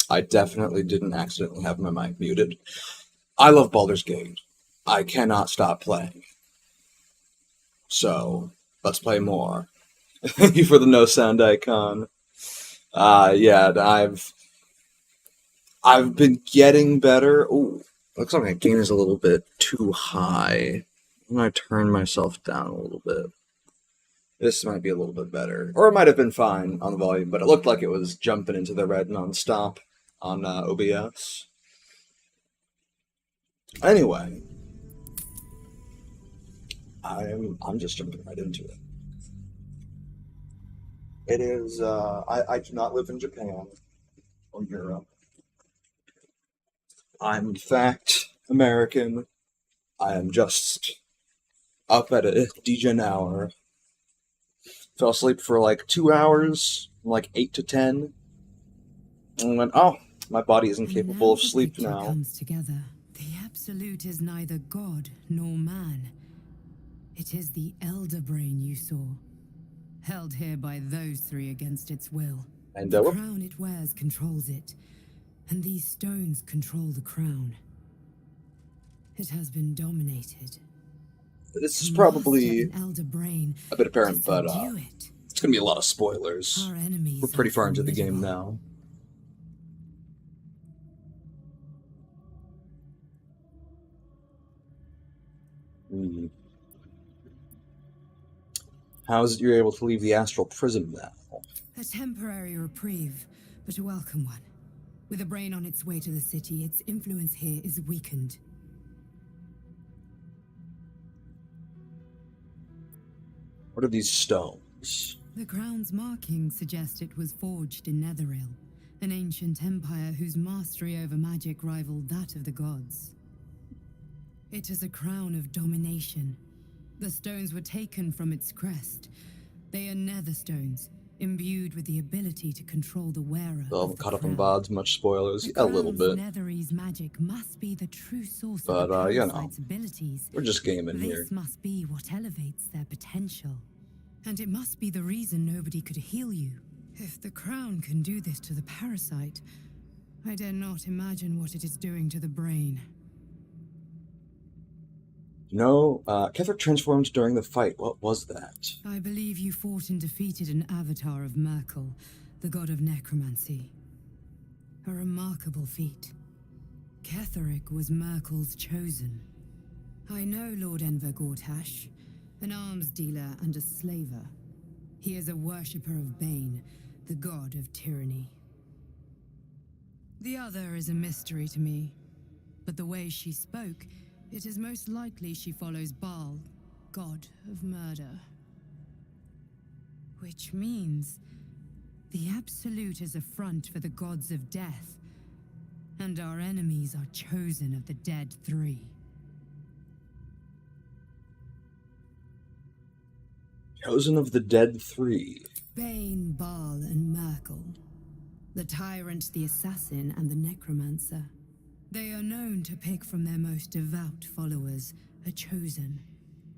I definitely didn't accidentally have my mic muted. I love Baldur's Gate. I cannot stop playing. So, let's play more. Thank you for the no sound icon. Yeah, I've been getting better. Ooh, looks like my gain is a little bit too high. I'm gonna turn myself down a little bit. This might be a little bit better. Or it might have been fine on the volume, but it looked like it was jumping into the red non-stop on OBS. Anyway, I'm just jumping right into it. It is, I do not live in Japan or Europe. I'm in fact American. I am just up at a degen hour. Fell asleep for like 2 hours, like 8 to 10. And went, oh, my body isn't capable of sleep now. Comes together. The Absolute is neither God nor man. It is the Elder Brain you saw, held here by those three against its will. And the crown it wears controls it, and these stones control the crown. It has been dominated. This is probably Elder Brain a bit apparent, but it's going to be a lot of spoilers. We're pretty far into the game now. Hmm. How is it you're able to leave the astral prison now? A temporary reprieve, but a welcome one. With a brain on its way to the city, its influence here is weakened. What are these stones? The crown's markings suggest it was forged in Netheril, an ancient empire whose mastery over magic rivaled that of the gods. It is a crown of domination. The stones were taken from its crest. They are nether stones, imbued with the ability to control the wearer Well, of I'm the caught up in crown. VODs, much spoilers. The A little crown's bit. Netherese magic must be the true source But, of the you know, parasite's abilities. we're just gaming here. This must be what elevates their potential. And it must be the reason nobody could heal you. If the crown can do this to the parasite, I dare not imagine what it is doing to the brain. No, Ketheric transformed during the fight. What was that? I believe you fought and defeated an avatar of Merkel, the god of necromancy. A remarkable feat. Ketheric was Merkel's chosen. I know Lord Enver Gortash, an arms dealer and a slaver. He is a worshipper of Bane, the god of tyranny. The other is a mystery to me, but the way she spoke, it is most likely she follows Baal, god of murder. Which means the Absolute is a front for the gods of death, and our enemies are chosen of the dead three. Chosen of the Dead Three. Bane, Baal, and Merkel. The tyrant, the assassin, and the necromancer. They are known to pick from their most devout followers a chosen,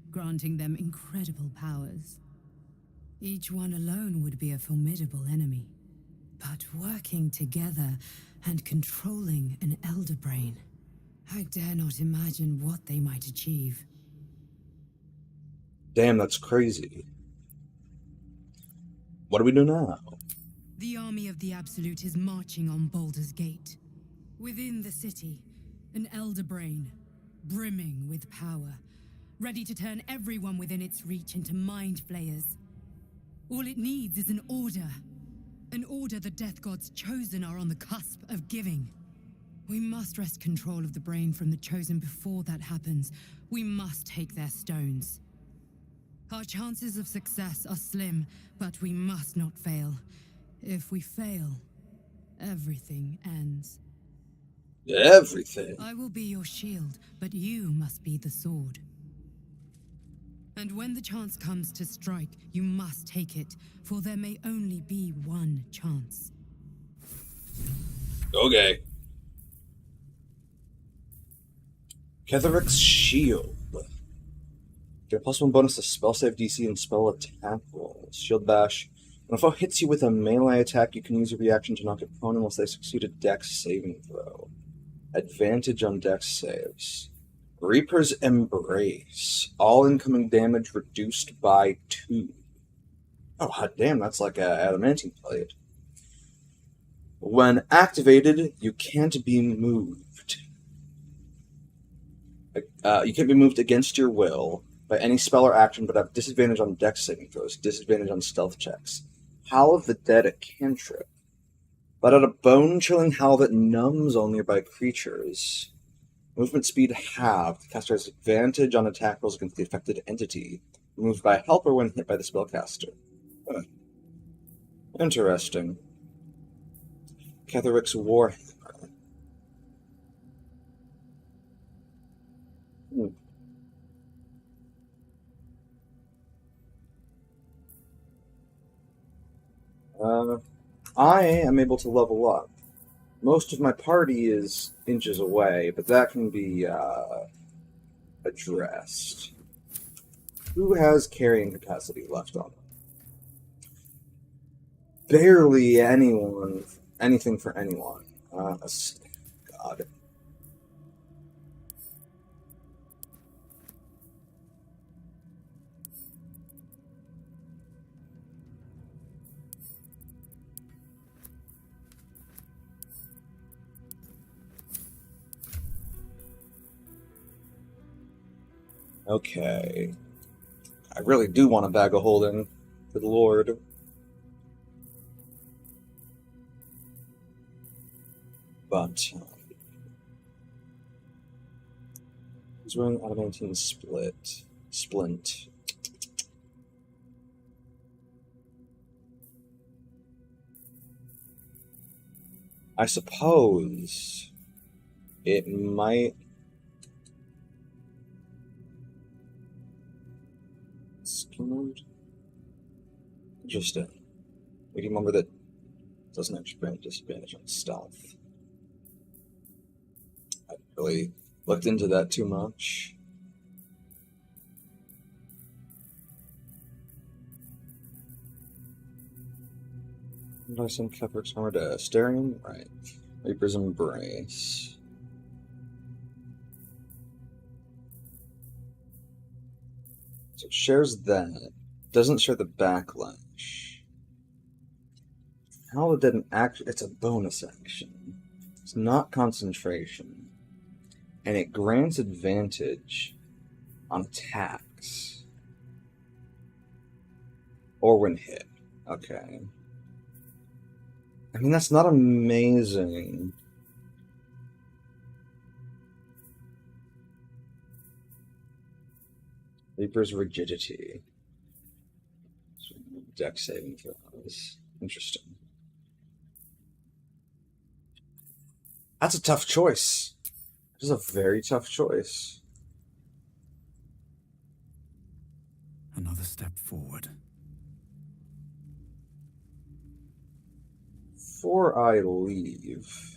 granting them incredible powers. Each one alone would be a formidable enemy. But working together and controlling an elder brain, I dare not imagine what they might achieve. Damn, that's crazy. What do we do now? The army of the Absolute is marching on Baldur's Gate. Within the city, an elder brain, brimming with power, ready to turn everyone within its reach into mind flayers. All it needs is an order. An order the Death Gods chosen are on the cusp of giving. We must wrest control of the brain from the chosen before that happens. We must take their stones. Our chances of success are slim, but we must not fail. If we fail, everything ends. Everything. I will be your shield, but you must be the sword. And when the chance comes to strike, you must take it, for there may only be one chance. Okay. Ketheric's Shield. Get a +1 bonus to spell save DC and spell attack rolls. Shield Bash. When a foe hits you with a melee attack, you can use your reaction to knock it prone unless they succeed a dex saving throw. Advantage on dex saves. Reaper's Embrace. All incoming damage reduced by 2. Oh, hot damn, that's like a adamantine plate. When activated, you can't be moved. You can't be moved against your will by any spell or action, but have disadvantage on dex saving throws, disadvantage on stealth checks. Howl of the Dead, a cantrip. Let out a bone-chilling howl that numbs all nearby creatures. Movement speed halved. The caster has advantage on attack rolls against the affected entity. Removed by a helper when hit by the spellcaster. Huh. Interesting. Ketheric's Warhammer. I am able to level up. Most of my party is inches away, but that can be addressed. Who has carrying capacity left on them? Barely anyone. Anything for anyone. God. Okay. I really do want a bag of holding. Good lord. But, he's wearing adamantine splint. I suppose it might... Skimmed? Interesting. We can remember that it doesn't actually grant disadvantage on stealth. I haven't really looked into that too much. Nice and Kepler's armor to Asterion? Right. Reaper's Embrace. So it shares that. Doesn't share the backlash. How did an action? It's a bonus action. It's not concentration. And it grants advantage on attacks. Or when hit. Okay. I mean, that's not amazing. Reaper's Rigidity. Deck saving throws. Interesting. That's a tough choice. This is a very tough choice. Another step forward. Before I leave...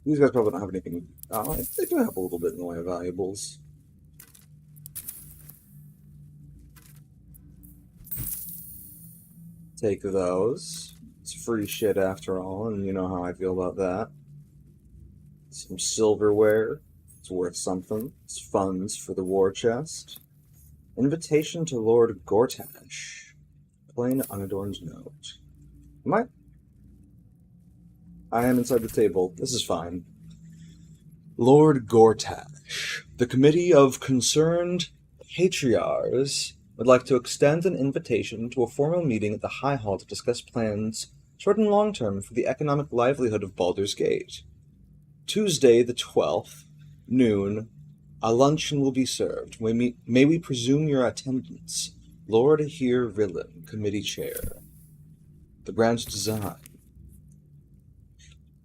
These guys probably don't have anything... they do have a little bit in the way of valuables. Take those. It's free shit after all, and you know how I feel about that. Some silverware. It's worth something. It's funds for the war chest. Invitation to Lord Gortash. Plain unadorned note. I am inside the table. This is fine. Lord Gortash. The Committee of Concerned Patriarchs would like to extend an invitation to a formal meeting at the High Hall to discuss plans, short and long term, for the economic livelihood of Baldur's Gate. Tuesday the 12th, noon, a luncheon will be served. May we presume your attendance? Lord Here Rillen, Committee Chair. The Grand Design.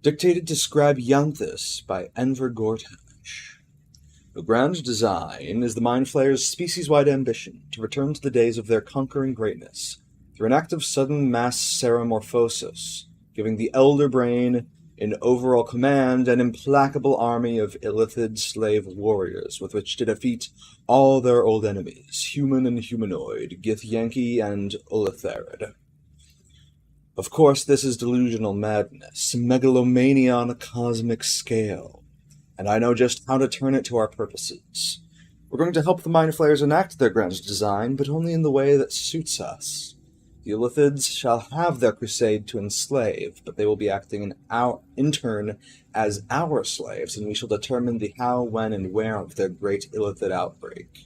Dictated to Scribe Yanthus by Enver Gortash. The Grand Design is the Mind Flayers' species-wide ambition to return to the days of their conquering greatness through an act of sudden mass seramorphosis, giving the Elder Brain in overall command an implacable army of illithid slave warriors with which to defeat all their old enemies, human and humanoid, Githyanki and Ulitharid. Of course, this is delusional madness, megalomania on a cosmic scale, and I know just how to turn it to our purposes. We're going to help the Mind Flayers enact their grand design, but only in the way that suits us. The Illithids shall have their crusade to enslave, but they will be acting in turn as our slaves, and we shall determine the how, when, and where of their great Illithid outbreak.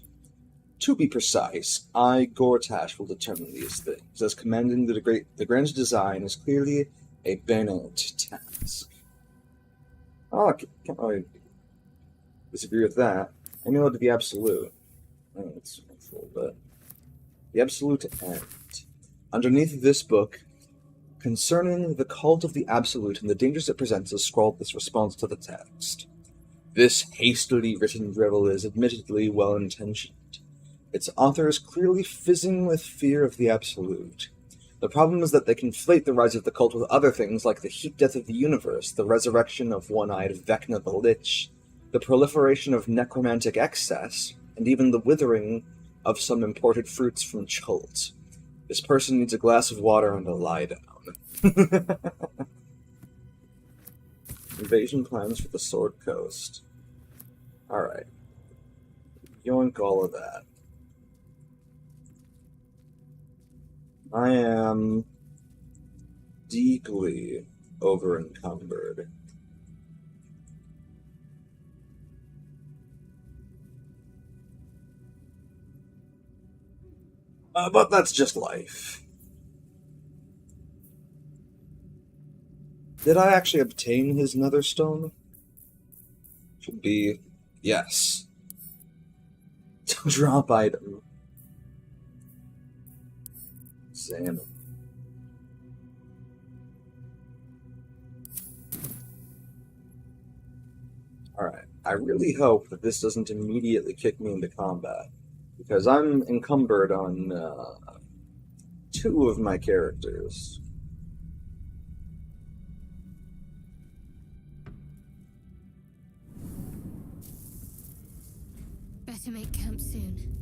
To be precise, I, Gortash, will determine these things, as commanding the grand design is clearly a Bennett task. Oh, I can't really disagree with that. I know to be absolute. I don't know, it's full, but the absolute end. Underneath this book, concerning the cult of the absolute and the dangers it presents, is scrawled this response to the text. This hastily written drivel is admittedly well-intentioned. Its author is clearly fizzing with fear of the absolute. The problem is that they conflate the rise of the cult with other things like the heat death of the universe, the resurrection of one-eyed Vecna the Lich, the proliferation of necromantic excess, and even the withering of some imported fruits from Chult. This person needs a glass of water and a lie down. Invasion plans for the Sword Coast. Alright. Yoink all of that. I am deeply over encumbered. But that's just life. Did I actually obtain his netherstone? Should be yes. Drop item. Examine. Alright. I really hope that this doesn't immediately kick me into combat. Because I'm encumbered on two of my characters. Better make camp soon.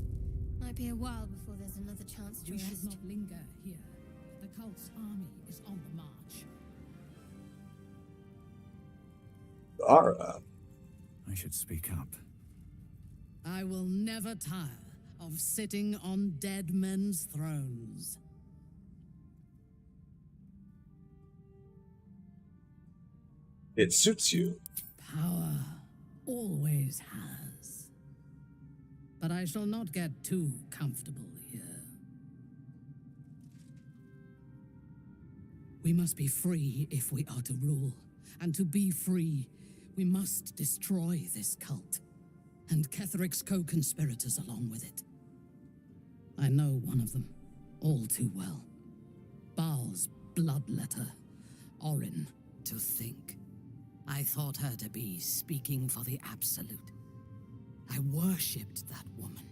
Might be a while before there's another chance to We should rest. not linger here. The cult's army is on the march. Ara. I should speak up. I will never tire of sitting on dead men's thrones. It suits you. Power always has. But I shall not get too comfortable here. We must be free if we are to rule. And to be free, we must destroy this cult. And Ketheric's co-conspirators along with it. I know one of them, all too well. Baal's bloodletter, Orin, to think. I thought her to be speaking for the Absolute. I worshipped that woman.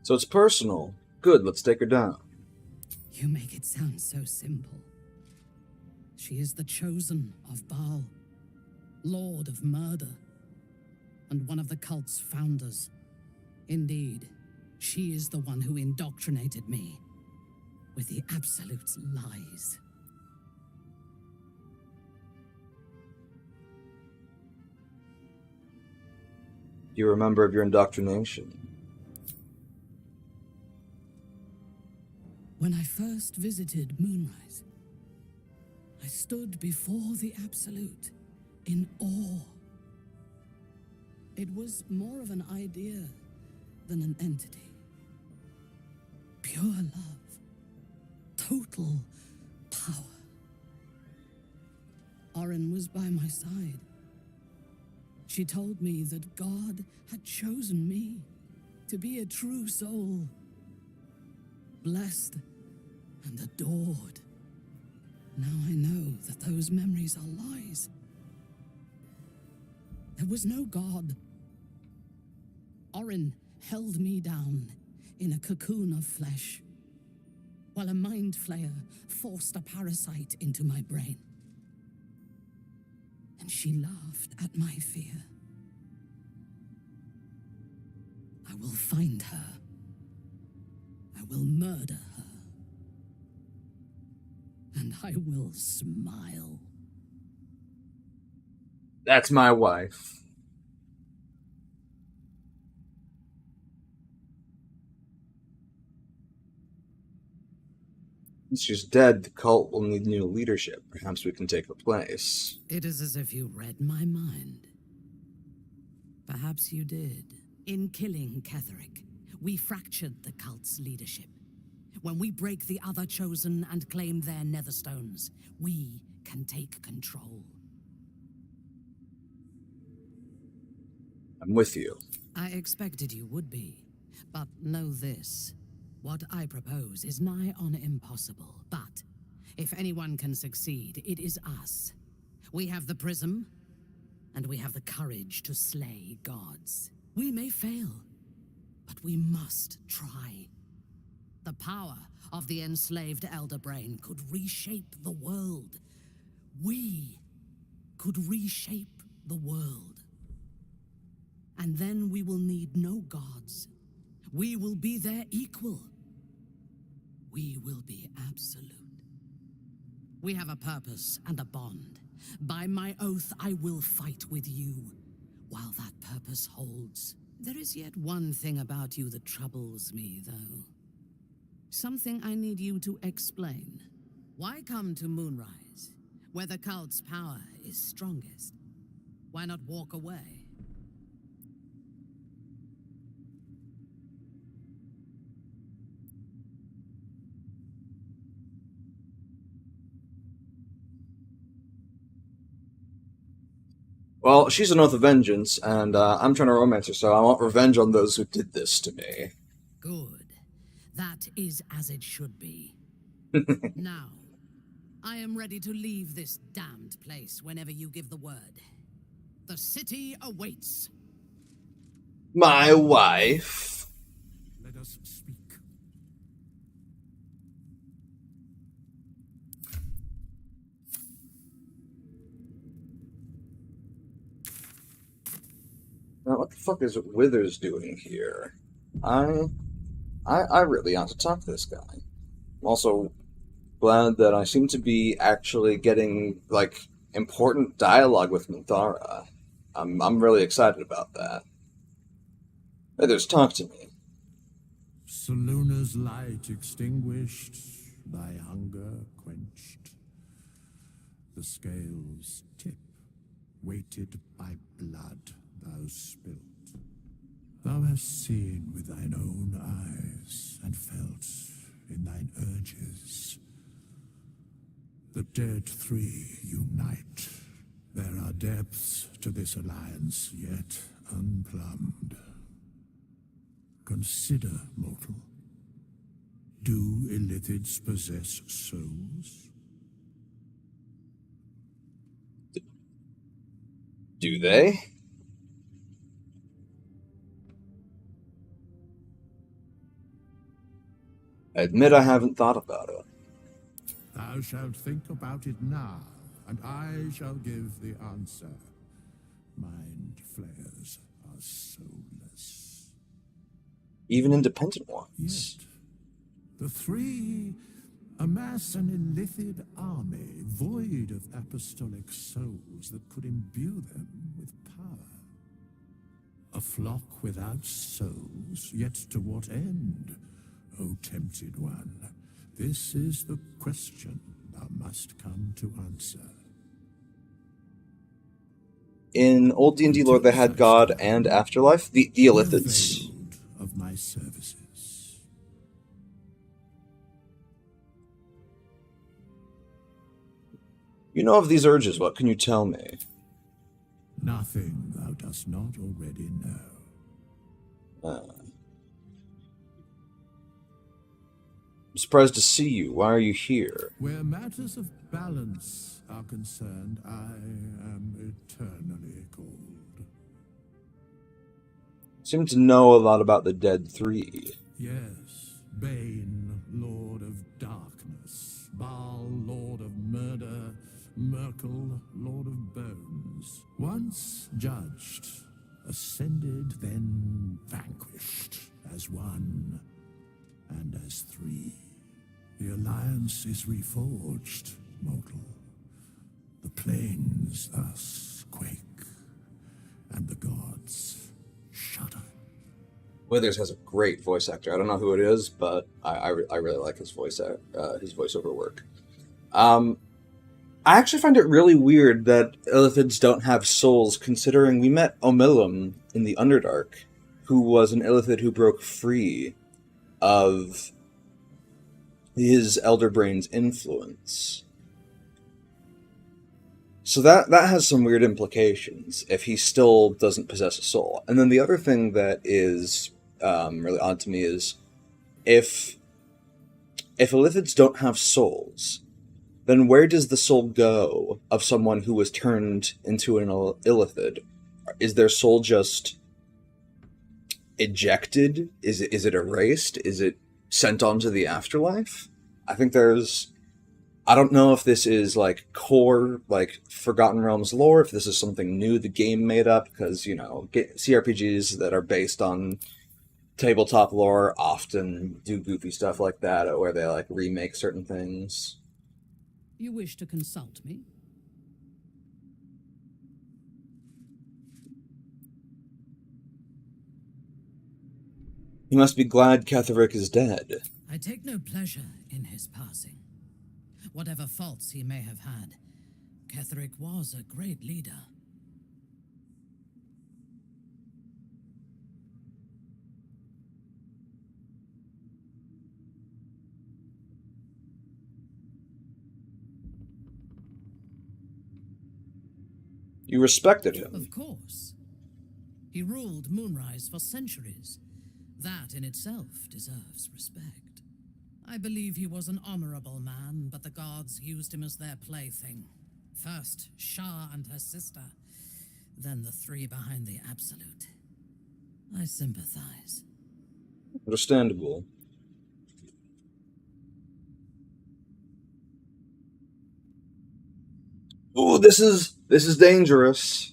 So it's personal. Good, let's take her down. You make it sound so simple. She is the chosen of Baal, Lord of Murder, and one of the cult's founders. Indeed, she is the one who indoctrinated me with the Absolute's lies. Do you remember of your indoctrination? When I first visited Moonrise, I stood before the Absolute in awe. It was more of an idea than an entity. Pure love, total power. Orin was by my side. She told me that God had chosen me to be a true soul, blessed and adored. Now I know that those memories are lies. There was no God. Orin held me down in a cocoon of flesh, while a mind flayer forced a parasite into my brain. And she laughed at my fear. I will find her. I will murder her. And I will smile. That's my wife. Once she's dead, the cult will need new leadership. Perhaps we can take her place. It is as if you read my mind. Perhaps you did. In killing Ketheric, we fractured the cult's leadership. When we break the other chosen and claim their netherstones, we can take control. I'm with you. I expected you would be, but know this. What I propose is nigh on impossible, but if anyone can succeed, it is us. We have the prism, and we have the courage to slay gods. We may fail, but we must try. The power of the enslaved Elder Brain could reshape the world. We could reshape the world. And then we will need no gods. We will be their equal. We will be absolute. We have a purpose and a bond. By my oath, I will fight with you. while that purpose holds. There is yet one thing about you that troubles me, though. Something I need you to explain. Why come to Moonrise, where the cult's power is strongest? Why not walk away? Well, she's an oath of vengeance, and I'm trying to romance her, so I want revenge on those who did this to me. Good. That is as it should be. Now, I am ready to leave this damned place whenever you give the word. The city awaits. My wife. Let us speak. Now, what the fuck is Withers doing here? I really want to talk to this guy. I'm also glad that I seem to be actually getting, like, important dialogue with Minthara. I'm really excited about that. Withers, talk to me. Salona's light extinguished, thy hunger quenched. The scales tip, weighted by blood thou spilt. Thou hast seen with thine own eyes, and felt in thine urges. The dead three unite. There are depths to this alliance yet unplumbed. Consider, mortal. Do illithids possess souls? Do they? I admit I haven't thought about it. Thou shalt think about it now, and I shall give the answer. Mind flayers are soulless. Even independent ones. Yet, the three amass an illithid army void of apostolic souls that could imbue them with power. A flock without souls, yet to what end, O tempted one? This is the question thou must come to answer. In old D&D lore, they had God and afterlife. The illithids. Availed of my services. You know of these urges. What can you tell me? Nothing thou dost not already know. I'm surprised to see you. Why are you here? Where matters of balance are concerned, I am eternally cold. Seem to know a lot about the Dead Three. Yes, Bane, Lord of Darkness, Baal, Lord of Murder, Merkel, Lord of Bones. Once judged, ascended, then vanquished, as one and as three. The alliance is reforged, mortal. The plains thus quake, and the gods shudder. Withers has a great voice actor. I don't know who it is, but I really like his voiceover work. I actually find it really weird that illithids don't have souls, considering we met Omilum in the Underdark, who was an illithid who broke free of his Elder Brain's influence. So that has some weird implications if he still doesn't possess a soul. And then the other thing that is really odd to me is if illithids don't have souls, then where does the soul go of someone who was turned into an illithid? Is their soul just ejected? Is it erased? Is it sent on to the afterlife? I think I don't know if this is like core, like Forgotten Realms lore, if this is something new the game made up, because, you know, CRPGs that are based on tabletop lore often do goofy stuff like that, where they like remake certain things. You wish to consult me? He must be glad Ketheric is dead. I take no pleasure in his passing. Whatever faults he may have had, Ketheric was a great leader. You respected him. Of course. He ruled Moonrise for centuries. That in itself deserves respect. I believe he was an honorable man, but the gods used him as their plaything. First, Shah and her sister, then the three behind the Absolute. I sympathize. Understandable. Ooh, this is dangerous.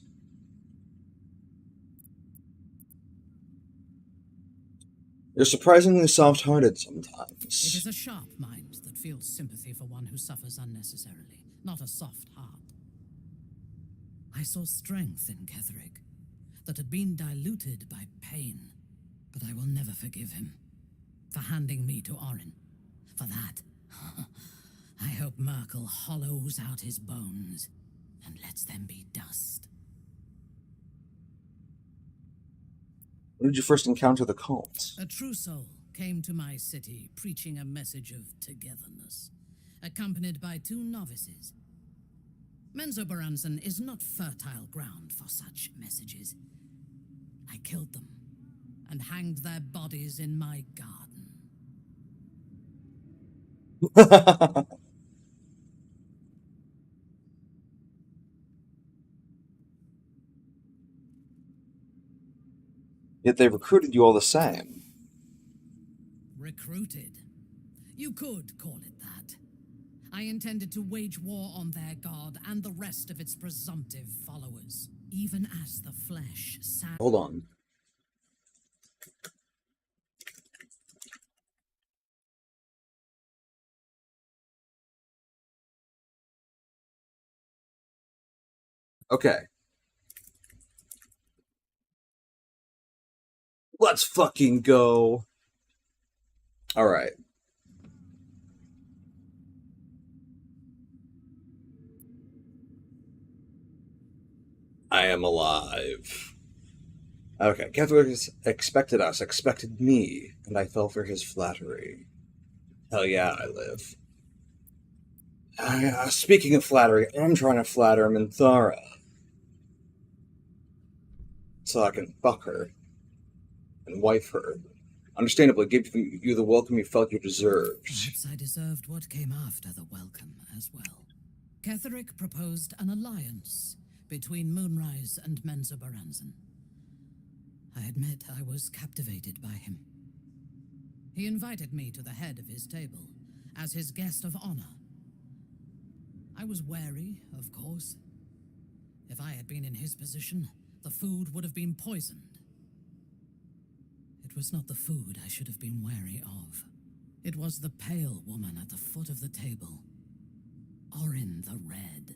You're surprisingly soft-hearted sometimes. It is a sharp mind that feels sympathy for one who suffers unnecessarily, not a soft heart. I saw strength in Ketheric that had been diluted by pain, but I will never forgive him for handing me to Orin. For that, I hope Merkel hollows out his bones and lets them be dust. When did you first encounter the cult? A true soul came to my city preaching a message of togetherness, accompanied by 2 novices. Menzoberranzan is not fertile ground for such messages. I killed them and hanged their bodies in my garden. Yet they recruited you all the same. Recruited? You could call it that. I intended to wage war on their god and the rest of its presumptive followers, even as the flesh sat. Hold on. Okay. Let's fucking go. Alright. I am alive. Okay, Ketheric expected us, expected me, and I fell for his flattery. Hell yeah, I live. Speaking of flattery, I'm trying to flatter Minthara. So I can fuck her. And wife her. Understandably, give you the welcome you felt you deserved. Perhaps I deserved what came after the welcome as well. Ketheric proposed an alliance between Moonrise and Menzoberranzan. I admit I was captivated by him. He invited me to the head of his table as his guest of honor. I was wary, of course. If I had been in his position, the food would have been poisoned. It was not the food I should have been wary of. It was the pale woman at the foot of the table. Orin the Red.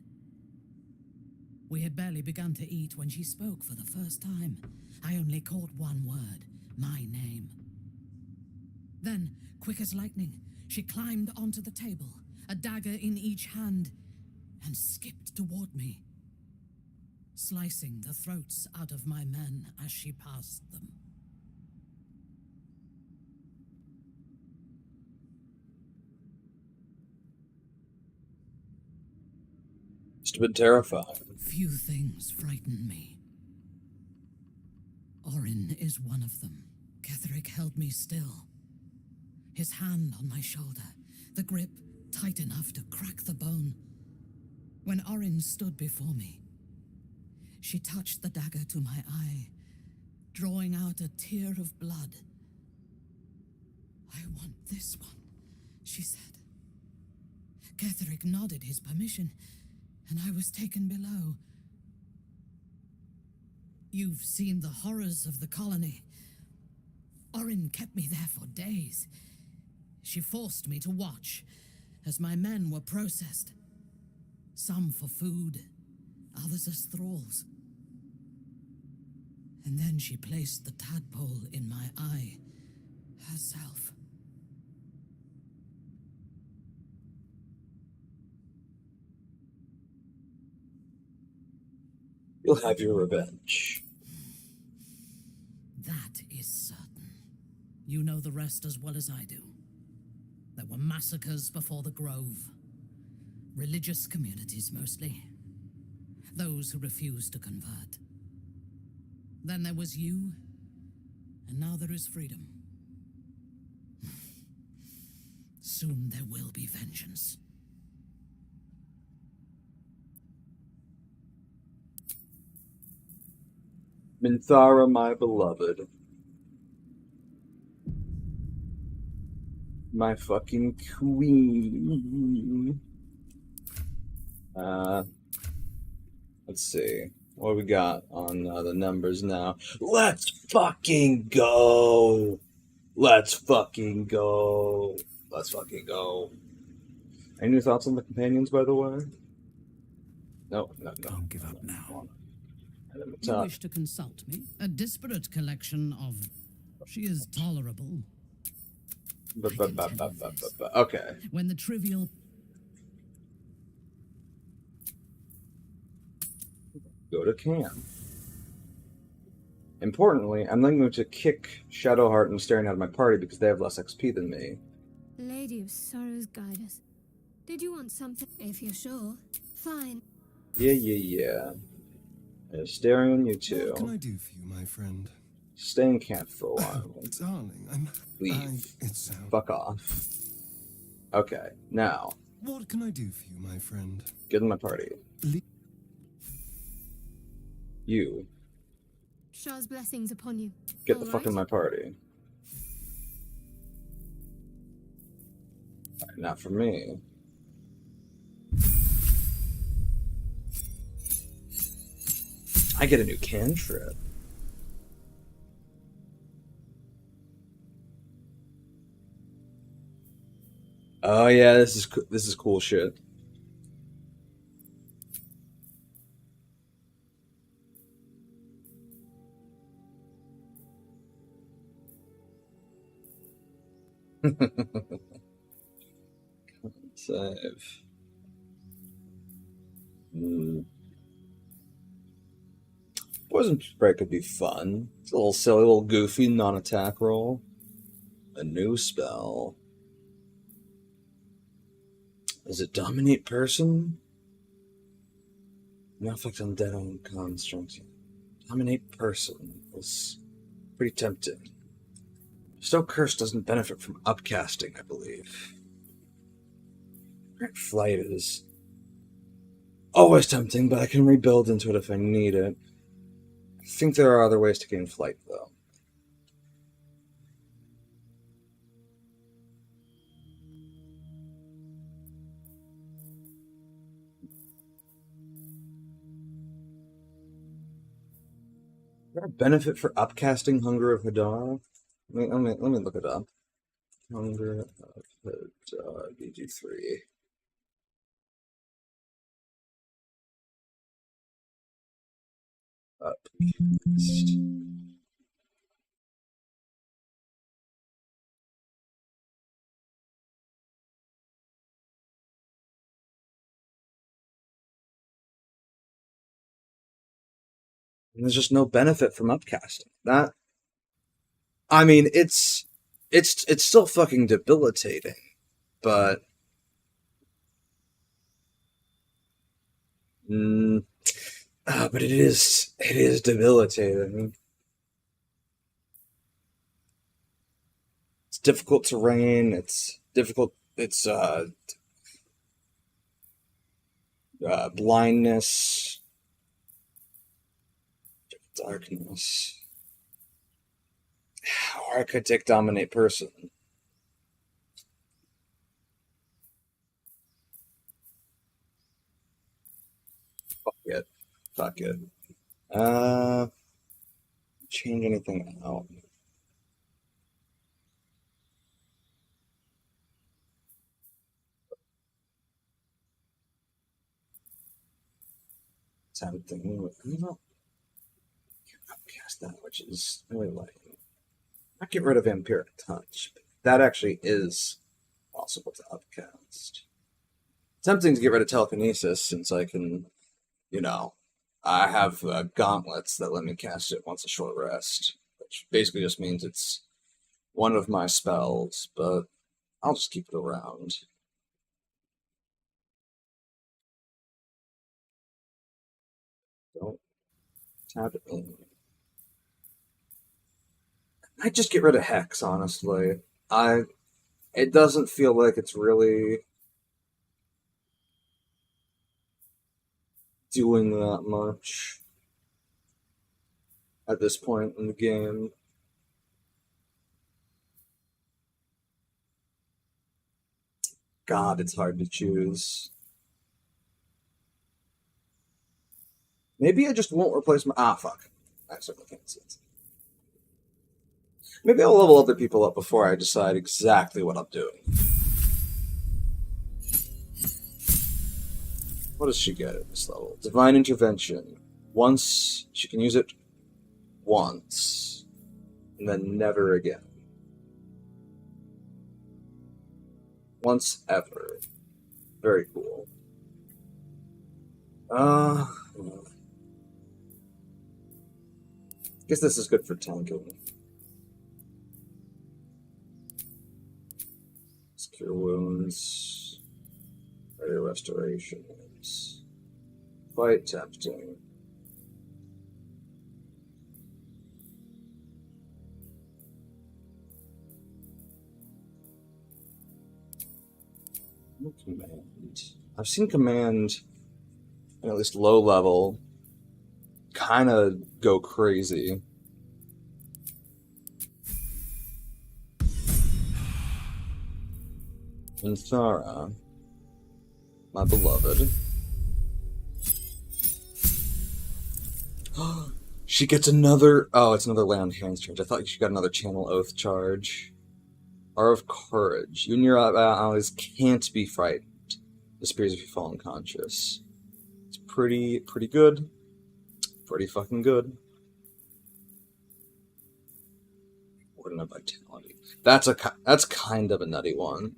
We had barely begun to eat when she spoke for the first time. I only caught one word, my name. Then, quick as lightning, she climbed onto the table, a dagger in each hand, and skipped toward me, slicing the throats out of my men as she passed them. Must have been terrifying. Few things frighten me. Orin is one of them. Ketheric held me still, his hand on my shoulder, the grip tight enough to crack the bone. When Orin stood before me, she touched the dagger to my eye, drawing out a tear of blood. "I want this one," she said. Ketheric nodded his permission, and I was taken below. You've seen the horrors of the colony. Orin kept me there for days. She forced me to watch as my men were processed. Some for food, others as thralls. And then she placed the tadpole in my eye herself. You'll have your revenge. That is certain. You know the rest as well as I do. There were massacres before the Grove. Religious communities, mostly. Those who refused to convert. Then there was you, and now there is freedom. Soon there will be vengeance. Minthara, my beloved. My fucking queen. Let's see. What we got on the numbers now? Let's fucking go! Let's fucking go! Let's fucking go. Any new thoughts on the companions, by the way? No. Don't give up now. You wish to consult me? A disparate collection of... She is tolerable. Okay. When the trivial... Go to camp. Importantly, I'm then going to kick Shadowheart and Staring out of my party because they have less XP than me. Lady of Sorrows, guide us. Did you want something? If you're sure, fine. Yeah. Staring, you What too. can I do for you, my friend? Stay in camp for a while. Darling, Leave. It's Fuck off. Okay, now, What can I do for you, my friend? get in my party. Le- You, Shah's blessings upon you. get the All fuck in right? my party. Alright, not for me. I get a new cantrip. Oh yeah, this is cool shit. Save. Poison spray could be fun. It's a little silly, a little goofy non-attack roll. A new spell. Is it dominate person? No effect on dead on constructs. Dominate person is pretty tempting. Stoke Curse doesn't benefit from upcasting, I believe. Great Flight is always tempting, but I can rebuild into it if I need it. I think there are other ways to gain flight, though. Is there a benefit for upcasting Hunger of Hadar? Let me look it up. Hunger of Hadar, BG3. Upcast. And there's just no benefit from upcasting. That, I mean, it's still fucking debilitating, but but it is debilitating. It's difficult terrain. It's difficult. It's blindness, darkness. Or I could take dominate person. Fuck it. Change anything out. Something. Upcast that, which is really lame. I get rid of Vampiric Touch. That actually is possible to upcast. Tempting to get rid of Telekinesis since I can, I have gauntlets that let me cast it once a short rest, which basically just means it's one of my spells, but I'll just keep it around. Don't tap it in. I just get rid of Hex, honestly. It doesn't feel like it's really doing that much at this point in the game. God, it's hard to choose. Maybe I just won't replace my... Ah, fuck. I certainly can't see it. Maybe I'll level other people up before I decide exactly what I'm doing. What does she get at this level? Divine Intervention. Once, she can use it once, and then never again. Once ever. Very cool. I guess this is good for tanking. Cure wounds. Area restorations. Fight tempting. Command. I've seen command, at least low level, kind of go crazy. And Thara, my beloved. She gets another... Oh, it's another land hands charge. I thought she got another Channel Oath charge. Are of Courage. You and your allies can't be frightened. Disappears if you fall unconscious. It's pretty good. Pretty fucking good. Ordinate Vitality. That's kind of a nutty one.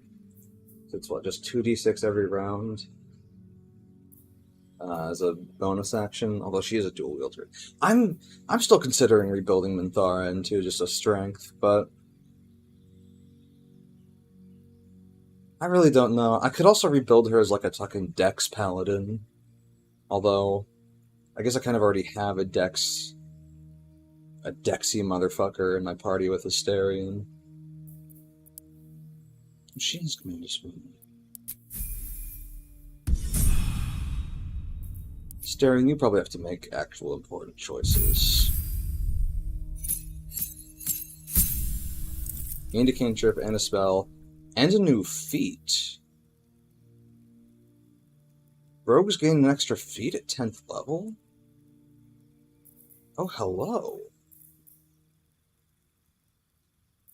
It's what, just 2d6 every round? As a bonus action, although she is a dual wielder. I'm still considering rebuilding Minthara into just a strength, but I really don't know. I could also rebuild her as like a fucking Dex Paladin. Although, I guess I kind of already have a Dexy motherfucker in my party with Asterion. She has Commander Spoon. Asterion, you probably have to make actual important choices. Gained a cantrip and a spell. And a new feat. Rogues gain an extra feat at 10th level? Oh, hello.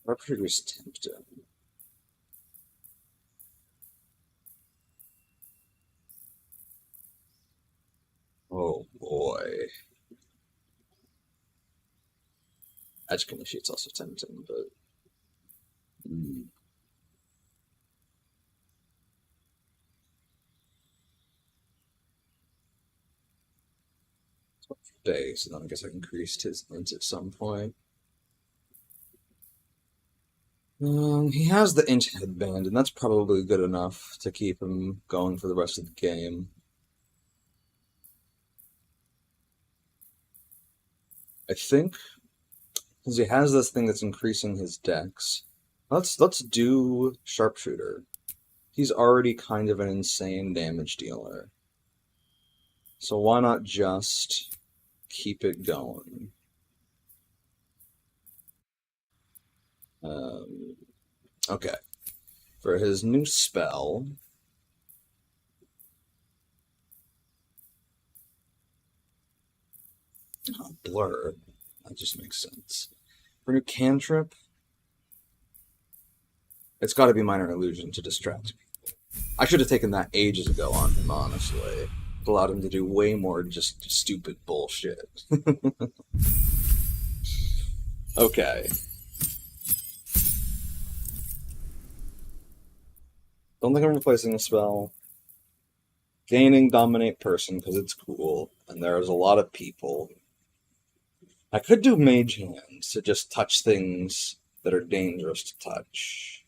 Repertory's tempting. Oh boy. Edge Sheet's also tempting, but... Base, and then I guess I can increase his int at some point. He has the int headband, and that's probably good enough to keep him going for the rest of the game. I think, because he has this thing that's increasing his dex, let's do Sharpshooter. He's already kind of an insane damage dealer. So why not just keep it going? Okay. For his new spell... Oh, blur. That just makes sense. For new cantrip... It's gotta be Minor Illusion to distract people. I should have taken that ages ago on him, honestly. It allowed him to do way more just stupid bullshit. Okay. Don't think I'm replacing a spell. Gaining Dominate Person because it's cool, and there's a lot of people. I could do Mage Hand to just touch things that are dangerous to touch.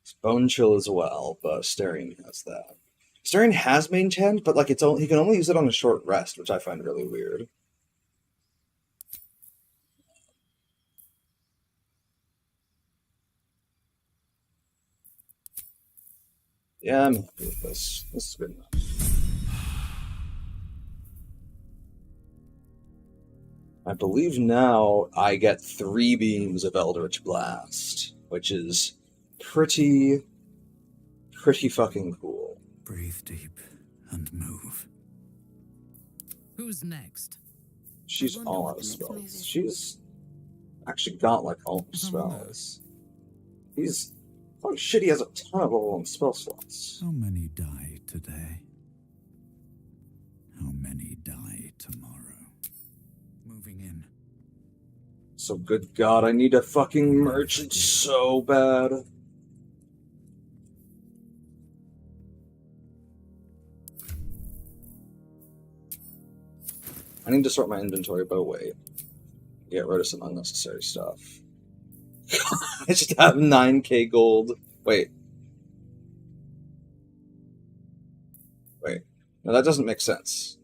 It's Bone Chill as well, but Asterion has that. Asterion has Mage Hand, but like he can only use it on a short rest, which I find really weird. Yeah, I'm happy with this. This is good enough. I believe now I get 3 beams of Eldritch Blast, which is pretty fucking cool. Breathe deep and move. Who's next? She's wonder all what out of the next move spells. is. She's actually got like all the spells. Oh shit, he has a ton of level 1 spell slots. How many die today? How many die tomorrow? Moving in. So good god, I need a fucking merchant so bad. I need to sort my inventory by weight. Get rid of some unnecessary stuff. I just have 9k gold. Wait. No, that doesn't make sense.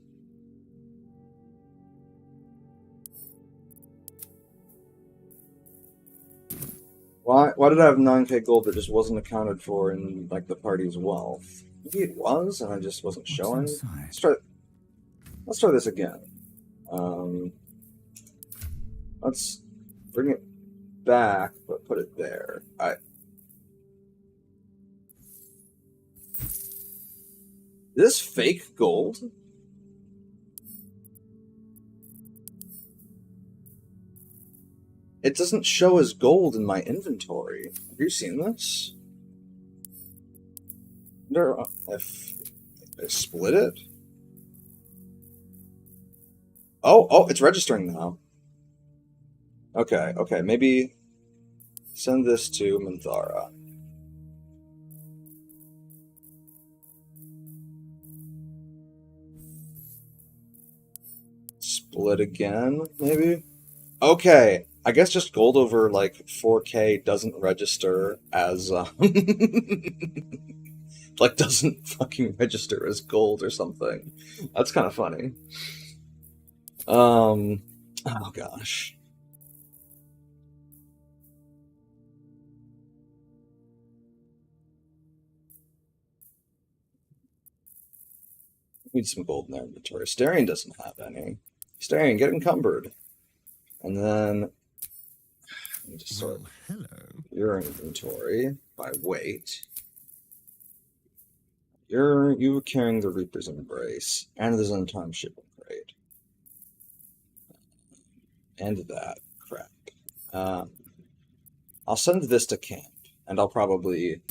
Why did I have 9k gold that just wasn't accounted for in like the party's wealth? Maybe it was, and I just wasn't What's showing. inside? Let's try this again. Let's bring it back, but put it there. Is this fake gold? It doesn't show as gold in my inventory. Have you seen this? I wonder if I split it. Oh, it's registering now. Okay, maybe send this to Minthara. Split again, maybe? Okay, I guess just gold over, like, 4k doesn't register as, like, doesn't fucking register as gold or something. That's kind of funny. Oh gosh. Need some gold in their inventory. Asterion doesn't have any. Asterion, get encumbered. And then let me just sort Hello. your inventory by weight. You were carrying the Reaper's Embrace, and there's an Untimed Shipping Crate. And that crap. I'll send this to camp, and I'll probably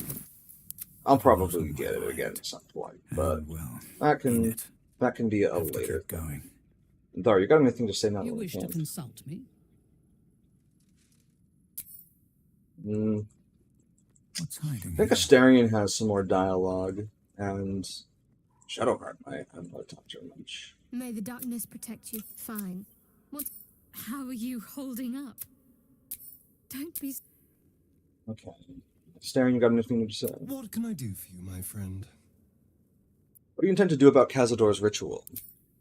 get it again at some point. But that can be a later going. Dar, you got anything to say now? You wish to consult me? What's hiding? I think Asterion has some more dialogue, and Shadowheart might. I haven't really talked to her much. May the darkness protect you. Fine. How are you holding up? Don't be... Okay. Asterion, you got anything to say? What can I do for you, my friend? What do you intend to do about Cazador's ritual?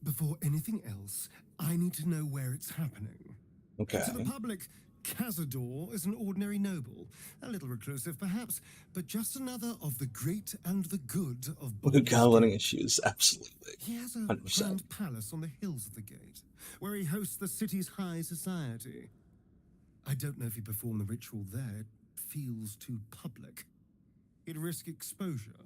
Before anything else, I need to know where it's happening. Okay. To the public, Cazador is an ordinary noble, a little reclusive perhaps, but just another of the great and the good of Baldur. Governing issues, absolutely. He has a 100%. grand palace on the hills of the gate, where he hosts the city's high society. I don't know if he performed the ritual there. It feels too public. He'd risk exposure.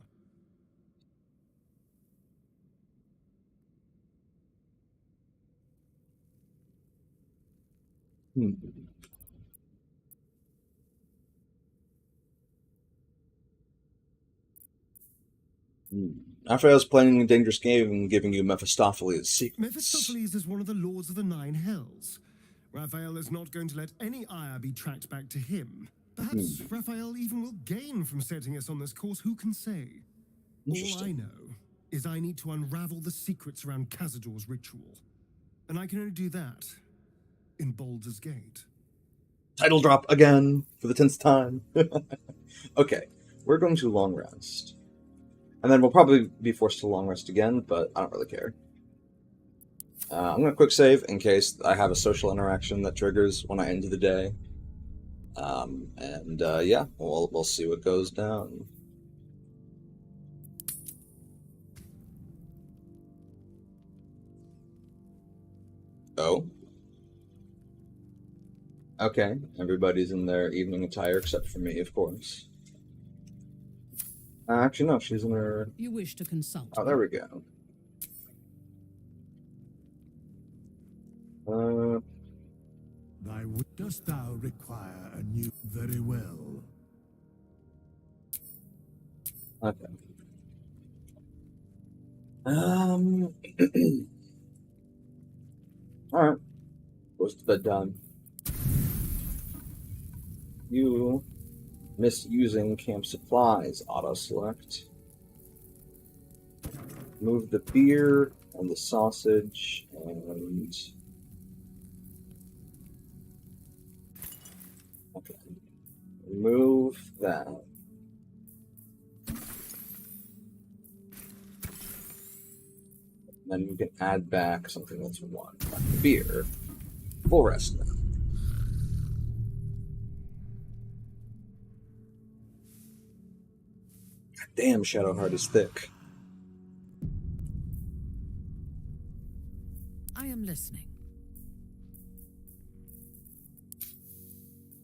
After I was playing a dangerous game and giving you Mephistopheles' secrets. Mephistopheles is one of the lords of the Nine Hells. Raphael is not going to let any ire be tracked back to him. Perhaps Raphael even will gain from setting us on this course, who can say? All I Interesting. know is I need to unravel the secrets around Cazador's ritual. And I can only do that in Baldur's Gate. Title drop again for the 10th time. Okay, we're going to long rest. And then we'll probably be forced to long rest again, but I don't really care. I'm going to quick save in case I have a social interaction that triggers when I end the day. Yeah, we'll see what goes down. Oh. Okay, everybody's in their evening attire except for me, of course. Actually, no, she's in her... You wish to consult Oh, me? there we go. Dost thou require a new? Very well. Okay. Alright. Goes to bedtime. You misusing camp supplies, auto-select. Move the beer and the sausage and... Okay. Remove that. Then you can add back something that's one. Like the beer. Full rest now. Damn, Shadowheart is thick. I am listening.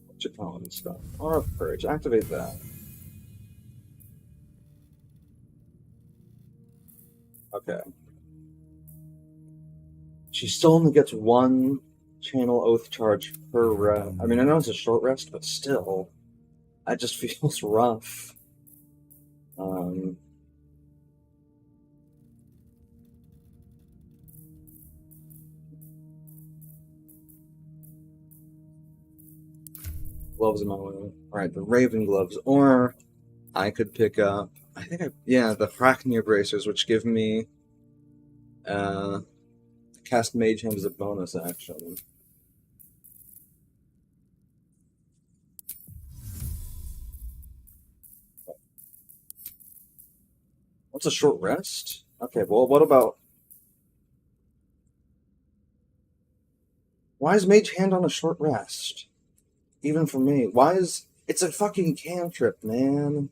What's your talent and stuff? Aura of Courage. Activate that. Okay. She still only gets one channel oath charge per rest. I mean, I know it's a short rest, but still. That just feels rough. Gloves in my way. Alright, the Raven Gloves. Or I could pick up... the Hraknir Bracers, which give me... cast Mage Hand as a bonus action. What's a short rest? Okay, well, what about... Why is Mage Hand on a short rest? Even for me. Why is... It's a fucking cantrip, man.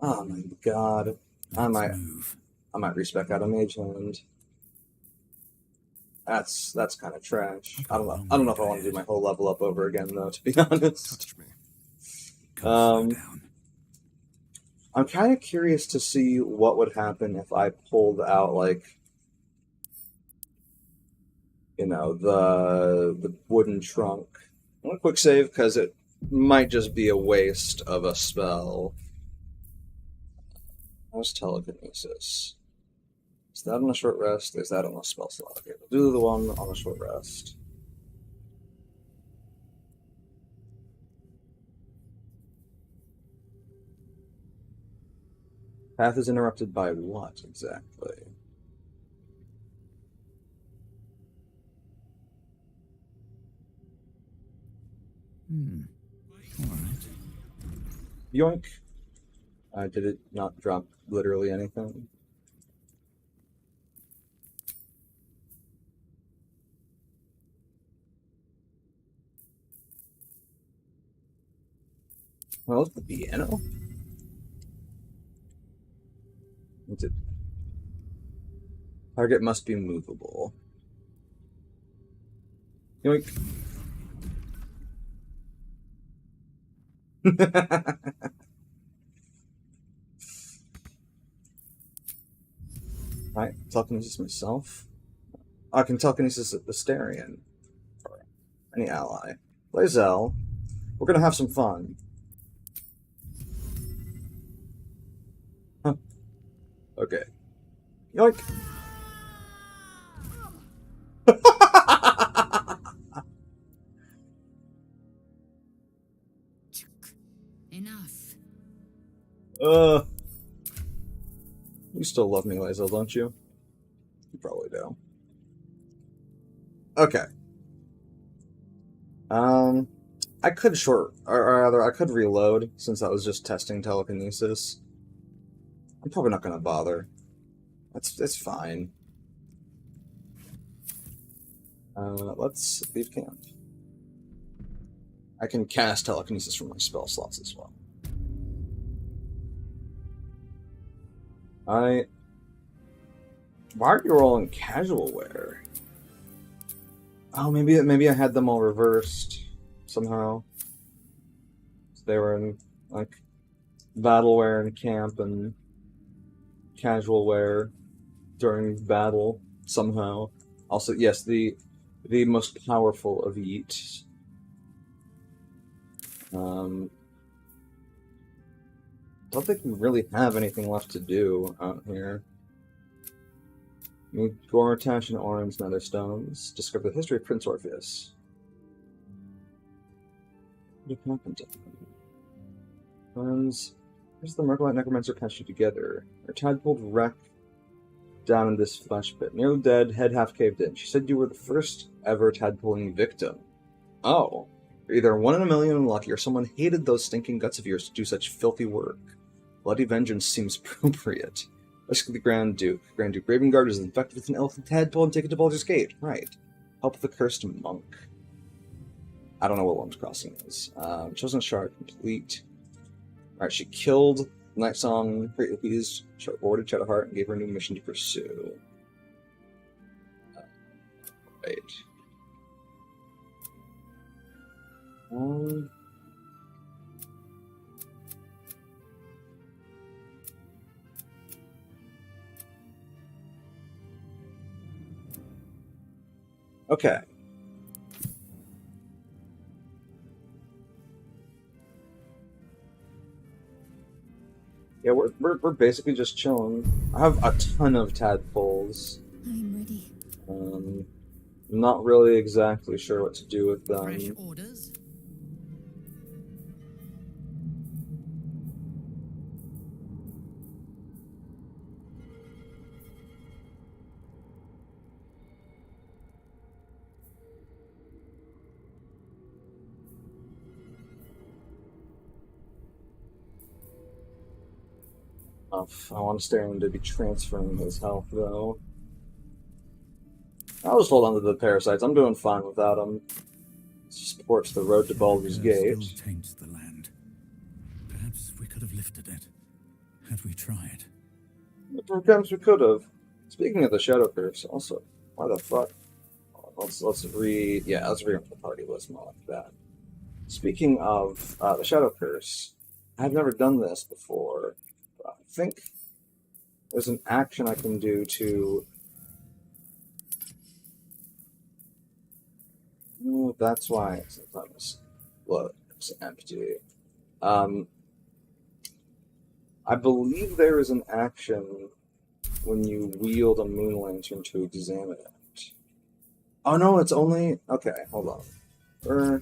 Oh my god. I might respec out of Mage Hand. That's kind of trash. I don't know if I want to do my whole level up over again, though, to be honest. Touch me. Slow down. I'm kind of curious to see what would happen if I pulled out, like, you know, the wooden trunk. I'm gonna quick save because it might just be a waste of a spell. How's telekinesis? Is that on a short rest? Is that on a spell slot? Okay, we'll do the one on a short rest. Path is interrupted by what exactly? Alright. Yoink. Did it not drop literally anything? Well, the piano? What's it? Target must be movable. Yoink. Right, telekinesis myself. I can telekinesis at the Starion. Or any ally. Lae'zel. We're gonna have some fun. Huh. Okay. Yoink! You still love me, Lae'zel, don't you? You probably do. Okay. I could or rather, I could reload, since that was just testing telekinesis. I'm probably not gonna bother. It's fine. Let's leave camp. I can cast telekinesis from my spell slots as well. Why are you all in casual wear? Oh, maybe I had them all reversed somehow. So they were in like battle wear in camp and casual wear during battle somehow. Also, yes, the most powerful of Yeet. Don't think we really have anything left to do out here. Need Gortash and Orin's nether stones. Discover the history of Prince Orpheus. What happened to him? Friends, here's the Mercolite Necromancer patched you together. Her tadpole wreck down in this flesh pit. Nearly dead, head half caved in. She said you were the first ever tadpoling victim. Oh. You're either 1 in a million unlucky, or someone hated those stinking guts of yours to do such filthy work. Bloody vengeance seems appropriate. Rescue the Grand Duke. Grand Duke Ravengard is infected with an elephant tadpole and taken to Baldur's Gate. Right. Help the cursed monk. I don't know what Worm's Crossing is. Chosen Shard complete. Alright, she killed Night Song, Louise, rewarded Shadowheart, and gave her a new mission to pursue. Right. Okay. Yeah, we're basically just chilling. I have a ton of tadpoles. I'm ready. I'm not really exactly sure what to do with them. Fresh orders? I want to stay in to be transferring his health, though. I'll just hold on to the parasites. I'm doing fine without them. Supports the road to Baldur's Gate. Still taints the land. Perhaps we could have lifted it, had we tried. Perhaps we could have. Speaking of the Shadow Curse, also, why the fuck? Let's read. Yeah, let's read the party list more like that. Speaking of the Shadow Curse, I've never done this before. I think there's an action I can do to. Oh, that's why sometimes it's empty. I believe there is an action when you wield a moon lantern to examine it. Oh no, it's only okay. Hold on, we're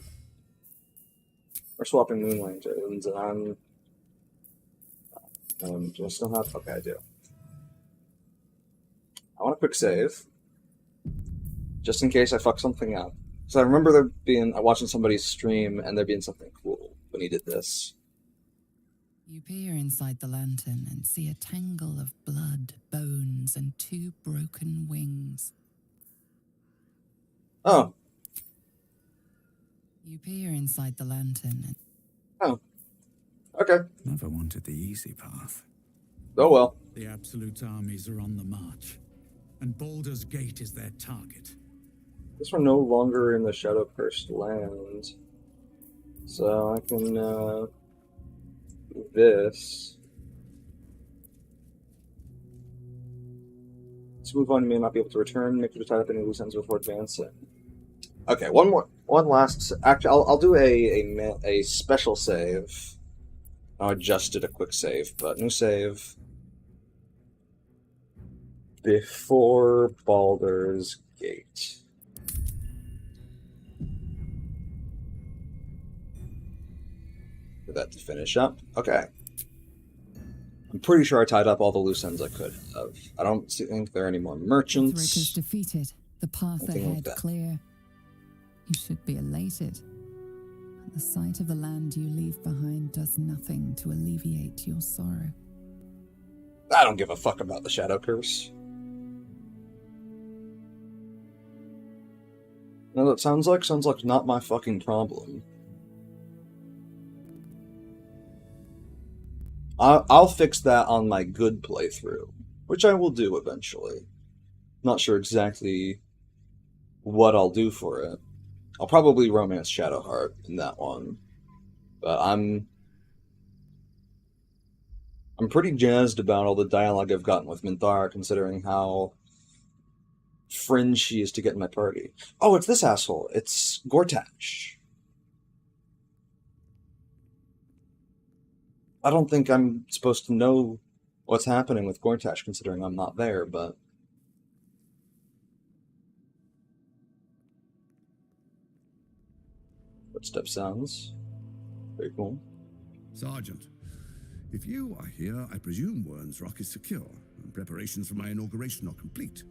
swapping moon lanterns, and do I still have? Okay, I do. I want a quick save, just in case I fuck something up. So I remember there being watching somebody's stream and there being something cool when he did this. You peer inside the lantern and see a tangle of blood, bones, and 2 broken wings. Oh. You peer inside the lantern and... Oh. Okay. Never wanted the easy path. Oh well. The Absolute armies are on the march, and Baldur's Gate is their target. Guess we're no longer in the Shadow Cursed land. So I can do this. Let's move on. You may not be able to return. Make sure to tie up any loose ends before advancing. Okay, one last. Actually, I'll do a special save. I just did a quick save, but new save before Baldur's Gate. For that to finish up. Okay. I'm pretty sure I tied up all the loose ends I could have. I don't think there are any more Thrick is merchants. defeated. The path Anything like ahead that. clear. You should be elated. But the sight of the land you leave behind does nothing to alleviate your sorrow. I don't give a fuck about the Shadow Curse. No, that sounds like not my fucking problem. I'll fix that on my good playthrough, which I will do eventually. Not sure exactly what I'll do for it. I'll probably romance Shadowheart in that one, but I'm pretty jazzed about all the dialogue I've gotten with Minthara, considering how fringe she is to get in my party. Oh, it's this asshole. It's Gortash. I don't think I'm supposed to know what's happening with Gortash, considering I'm not there, but... Footstep sounds. Very cool. Sergeant, if you are here, I presume Wern's Rock is secure, and preparations for my inauguration are complete.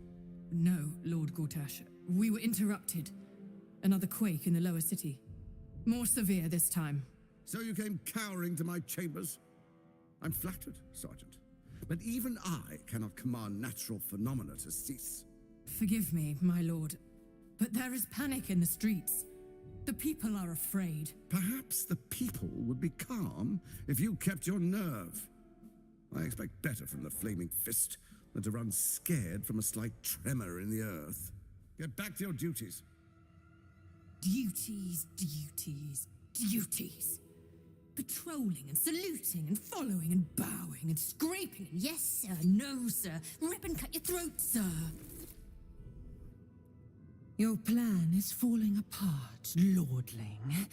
No, Lord Gortash. We were interrupted. Another quake in the lower city. More severe this time. So you came cowering to my chambers? I'm flattered, Sergeant. But even I cannot command natural phenomena to cease. Forgive me, my lord, but there is panic in the streets. The people are afraid. Perhaps the people would be calm if you kept your nerve. I expect better from the flaming fist than to run scared from a slight tremor in the earth. Get back to your duties. Duties, duties, duties. Patrolling and saluting and following and bowing and scraping and yes sir, no sir, rip and cut your throat, sir. Your plan is falling apart, lordling.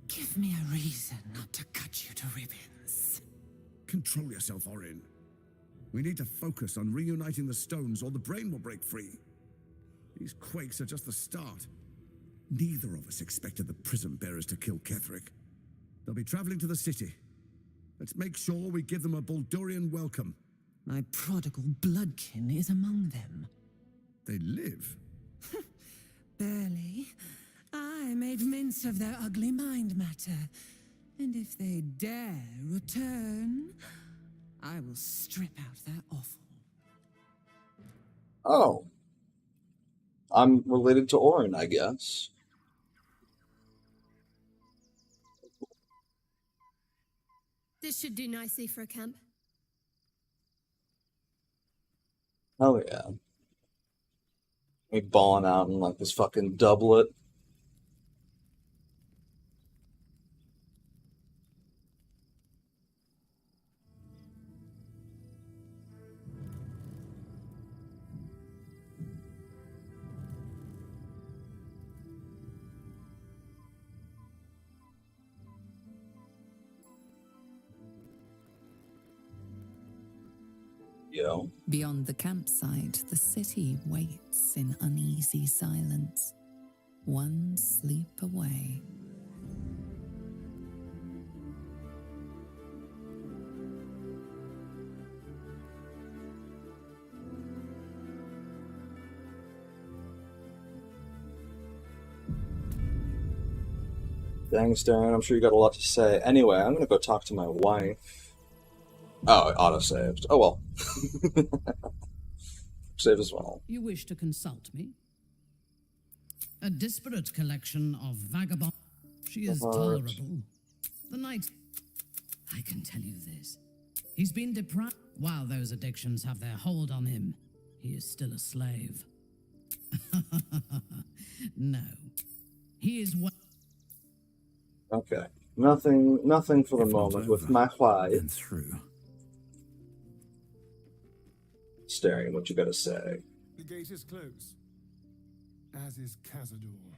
Give me a reason not to cut you to ribbons. Control yourself, Orin. We need to focus on reuniting the stones or the brain will break free. These quakes are just the start. Neither of us expected the prism bearers to kill Ketherick. They'll be traveling to the city. Let's make sure we give them a Baldurian welcome. My prodigal bloodkin is among them. They live. Barely. I made mince of their ugly mind matter. And if they dare return, I will strip out their offal. Oh. I'm related to Orin, I guess. This should do nicely for a camp. Hell yeah. Me balling out in like this fucking doublet. Yo. Beyond the campsite, the city waits in uneasy silence, one sleep away. Thanks, Darren. I'm sure you got a lot to say. Anyway, I'm gonna go talk to my wife. Oh, it auto-saved. Oh well. Save as well. You wish to consult me? A disparate collection of vagabond. She is tolerable. The knight. I can tell you this. He's been deprived. While those addictions have their hold on him, he is still a slave. No. He is one. Okay. Nothing for the moment with my wife. And through. Staring at what you gotta say. The gate is closed, as is Cazador.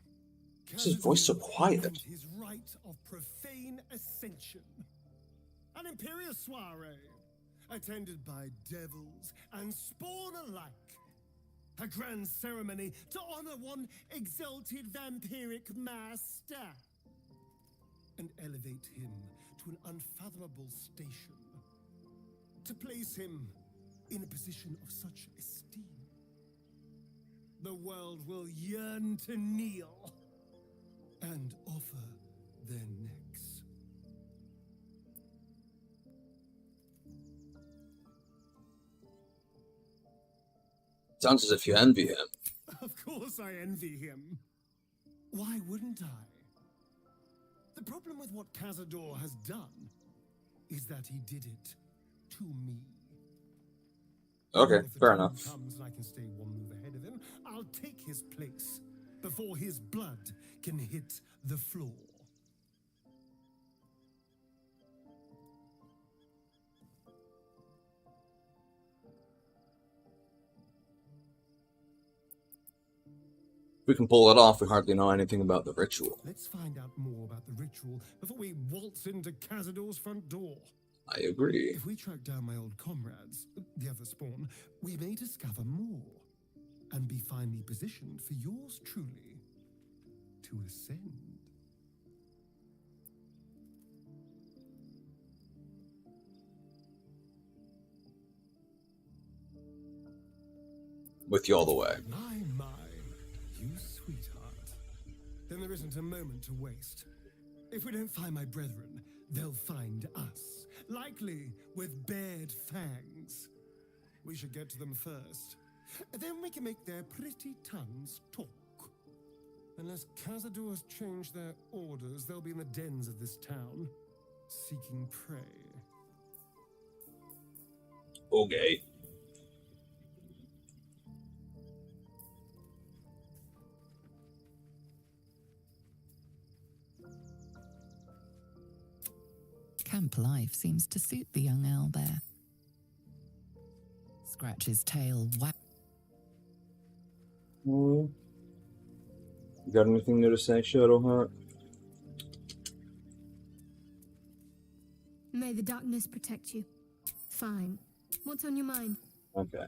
Why's his voice so quiet? claimed his right of profane ascension. An imperial soiree, attended by devils and spawn alike. A grand ceremony to honor one exalted vampiric master and elevate him to an unfathomable station. to place him in a position of such esteem. The world will yearn to kneel and offer their necks. Sounds as if you envy him. Of course I envy him. Why wouldn't I? The problem with what Cazador has done is that he did it to me. Okay, If the fair time enough. comes and I can stay one move ahead of him, I'll take his place before his blood can hit the floor. If we can pull it off, we hardly know anything about the ritual. Let's find out more about the ritual before we waltz into Cazador's front door. I agree. If we track down my old comrades, the other spawn, we may discover more and be finely positioned for yours truly to ascend. With you all the way. My, you sweetheart. Then there isn't a moment to waste. If we don't find my brethren, they'll find us, likely with bared fangs. We should get to them first. Then we can make their pretty tongues talk. Unless Cazador has changed their orders, they'll be in the dens of this town, seeking prey. Okay. Camp life seems to suit the young owlbear. Scratch his tail, whack. You got anything new to say, Shadowheart? May the darkness protect you. Fine. What's on your mind? Okay.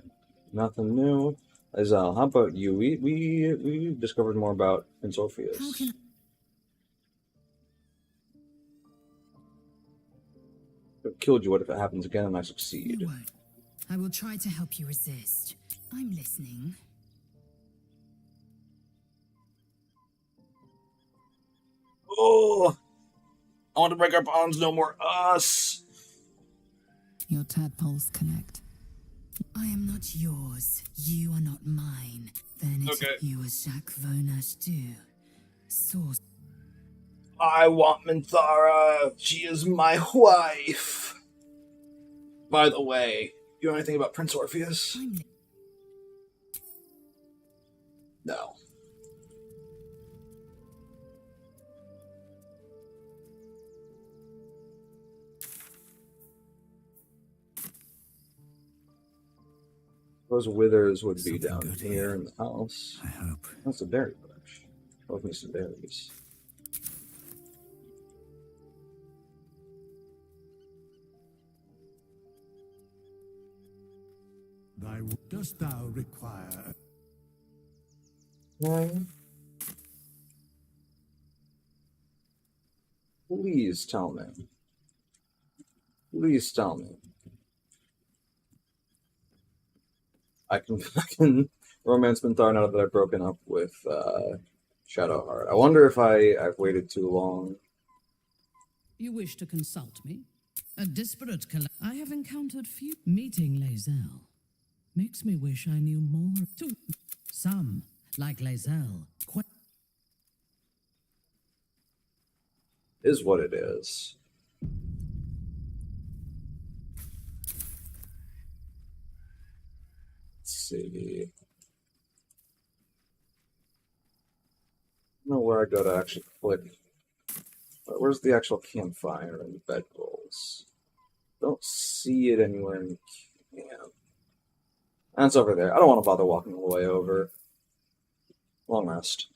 Nothing new. Azal, how about you? We discovered more about Prince Orpheus. How can If it killed you, what if it happens again and I you succeed? won't? I will try to help you resist. I'm listening. Oh! I want to break our bonds, no more us! Your tadpoles connect. I am not yours. You are not mine. Then it Okay. you as Jacques Vonache do. Source. I want Minthara. She is my wife. By the way, you know anything about Prince Orpheus? I'm li- No. Those withers would be Something down good here here. in the house. I hope. That's a berry bush. Love me some berries. Dost thou require? Please tell me. Please tell me. I can romance Minthara now that I've broken up with Shadowheart. I wonder if I've waited too long. You wish to consult me? A disparate I have encountered few. Meeting Lae'zel makes me wish I knew more. Some, like Lae'zel, Is what it is. Let's see. I don't know where I go to actually click. But where's the actual campfire and bedrolls? Don't see it anywhere in camp. That's over there. I don't want to bother walking all the way over. Long rest.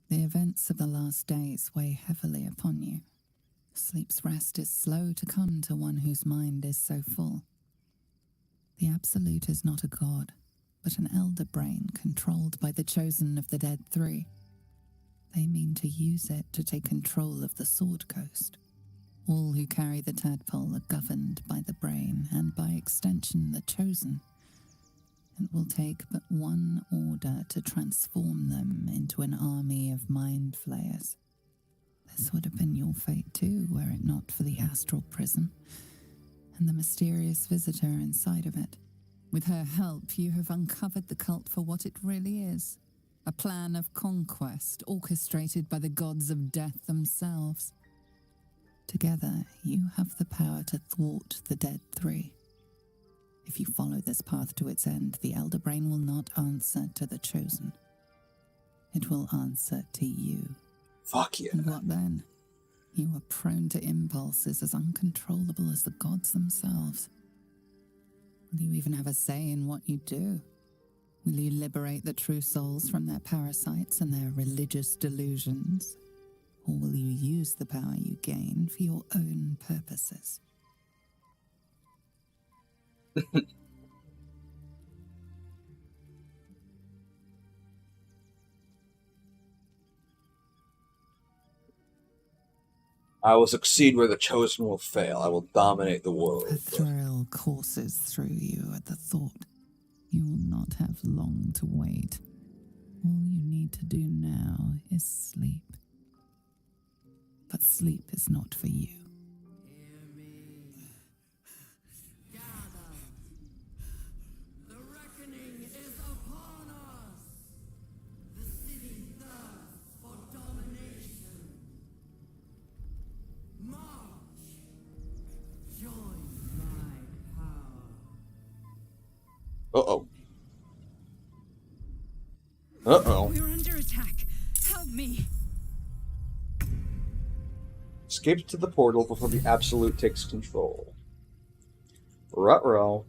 The events of the last days weigh heavily upon you. Sleep's rest is slow to come to one whose mind is so full. The Absolute is not a god, but an elder brain controlled by the chosen of the Dead Three. They mean to use it to take control of the Sword Coast. All who carry the tadpole are governed by the brain and by extension the chosen. It will take but one order to transform them into an army of mind flayers. This would have been your fate too, were it not for the astral prison and the mysterious visitor inside of it. With her help, you have uncovered the cult for what it really is. A plan of conquest orchestrated by the gods of death themselves. Together, you have the power to thwart the Dead Three. If you follow this path to its end, the Elder Brain will not answer to the Chosen. It will answer to you. Fuck yeah. And what then? You are prone to impulses as uncontrollable as the gods themselves. Will you even have a say in what you do? Will you liberate the true souls from their parasites and their religious delusions? Or will you use the power you gain for your own purposes? I will succeed where the chosen will fail. I will dominate the world. A thrill courses through you at the thought. You will not have long to wait. All you need to do now is sleep. But sleep is not for you. The reckoning is upon us. The city thirsts for domination. March. Join my power. Uh-oh. Uh-oh. We're under attack. Help me. Escape to the portal before the Absolute takes control. Ruh-roh.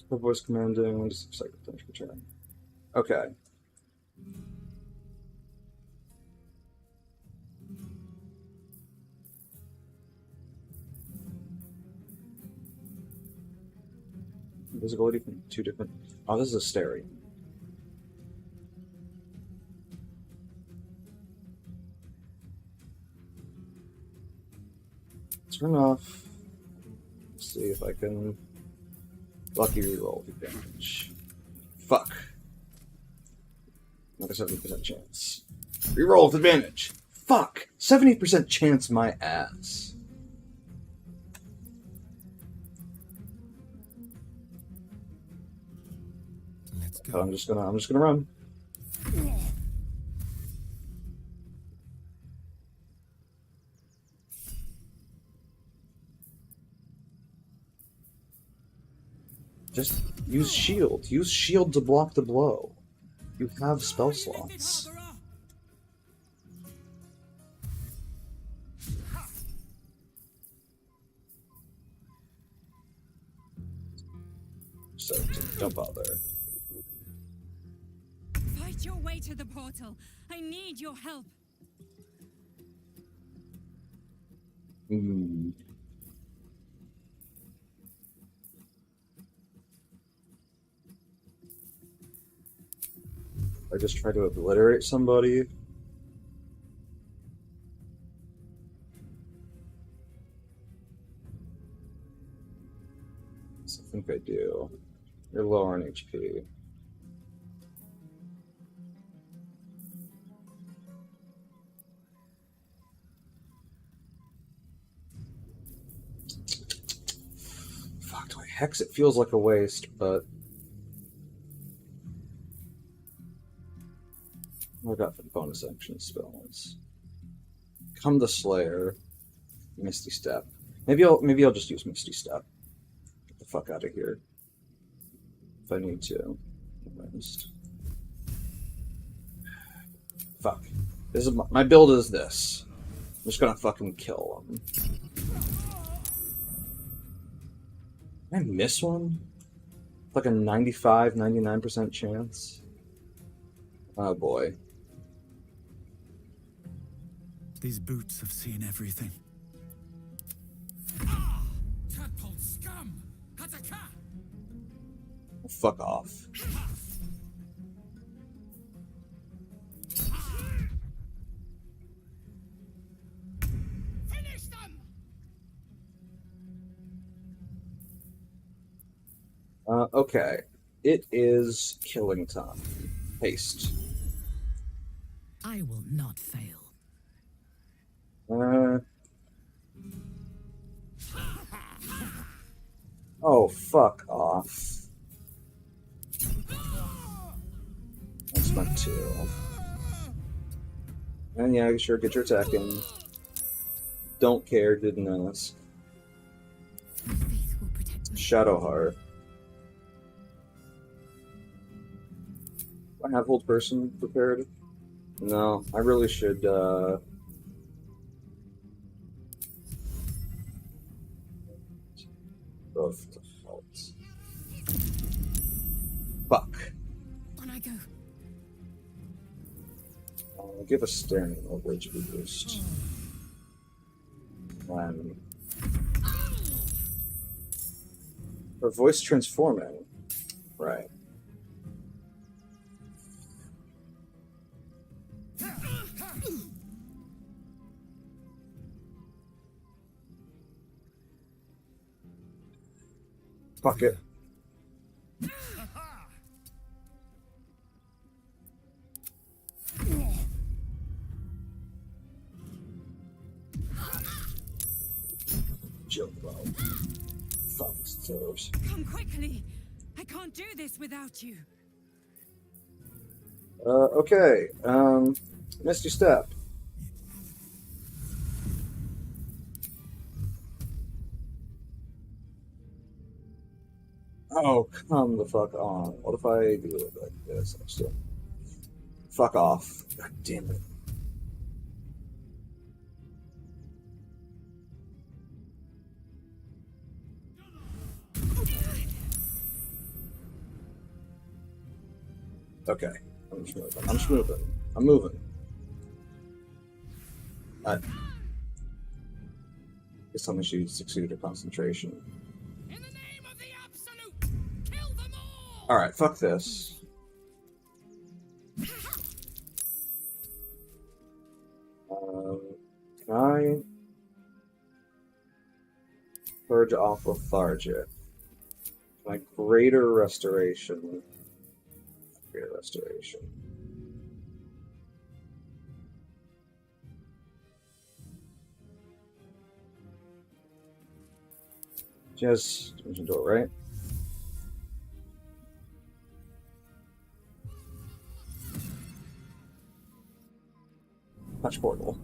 The voice commanding, just a second, finish return. Okay. Visibility from two different... Oh, this is a stereo. Turn off. Let's see if I can... Lucky reroll the damage. Fuck. Not a 70% chance. Reroll with advantage. Fuck. 70% chance my ass. Let's But go. I'm just gonna run. Just use shield. Use shield to block the blow. You have spell slots. So don't bother. Fight your way to the portal. I need your help. Hmm. I just try to obliterate somebody. Yes, I think I do. You're low on HP. Fuck, do I hex? It feels like a waste, but I got the bonus action spells. Come the Slayer, Misty Step. Maybe I'll just use Misty Step. Get the fuck out of here. If I need to. Almost. Fuck. This is my build is this. I'm just gonna fucking kill them. Did I miss one? Like a 95, 99% chance. Oh boy. These boots have seen everything. Tadpole scum! Hataka! Fuck off. Okay. It is killing time. Haste. I will not fail. Oh, fuck off. That's my 2. And yeah, sure, get your attack in. Don't care, didn't ask. My faith will protect me. Shadowheart. Do I have Hold Person prepared? No, I really should, both defaults. Fuck. On I go. Give a staring over HP boost. Her voice transforming. Right. Fuck it. Jumbo. Fuck's toes. Come quickly. I can't do this without you. Okay. Misty Step. Oh, come the fuck on. What if I do it like this? Still. Fuck off. God damn it. Okay. I'm just moving. I'm just moving. I'm moving. Just tell me she succeeded her concentration. In the name of the Absolute, kill them all! Alright, fuck this. Can I purge off lethargic? My greater restoration. Greater restoration. Just dimension door, right? Touch portal.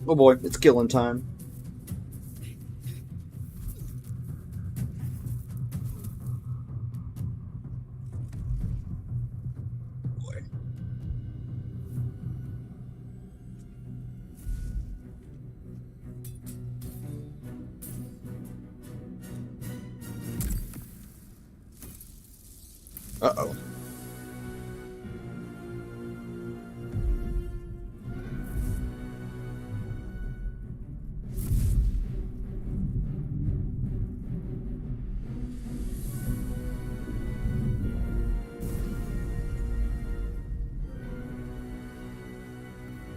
Oh boy, it's killing time. Boy. Uh-oh.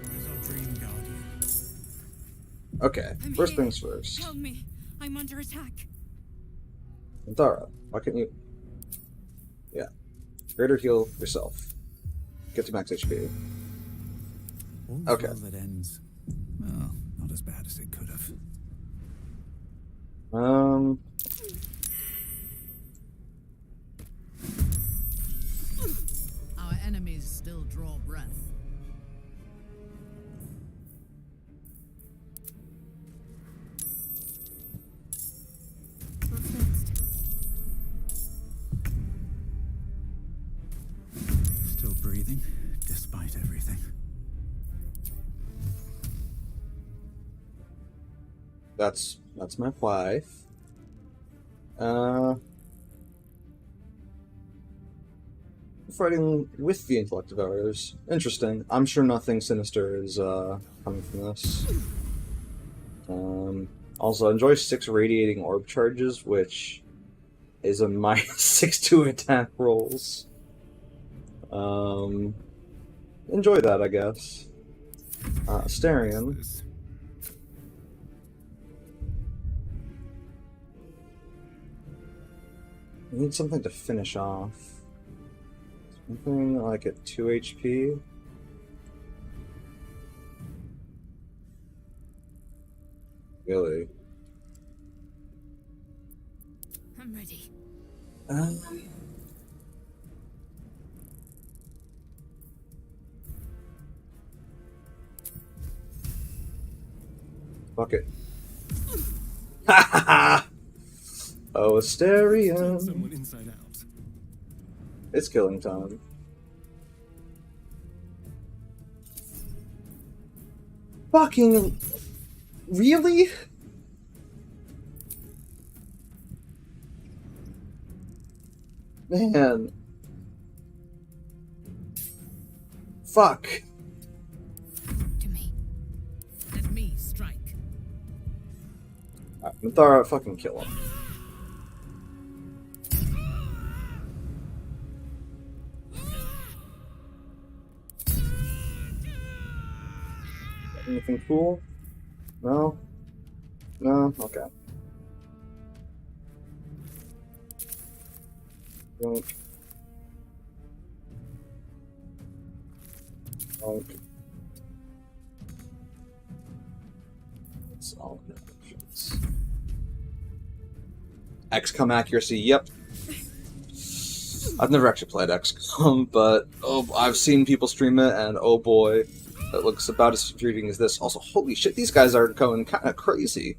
Where's our dream guardian? Okay, I'm first here. things first. Help me. I'm under attack. Anthara, why can't you... Yeah. Greater heal yourself. Get to max HP. All's Okay. well that ends. Well, not as bad as it could have. Our enemies still draw breath. What's next? Still breathing, despite everything. That's my wife. Fighting with the intellect devourers. Interesting. I'm sure nothing sinister is coming from this. Also, enjoy 6 radiating orb charges, which is a -6 to attack rolls. Enjoy that, I guess. Astarion. I need something to finish off. Something like at 2 HP. Really? I'm ready. Fuck it. Ha ha ha! Oh, Astarion. Someone inside out. It's killing time. Fucking... Really? Man. Fuck. To me. Let me strike. Alright, Minthara, fucking kill him. Anything cool? No? No? Okay. Bonk. Bonk. That's all the options. XCOM accuracy, yep. I've never actually played XCOM, but oh, I've seen people stream it, and oh boy, it looks about as infuriating as this. Also, holy shit, these guys are going kind of crazy.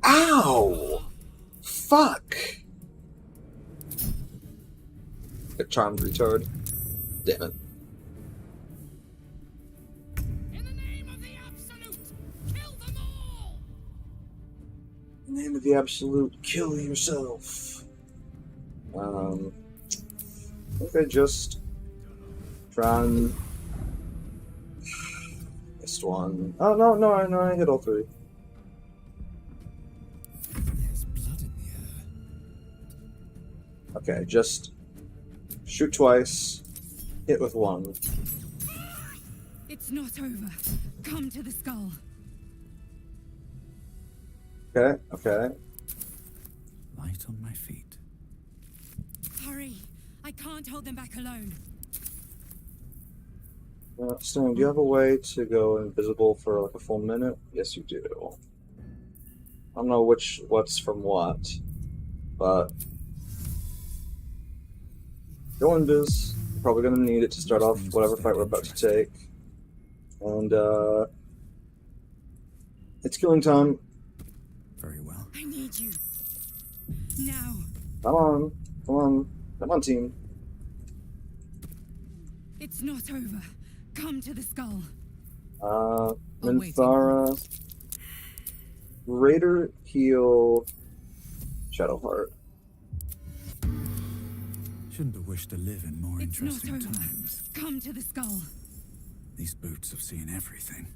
Ow! Fuck! Get charmed, retard. Damn it. In the name of the Absolute, kill them all! In the name of the Absolute, kill yourself. Okay, just try and... Missed one. Oh, no, I hit all 3. There's blood in the air. Okay, just shoot twice, hit with 1. It's not over. Come to the skull. Okay. Light on my feet. Hurry. I can't hold them back alone. Stone, do you have a way to go invisible for like a full minute? Yes, you do. I don't know what's from what, but go invis. You're probably gonna need it to start off whatever fight we're about to take, and it's killing time. Very well. I need you. Now. Come on, team. It's not over. Come to the skull. Minthara, Raider, heal, Shadowheart. Shouldn't have wished to live in more It's not interesting over. times. Come to the skull. These boots have seen everything.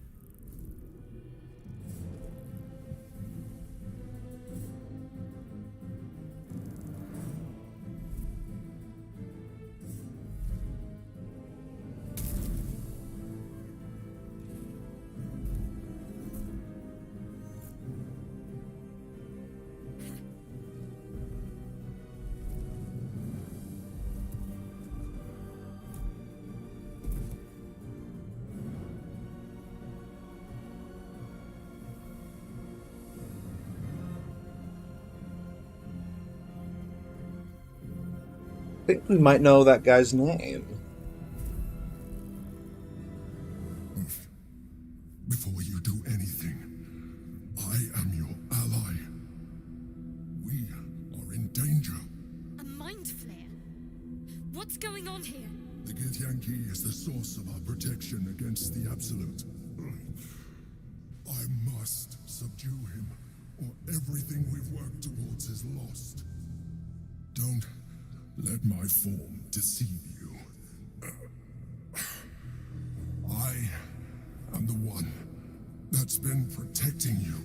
I think we might know that guy's name. Before you do anything, I am your ally. We are in danger. A mind flare? What's going on here? The Githyanki is the source of our protection against the Absolute. I must subdue him, or everything we've worked towards is lost. Don't let my form deceive you. I am the one that's been protecting you.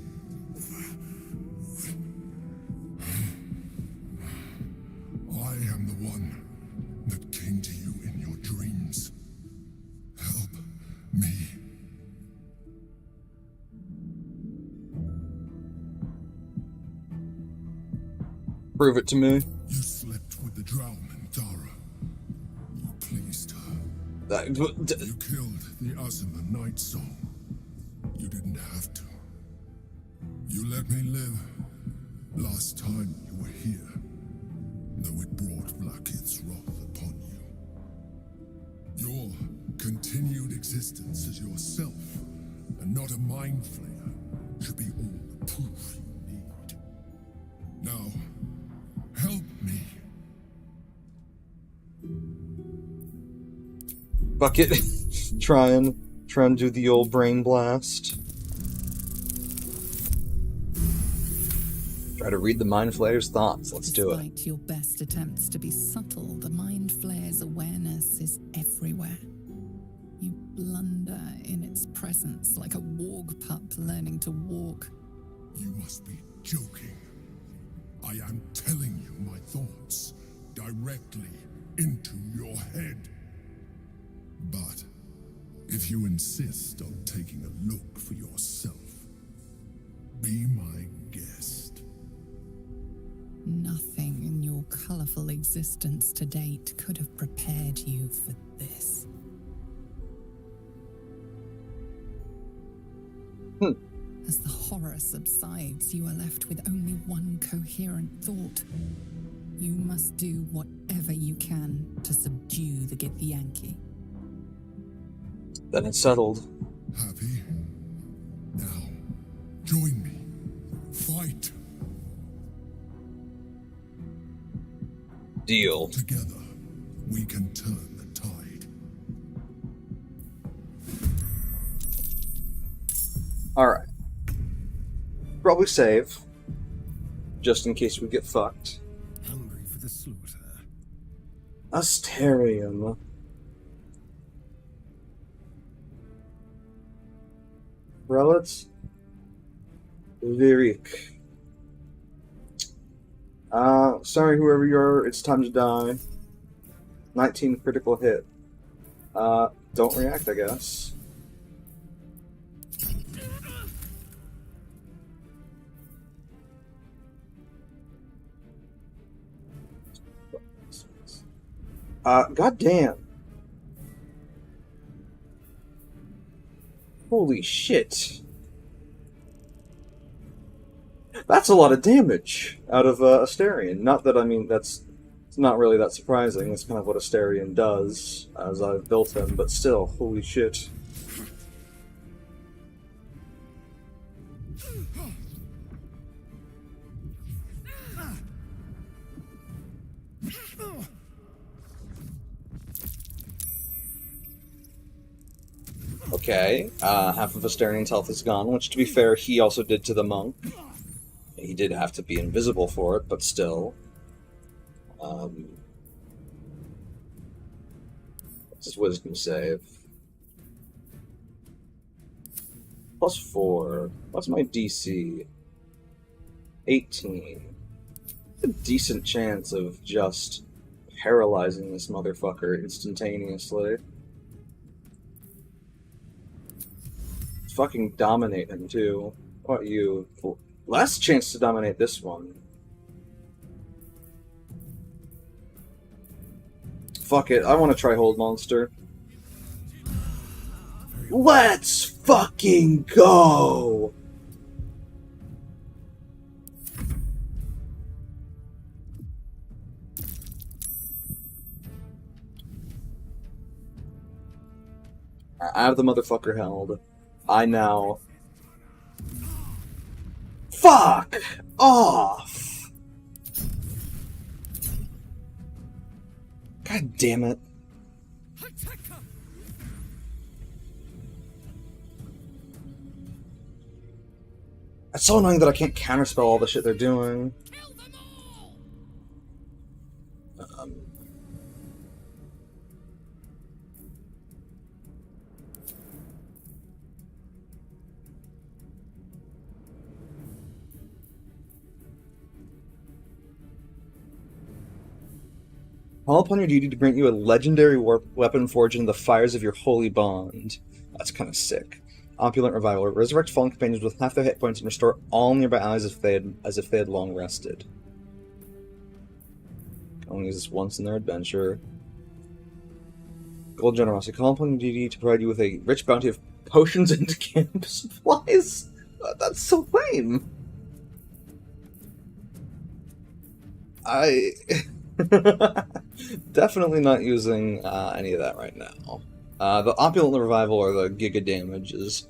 I am the one that came to you in your dreams. Help me. Prove it to me. You slept with the drow Dara. You pleased her. You killed the Azuma Night Soul. You didn't have to. You let me live last time you were here, though it brought Blackhead's wrath upon you. Your continued existence as yourself, and not a mind flayer, should be all the proof you need. Now, help me. Fuck it. try and do the old brain blast. Try to read the Mind Flayer's thoughts. Let's do it. Despite your best attempts to be subtle, the Mind Flayer's awareness is everywhere. You blunder in its presence like a warg pup learning to walk. You must be joking. I am telling you my thoughts directly into your head. But if you insist on taking a look for yourself, be my guest. Nothing in your colorful existence to date could have prepared you for this. As the horror subsides, you are left with only one coherent thought. You must do whatever you can to subdue the Githyanki. Then it's settled. Happy? Now, join me. Fight. Deal. Together, we can turn the tide. Alright. Probably save. Just in case we get fucked. Hungry for the slaughter. Asterium. Relics. Lyric. Sorry whoever you are, it's time to die. 19 critical hit. Don't react, I guess. God damn. Holy shit. That's a lot of damage out of Asterion. Not that, I mean, it's not really that surprising. That's kind of what Asterion does, as I've built him, but still, holy shit. Okay, half of Asterian's health is gone, which, to be fair, he also did to the monk. He did have to be invisible for it, but still. What's his wisdom save? +4. What's my DC? 18. A decent chance of just paralyzing this motherfucker instantaneously. Fucking dominate him, too. What you... Last chance to dominate this one. Fuck it, I want to try Hold Monster. Let's fucking go! I have the motherfucker held. I now... Fuck off! God damn it. It's so annoying that I can't counterspell all the shit they're doing. Call upon your deity to grant you a legendary weapon forged in the fires of your holy bond. That's kind of sick. Opulent Revival. Resurrect fallen companions with half their hit points and restore all nearby allies as if they had long rested. Only use this once in their adventure. Gold Generosity. Call upon your deity to provide you with a rich bounty of potions and camp supplies. That's so lame. I definitely not using any of that right now. The Opulent Revival or the Giga Damage is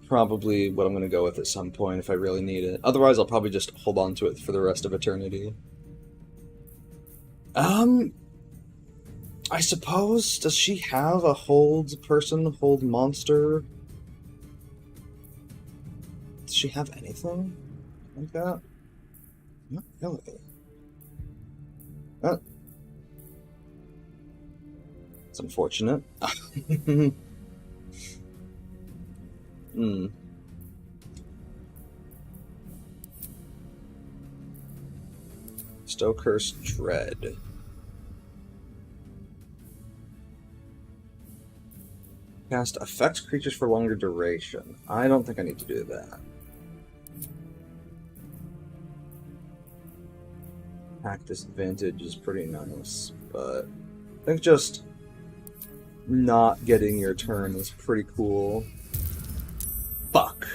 probably what I'm going to go with at some point if I really need it. Otherwise, I'll probably just hold on to it for the rest of eternity. I suppose, does she have a hold person, hold monster? Does she have anything like that? Not really. It's unfortunate. Stoker's Dread. Cast affects creatures for longer duration. I don't think I need to do that. Attack disadvantage is pretty nice, but I think just not getting your turn is pretty cool. Fuck.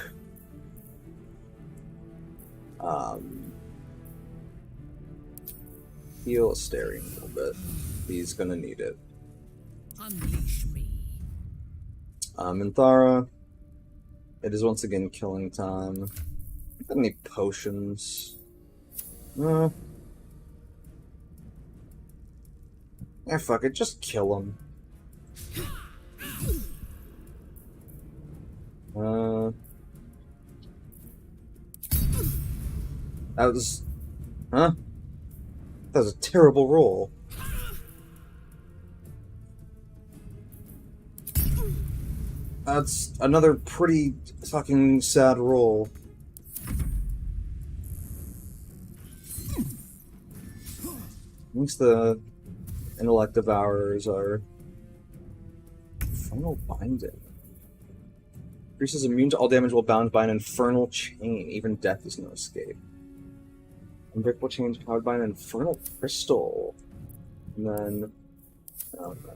Heal Astarion a little bit. He's gonna need it. Unleash me. Minthara. It is once again killing time. Got any potions? Yeah, fuck it, just kill him. That was... Huh? That was a terrible roll. That's another pretty fucking sad roll. At least the intellect devourers are infernal binding. Priest is immune to all damage while bound by an infernal chain. Even death is no escape. Unbreakable chains powered by an infernal crystal. And then... oh, no.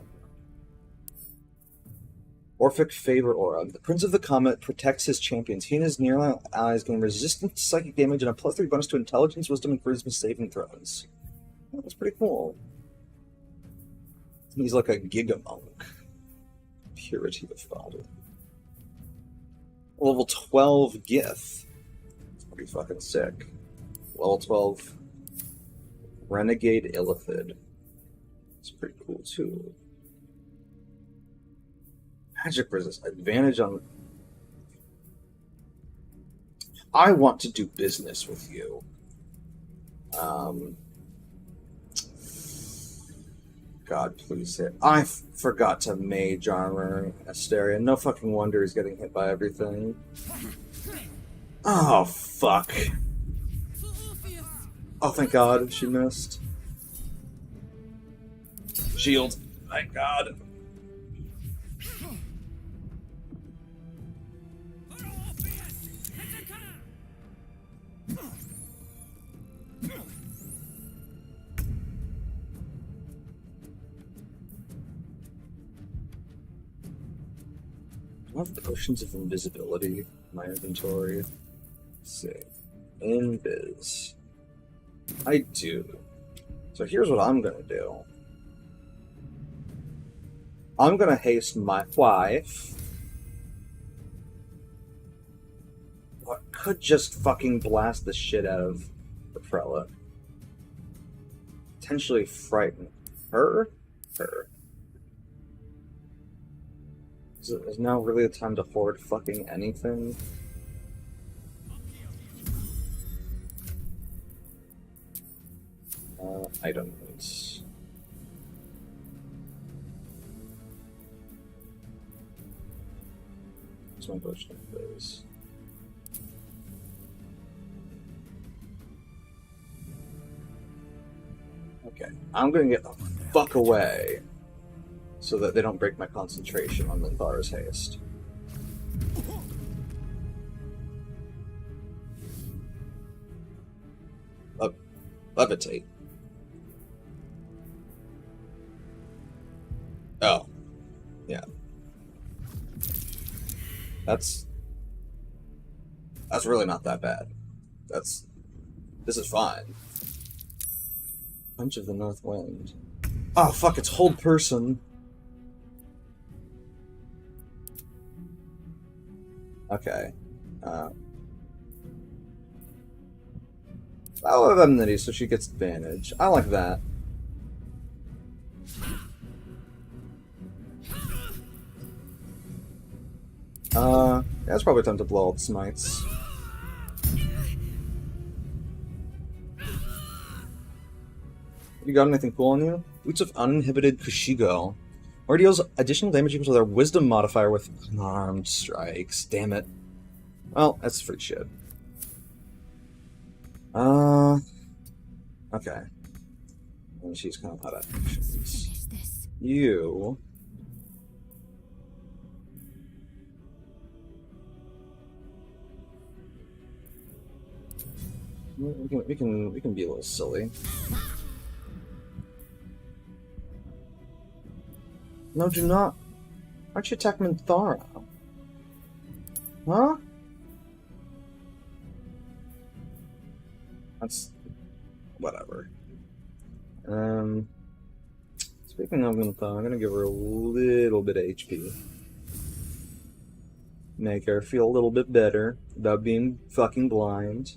Orphic Favor Aura. The Prince of the Comet protects his champions. He and his near allies gain resistance to psychic damage and a +3 bonus to intelligence, wisdom, and charisma saving throws. Oh, that's pretty cool. He's like a Giga Monk. Purity of Baldur. Level 12 Gith. It's pretty fucking sick. Level 12 Renegade Illithid. It's pretty cool too. Magic resist. Advantage on... I want to do business with you. God, please hit. I forgot to mage armor Astarion. No fucking wonder he's getting hit by everything. Oh, fuck. Oh, thank God she missed. Shield. Thank God. I have potions of invisibility in my inventory. Let's see. Invis. I do. So here's what I'm gonna do. I'm gonna haste my wife. What could just fucking blast the shit out of the prelate. Potentially frighten her? Is now really the time to hoard fucking anything? Items. What's my potion of those? Okay, I'm gonna get the fuck away so that they don't break my concentration on Minthara's haste. Levitate. Oh. Yeah. That's really not that bad. This is fine. Punch of the North Wind. Oh fuck, it's hold person. Okay. I'll have enmity so she gets advantage. I like that. Yeah, it's probably time to blow all the smites. You got anything cool on you? Boots of Uninhibited Kushigo. Or deals additional damage equal to their wisdom modifier with unarmed strikes. Damn it. Well, that's free shit. Okay. And she's kind of out of actions. You. We can be a little silly. No, do not. Why'd you attack Minthara? Huh? That's whatever. Speaking of Minthara, I'm gonna give her a little bit of HP. Make her feel a little bit better about being fucking blind.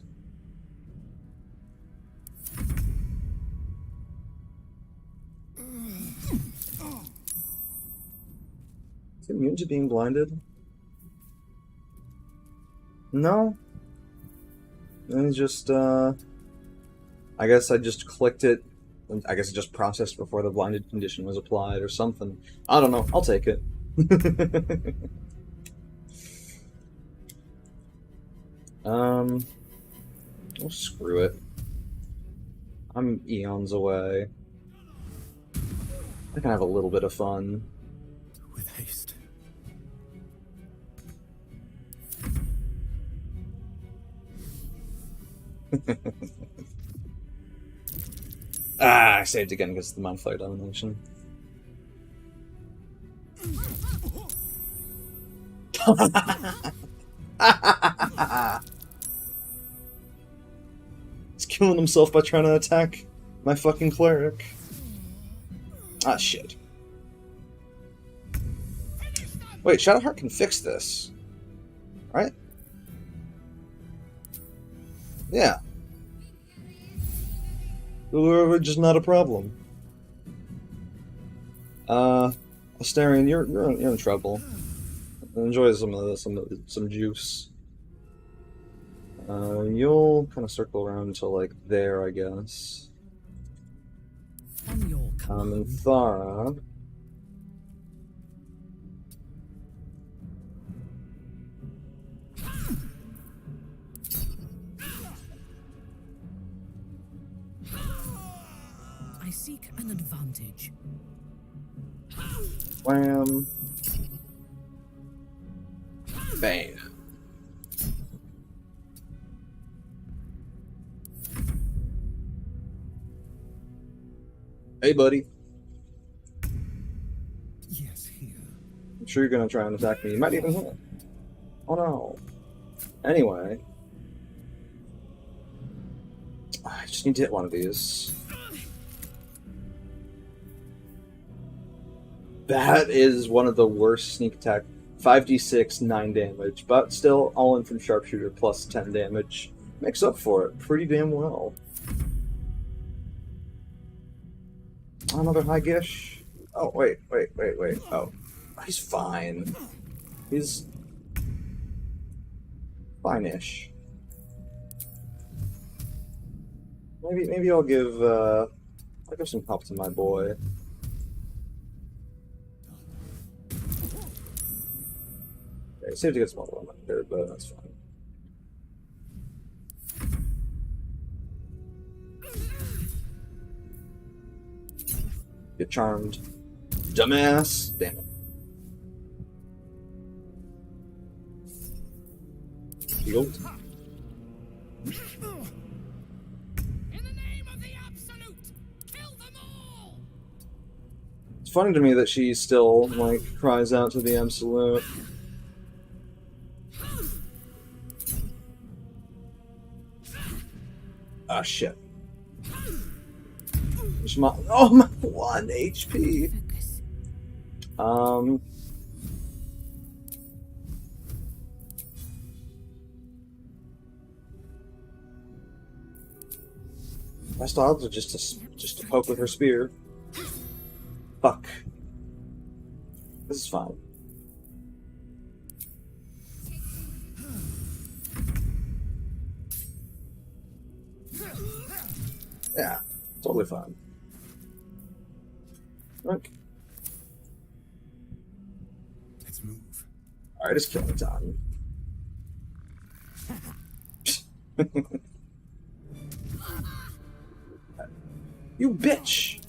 Is it immune to being blinded? No? And just, I guess I just clicked it. I guess it just processed before the blinded condition was applied or something. I don't know. I'll take it. Well, screw it. I'm eons away. I can have a little bit of fun. With haste. I saved again because of the Mind Flayer domination. He's killing himself by trying to attack my fucking cleric. Ah, shit. Wait, Shadowheart can fix this. Right? Yeah. We're just not a problem. Astarion, you're in trouble. Enjoy some juice. You'll kind of circle around until like there, I guess. On your command. And Thara. I seek an advantage. Wham. Bang. Hey, buddy. Yes, here. I'm sure you're gonna try and attack me. You might even hit. Oh no. Anyway. I just need to hit one of these. That is one of the worst sneak attack. 5d6, 9 damage, but still all in from sharpshooter plus 10 damage. Makes up for it pretty damn well. Another high gish. Oh, wait. Oh. He's fine. He's fine-ish. Maybe I'll give some help to my boy. Okay, saved to get small one there, but that's fine. Get charmed. Dumbass. Damn it. Healed. In the name of the Absolute, kill them all! It's funny to me that she still, like, cries out to the Absolute. Ah, shit. Oh, my 1 HP. Best odds are just to poke with her spear. Fuck. This is fine. Yeah, totally fine. Okay. Let's move. Alright, it's killing time. You bitch!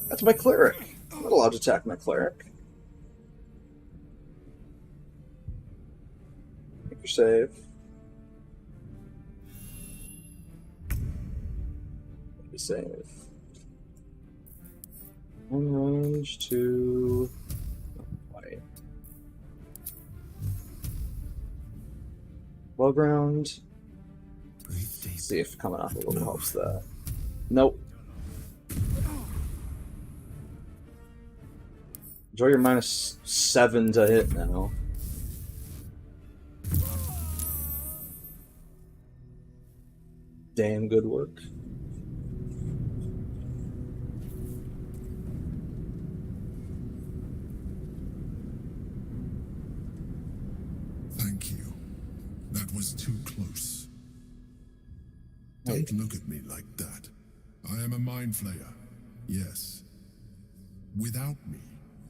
That's my cleric. I'm not allowed to attack my cleric. Make your save. Make your save. Range to... White. Low ground. See if coming off a little helps that. Nope. Enjoy your -7 to hit now. Damn good work. Thank you. That was too close. Hey. Don't look at me like that. I am a mind flayer. Yes. Without me,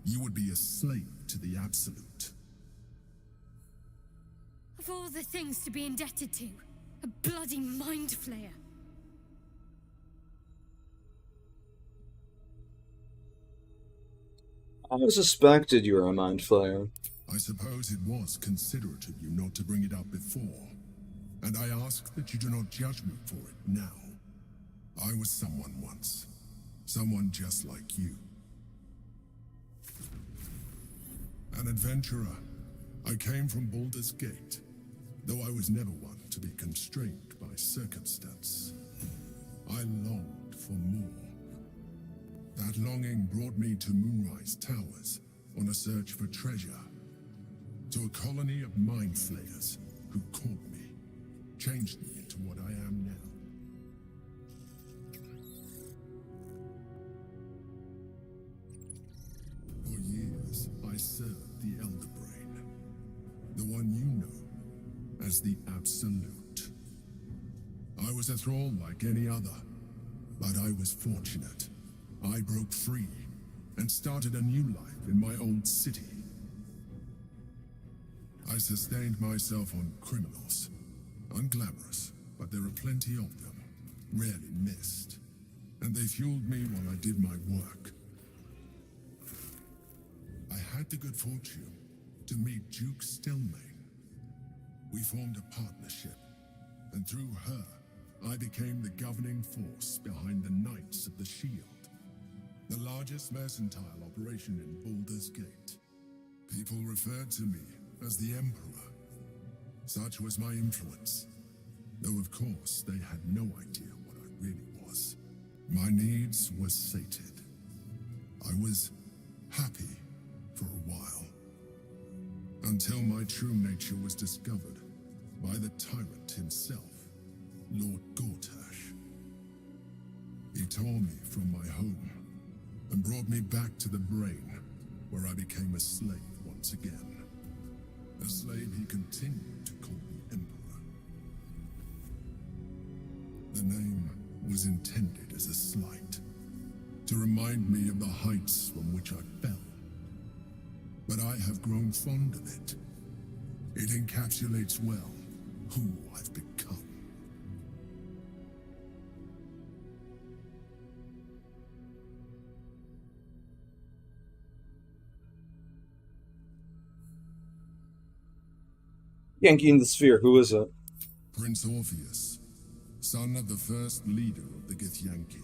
you would be a slave to the Absolute. Of all the things to be indebted to, a bloody mind flayer. I suspected you were a mind flayer. I suppose it was considerate of you not to bring it up before, and I ask that you do not judge me for it now. I was someone once, someone just like you. An adventurer. I came from Baldur's Gate, though I was never one to be constrained by circumstance. I longed for more. That longing brought me to Moonrise Towers on a search for treasure, to a colony of mind flayers who caught me, changed me into what I am now. For years, I served the Elder Brain, the one you know as the Absolute. I was a thrall like any other, but I was fortunate. I broke free and started a new life in my old city. I sustained myself on criminals. Unglamorous, but there are plenty of them, rarely missed. And they fueled me while I did my work. I had the good fortune to meet Duke Stelmane. We formed a partnership, and through her, I became the governing force behind the Knights of the Shield, the largest mercantile operation in Baldur's Gate. People referred to me as the Emperor. Such was my influence, though of course they had no idea what I really was. My needs were sated. I was happy for a while, until my true nature was discovered by the tyrant himself, Lord Gortash. He tore me from my home and brought me back to the Brain, where I became a slave once again. A slave he continued to call the Emperor. The name was intended as a slight, to remind me of the heights from which I fell. But I have grown fond of it. It encapsulates well who I've become. Yankee in the sphere, who is it? Prince Orpheus, son of the first leader of the Githyanki.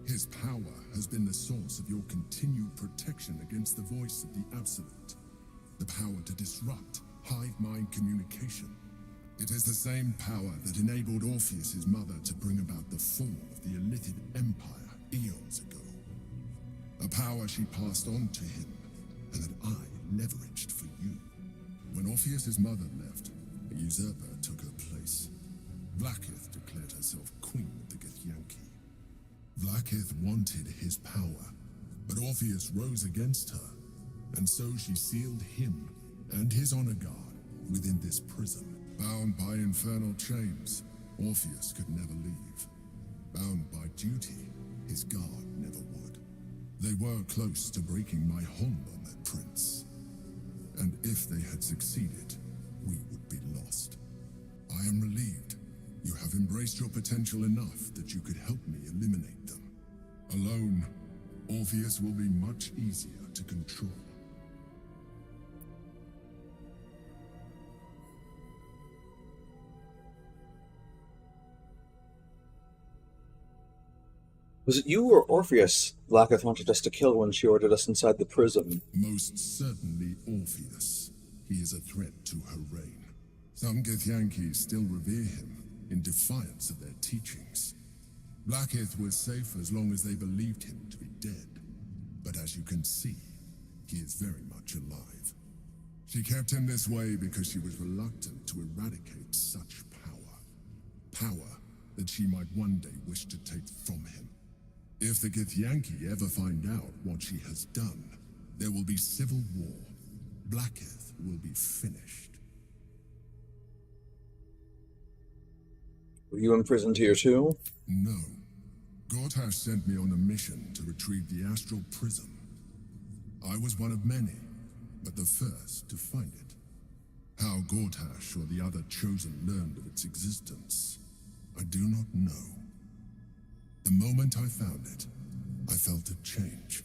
His power has been the source of your continued protection against the voice of the Absolute. The power to disrupt hive mind communication. It is the same power that enabled Orpheus's mother to bring about the fall of the Illithid Empire eons ago. A power she passed on to him, and that I leveraged for you. When Orpheus's mother left, a usurper took her place. Blackith declared herself queen of the Githyanki. Blackith wanted his power, but Orpheus rose against her, and so she sealed him and his honor guard within this prison. Bound by infernal chains, Orpheus could never leave. Bound by duty, his guard never would. They were close to breaking my hold on that prince. And if they had succeeded, we would be lost. I am relieved. You have embraced your potential enough that you could help me eliminate them. Alone, Orpheus will be much easier to control. Was it you or Orpheus Blackith wanted us to kill when she ordered us inside the prison? Most certainly Orpheus. He is a threat to her reign. Some Githyanki still revere him, in defiance of their teachings. Blackith was safe as long as they believed him to be dead. But as you can see, he is very much alive. She kept him this way because she was reluctant to eradicate such power. Power that she might one day wish to take from him. If the Githyanki ever find out what she has done, there will be civil war. Blackith will be finished. Were you imprisoned here too? No. Gortash sent me on a mission to retrieve the astral prism. I was one of many, but the first to find it. How Gortash or the other chosen learned of its existence, I do not know. The moment I found it, I felt a change.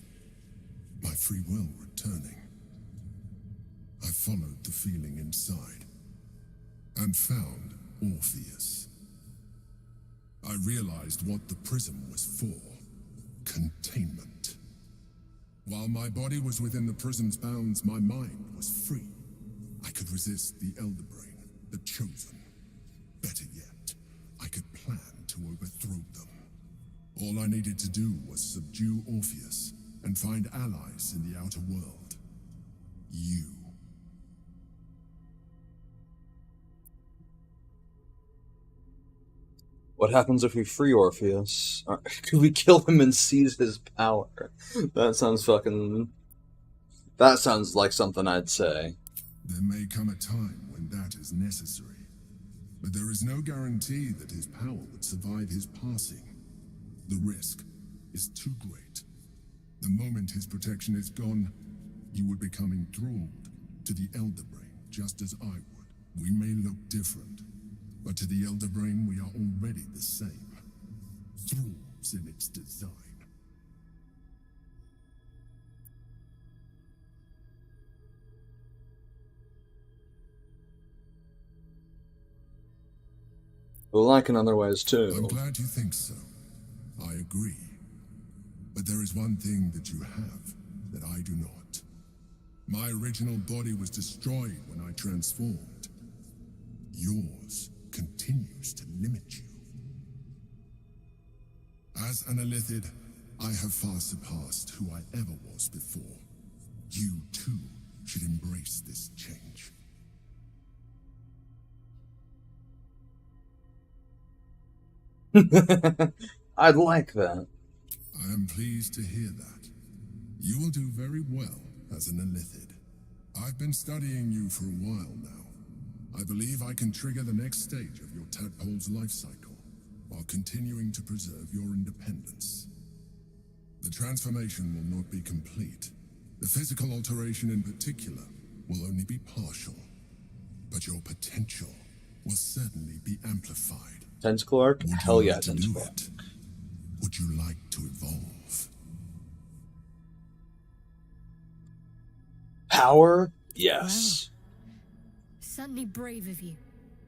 My free will returning. I followed the feeling inside, and found Orpheus. I realized what the prism was for. Containment. While my body was within the prison's bounds, my mind was free. I could resist the Elder Brain, the Chosen. Better yet, I could plan to overthrow them. All I needed to do was subdue Orpheus and find allies in the outer world. You. What happens if we free Orpheus? Could we kill him and seize his power? That sounds fucking... That sounds like something I'd say. There may come a time when that is necessary, but there is no guarantee that his power would survive his passing. The risk is too great. The moment his protection is gone, you would become enthralled to the Elder Brain, just as I would. We may look different, but to the Elder Brain we are already the same. Thralls in its design. Well, like in other ways too. I'm glad you think so. I agree. But there is one thing that you have that I do not. My original body was destroyed when I transformed. Yours continues to limit you. As an Illithid, I have far surpassed who I ever was before. You too should embrace this change. I'd like that. I am pleased to hear that. You will do very well as an Illithid. I've been studying you for a while now. I believe I can trigger the next stage of your tadpole's life cycle, while continuing to preserve your independence. The transformation will not be complete. The physical alteration in particular will only be partial. But your potential will certainly be amplified. Tentacle arc? Would you Hell yeah, like to do tentacle arc. it? Would you like to evolve? Power? Yes. Certainly brave of you.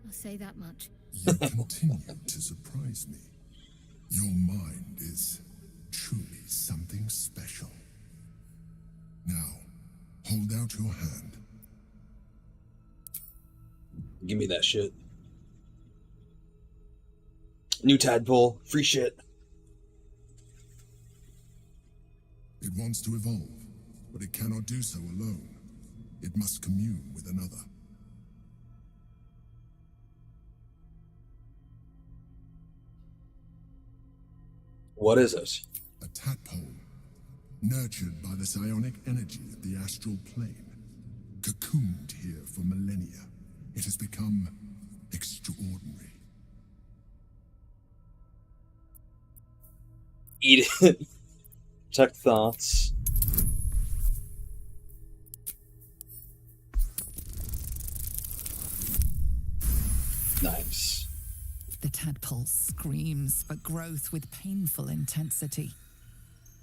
I'll say that much. You continue to surprise me. Your mind is truly something special. Now, hold out your hand. Give me that shit. New tadpole, free shit. It wants to evolve, but it cannot do so alone. It must commune with another. What is it? A tadpole, nurtured by the psionic energy of the astral plane. Cocooned here for millennia, it has become extraordinary. Eat it. Check thoughts. Nice. The tadpole screams for growth with painful intensity.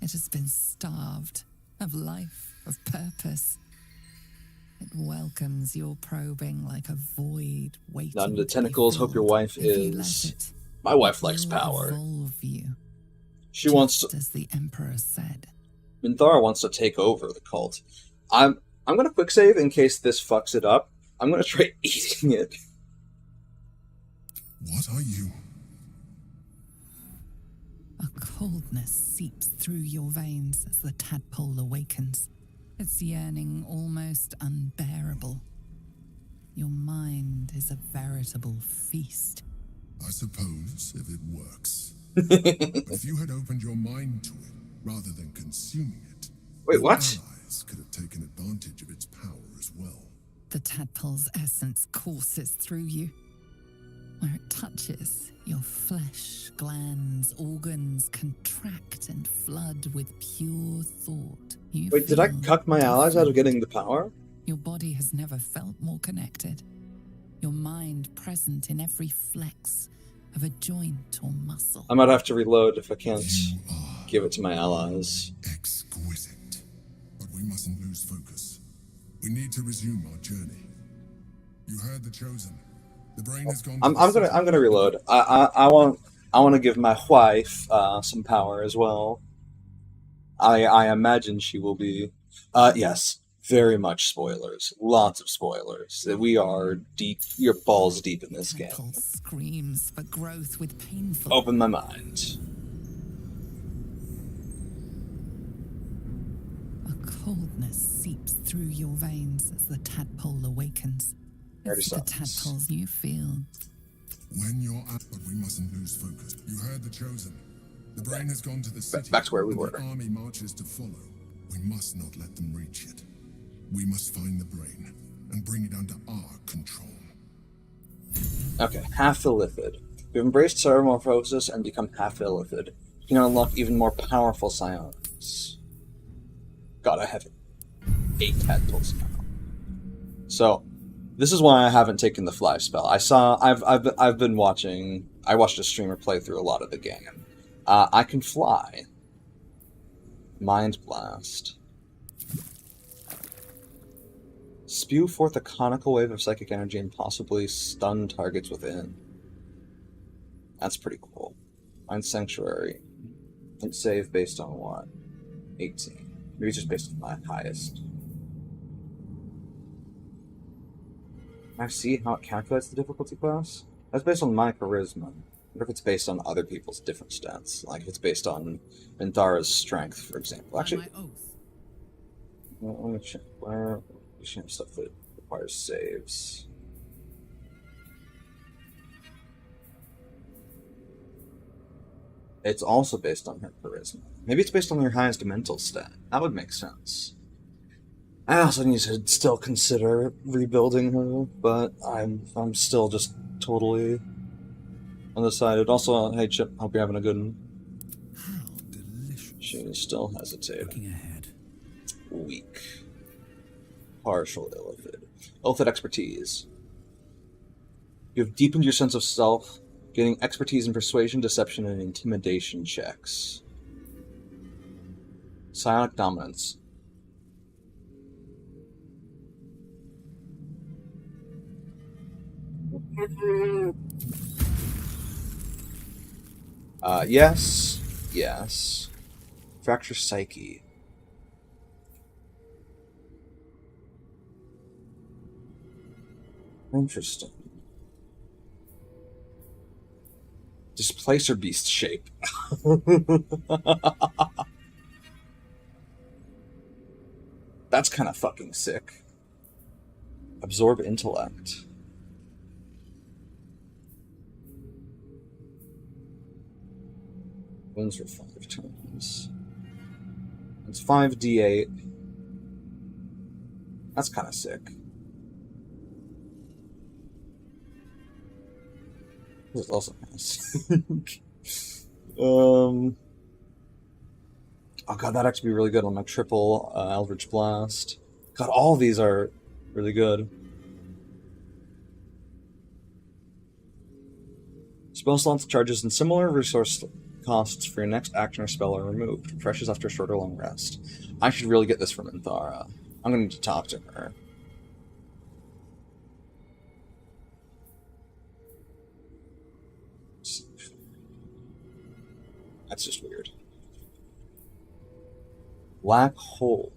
It has been starved of life, of purpose. It welcomes your probing like a void waiting. Not into to be tentacles. Hope your filled. wife If you let is. it, My wife it likes will power. evolve you, She wants just to. as the Emperor said. Minthara wants to take over the cult. I'm gonna quick save in case this fucks it up. I'm gonna try eating it. What are you? A coldness seeps through your veins as the tadpole awakens, its yearning almost unbearable. Your mind is a veritable feast. I suppose, if it works. But if you had opened your mind to it, rather than consuming it, Wait, your what? allies could have taken advantage of its power as well. The tadpole's essence courses through you. Where it touches, your flesh, glands, organs contract and flood with pure thought. You Wait, did I feel cuck my allies out of different. getting the power? Your body has never felt more connected. Your mind present in every flex of a joint or muscle. I might have to reload if I can't You are give it to my allies. exquisite. But we mustn't lose focus. We need to resume our journey. You heard the chosen. The brain has gone to I'm the gonna reload. I want to give my wife some power as well. I imagine she will be. Yes, very much spoilers. Lots of spoilers. We are deep. You're balls deep in this game. Tadpole screams for growth with painful. Open my mind. A coldness seeps through your veins as the tadpole awakens. Already It's the sucks. tadpoles you feel. When you're at, but we mustn't lose focus. You heard the chosen. The brain has gone to the city. Back to where we and were. The army marches to follow. We must not let them reach it. We must find the brain and bring it under our control. Okay, half illithid. We've embraced Ceramorphosis and become half illithid. You can unlock even more powerful psionics. God, I have 8 tadpoles now. So, this is why I haven't taken the fly spell. I've been watching. I watched a streamer play through a lot of the game. I can fly. Mind Blast. Spew forth a conical wave of psychic energy and possibly stun targets within. That's pretty cool. Mind Sanctuary. And save based on what? 18. Maybe it's just based on my highest. Can I see how it calculates the difficulty class? That's based on my charisma. I wonder if it's based on other people's different stats. Like if it's based on Minthara's strength, for example. Actually, By my oath. well, let me check. Where we should have stuff that requires saves. It's also based on her charisma. Maybe it's based on your highest mental stat. That would make sense. I also need to still consider rebuilding her, but I'm still just totally undecided. Also, hey Chip, hope you're having a good one. How delicious. She is still hesitating. Looking ahead. Weak. Partial illithid. Illithid expertise. You have deepened your sense of self, gaining expertise in persuasion, deception, and intimidation checks. Psionic dominance. Yes. Yes. Fracture Psyche. Interesting. Displacer Beast shape. That's kind of fucking sick. Absorb Intellect. Wins for 5 turns. It's 5d8. That's kind of sick. This is also kind of sick. Oh god, that'd actually be really good on my triple Eldritch Blast. God, all of these are really good. Spell slots, charges, and similar resource costs for your next action or spell are removed. Refreshes after a short or long rest. I should really get this from Minthara. I'm going to need to talk to her. That's just weird. Black Hole.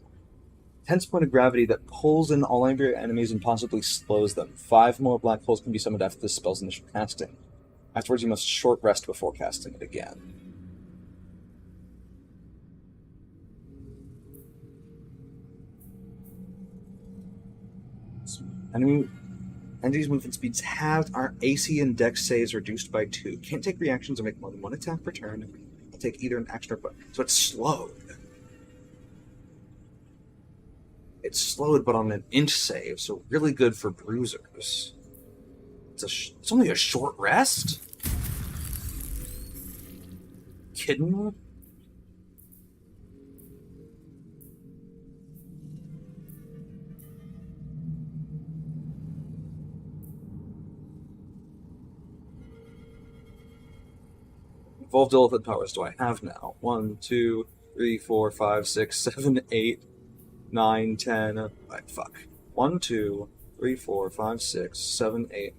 Tense point of gravity that pulls in all of your enemies and possibly slows them. 5 more black holes can be summoned after this spell's initial casting. Afterwards, you must short rest before casting it again. Enemies' movement speeds halved. Our AC and Dex saves reduced by 2. Can't take reactions or make more than 1 attack per turn. I'll take either an action or both. So it's slowed. It's slowed, but on an int save, so really good for bruisers. It's only a short rest? Kidding me? Evolved Elephant powers do I have now? 1, 2, 3, 4, 5, 6, 7, 8, 9, 10. Fuck. 1, 2, 3, 4, 5, 6, 7, 8.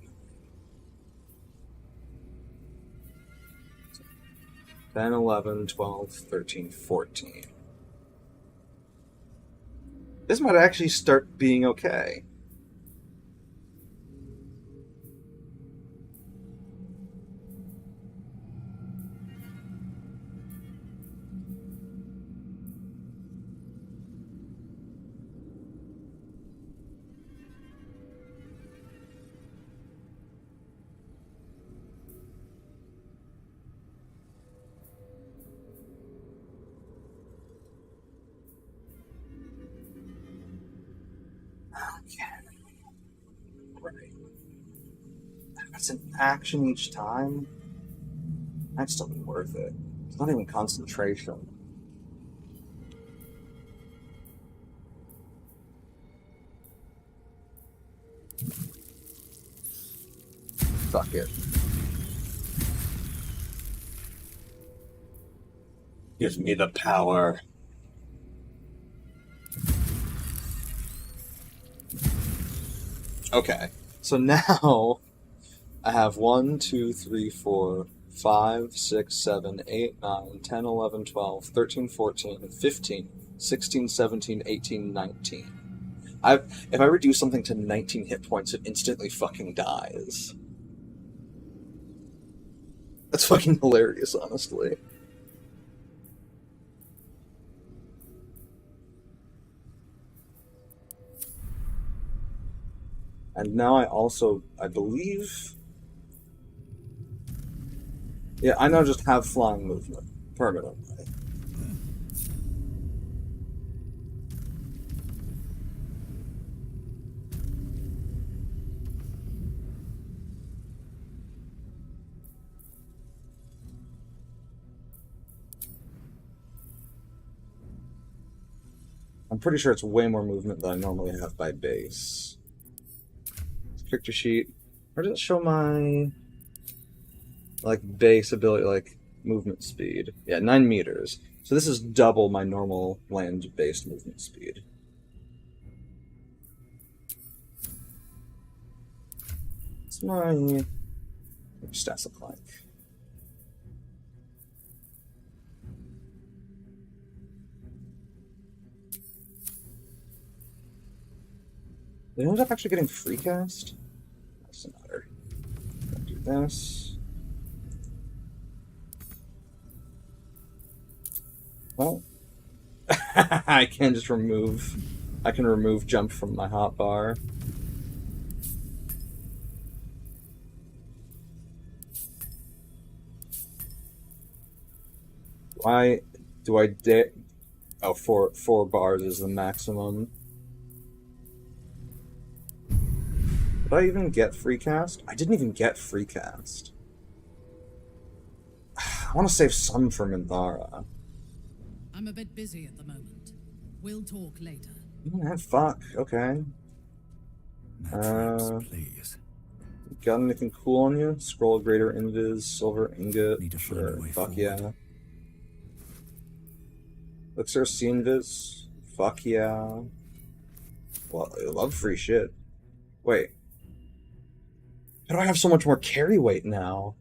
10, 11, 12, 13, 14. This might actually start being okay. Right. That's an action each time. That'd still be worth it. It's not even concentration. Fuck it. Give me the power. Okay, so now I have 1, 2, 3, 4, 5, 6, 7, 8, 9, 10, 11, 12, 13, 14, 15, 16, 17, 18, 19. If I reduce something to 19 hit points, it instantly fucking dies. That's fucking hilarious, honestly. And now I believe... Yeah, I now just have flying movement, permanently. I'm pretty sure it's way more movement than I normally have by base. Character sheet. Where does it show my base ability, movement speed? Yeah, 9 meters. So this is double my normal land-based movement speed. What's my stats look like? Did I end up actually getting free cast? Doesn't matter. Do this. Well, I can just remove. I can remove jump from my hotbar. Why do I dare? Oh, four bars is the maximum. Did I even get free cast? I didn't even get free cast. I want to save some for Minthara. I'm a bit busy at the moment. We'll talk later. Fuck. Okay. Please. Got anything cool on you? Scroll greater invis, silver ingot. Need to find Sure. a way Fuck forward. yeah. Elixir Invis. Fuck yeah. Well, I love free shit. Wait. How do I have so much more carry weight now?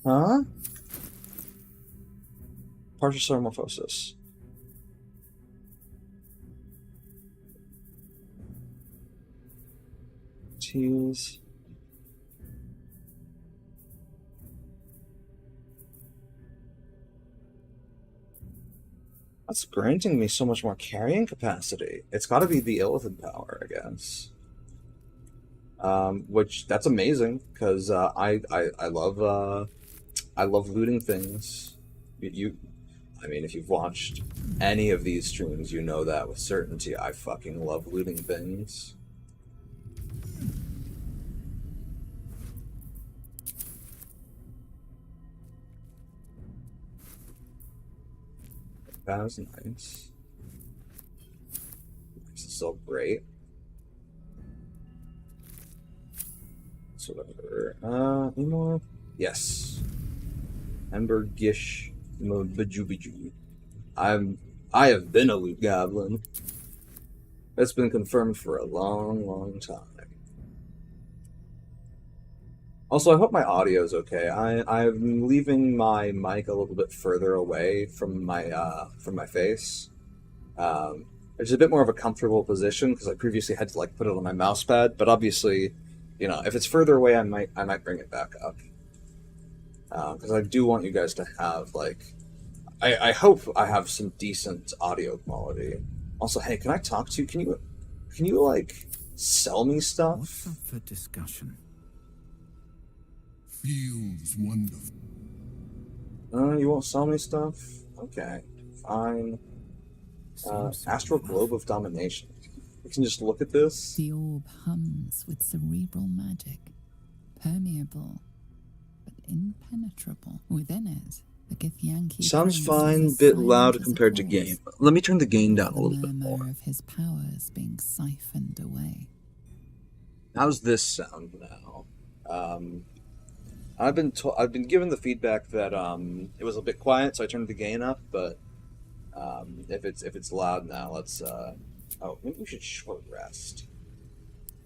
Huh? Partial Metamorphosis. Jeez. That's granting me so much more carrying capacity. It's got to be the Illithid power, I guess. Which that's amazing because I love looting things. I mean, if you've watched any of these streams, you know that with certainty. I fucking love looting things. That was nice. This is so great. So whatever. Any more? Yes. Ember Gish Bajubiju. I have been a loot goblin. That's been confirmed for a long, long time. Also, I hope my audio is okay. I'm leaving my mic a little bit further away from my face. It's a bit more of a comfortable position because I previously had to like put it on my mouse pad. But obviously, you know, if it's further away, I might bring it back up because I do want you guys to have like. I hope I have some decent audio quality. Also, hey, can I talk to you? Can you like sell me stuff? What's up for discussion? Feels wonderful. You won't sell me stuff? Okay, fine. Astral Globe of Domination. We can just look at this. The orb hums with cerebral magic, permeable but impenetrable. Within it, the Githyanki Sounds prince fine, is as bit silent loud as a compared to horse, game. Let me turn the gain down a the little bit murmur more. of his powers being siphoned away. How's this sound now? I've been given the feedback that it was a bit quiet, so I turned the gain up. But if it's loud now, let's. Oh, maybe we should short rest.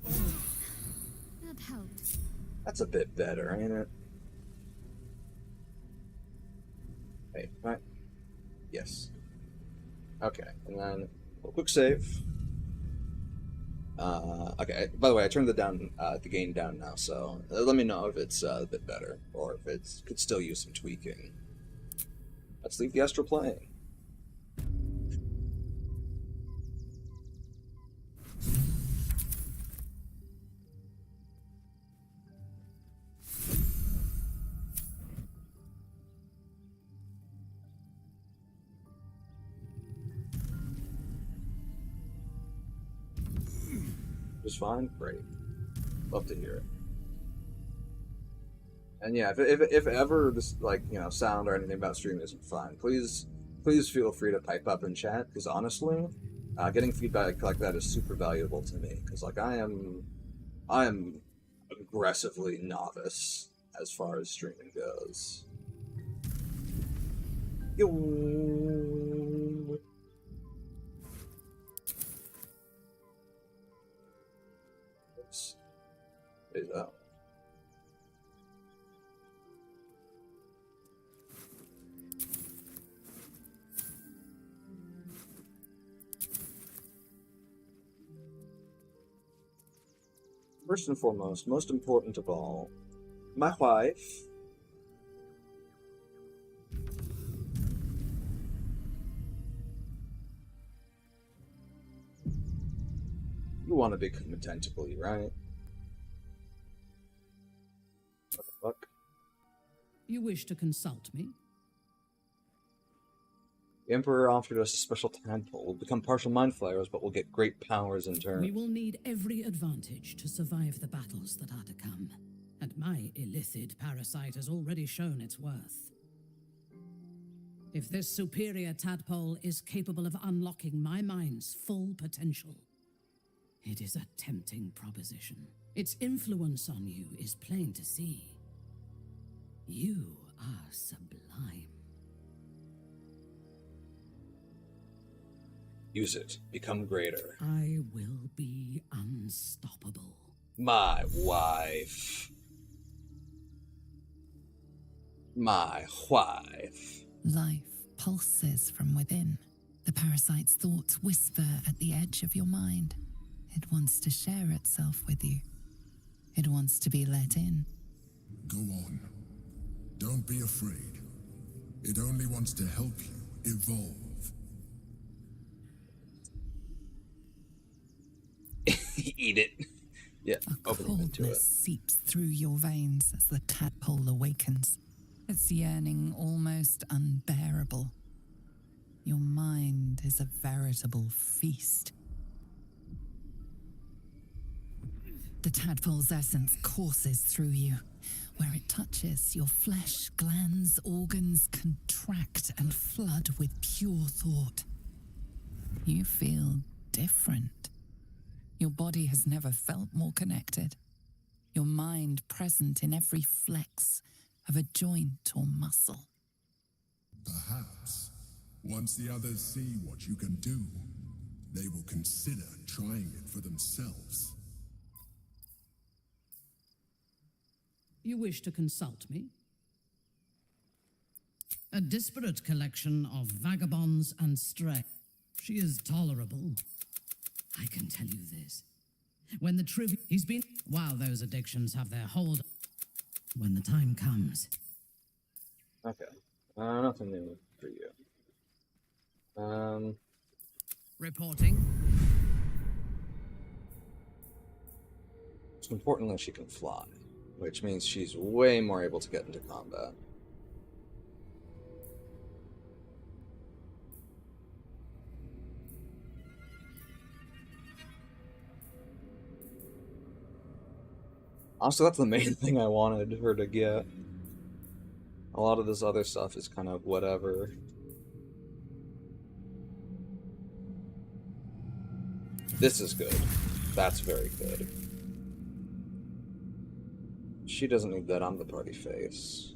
That helped. That's a bit better, ain't it? Hey, right? Yes. Okay, and then a quick save. Okay. By the way, I turned the gain down now, so let me know if it's a bit better or if it could still use some tweaking. Let's leave the Astral playing. Just fine? Great. Love to hear it. And yeah, if ever this, like, you know, sound or anything about stream isn't fine, please feel free to pipe up in chat, because honestly, getting feedback like that is super valuable to me, because like I am aggressively novice as far as streaming goes. Yo. Is that? First and foremost, most important of all, my wife. You want to become a tentacle, right? What the fuck? You wish to consult me? The Emperor offered us a special tadpole. We'll become partial mind flayers, but we'll get great powers in turn. We will need every advantage to survive the battles that are to come. And my illithid parasite has already shown its worth. If this superior tadpole is capable of unlocking my mind's full potential, it is a tempting proposition. Its influence on you is plain to see. You are sublime. Use it. Become greater. I will be unstoppable. My wife. My wife. Life pulses from within. The parasite's thoughts whisper at the edge of your mind. It wants to share itself with you. It wants to be let in. Go on. Don't be afraid. It only wants to help you evolve. Eat it. Yeah, A open into it. coldness seeps through your veins as the tadpole awakens. Its yearning almost unbearable. Your mind is a veritable feast. The tadpole's essence courses through you. Where it touches, your flesh, glands, organs contract and flood with pure thought. You feel different. Your body has never felt more connected. Your mind present in every flex of a joint or muscle. Perhaps, once the others see what you can do, they will consider trying it for themselves. You wish to consult me? A disparate collection of vagabonds and stray. She is tolerable. I can tell you this. When the he's been... While those addictions have their hold... When the time comes... Okay. Nothing new for you. Reporting. Most importantly, she can fly, which means she's way more able to get into combat. Honestly, that's the main thing I wanted her to get. A lot of this other stuff is kind of whatever. This is good. That's very good. She doesn't need that. I'm the party face.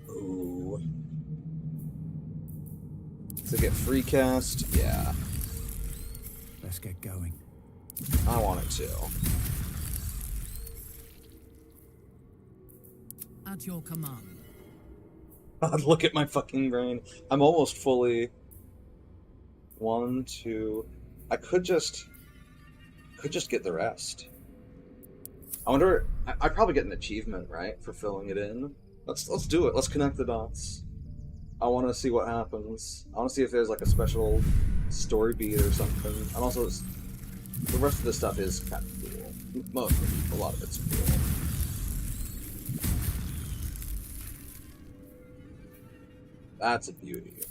Ooh. Does it get free cast? Yeah. Let's get going. I want it to. At your command. God, look at my fucking brain. I'm almost fully... 1, 2... I could just get the rest. I wonder... I'd probably get an achievement, right? For filling it in. Let's do it. Let's connect the dots. I want to see what happens. I want to see if there's like a special story beat or something. And also, the rest of this stuff is kind of cool. Most of it, a lot of it's cool. That's a beauty.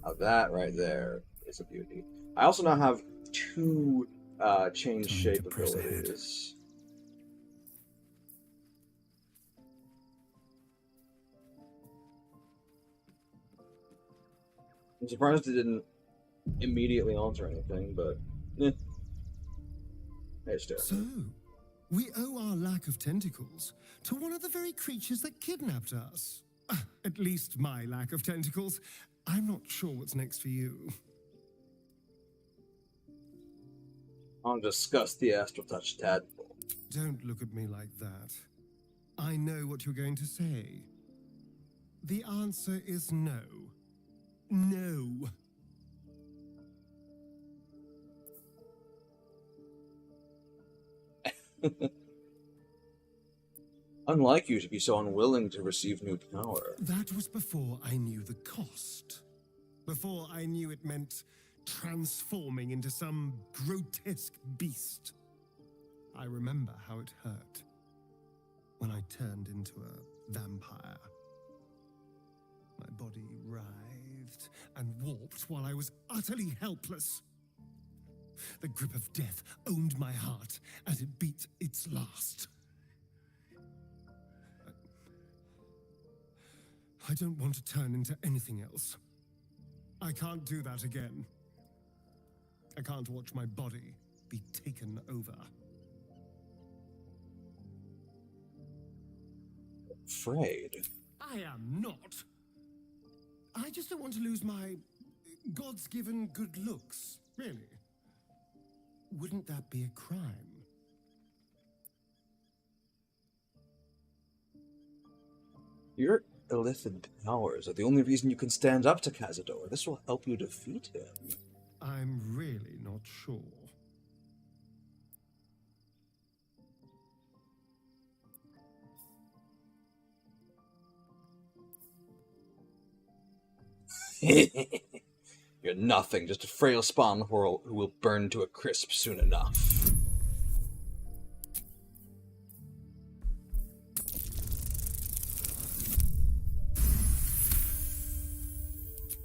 Now that right there is a beauty. I also now have 2 change shape abilities. I'm surprised it didn't immediately alter anything, but I just do it. So, we owe our lack of tentacles to one of the very creatures that kidnapped us. At least my lack of tentacles. I'm not sure what's next for you. I'll discuss the astral touch tadpole. Don't look at me like that. I know what you're going to say. The answer is no. No. Unlike you to be so unwilling to receive new power. That was before I knew the cost. Before I knew it meant transforming into some grotesque beast. I remember how it hurt when I turned into a vampire. My body writhed and warped while I was utterly helpless. The grip of death owned my heart as it beat its last. I don't want to turn into anything else. I can't do that again. I can't watch my body be taken over. Afraid? I am not. I just don't want to lose my God's given good looks, really. Wouldn't that be a crime? Your illithid powers are the only reason you can stand up to Cazador. This will help you defeat him. I'm really not sure. You're nothing, just a frail spawn who will burn to a crisp soon enough.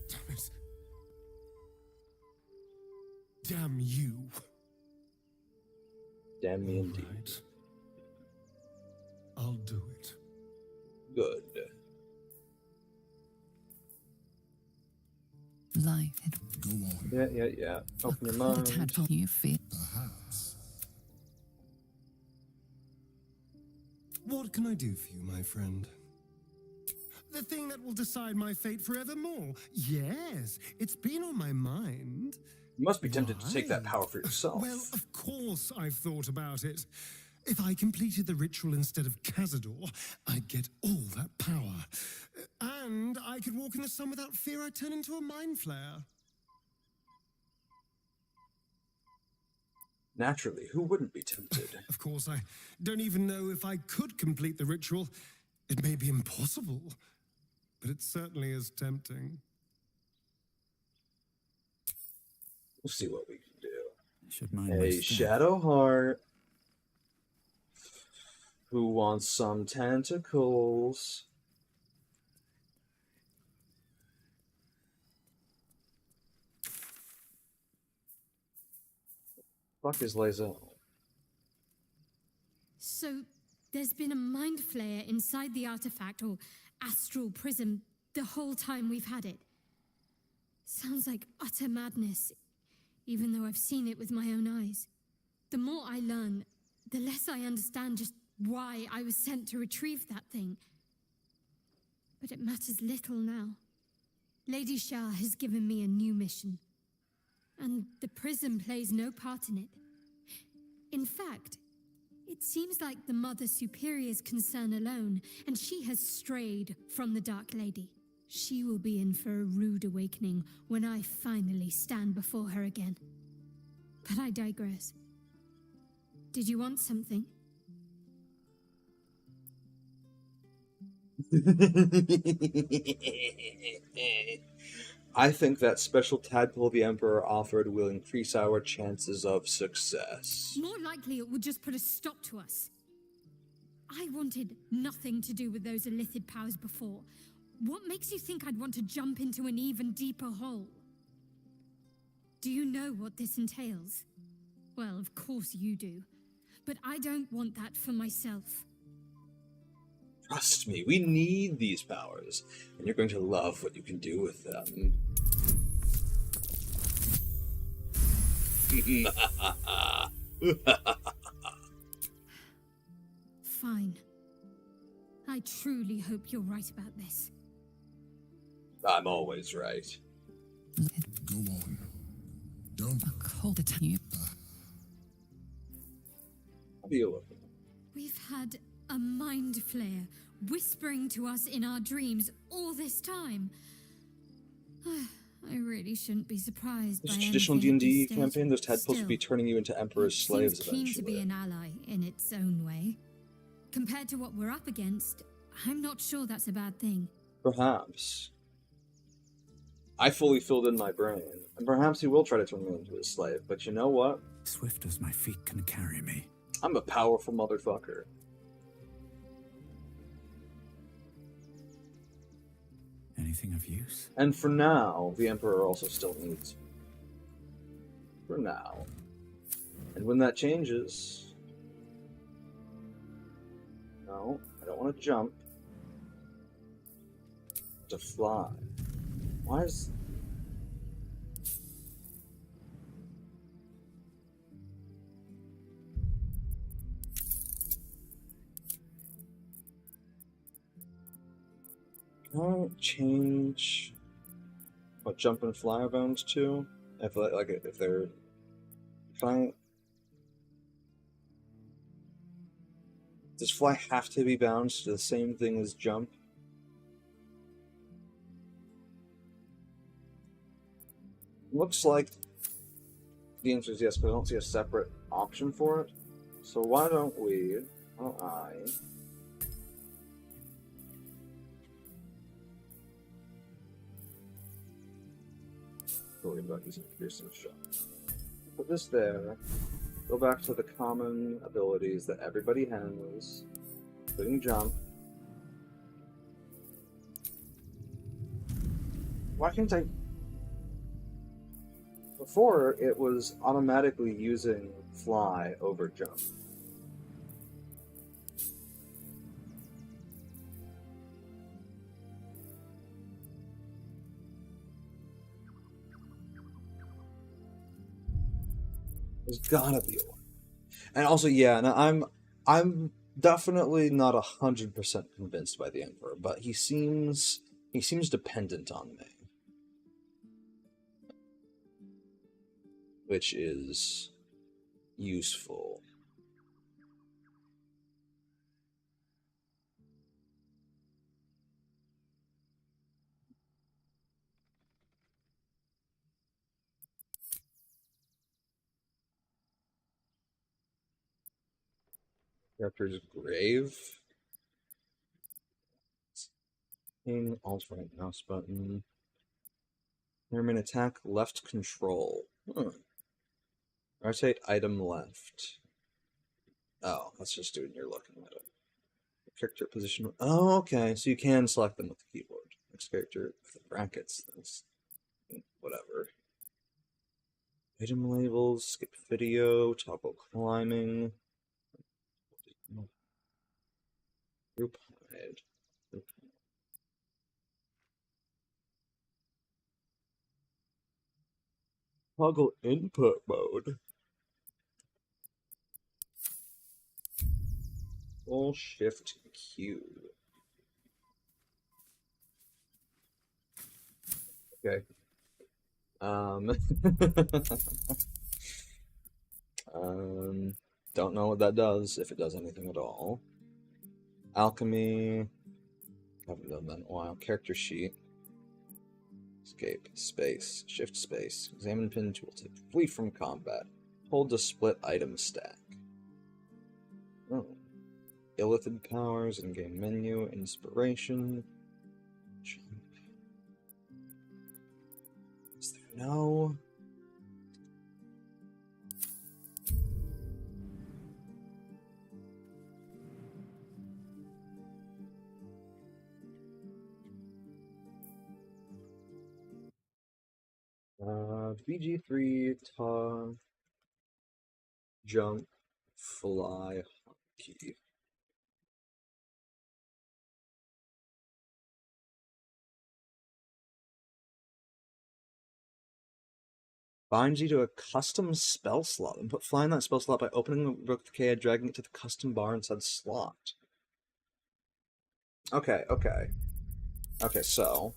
Damn it. Damn you. Damn me indeed. Right. I'll do it. Good. Life. Go on. Yeah. Open your The mind. tadpole you feel. Perhaps. What can I do for you, my friend? The thing that will decide my fate forevermore. Yes, it's been on my mind. You must be tempted to take that Why? power for yourself. Well, of course I've thought about it. If I completed the ritual instead of Cazador, I'd get all that power. And I could walk in the sun without fear I'd turn into a mind flare. Naturally, who wouldn't be tempted? Of course, I don't even know if I could complete the ritual. It may be impossible, but it certainly is tempting. We'll see what we can do. Should mind my A step. shadow heart. Who wants some tentacles? Fuck is Lae'zel? So, there's been a mind flare inside the artifact or astral prism the whole time we've had it. Sounds like utter madness, even though I've seen it with my own eyes. The more I learn, the less I understand just why I was sent to retrieve that thing. But it matters little now. Lady Shah has given me a new mission, and the prism plays no part in it. In fact, it seems like the Mother Superior's concern alone, and she has strayed from the Dark Lady. She will be in for a rude awakening when I finally stand before her again. But I digress. Did you want something? I think that special tadpole the Emperor offered will increase our chances of success. More likely it would just put a stop to us. I wanted nothing to do with those illithid powers before. What makes you think I'd want to jump into an even deeper hole? Do you know what this entails? Well, of course you do. But I don't want that for myself. Trust me, we need these powers, and you're going to love what you can do with them. Fine. I truly hope you're right about this. I'm always right. Go on. Don't A cold attack. How do you look? We've had a mind flare whispering to us in our dreams all this time. I really shouldn't be surprised This by traditional anything at D&D this stage. campaign, those tadpoles would be Still, turning you into Emperor's it slaves seems keen to be eventually. an ally in its own way. Compared to what we're up against, I'm not sure that's a bad thing. Perhaps. I fully filled in my brain, and perhaps he will try to turn me into a slave, but you know what? Swift as my feet can carry me. I'm a powerful motherfucker. Anything of use? And for now, the Emperor also still needs me. For now. And when that changes... No, I don't want to jump. To fly. Why is... Can I change what jump and fly are bound to? If if they're... Can I... Does fly have to be bound to the same thing as jump? Looks like the answer is yes, but I don't see a separate option for it. So why don't we... Oh, worried about using piercing shot. Put this there. Go back to the common abilities that everybody has, including jump. Why can't I... Before, it was automatically using fly over jump. There's gotta be a one. And also, yeah, now I'm definitely not 100% convinced by the Emperor, but he seems dependent on me. Which is useful. Character's grave. King, alt right mouse button. Enemy attack, left control. Rotate item left. Oh, that's just doing you're looking at it. Character position. Oh, okay. So you can select them with the keyboard. Next character with the brackets. That's whatever. Item labels, skip video, toggle climbing. Group hide. Toggle input mode. Full shift Q. Okay. Don't know what that does, if it does anything at all. Alchemy. Haven't done that in a while. Character sheet. Escape. Space. Shift space. Examine pin tooltip. Flee from combat. Hold to split item stack. Oh. Illithid powers, in-game menu, inspiration. Jump. Is there no... BG3, jump, fly, hotkey. Binds you to a custom spell slot and put fly in that spell slot by opening the Book of Decay and dragging it to the custom bar inside the slot. Okay, okay. Okay, so.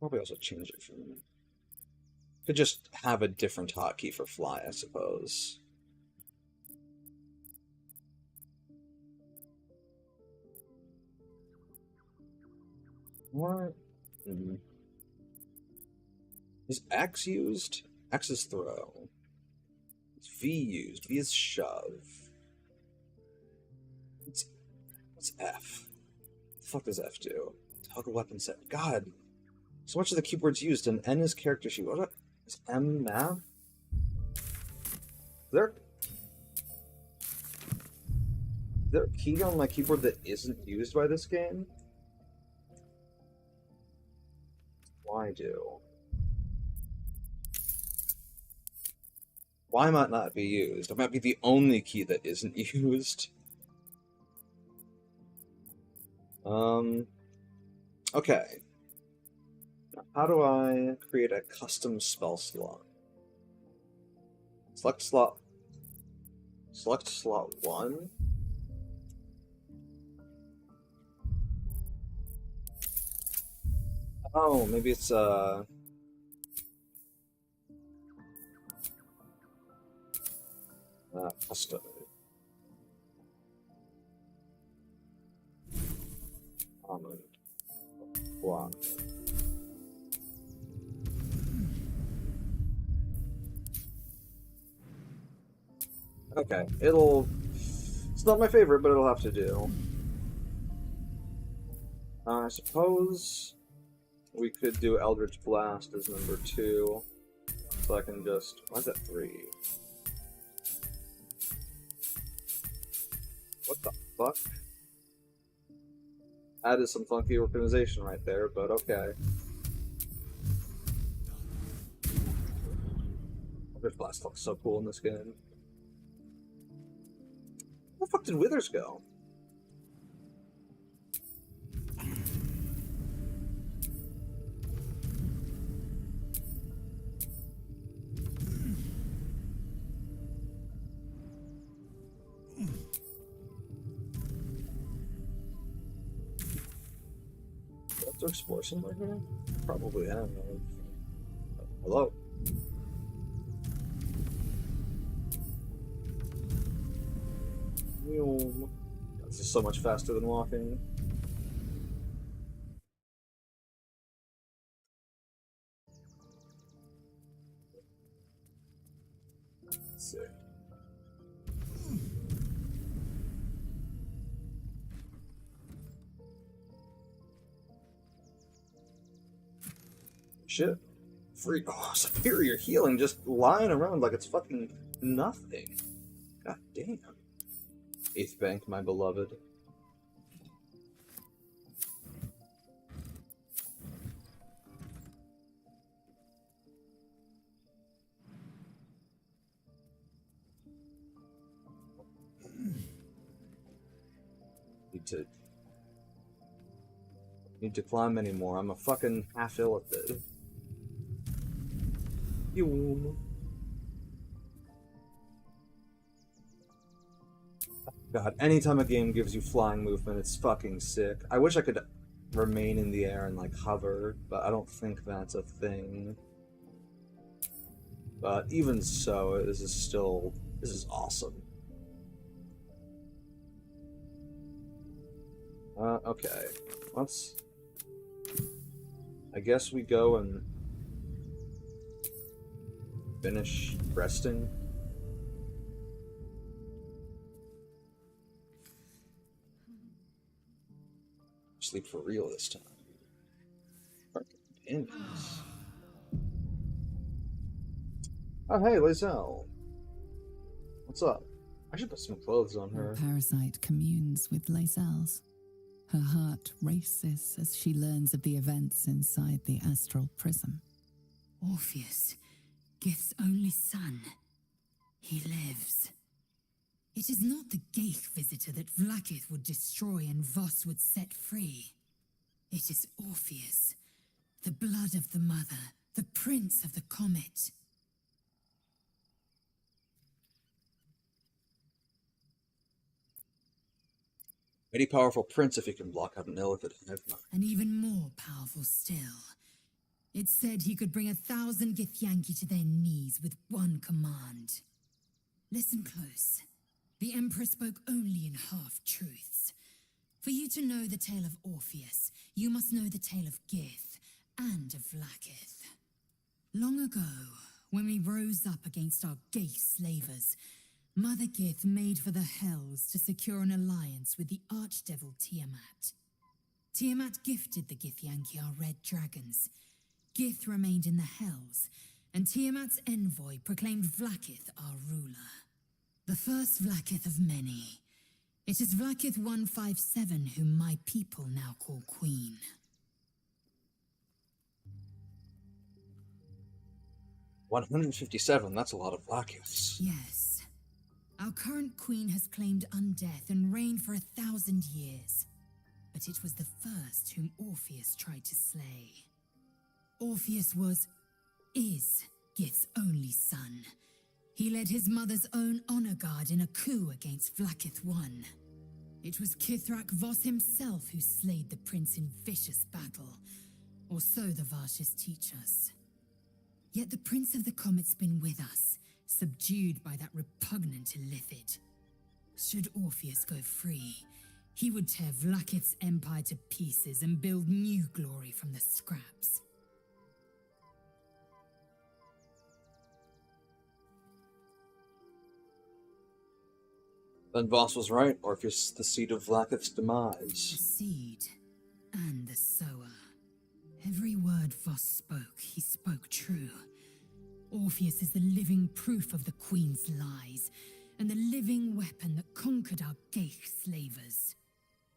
Probably also change it from. Could just have a different hotkey for fly, I suppose. What? Is X used? X is throw. Is V used? V is shove. What's F? What the fuck does F do? Toggle weapon set. God. So much of the keyboard's used, and N is character sheet. What is M math? Is there a key on my keyboard that isn't used by this game? Why do? Why might not be used? It might be the only key that isn't used. Okay. Now, how do I create a custom spell slot? Select slot 1. Oh, maybe it's custom. Common. Block. Okay, it's not my favorite, but it'll have to do. I suppose we could do Eldritch Blast as number 2. So I can just... Why is that 3? What the fuck? That is some funky organization right there, but okay. Eldritch Blast looks so cool in this game. Where the fuck did Withers go? Do I have to explore somewhere here? Probably have. Hello? This is so much faster than walking. Let's see. Shit. Free. Oh, superior healing just lying around like it's fucking nothing. God damn. 8th bank, my beloved. Need to climb anymore. I'm a fucking half illithid. God, anytime a game gives you flying movement, it's fucking sick. I wish I could remain in the air and like hover, but I don't think that's a thing. But even so, this is awesome. Okay. I guess we go and finish resting. Sleep for real this time. Oh, hey, Lizelle. What's up? I should put some clothes on her. The parasite communes with Lae'zel's. Her heart races as she learns of the events inside the astral prism. Orpheus, Gith's only son. He lives. It is not the Geich visitor that Vlaakith would destroy and Voss would set free. It is Orpheus, the blood of the mother, the prince of the comet. Mighty powerful prince if he can block out an illithid. And even more powerful still. It said he could bring 1,000 Githyanki to their knees with one command. Listen close. The Emperor spoke only in half-truths. For you to know the tale of Orpheus, you must know the tale of Gith and of Vlaakith. Long ago, when we rose up against our gay slavers, Mother Gith made for the Hells to secure an alliance with the archdevil Tiamat. Tiamat gifted the Githyanki our red dragons. Gith remained in the Hells, and Tiamat's envoy proclaimed Vlaakith our ruler. The first Vlaakith of many. It is Vlaakith 157 whom my people now call Queen. 157, that's a lot of Vlaakiths. Yes. Our current queen has claimed undeath and reigned for 1,000 years. But it was the first whom Orpheus tried to slay. Orpheus is Gith's only son. He led his mother's own honor guard in a coup against Vlaakith I. It was Kithrak Voss himself who slayed the prince in vicious battle, or so the Varshas teach us. Yet the Prince of the Comet's been with us, subdued by that repugnant illithid. Should Orpheus go free, he would tear Vlaakith's empire to pieces and build new glory from the scraps. Then Voss was right. Orpheus the seed of Vlaakith's The demise. seed and the sower. Every word Voss spoke, he spoke true. Orpheus is the living proof of the Queen's lies, and the living weapon that conquered our Geich slavers.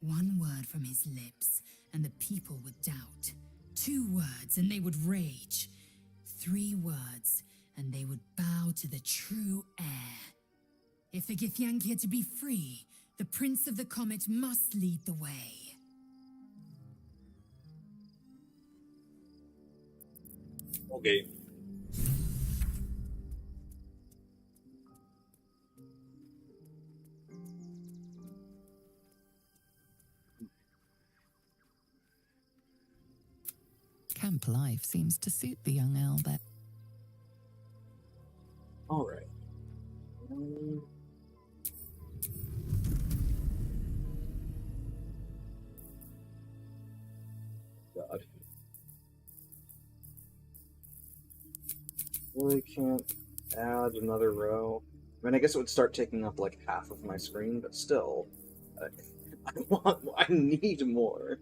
One word from his lips, and the people would doubt. 2 words, and they would rage. 3 words, and they would bow to the true heir. If the Githyanki are to be free, the Prince of the Comet must lead the way. Okay. Camp life seems to suit the young Albert. All right. God. Really can't add another row. I mean, I guess it would start taking up like half of my screen, but still, I need more.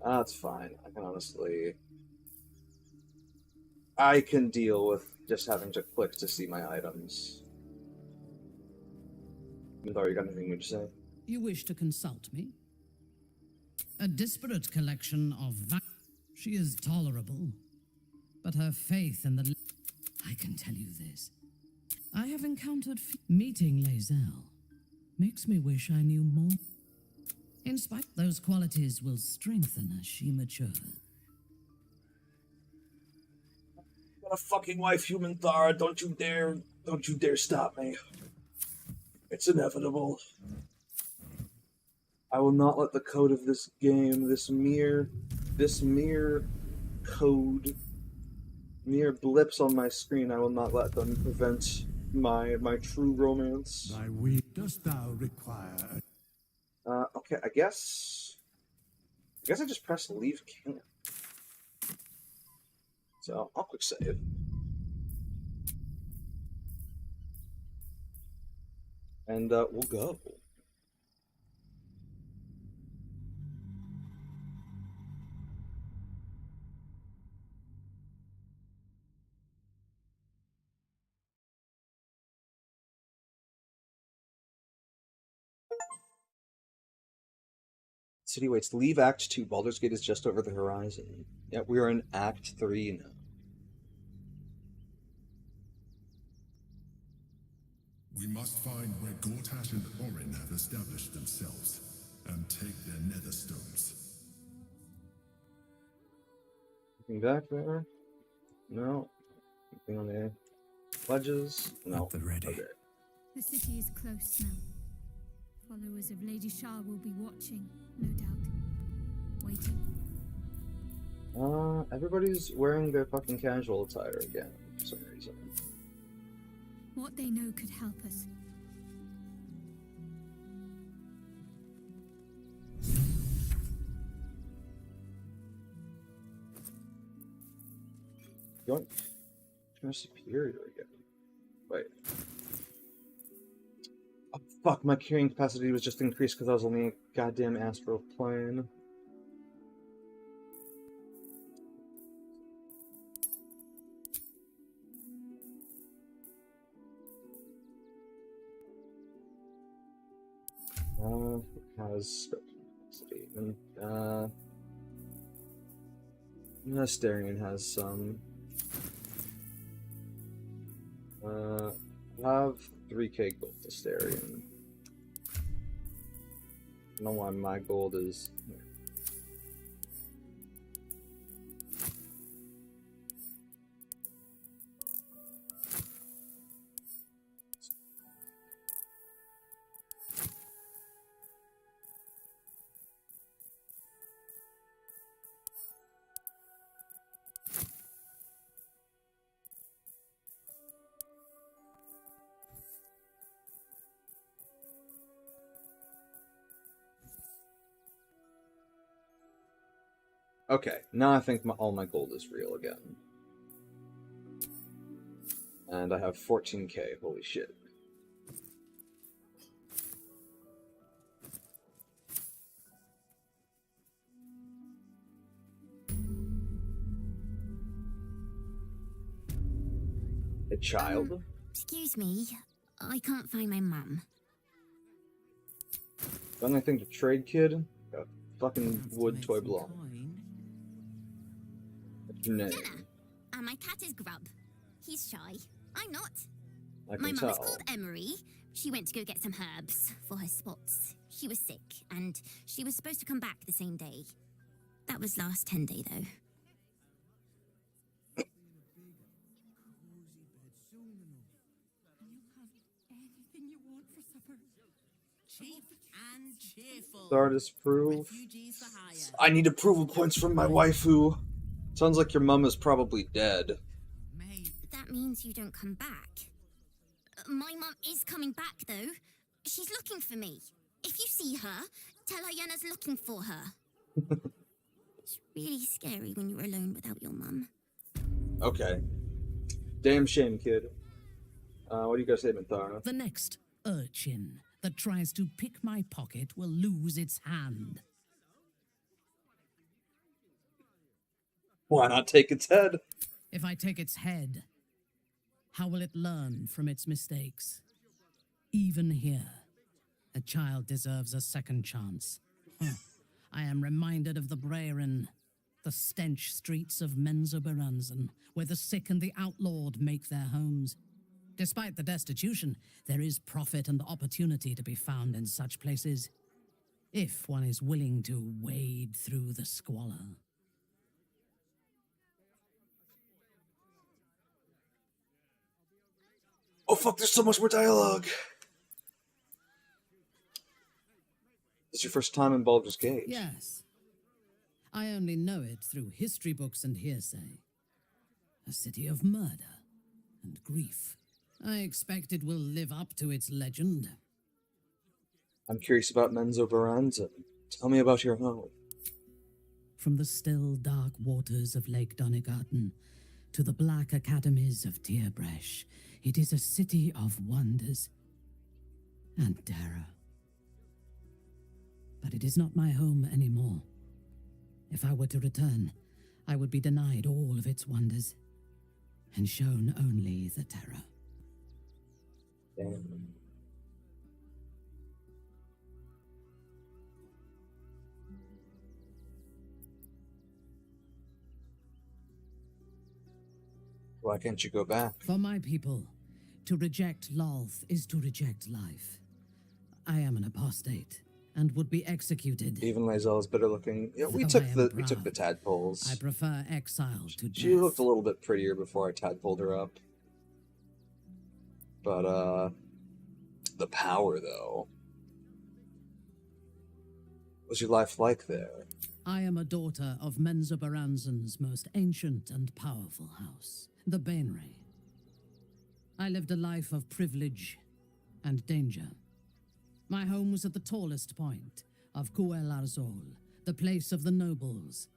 That's fine. I can honestly, I can deal with just having to click to see my items. Baldur, you got anything new to say? You wish to consult me? A disparate collection of She is tolerable, but her faith in the... I can tell you this. I have encountered... Meeting Lae'zel makes me wish I knew more. In spite, those qualities will strengthen as she matures. Got a fucking wife, human Thar. Don't you dare stop me. It's inevitable. I will not let the code of this game, this mere code, mere blips on my screen, I will not let them prevent my true romance. Thy will dost thou require? Okay, I guess I just press leave camp. So I'll quick save. And we'll go. City waits. Leave Act 2. Baldur's Gate is just over the horizon. Yeah, we are in Act 3 now. We must find where Gortash and Orin have established themselves, and take their nether stones. Anything back there? No. Anything on the ledges? No. At the ready. Okay. The city is close now. Followers of Lady Shah will be watching, no doubt. Waiting. Everybody's wearing their fucking casual attire again for some reason. What they know could help us. Yoink. Turn superior again. Wait. Oh, fuck, my carrying capacity was just increased because I was only a goddamn astral plane. Has capacity. And, Asterion has some. I have 3k gold Asterion. I don't know why my gold is. Okay, now I think all my gold is real again. And I have 14k, holy shit. A child? Excuse me, I can't find my mum. Got anything to trade, kid? Got a fucking wood toy block. No. Jenna, and my cat is Grub. He's shy. I'm not. I My can mum is tell. called Emery. She went to go get some herbs for her spots. She was sick, and she was supposed to come back the same day. That was last 10 day, though. Anything you want for supper. Cheap and cheerful. Artist proof. Refugees for hire. I need approval points from my waifu. Sounds like your mum is probably dead. That means you don't come back. My mum is coming back, though. She's looking for me. If you see her, tell her Yenna's looking for her. It's really scary when you're alone without your mum. Okay. Damn shame, kid. What do you guys say, Minthara? The next urchin that tries to pick my pocket will lose its hand. Why not take its head? If I take its head, how will it learn from its mistakes? Even here, a child deserves a second chance. I am reminded of the Brehren, the stench streets of Menzoberranzan, where the sick and the outlawed make their homes. Despite the destitution, there is profit and opportunity to be found in such places, if one is willing to wade through the squalor. Oh fuck, there's so much more dialogue! It's your first time in Baldur's Gate. Yes. I only know it through history books and hearsay. A city of murder and grief. I expect it will live up to its legend. I'm curious about Menzoberranzan. Tell me about your home. From the still, dark waters of Lake Donegarten to the black academies of Tierbresh, it is a city of wonders and terror. But it is not my home anymore. If I were to return, I would be denied all of its wonders and shown only the terror. Damn. Why can't you go back? For my people, to reject Lolth is to reject life. I am an apostate, and would be executed. Even Myzel's better looking. Yeah, we Though took I am the proud, tadpoles. I prefer exile to death. She looked a little bit prettier before I tadpoled her up. But the power though. What's your life like there? I am a daughter of Menzoberranzan's most ancient and powerful house, the Bainray. I lived a life of privilege and danger. My home was at the tallest point of Cuel Arzol, the place of the nobles,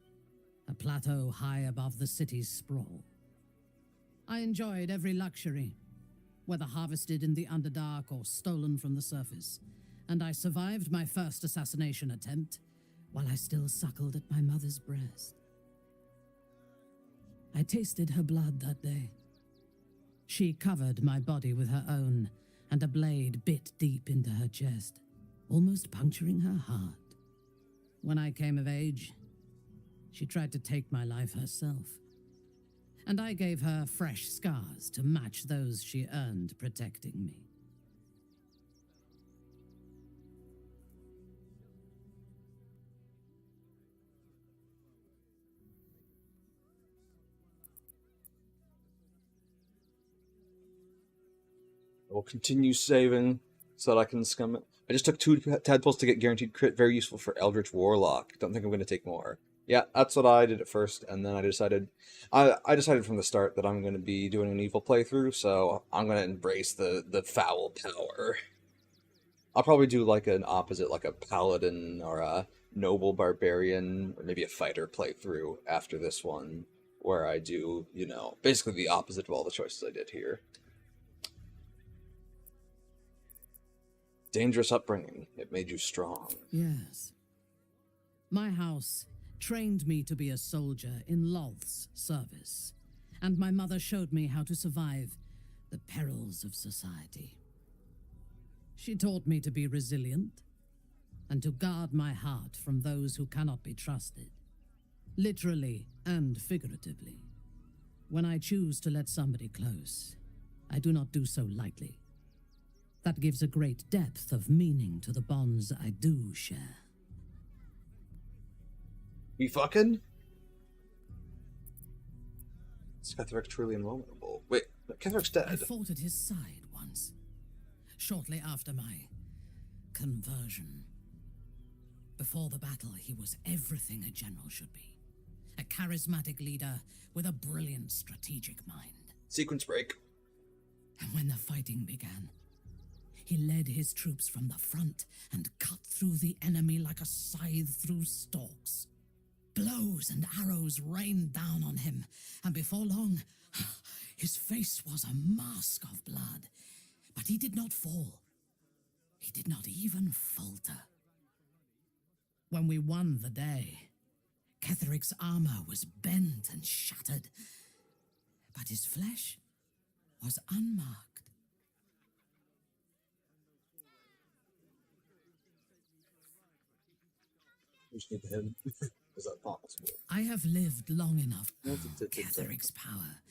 a plateau high above the city's sprawl. I enjoyed every luxury, whether harvested in the Underdark or stolen from the surface, and I survived my first assassination attempt while I still suckled at my mother's breast. I tasted her blood that day. She covered my body with her own, and a blade bit deep into her chest, almost puncturing her heart. When I came of age, she tried to take my life herself, and I gave her fresh scars to match those she earned protecting me. I will continue saving so that I can scum it. I just took 2 tadpoles to get guaranteed crit. Very useful for Eldritch Warlock. Don't think I'm going to take more. Yeah, that's what I did at first, and then I decided from the start that I'm going to be doing an evil playthrough, so I'm going to embrace the foul power. I'll probably do like an opposite, like a paladin or a noble barbarian, or maybe a fighter playthrough after this one, where I do, you know, basically the opposite of all the choices I did here. Dangerous upbringing. It made you strong. Yes. My house trained me to be a soldier in Loth's service, and my mother showed me how to survive the perils of society. She taught me to be resilient and to guard my heart from those who cannot be trusted, literally and figuratively. When I choose to let somebody close, I do not do so lightly. That gives a great depth of meaning to the bonds I do share. We fucking? Ketherick's truly invulnerable. Wait, Ketherick's dead. I fought at his side once, shortly after my conversion. Before the battle, he was everything a general should be. A charismatic leader with a brilliant strategic mind. Sequence break. And when the fighting began, he led his troops from the front and cut through the enemy like a scythe through stalks. Blows and arrows rained down on him, and before long, his face was a mask of blood. But he did not fall. He did not even falter. When we won the day, Ketherick's armor was bent and shattered, but his flesh was unmarked. We just need to hit him. Is that possible? I have lived long enough. Ketherick's power.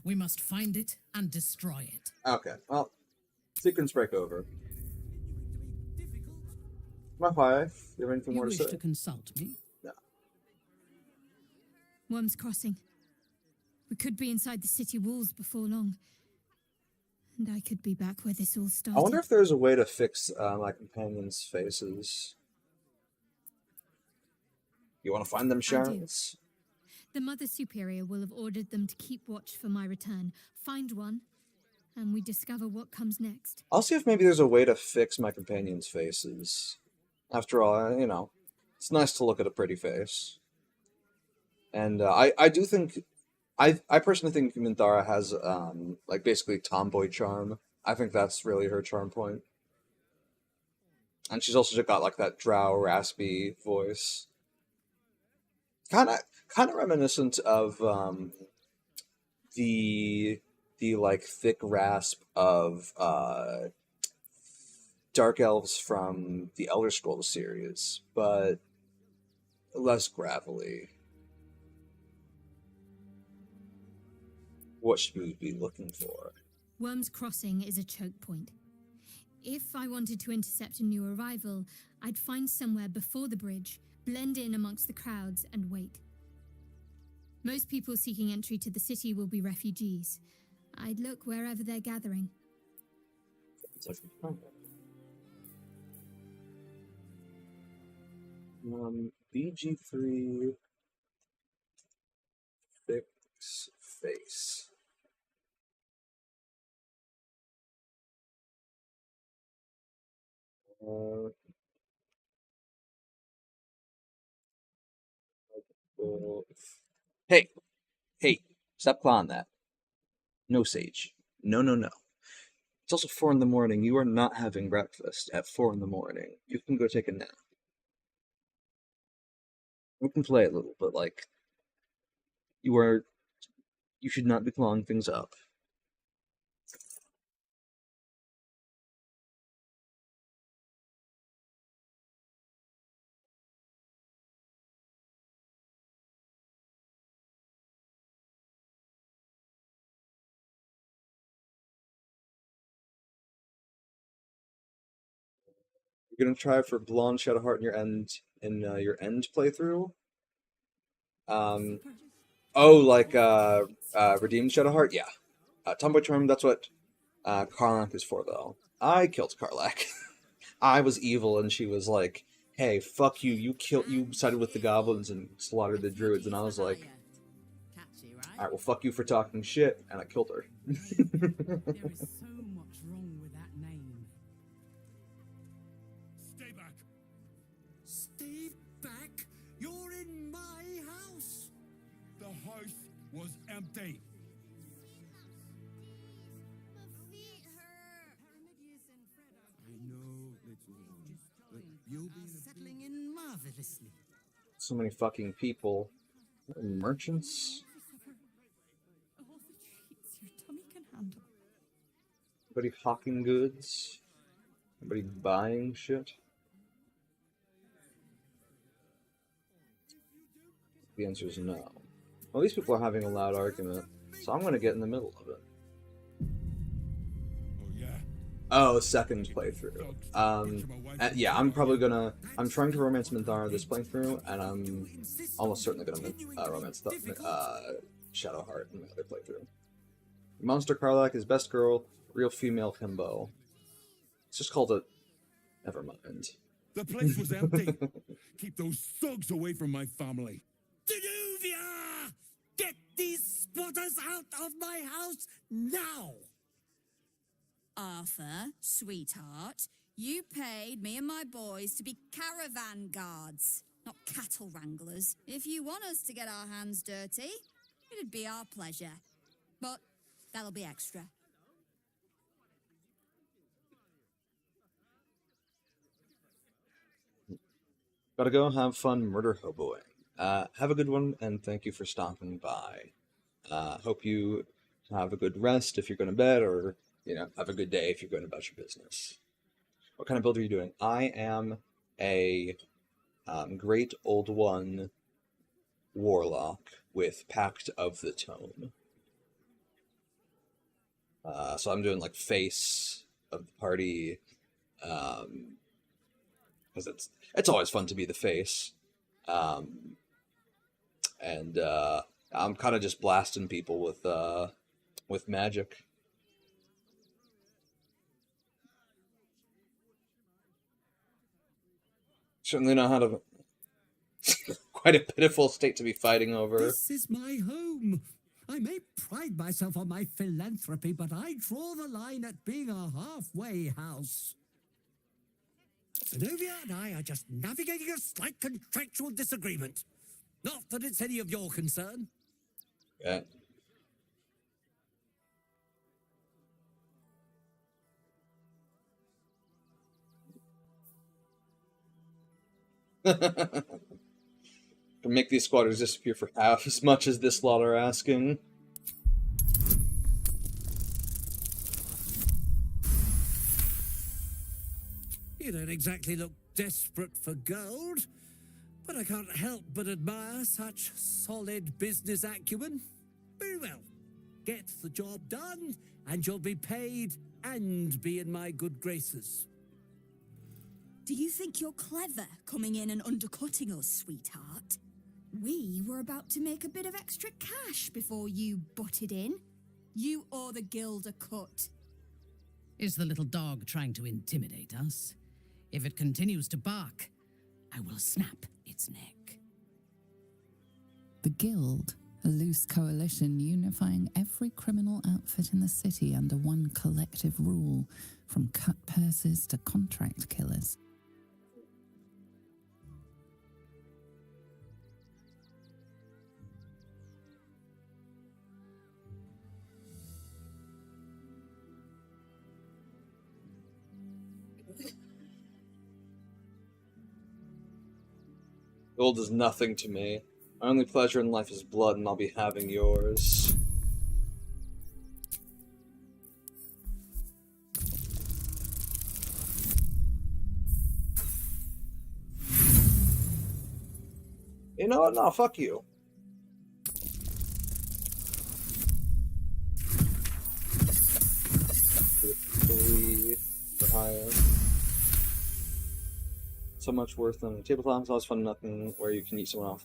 We must find it and destroy it. Okay, well, sequence break over. My wife, you have anything more to say? You wish to consult me? No. Worm's Crossing. We could be inside the city walls before long. And I could be back where this all started. I wonder if there's a way to fix my companions' faces. You want to find them, Sharons? The Mother Superior will have ordered them to keep watch for my return. Find one, and we discover what comes next. I'll see if maybe there's a way to fix my companions' faces. After all, you know, it's nice to look at a pretty face. And I do think, I personally think Minthara has, like, basically tomboy charm. I think that's really her charm point. And she's also got, like, that drow, raspy voice. Kind of reminiscent of the like thick rasp of dark elves from the Elder Scrolls series, but less gravelly. What should we be looking for? Worm's Crossing is a choke point. If I wanted to intercept a new arrival, I'd find somewhere before the bridge, blend in amongst the crowds, and wait. Most people seeking entry to the city will be refugees. I'd look wherever they're gathering. BG3 fix face. Hey, stop clawing that. No, Sage. No, no, no. It's also 4 in the morning. You are not having breakfast at 4 in the morning. You can go take a nap. We can play a little, but like, you should not be clawing things up. You're gonna try for Blonde Shadowheart in your end playthrough. Redeemed Shadowheart, yeah. Tomboy Charm, that's what Karlach is for, though. I killed Karlach. I was evil, and she was like, "Hey, fuck you! You sided with the goblins and slaughtered the druids," and I was like, "All right, well, fuck you for talking shit," and I killed her. There is so much wrong with that name. Stay back. Stay back? You're in my house. The house was empty. I know, little one, but you'll be Settling in marvelously. So many fucking people. Merchants? All the treats your tummy can handle. Anybody hawking goods? Anybody buying shit? The answer is no. Well, these people are having a loud argument, so I'm gonna get in the middle of it. Oh, second playthrough. Yeah, I'm trying to romance Minthara this playthrough, and I'm almost certainly gonna romance Shadowheart in the other playthrough. Monster Karlach is best girl, real female himbo. It's just called it. Never mind. The place was empty. Keep those thugs away from my family. Denuvia! Get these squatters out of my house now! Arthur, sweetheart, you paid me and my boys to be caravan guards, not cattle wranglers. If you want us to get our hands dirty, it'd be our pleasure. But that'll be extra. Gotta go have fun murder hoboing. Have a good one, and thank you for stopping by. Hope you have a good rest if you're going to bed, or, have a good day if you're going about your business. What kind of build are you doing? I am a Great Old One Warlock with Pact of the Tome. So I'm doing, face of the party, because it's always fun to be the face. And I'm kind of just blasting people with magic. Certainly know how to. Quite a pitiful state to be fighting over. This is my home. I may pride myself on my philanthropy, but I draw the line at being a halfway house. Zenobia and I are just navigating a slight contractual disagreement. Not that it's any of your concern. Yeah. To make these squatters disappear for half as much as this lot are asking. You don't exactly look desperate for gold, but I can't help but admire such solid business acumen. Very well. Get the job done, and you'll be paid and be in my good graces. Do you think you're clever coming in and undercutting us, sweetheart? We were about to make a bit of extra cash before you butted in. You owe the guild a cut. Is the little dog trying to intimidate us? If it continues to bark, I will snap its neck. The Guild, a loose coalition unifying every criminal outfit in the city under one collective rule, from cut purses to contract killers. Gold is nothing to me. My only pleasure in life is blood, and I'll be having yours. You know what? No, fuck you. Three or higher. So much worth on tabletop. It's always fun. Nothing where you can eat someone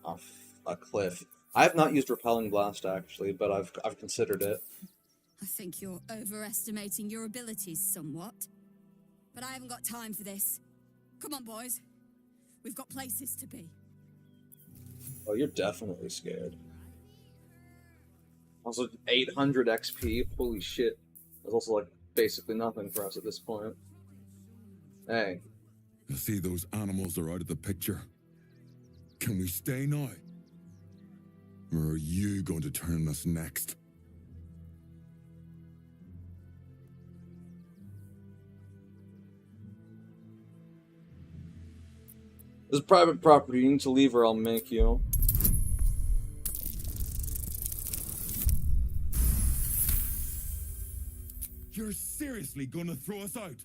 off a cliff. I have not used repelling blast actually, but I've considered it. I think you're overestimating your abilities somewhat. But I haven't got time for this. Come on, boys. We've got places to be. Oh, you're definitely scared. Also, 800 XP. Holy shit. That's also like basically nothing for us at this point. Hey. I see those animals are out of the picture. Can we stay now? Or are you going to turn us next? This is private property. You need to leave or I'll make you. You're seriously gonna throw us out?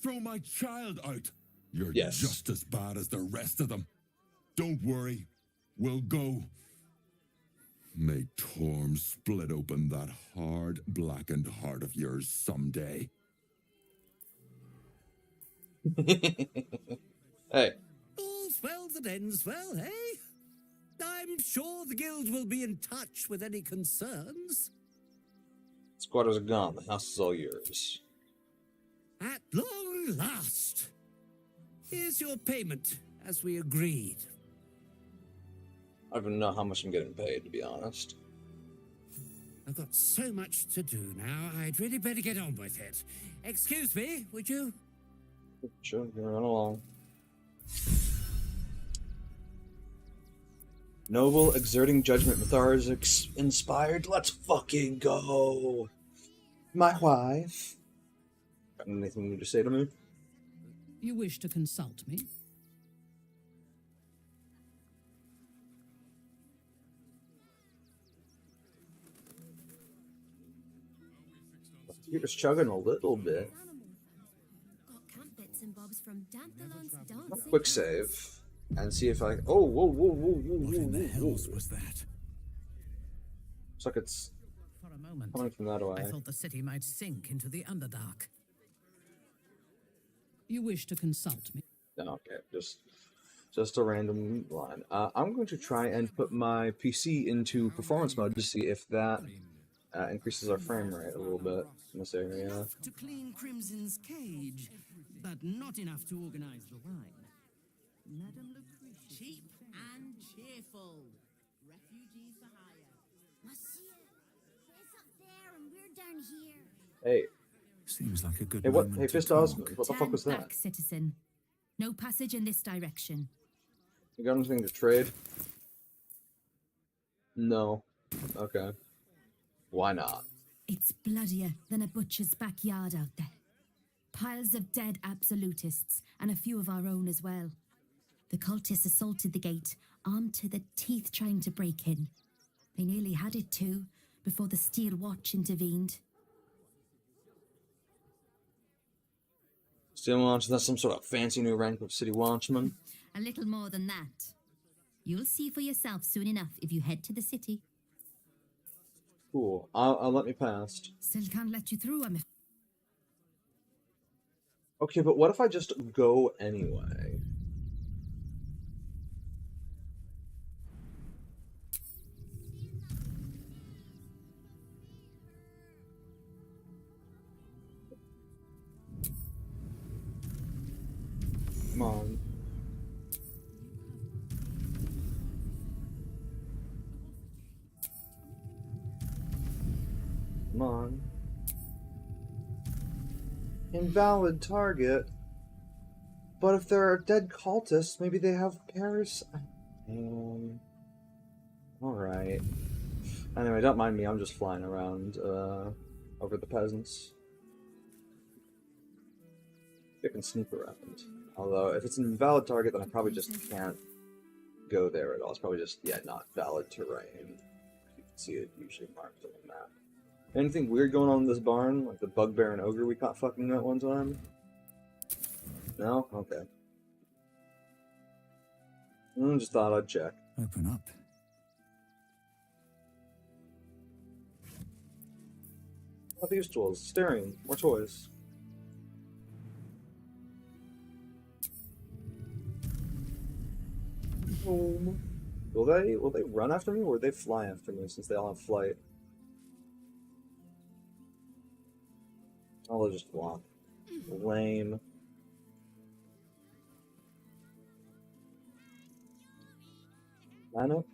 Throw my child out? You're yes. Just as bad as the rest of them. Don't worry. We'll go. May Torm split open that hard, blackened heart of yours someday. Hey. All's well that ends well, eh? I'm sure the guild will be in touch with any concerns. Squatters are gone. The house is all yours. At long last. Here's your payment, as we agreed. I don't even know how much I'm getting paid, to be honest. I've got so much to do now, I'd really better get on with it. Excuse me, would you? Sure, you run along. Noble, exerting judgment, Mithar is inspired. Let's fucking go! My wife. Got anything new to say to me? You wish to consult me? You're just chugging a little bit. Quick save. And see if I... Oh, whoa, whoa, whoa, whoa, What in the whoa, hells whoa. was that? Looks like it's For a moment, coming from that way. I thought the city might sink into the Underdark. You wish to consult me? No, okay, just a random line. I'm going to try and put my PC into performance mode to see if that increases our frame rate a little bit in this area. Enough to clean Crimson's cage, but not enough to organize the wine. Madame Lucretia. Cheap and cheerful. Refugees for hire. Monsieur, it's up there and we're down here. Hey. Seems like a good Hey, what? moment Hey, to Fist talk. Osmond, what the fuck was that? Back, citizen. No passage in this direction. You got anything to trade? No. Okay. Why not? It's bloodier than a butcher's backyard out there. Piles of dead absolutists, and a few of our own as well. The cultists assaulted the gate, armed to the teeth trying to break in. They nearly had it too, before the Steel Watch intervened. Steel Watch, that's some sort of fancy new rank of City Watchman. A little more than that. You'll see for yourself soon enough if you head to the city. Cool. I'll let me past. Still can't let you through, I'm Okay, but what if I just go anyway? Come on. Come on. Invalid target. But if there are dead cultists, maybe they have Paris. Alright. Anyway, don't mind me, I'm just flying around over the peasants. I can sneak around. Although, if it's an invalid target, then I probably just can't go there at all. It's probably just, yeah, not valid terrain. You can see it usually marked on the map. Anything weird going on in this barn? Like the bugbear and ogre we caught fucking at one time? No? Okay. Just thought I'd check. Open up. What are these tools? Staring. More toys. Will they run after me, or will they fly after me since they all have flight? Oh, they'll just walk. Lame. Line up.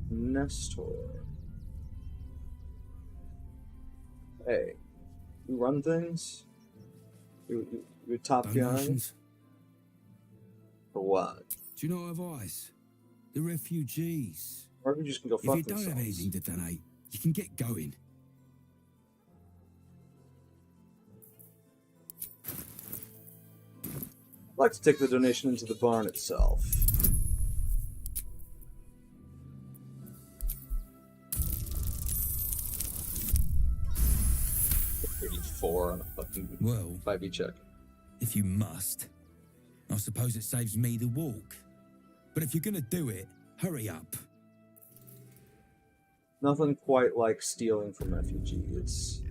Nestor. Hey, you run things? You top guy? Donations? For what? Do you know of ice? The refugees. Refugees can go If fuck you don't have themselves. anything to donate, you can get going. I'd like to take the donation into the barn itself. $34 on a fucking Well, 5e check. if you must. I suppose it saves me the walk. But if you're gonna do it, hurry up. Nothing quite like stealing from refugees.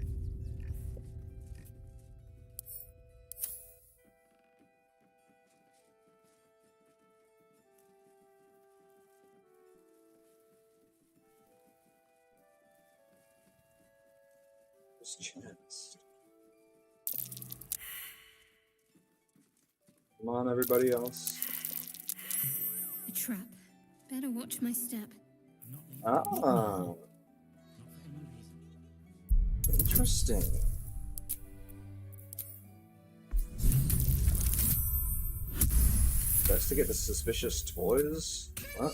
This chance. Come on, everybody else. A trap. Better watch my step. Ah. Interesting. Best to get the suspicious toys? What?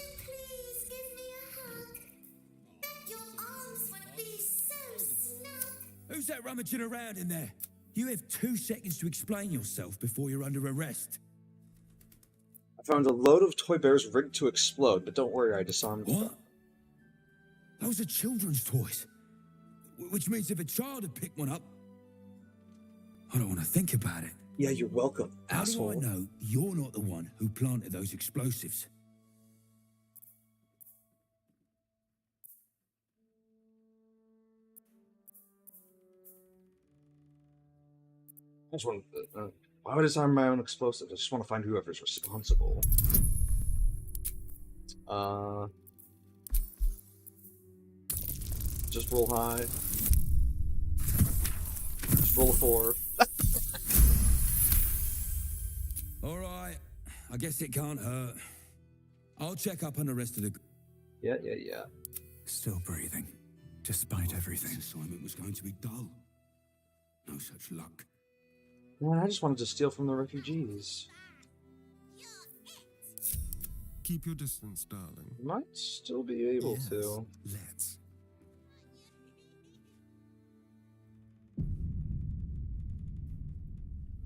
Who's that rummaging around in there? You have 2 seconds to explain yourself before you're under arrest. I found a load of toy bears rigged to explode, but don't worry, I disarmed them. What? Those are children's toys. Which means if a child had picked one up... I don't want to think about it. Yeah, you're welcome, How asshole. do I know you're not the one who planted those explosives? I just want why would I disarm my own explosives? I just want to find whoever's responsible. Just roll high. Just roll a 4. All right. I guess it can't hurt. I'll check up on the rest of the... Yeah. Still breathing, despite everything. This assignment was going to be dull. No such luck. Man, I just wanted to steal from the refugees. Keep your distance, darling. Might still be able Yes, to. Let's.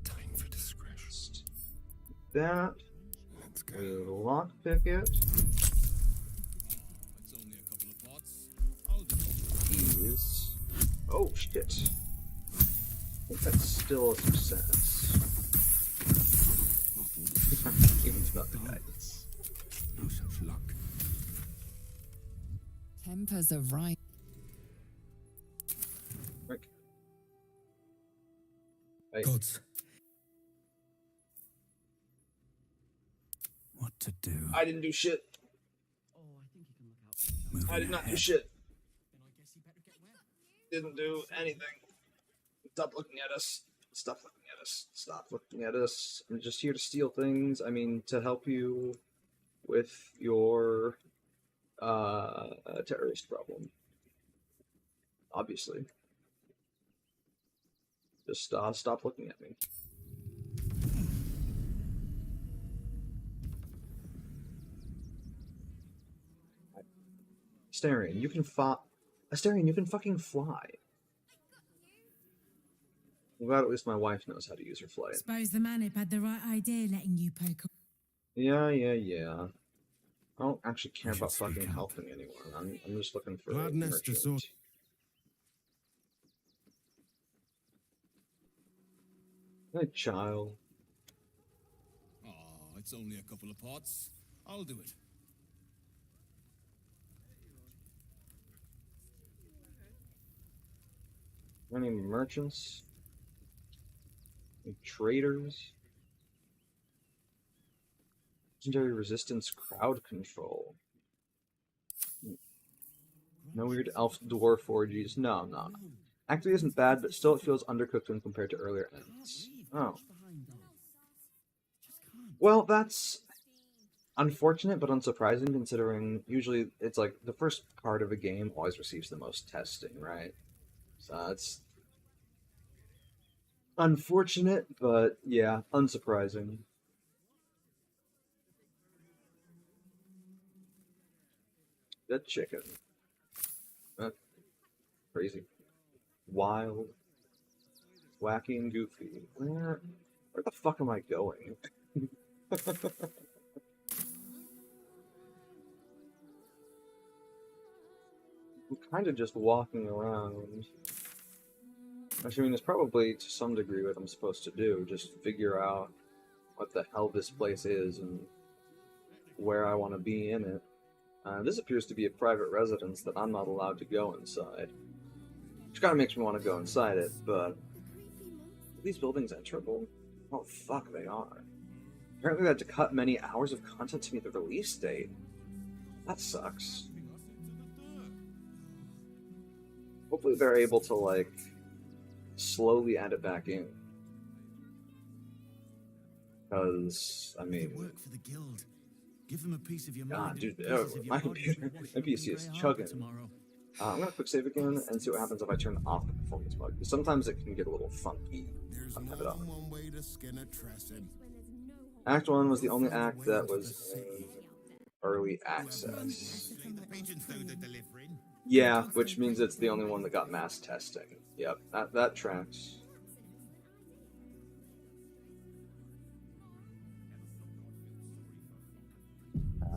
Time for discretion. That. Let's go. We'll lockpick it. It's only a couple of pots. I'll do it. Keys. Oh, shit. I think that's still a success. Even about the guidance. No such luck. Tempers are right. Rick. Hey. Gods. to do. I didn't do shit. Moving I did not do ahead. shit. Didn't do anything. Stop looking at us. Stop looking at us. Stop looking at us. I'm just here to steal things. I mean, to help you with your terrorist problem. Obviously. Just stop looking at me. Astarion, you can Astarion, you can fucking fly. I'm glad at least my wife knows how to use her flight. Suppose the manip had the right idea letting you poke. Yeah. I don't actually care about fucking helping anyone. I'm just looking for a merchant. Hey, child. Oh, it's only a couple of pots. I'll do it. Any merchants? Any traders? Legendary resistance crowd control. No weird elf dwarf orgies. No. Actually isn't bad, but still it feels undercooked when compared to earlier ends. Oh. Well, that's unfortunate but unsurprising considering usually it's like the first part of a game always receives the most testing, right? So it's unfortunate, but yeah, unsurprising. That chicken. Crazy. Wild. Wacky and goofy. Where the fuck am I going? I'm kind of just walking around. I mean, it's probably to some degree what I'm supposed to do. Just figure out what the hell this place is and where I want to be in it. This appears to be a private residence that I'm not allowed to go inside. Which kind of makes me want to go inside it, but... Are these buildings enterable? Oh, fuck, they are. Apparently they had to cut many hours of content to meet the release date. That sucks. Hopefully they're able to, like, slowly add it back in. Because, I mean... Work for the guild. Give them a piece of your God, mind. dude, my computer, my PC is chugging. I'm gonna quick save again and see what happens if I turn off the performance mode. Because sometimes it can get a little funky. I'll have it on. Act 1 was the only act that was in early access. Yeah, which means it's the only one that got mass testing. Yep, that tracks.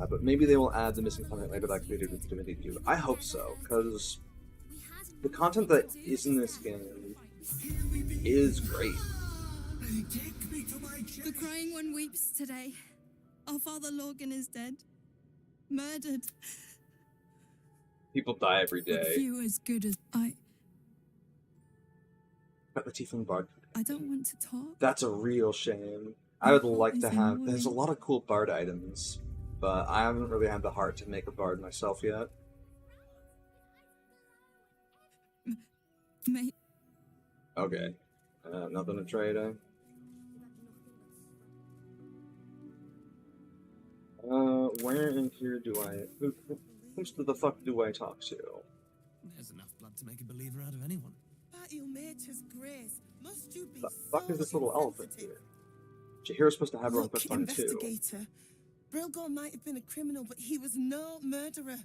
But maybe they will add the missing content later like they did with Divinity 2. I hope so, because the content that is in this game is great. The crying one weeps today. Our father Lorgan is dead. Murdered. People die every But day. few as good as I Got the Tiefling Bard. don't want to talk. That's a real shame. I would like to have... There's a lot of cool Bard items, but I haven't really had the heart to make a Bard myself yet. Mate. Okay. Nothing to trade, eh? Where in here do I... Who the fuck do I talk to? There's enough blood to make a believer out of anyone. The fuck is this little elephant here? Jaheira's supposed to have her own quest line too. Investigator. Brilgor might have been a criminal, but he was no murderer.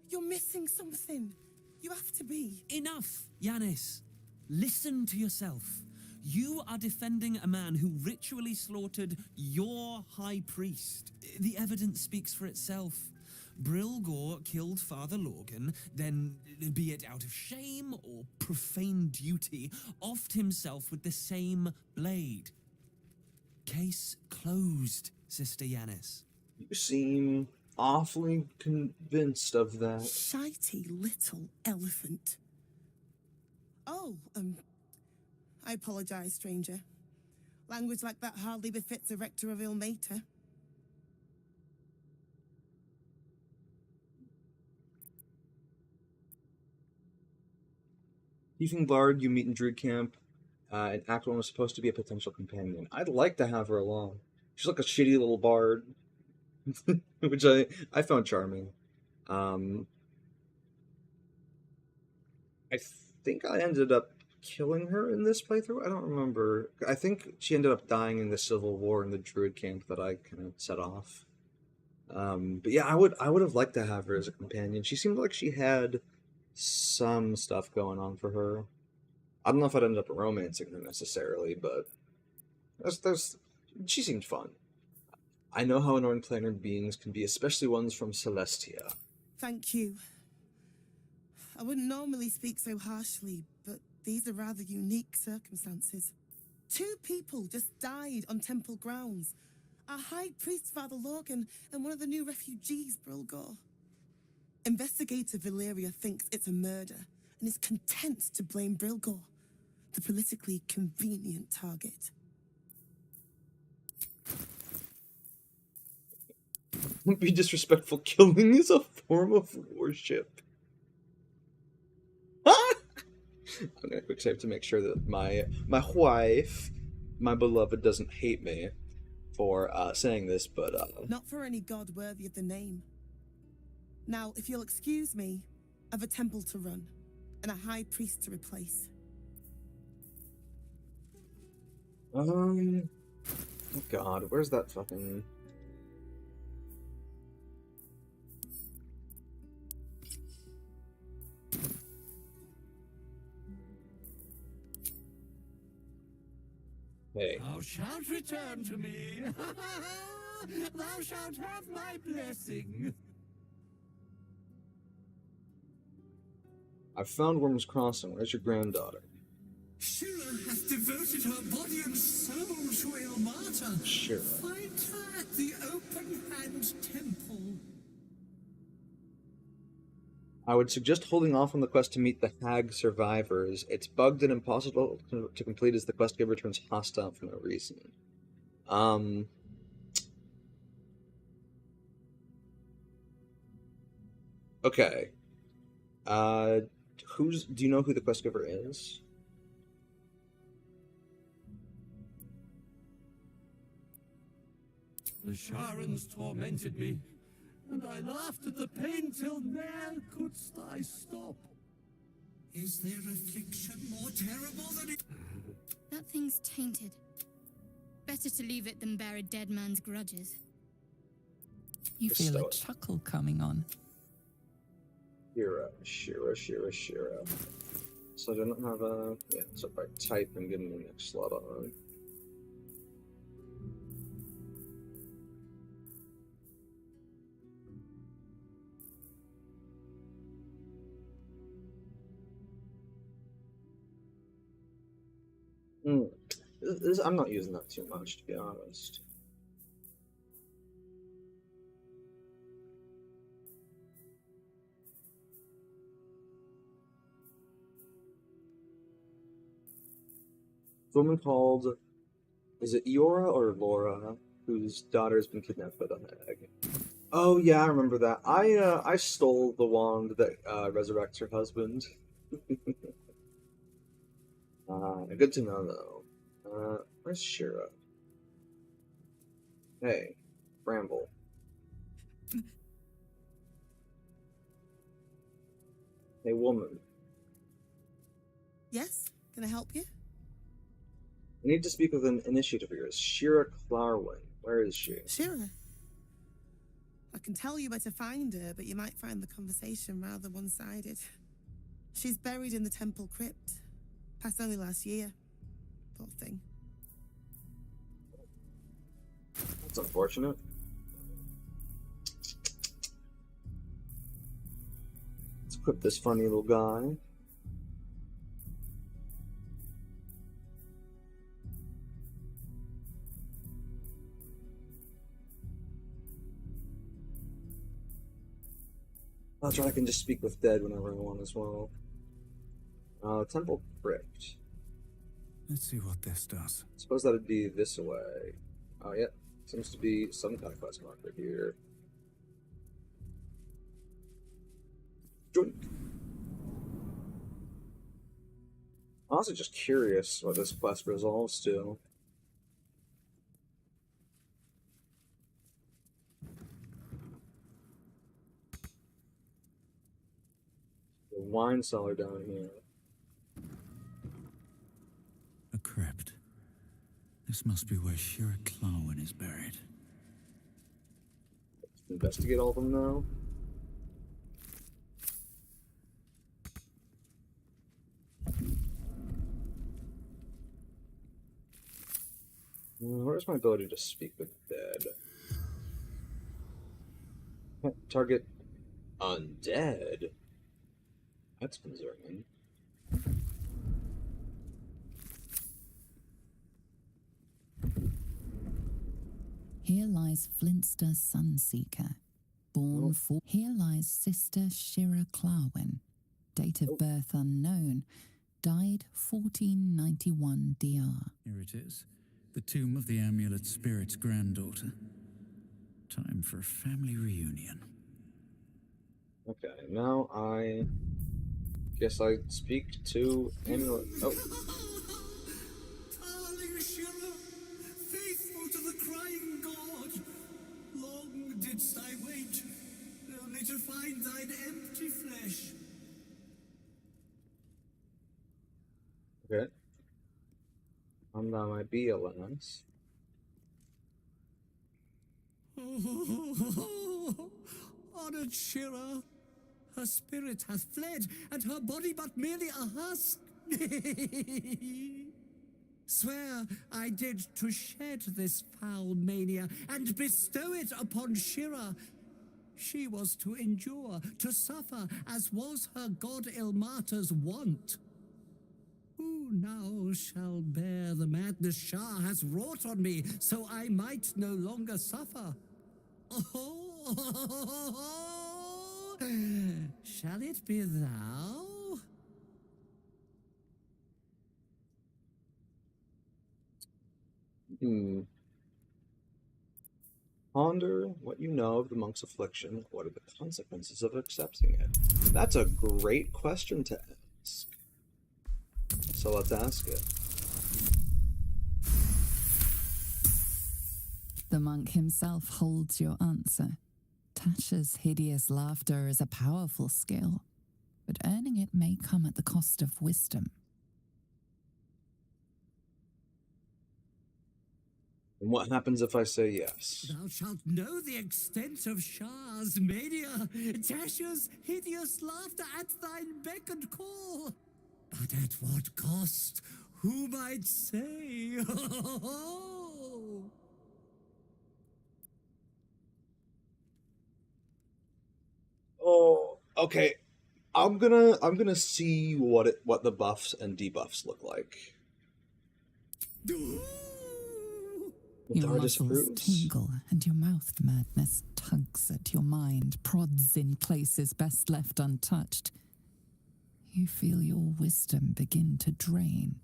You're missing something. You have to be. Enough, Yanis. Listen to yourself. You are defending a man who ritually slaughtered your high priest. The evidence speaks for itself. Brilgor killed Father Lorgan, then, be it out of shame or profane duty, offed himself with the same blade. Case closed, Sister Yanis. You seem awfully convinced of that. Shitey little elephant. Oh, I apologize, stranger. Language like that hardly befits a rector of Ilmater. Evening Bard you meet in Druid Camp, in Act 1 was supposed to be a potential companion. I'd like to have her along. She's like a shitty little bard, which I found charming. I think I ended up killing her in this playthrough. I don't remember. I think she ended up dying in the Civil War in the Druid Camp that I kind of set off. But yeah, I would have liked to have her as a companion. She seemed like she had some stuff going on for her. I don't know if I'd end up romancing her necessarily, but she seemed fun. I know how annoying planar beings can be, especially ones from Celestia. Thank you. I wouldn't normally speak so harshly, but these are rather unique circumstances. 2 people just died on temple grounds. Our High Priest, Father Lorgan, and one of the new refugees, Brilgor. Investigator Valeria thinks it's a murder and is content to blame Brilgor, the politically convenient target. Don't be disrespectful. Killing is a form of worship. I'm gonna quick save to make sure that my wife, my beloved, doesn't hate me for saying this, but Not for any god worthy of the name. Now, if you'll excuse me, I've a temple to run and a high priest to replace. Oh God, where's that fucking? Hey. Thou shalt return to me. Thou shalt have my blessing. I found Worm's Crossing. Where's your granddaughter? Shira hath devoted her body and soul to Ilmata. Shira. Find her at the Open Hand Temple. I would suggest holding off on the quest to meet the Hag survivors. It's bugged and impossible to complete as the quest giver turns hostile for no reason. Okay. Do you know who the quest giver is? The Sharans tormented me, and I laughed at the pain till ne'er couldst I stop. Is there affliction more terrible than it? That thing's tainted. Better to leave it than bear a dead man's grudges. You feel a chuckle coming on. Shira. So I don't have a... Yeah, so if I type and get in the next slot on. I'm not using that too much, to be honest. A woman called, is it Eora or Laura, whose daughter has been kidnapped by the Hag. Oh yeah, I remember that. I stole the wand that resurrects her husband. Good to know though. Where's Shira? Hey, Bramble. Hey, woman. Yes? Can I help you? I need to speak with an initiative of yours, Shira Clarwin. Where is she? Shira. I can tell you where to find her, but you might find the conversation rather one-sided. She's buried in the temple crypt. Passed only last year. Poor thing. That's unfortunate. Let's equip this funny little guy. That's right, I can just speak with dead whenever I want as well. Temple Crypt. Let's see what this does. Suppose that'd be this way. Oh, yeah. Seems to be some kind of quest marker here. Joink. also just curious what this quest resolves to. The wine cellar down here. A crypt. This must be where Shira Clawin is buried. Let's investigate all of them now. Where's my ability to speak with dead? Target undead? That's concerning. Here lies Flintster Sunseeker, born for. Here lies Sister Shira Clawin, date of birth unknown, died 1491 DR. Here it is, the tomb of the amulet spirit's granddaughter. Time for a family reunion. Okay, now I guess I speak to amulet. Oh. Darling Shira, faithful to the crying god, long didst I wait, only to find thine empty flesh. Okay. That might be a lens. Honored Shira, her spirit hath fled, and her body but merely a husk. Swear I did to shed this foul mania and bestow it upon Shira. She was to endure, to suffer, as was her god Ilmata's wont. Who now shall bear the madness Shah has wrought on me, so I might no longer suffer? Oh, shall it be thou? Ponder what you know of the monk's affliction. What are the consequences of accepting it? That's a great question to ask. So let's ask it. The monk himself holds your answer. Tasha's hideous laughter is a powerful skill, but earning it may come at the cost of wisdom. And what happens if I say yes? Thou shalt know the extent of Shah's mania, Tasha's hideous laughter at thine beck and call. But at what cost? Who might say? Oh, okay. I'm gonna see what the buffs and debuffs look like. Your muscles tingle and your mouth madness tugs at your mind, prods in places best left untouched. You feel your wisdom begin to drain.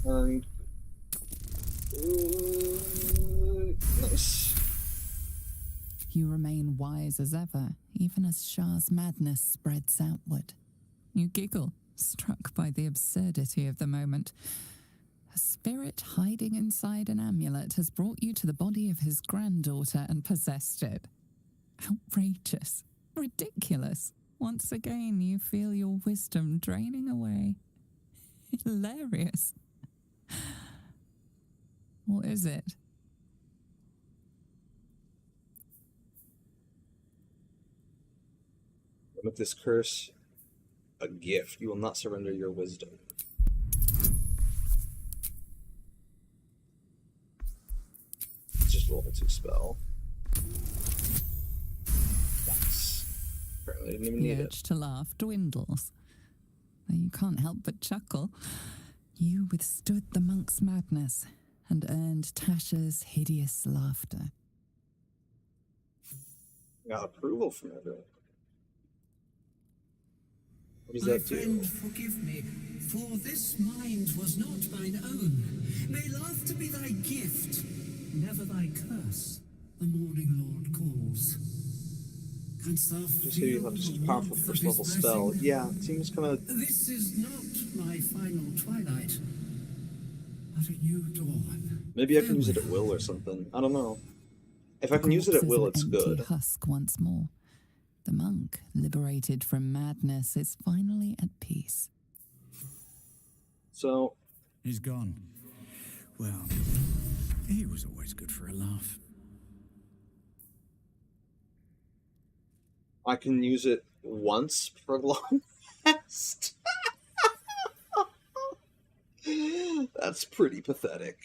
And nice. You remain wise as ever, even as Shah's madness spreads outward. You giggle, struck by the absurdity of the moment. A spirit hiding inside an amulet has brought you to the body of his granddaughter and possessed it. Outrageous. Ridiculous. Once again, you feel your wisdom draining away. Hilarious. What is it? With this curse, a gift. You will not surrender your wisdom. Just roll to spell. Nice. Apparently didn't even The need it. urge to laugh dwindles. Though you can't help but chuckle. You withstood the monk's madness and earned Tasha's hideous laughter. Got approval from everyone. What does My that do? friend, forgive me, for this mind was not mine own. May laughter be thy gift, never thy curse. The morning lord calls. Canst thou Just say you feel have just a the powerful warmth of first his level spell. blessing? Yeah, it seems kind of. This is not my final twilight, but a new dawn. Maybe I can use it at will or something. I don't know. If I can use it at Corpse is will, an it's empty good. husk once more. The monk, liberated from madness, is finally at peace. So he's gone. Well, he was always good for a laugh. I can use it once per long rest. That's pretty pathetic.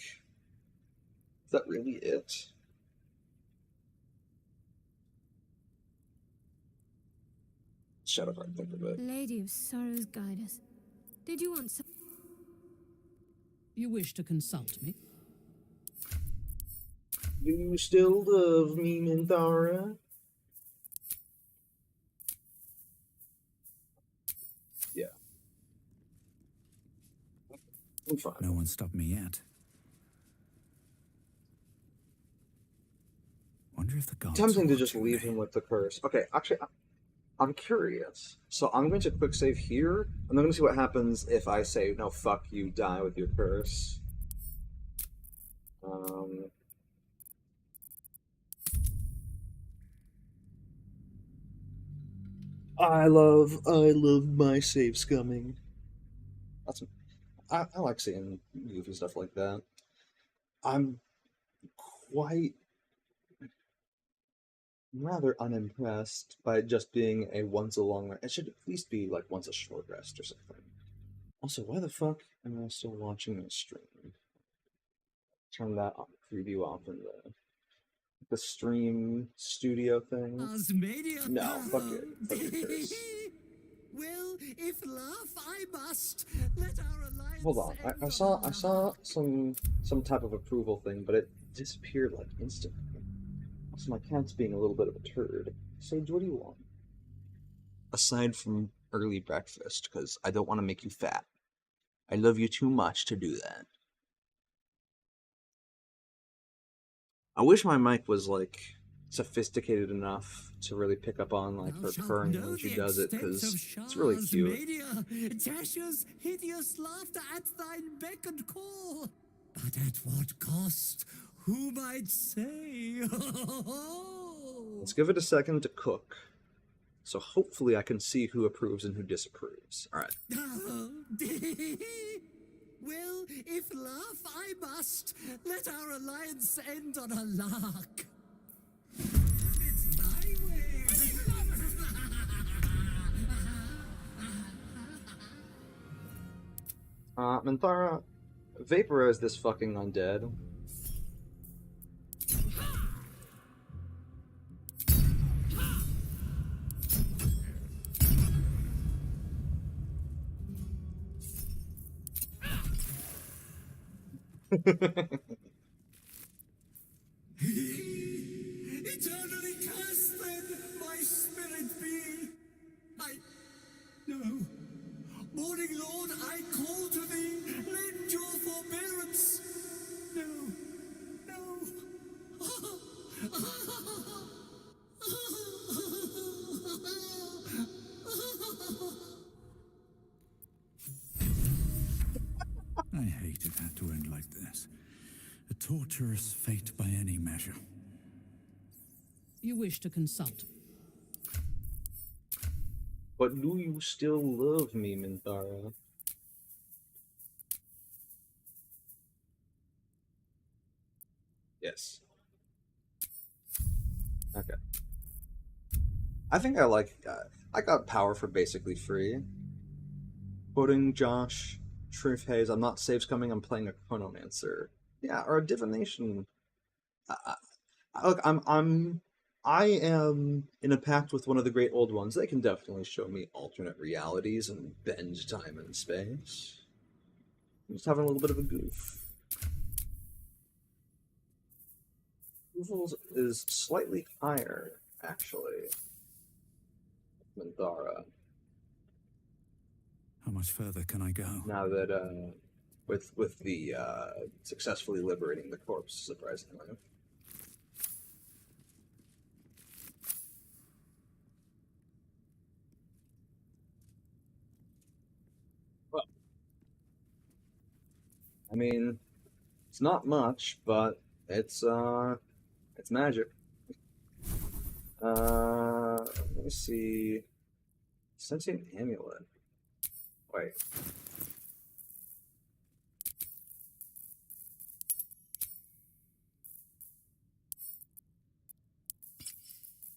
Is that really it? Shadowheart, think of it. Lady of Sorrows, guide us. Did you want some? You wish to consult me? Do you still love me, Minthara? Yeah. I'm fine. No one stopped me yet. Wonder if the gods Tempting to are just watching leave me. him with the curse. Okay, actually, I'm curious. So I'm going to quick save here, and I'm going to see what happens if I say, no, fuck you, die with your curse. I love my save scumming. I like seeing goofy stuff like that. I'm rather unimpressed by it just being a once a long rest. It should at least be like once a short rest or something. Also, why the fuck am I still watching this stream? Turn that preview off in the stream studio thing. Osmania. No, fuck it. Fuck your curse. Well, if laugh I must, let our alliance. Hold on. I saw some type of approval thing, but it disappeared like instantly. Also, my cat's being a little bit of a turd. Sage, what do you want? Aside from early breakfast, because I don't want to make you fat. I love you too much to do that. I wish my mic was like sophisticated enough to really pick up on like her purring when she does it, because it's really cute. Tasha's hideous laughter at thine beck and call. But at what cost? Who might say? Let's give it a second to cook. So hopefully I can see who approves and who disapproves. Alright. Well, if laugh I must, let our alliance end on a lark. It's my way. Minthara, vaporize this fucking undead. Eternally cast then my spirit be. No. Morning Lord, I call to thee, lend your forbearance. No. I hate it had to end like this. A torturous fate by any measure. You wish to consult. But do you still love me, Minthara? Yes. Okay. I think I got power for basically free. Quoting Josh, Truth Haze, I'm not saves coming, I'm playing a Chronomancer. Yeah, or a Divination. Look, I am in a pact with one of the great old ones. They can definitely show me alternate realities and bend time and space. I'm just having a little bit of a goof. Goofles is slightly higher, actually. Minthara. How much further can I go? Now that with the successfully liberating the corpse, surprisingly. Well, I mean, it's not much, but it's magic. Let me see. Sentient amulet. Wait.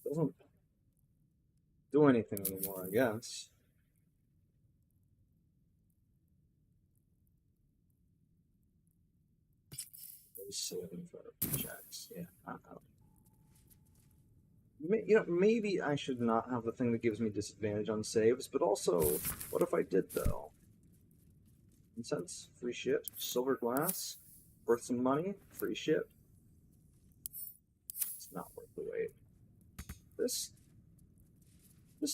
Doesn't do anything anymore, I guess. Saving for checks. Yeah, I don't know. You know, maybe I should not have the thing that gives me disadvantage on saves, but also, what if I did, though? Incense, free shit. Silver glass, worth some money, free shit. It's not worth the wait. This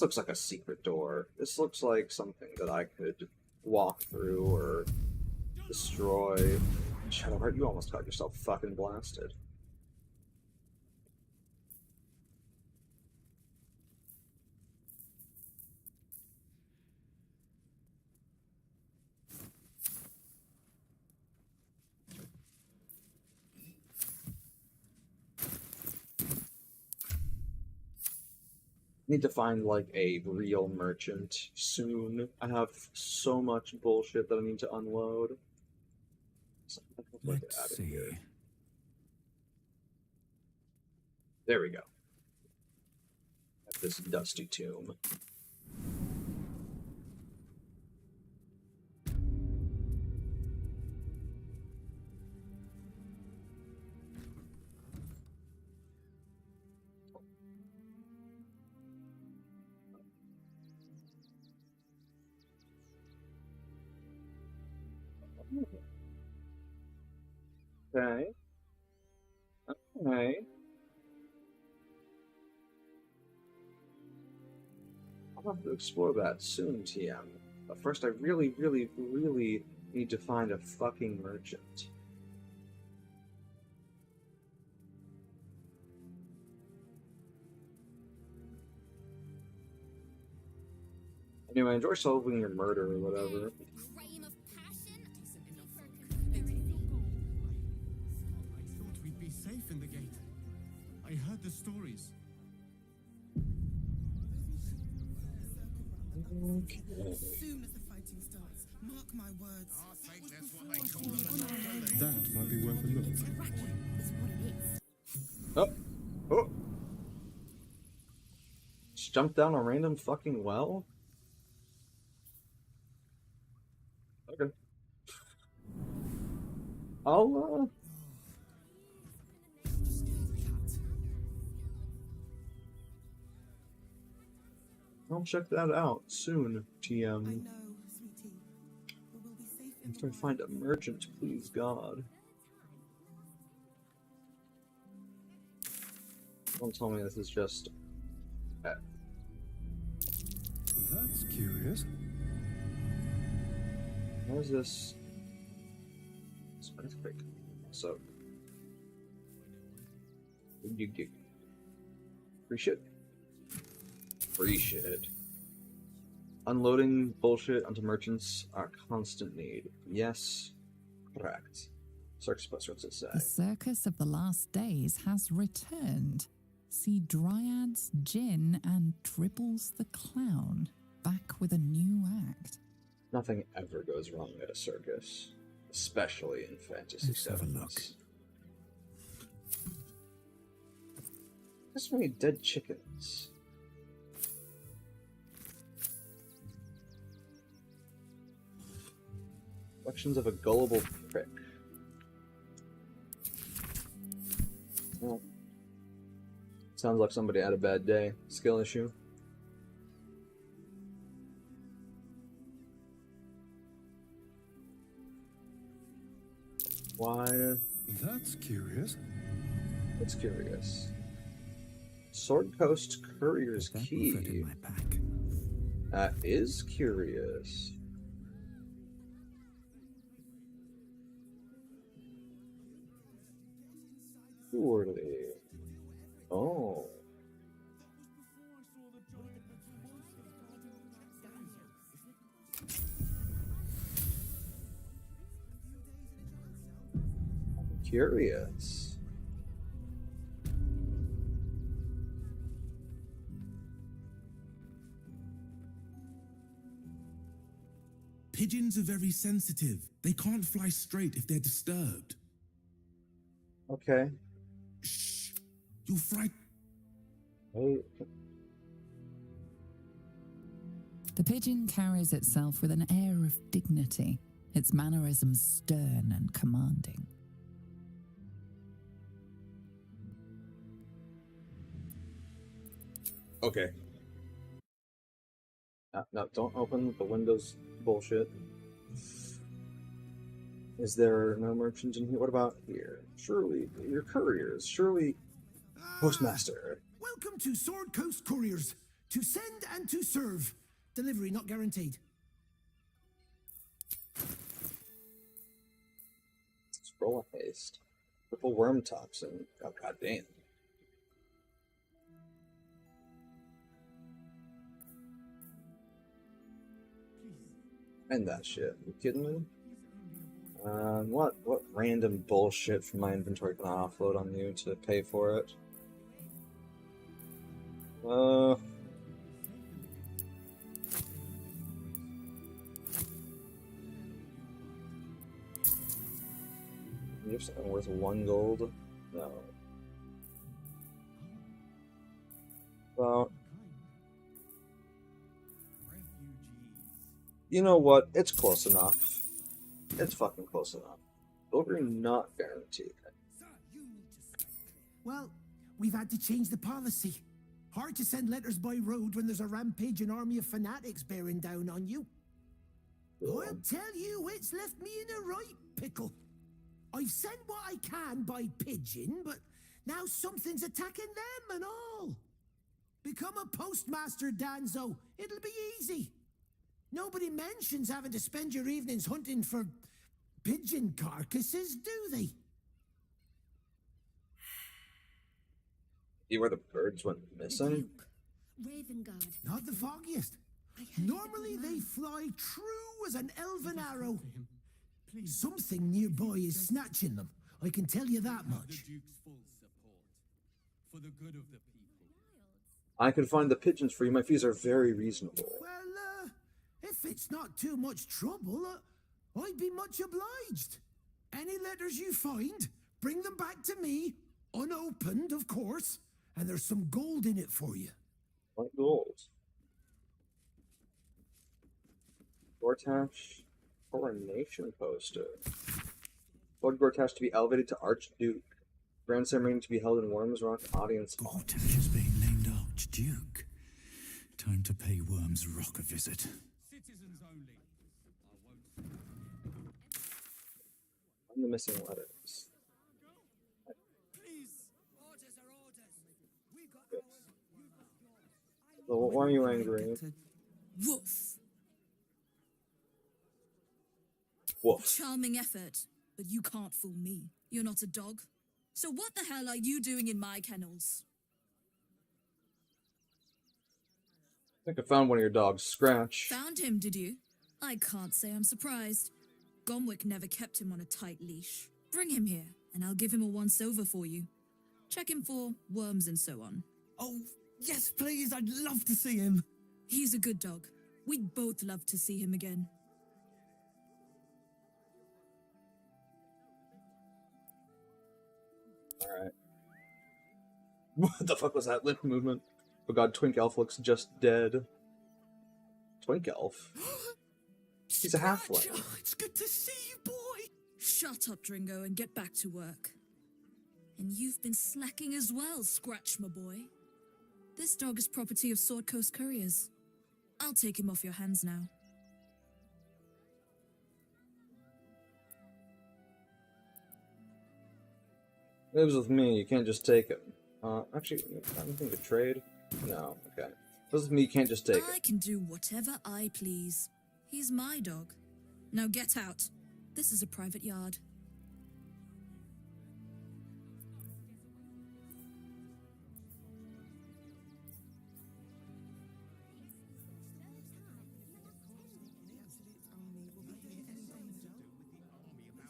looks like a secret door. This looks like something that I could walk through or destroy. Shadowheart, you almost got yourself fucking blasted. Need to find like a real merchant soon. I have so much bullshit that I need to unload. So Let's see. Here. There we go. At this dusty tomb. Okay. Okay. I'll have to explore that soon, TM. But first, I really, really, really need to find a fucking merchant. Anyway, enjoy solving your murder or whatever. Safe in the gate. I heard the stories. Okay. As soon as the fighting starts, mark my words. I think that's what they call them. That might be worth a look. Oh. Oh. Just jump down a random fucking well? Okay. I'll check that out soon, TM. I'm trying to find a merchant, please God. Don't tell me this is just... That's curious. What is this? It's quick. So... Free shit. Free shit. Unloading bullshit onto merchants are a constant need. Yes, correct. Circus Plus, what's it say? The circus of the last days has returned. See Dryads, Jinn, and Dribbles the Clown back with a new act. Nothing ever goes wrong at a circus, especially in fantasy settings. There's so many dead chickens. Reflections of a gullible prick. Well, sounds like somebody had a bad day. Skill issue. Why? That's curious. It's curious. Sword Coast Courier's Key. That is curious. Surely. Oh. I'm curious. Pigeons are very sensitive. They can't fly straight if they're disturbed. Okay. Shh. You'll frighten. Hey. The pigeon carries itself with an air of dignity, its mannerisms stern and commanding. Okay. No, don't open the windows bullshit. Is there no merchant in here? What about here? Surely, your couriers. Surely, postmaster. Welcome to Sword Coast Couriers. To send and to serve. Delivery not guaranteed. Scroll of haste. Purple worm toxin. Oh, goddamn. And that shit. You kidding me? What random bullshit from my inventory can I offload on you to pay for it? You have something worth 1 gold? No. Well, you know what? It's close enough. It's fucking close enough. Delivery not guaranteed. Well, we've had to change the policy. Hard to send letters by road when there's a rampaging army of fanatics bearing down on you. I'll tell you, it's left me in a right pickle. I've sent what I can by pigeon, but now something's attacking them and all. Become a postmaster, Danzo. It'll be easy. Nobody mentions having to spend your evenings hunting for pigeon carcasses, do they? See where the birds went missing? Ravengard. Not the foggiest. Normally they fly true as an elven arrow. Something nearby is snatching them. I can tell you that much. The Duke's full support for the good of the people. I could find the pigeons for you. My fees are very reasonable. Well, if it's not too much trouble, I'd be much obliged. Any letters you find, bring them back to me, unopened, of course, and there's some gold in it for you. What gold? Gortash coronation poster. Lord Gortash to be elevated to Archduke. Grand ceremony to be held in Worms Rock. Audience. Gortash is being named Archduke. Time to pay Worms Rock a visit. Citizens only. Find the missing letters. Please. Orders are orders. We got So why are you angry? Woof. Woof. Charming effort, but you can't fool me. You're not a dog. So what the hell are you doing in my kennels? I think I found one of your dogs. Scratch. Found him, did you? I can't say I'm surprised. Gomwick never kept him on a tight leash. Bring him here, and I'll give him a once-over for you. Check him for worms and so on. Oh, yes, please. I'd love to see him. He's a good dog. We'd both love to see him again. Alright. What the fuck was that lip movement? Oh god, Twink Elf looks just dead. Twink Elf? He's a halfling. It's good to see you, boy. Shut up, Dringo, and get back to work. And you've been slacking as well, Scratch, my boy. This dog is property of Sword Coast Couriers. I'll take him off your hands now. Lives with me, you can't just take him. Actually, anything to trade? No, okay. Lives with me, you can't just take I it. can do whatever I please. He's my dog. Now get out. This is a private yard.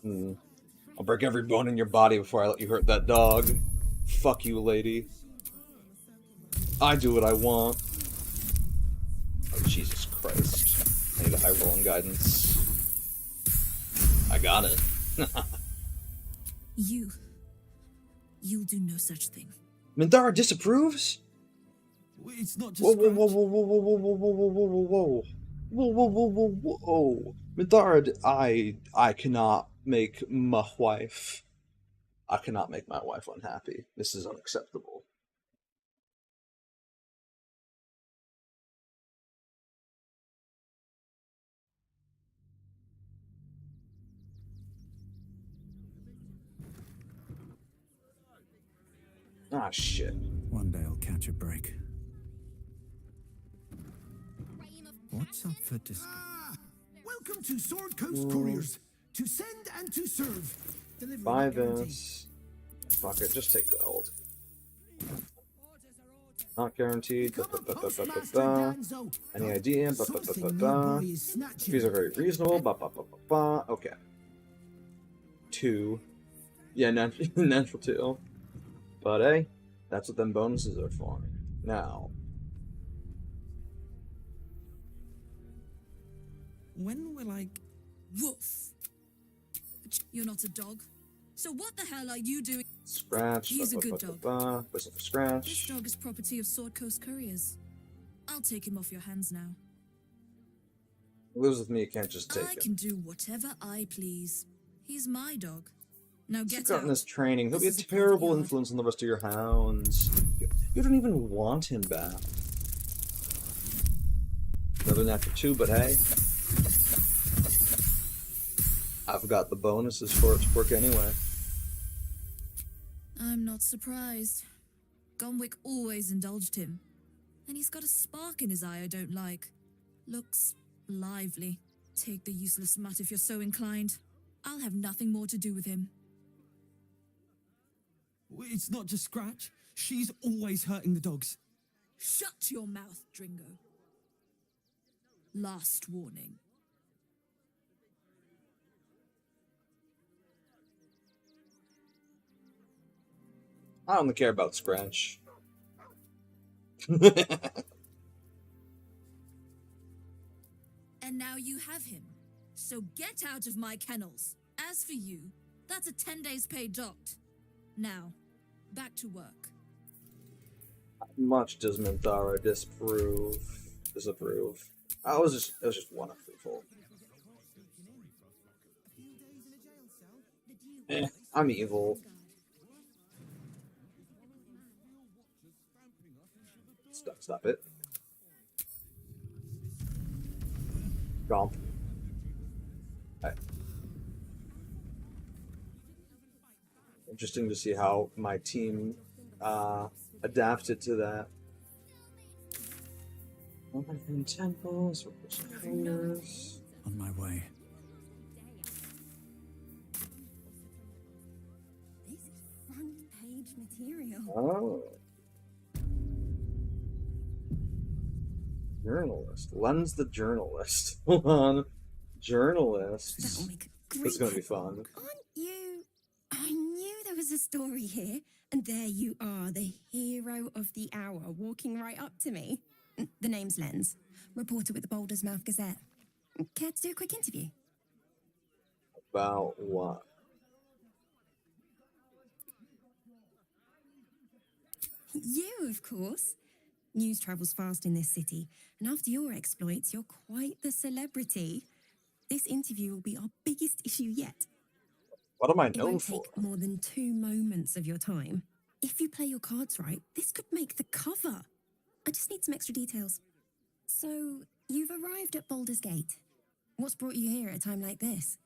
I'll break every bone in your body before I let you hurt that dog. Fuck you, lady. I do what I want. Oh, Jesus Christ. I need a high rolling guidance. I got it. You'll do no such thing. Mindara disapproves? It's not just whoa, whoa, whoa, whoa, whoa, whoa, whoa, whoa, whoa, whoa, whoa, whoa. Whoa, whoa, whoa, whoa, whoa. Mindara, I cannot make my wife. I cannot make my wife unhappy. This is unacceptable. Ah, shit. One day I'll catch a break. What's up for discussion? Welcome to Sword Coast Couriers. To send and to serve. Delivery Buy not guaranteed. this. Fuck it, just take the gold. Not guaranteed. Any idea? Fees are very reasonable. Okay. 2. Yeah, natural 2. But hey, that's what them bonuses are for. Now. When will I... Woof! You're not a dog. So what the hell are you doing? Scratch. He's a good dog. Whistle for Scratch. This dog is property of Sword Coast Couriers. I'll take him off your hands now. Lives with me, you can't just take I him. can do whatever I please. He's my dog. Now get He's gotten out. this training. He'll be a terrible influence on the rest of your hounds. You don't even want him back. Another natural 2, but hey. I've got the bonuses for it to work anyway. I'm not surprised. Gonwick always indulged him. And he's got a spark in his eye I don't like. Looks lively. Take the useless mutt if you're so inclined. I'll have nothing more to do with him. It's not just Scratch. She's always hurting the dogs. Shut your mouth, Dringo. Last warning. I only care about Scratch. And now you have him. So get out of my kennels. As for you, that's a 10 days pay docked. Now, back to work. Much does Minthara disapprove. It was just one approval. I'm evil. Stop it. Gomp. Right. Interesting to see how my team adapted to that. Open temples, fingers. On my way. This is front-page material. Oh. Journalist. Len's the journalist. Hold on. Journalist. That'll make a great This is going to be fun. Aren't you? I knew there was a story here, and there you are, the hero of the hour, walking right up to me. The name's Lens, reporter with the Baldur's Mouth Gazette. Care to do a quick interview? About what? You, of course. News travels fast in this city, and after your exploits, you're quite the celebrity. This interview will be our biggest issue yet. What am I It known won't for? take more than 2 moments of your time. If you play your cards right, this could make the cover. I just need some extra details. So, you've arrived at Baldur's Gate. What's brought you here at a time like this?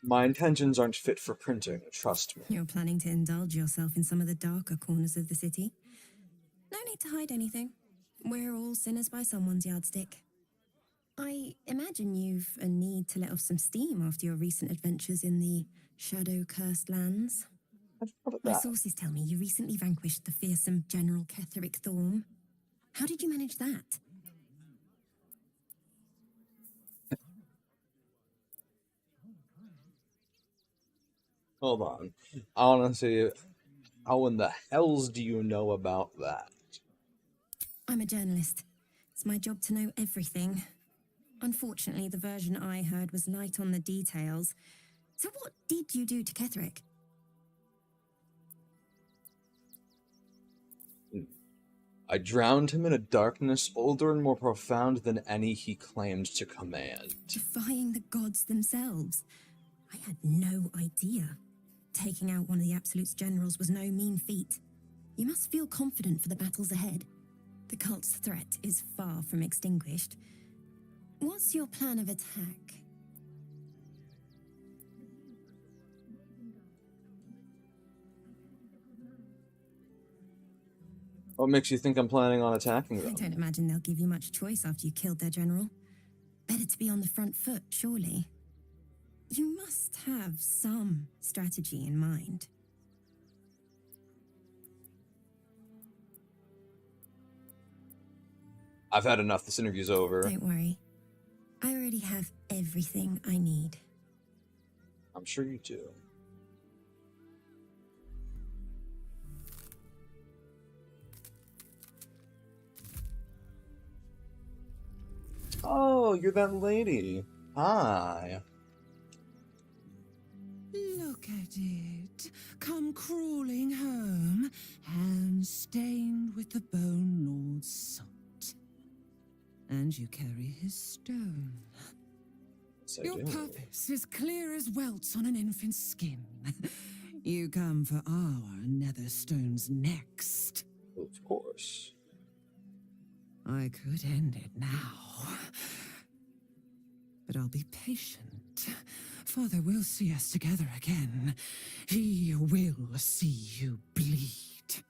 My intentions aren't fit for printing, trust me. You're planning to indulge yourself in some of the darker corners of the city. No need to hide anything. We're all sinners by someone's yardstick. I imagine you've a need to let off some steam after your recent adventures in the shadow-cursed lands. My sources tell me you recently vanquished the fearsome General Ketheric Thorm. How did you manage that? Hold on. I want to see, how in the hells do you know about that? I'm a journalist. It's my job to know everything. Unfortunately, the version I heard was light on the details. So what did you do to Ketheric? I drowned him in a darkness older and more profound than any he claimed to command. Defying the gods themselves. I had no idea. Taking out one of the Absolute's generals was no mean feat. You must feel confident for the battles ahead. The cult's threat is far from extinguished. What's your plan of attack? What makes you think I'm planning on attacking I them? don't imagine they'll give you much choice after you killed their general. Better to be on the front foot, surely. You must have some strategy in mind. I've had enough. This interview's over. Don't worry. I already have everything I need. I'm sure you do. Oh, you're that lady. Hi. Look at it, come crawling home, hands stained with the Bone Lord's salt. And you carry his stone. Yes, I Your do. purpose is clear as welts on an infant's skin. You come for our Netherstones next. Of course. I could end it now. But I'll be patient. Father will see us together again. He will see you bleed.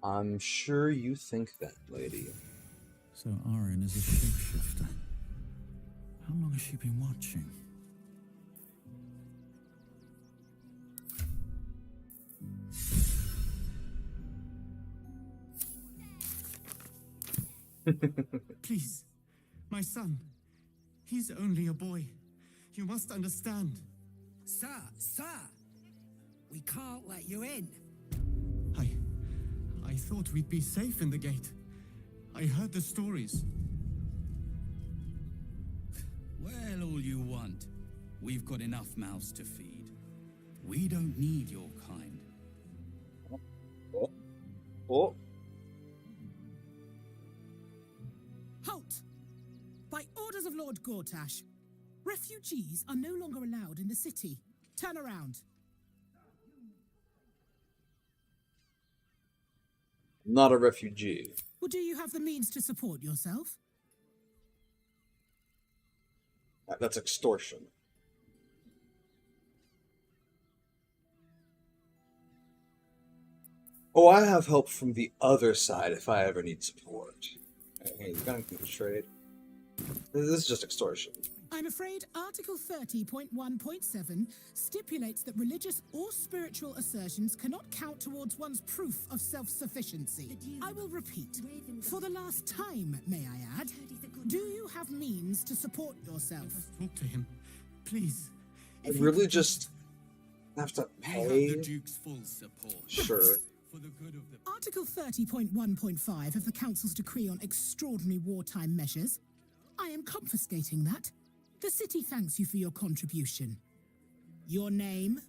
I'm sure you think that, lady. So Arin is a shapeshifter. How long has she been watching? Please, my son. He's only a boy. You must understand. Sir! We can't let you in. I thought we'd be safe in the gate. I heard the stories. Well, all you want. We've got enough mouths to feed. We don't need your kind. Oh. Halt! By orders of Lord Gortash, refugees are no longer allowed in the city. Turn around. I'm not a refugee. Or do you have the means to support yourself? That's extortion. Oh, I have help from the other side if I ever need support. Hey, you gotta concentrate. This is just extortion. I'm afraid Article 30.1.7 stipulates that religious or spiritual assertions cannot count towards one's proof of self-sufficiency. I will repeat, for the last time, may I add, do you have means to support yourself? Talk to him, please. I really just have to pay? The Duke's full support. Sure. For the good of the... Article 30.1.5 of the Council's Decree on Extraordinary Wartime Measures. I am confiscating that. The city thanks you for your contribution. Your name?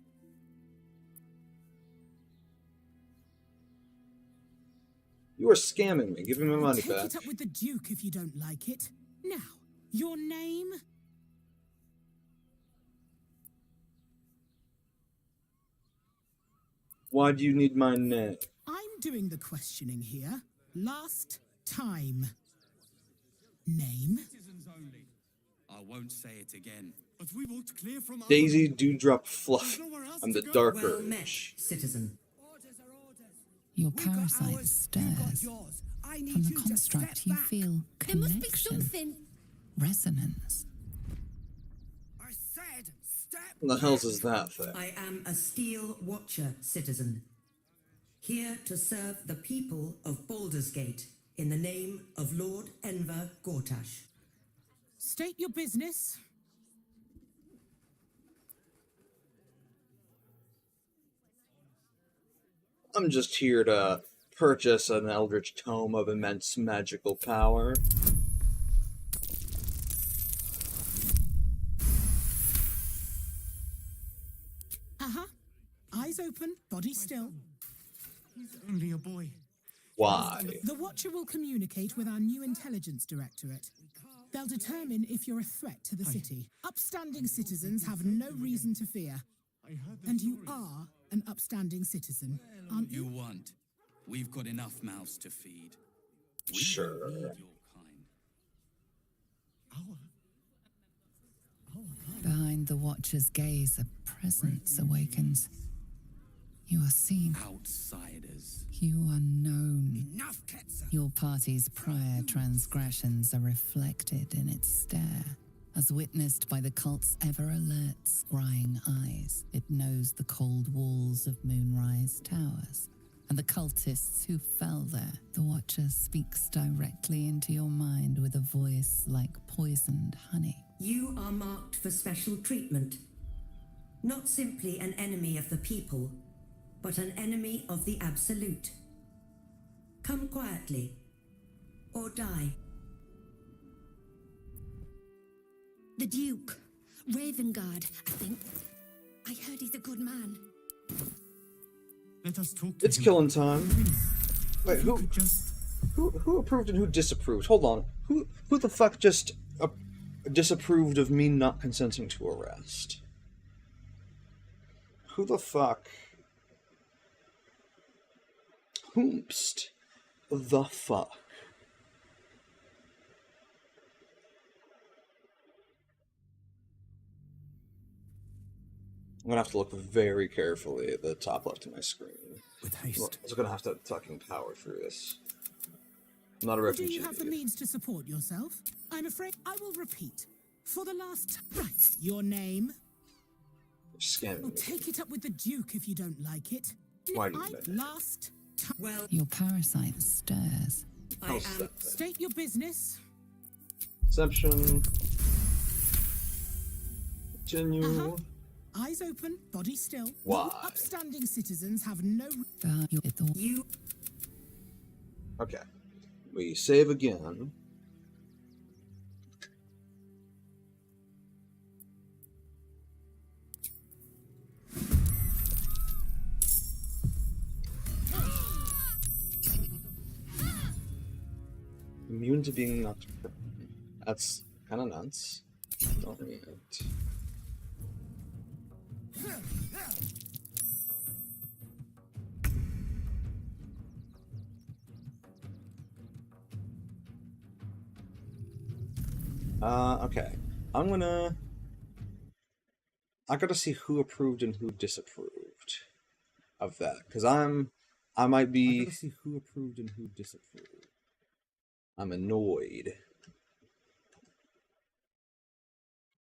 You are scamming me. Give me my money Take back. it up with the Duke if you don't like it. Now, your name? Why do you need my name? I'm doing the questioning here. Last time. Name? I won't say it again. But we walked clear from Daisy Dewdrop Fluff. I'm the darker. Well met, citizen. Your parasite stirs. From the construct, you feel There must be connection, something. resonance. I said, step What the hell's is that thing? I am a Steel Watcher, citizen. Here to serve the people of Baldur's Gate in the name of Lord Enver Gortash. State your business. I'm just here to purchase an eldritch tome of immense magical power. Eyes open, body still. He's only a boy. Why? The Watcher will communicate with our new intelligence directorate. They'll determine if you're a threat to the city. Upstanding citizens have no reason to fear. And you are an upstanding citizen, aren't you? You want. We've got enough mouths to feed. We Sure. don't need your kind. Behind the Watcher's gaze, a presence awakens. You are seen. Outsiders. You are known. Your party's prior transgressions are reflected in its stare. As witnessed by the cult's ever-alert, scrying eyes, it knows the cold walls of Moonrise Towers and the cultists who fell there. The Watcher speaks directly into your mind with a voice like poisoned honey. You are marked for special treatment. Not simply an enemy of the people, but an enemy of the Absolute. Come quietly, or die. The Duke. Ravengard, I think. I heard he's a good man. Let us talk to It's him. killing time. Wait, who approved and who disapproved? Hold on. Who the fuck just disapproved of me not consenting to arrest? Who the fuck? Whomst the fuck? I'm gonna have to look very carefully at the top left of my screen. With haste. I'm gonna have to fucking power through this. I'm not a Do refugee. you have the means to support yourself? I'm afraid I will repeat. For the last right, your name. Scamming I'll me. take it up with the Duke if you don't like it. Why do you say that? Last time. Well, Your parasite stirs. I'll set that. State your business. Perception. Continue. Eyes open, body still. Why? Upstanding citizens have no. You. Okay. We save again. Immune to being knocked prone. That's kind of nuts. Alright. Okay. I gotta see who approved and who disapproved of that, because I might be. I gotta see who approved and who disapproved. I'm annoyed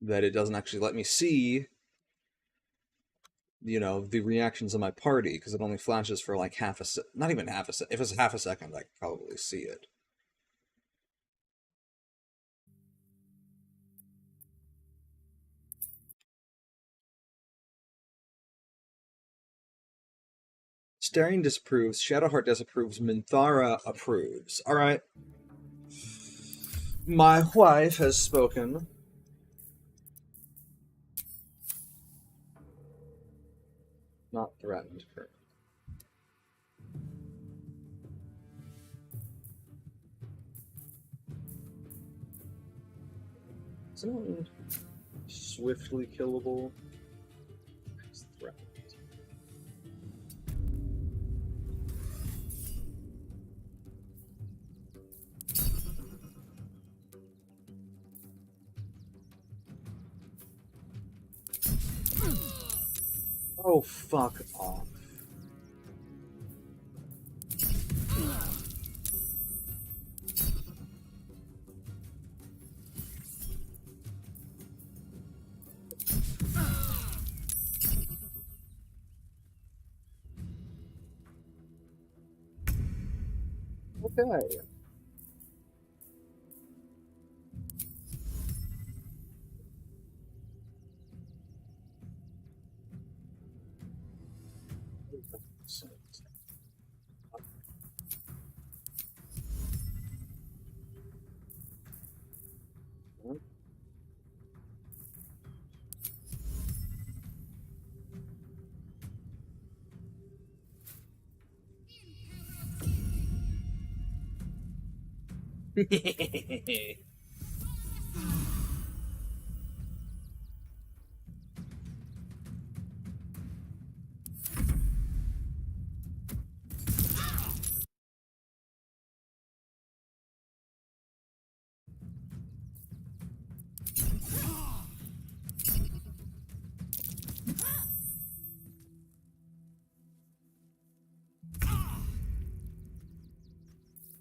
that it doesn't actually let me see, you know, the reactions of my party, because it only flashes for like half a second. Not even half a second. If it's half a second, I could probably see it. Staring disapproves, Shadowheart disapproves, Minthara approves. Alright. My wife has spoken. Not threatened her. Is anyone swiftly killable? It's threatened. Oh, fuck off. Okay.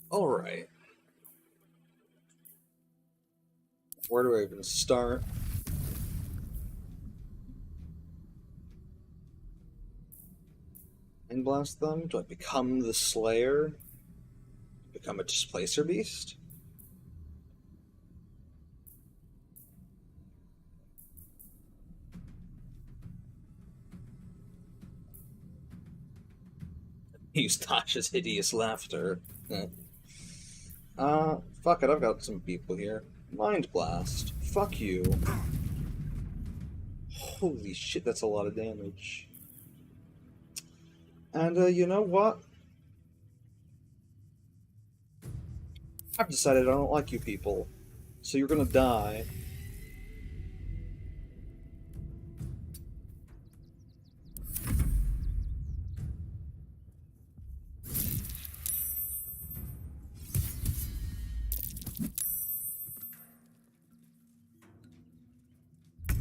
All right. Where do I even start? And blast them? Do I become the Slayer? Become a Displacer Beast? Use Tasha's hideous laughter. Fuck it, I've got some people here. Mind Blast. Fuck you. Holy shit, that's a lot of damage. And, you know what? I've decided I don't like you people. So you're gonna die.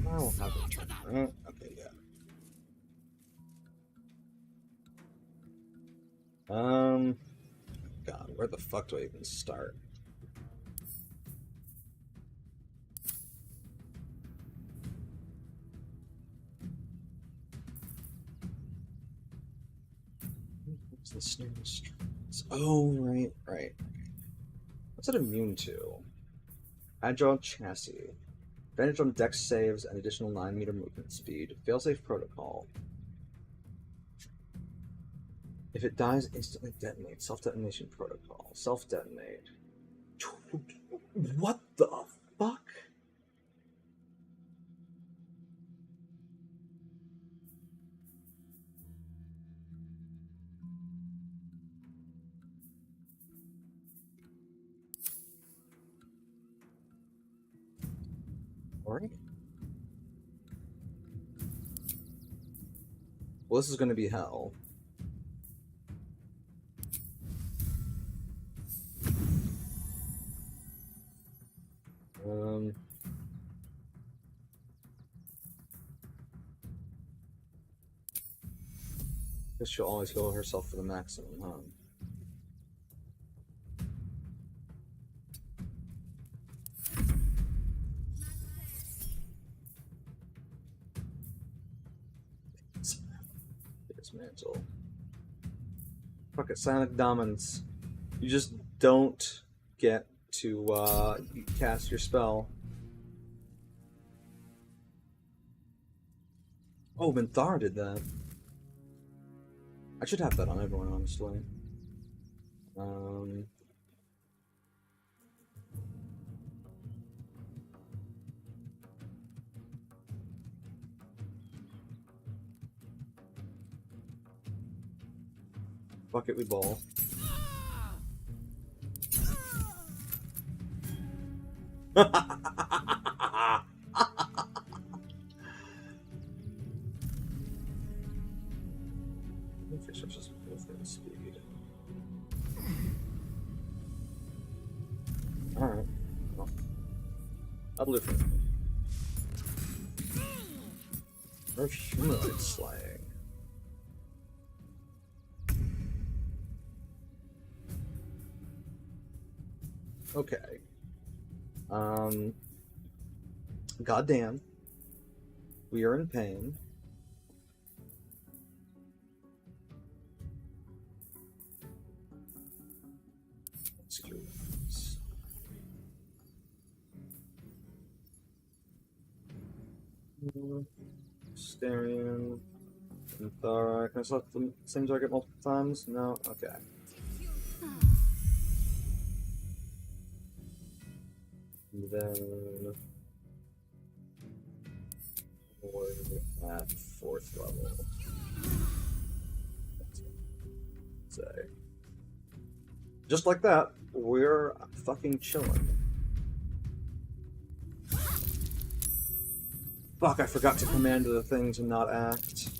I don't have it. Okay, yeah. God, where the fuck do I even start? What's the snare strings? Oh, right. What's it immune to? Agile chassis. Advantage on dex saves and additional 9-meter movement speed. Failsafe protocol. If it dies, instantly detonate. Self-detonation protocol. Self-detonate. What the fuck? Alright. Well, this is going to be hell. Guess she'll always heal herself for the maximum, huh? Dismantle. Fuck it, Silent Dominance. You just don't get to cast your spell. Oh, Minthara did that. I should have that on everyone, honestly. Fuck it, we ball. Speed. Alright. Well, I'll live with it. Or humanoid slaying. Okay. Goddamn. We are in pain. Starion. And Thara. Can I select the same target multiple times? No? Okay. And then we're at 4th level. Say. Just like that, we're fucking chilling. Fuck, I forgot to command the thing to not act.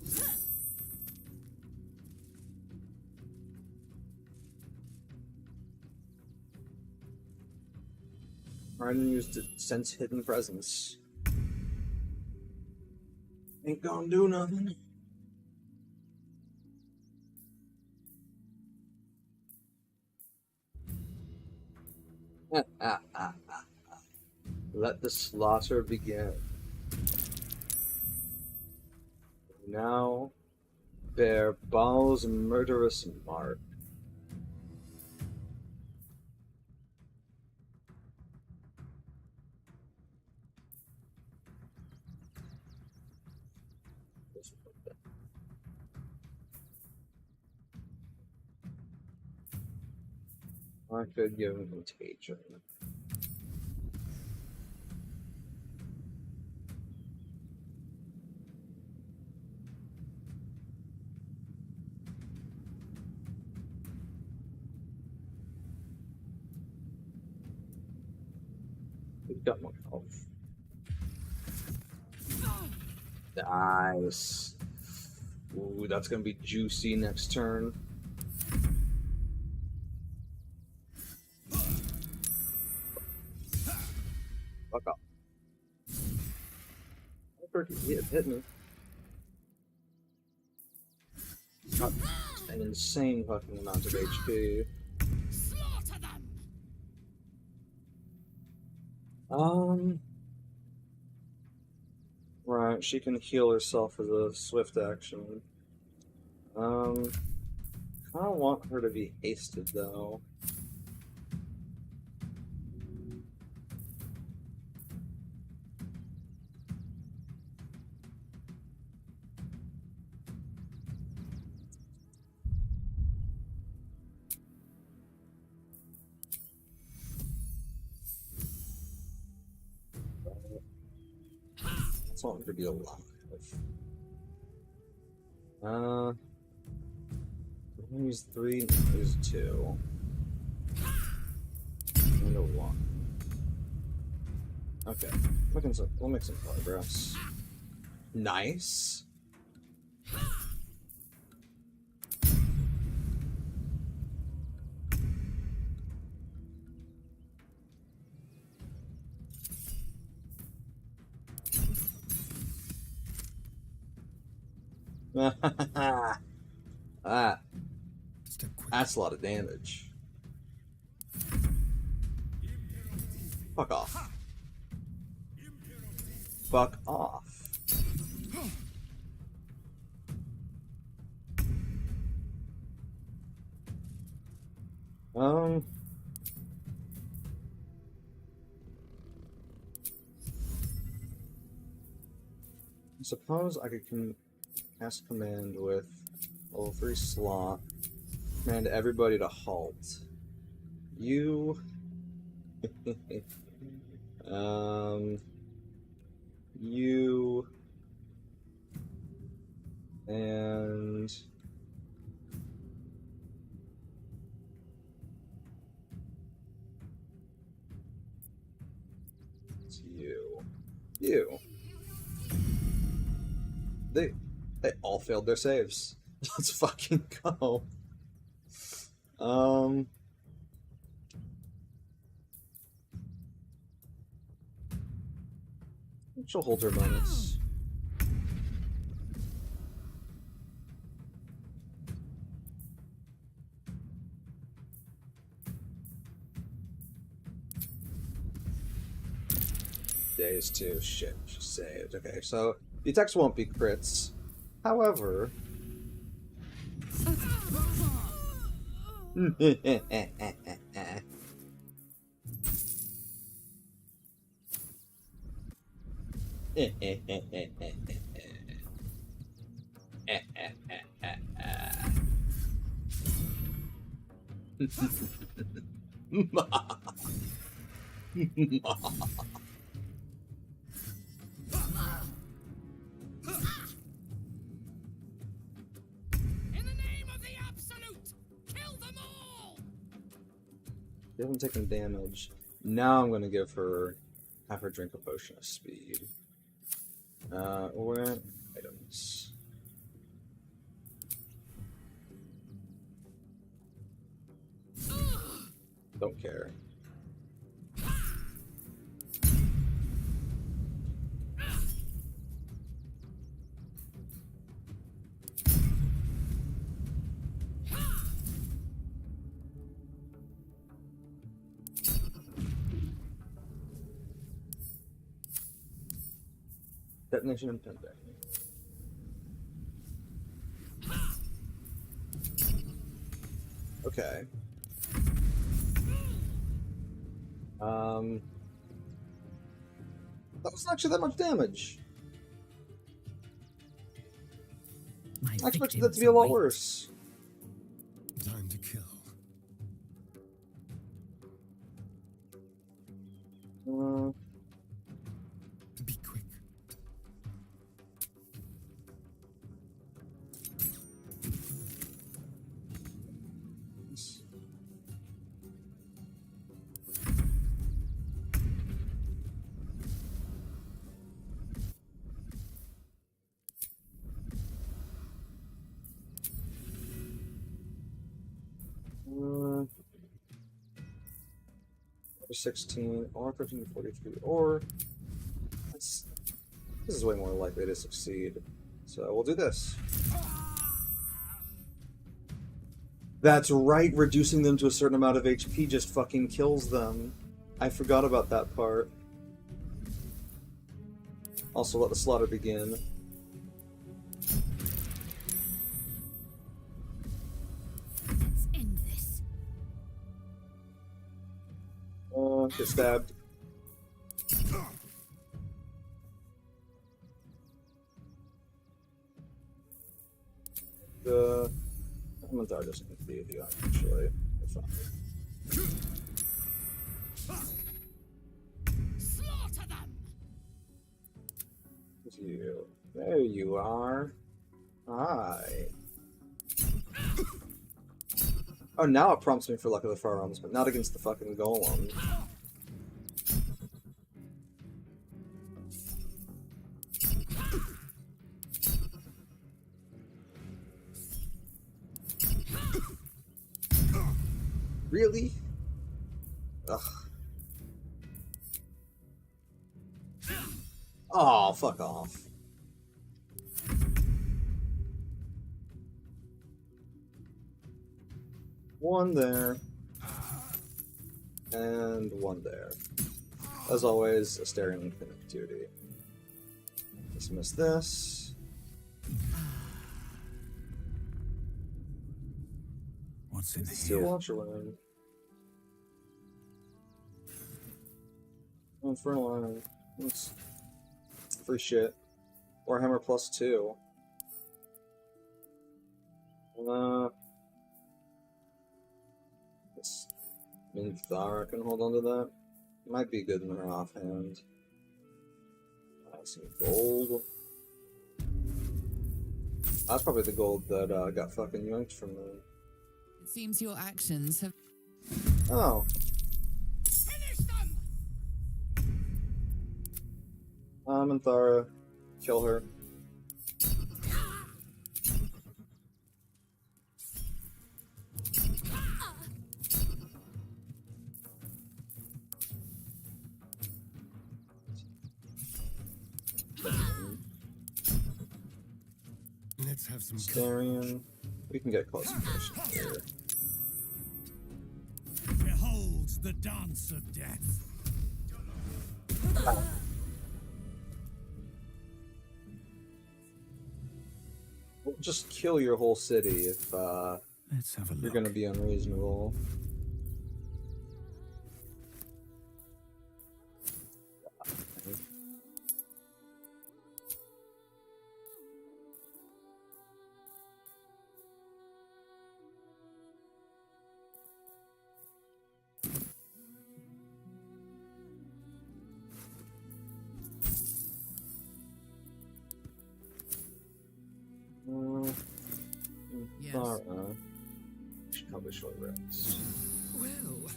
I didn't use to sense hidden presence. Ain't gonna do nothing. Let the slaughter begin. Now bear Baal's murderous mark. I could give him Contagion. We've got more health. Nice. Ooh, that's gonna be juicy next turn. Fuck off. Hit me. Got an insane fucking amount of HP. Slaughter them! Right, she can heal herself as a swift action. I don't want her to be hasted though. I want her to be alive. I'm gonna use 3, use 2. And a 1. Okay, we'll make some progress. Nice. That's a lot of damage. Fuck off. Fuck off. I suppose I could cast command with level 3 slot. Command everybody to halt. You. You. And. It's you. You. They all failed their saves. Let's fucking go. She'll hold her bonus. Days 2. Shit, she saved. Okay, so the attacks won't be crits. However, You haven't taken damage. Now I'm gonna have her drink a potion of speed. Or items. Don't care. Detonation and pending. Okay. That wasn't actually that much damage. I expected that to be a lot worse. Time to kill. Be quick. Or 16, or 13 to 43, or this is way more likely to succeed. So we'll do this. That's right, reducing them to a certain amount of HP just fucking kills them. I forgot about that part. Also, let the slaughter begin. Let's end this. Get stabbed. I'm gonna just be with you, actually. It's fine. Slaughter them! You. There you are. Hi. Oh, now it prompts me for Luck of the Firearms, but not against the fucking golem. Really? Ugh. Oh, fuck off. One there. And one there. As always, a staring infinite duty. Dismiss this. What's in Steel here? launcher line. Infernal Iron. That's free shit. Warhammer +2. Thara can hold on to that. Might be good in her offhand. Some gold. That's probably the gold that got fucking yanked from me. It seems your actions have... Oh. And Thara. Kill her. Let's have some Starion. We can get close first here. Behold the dance of death. We'll just kill your whole city if Let's have a look. you're gonna be unreasonable. Yes. Should probably short rest. Well,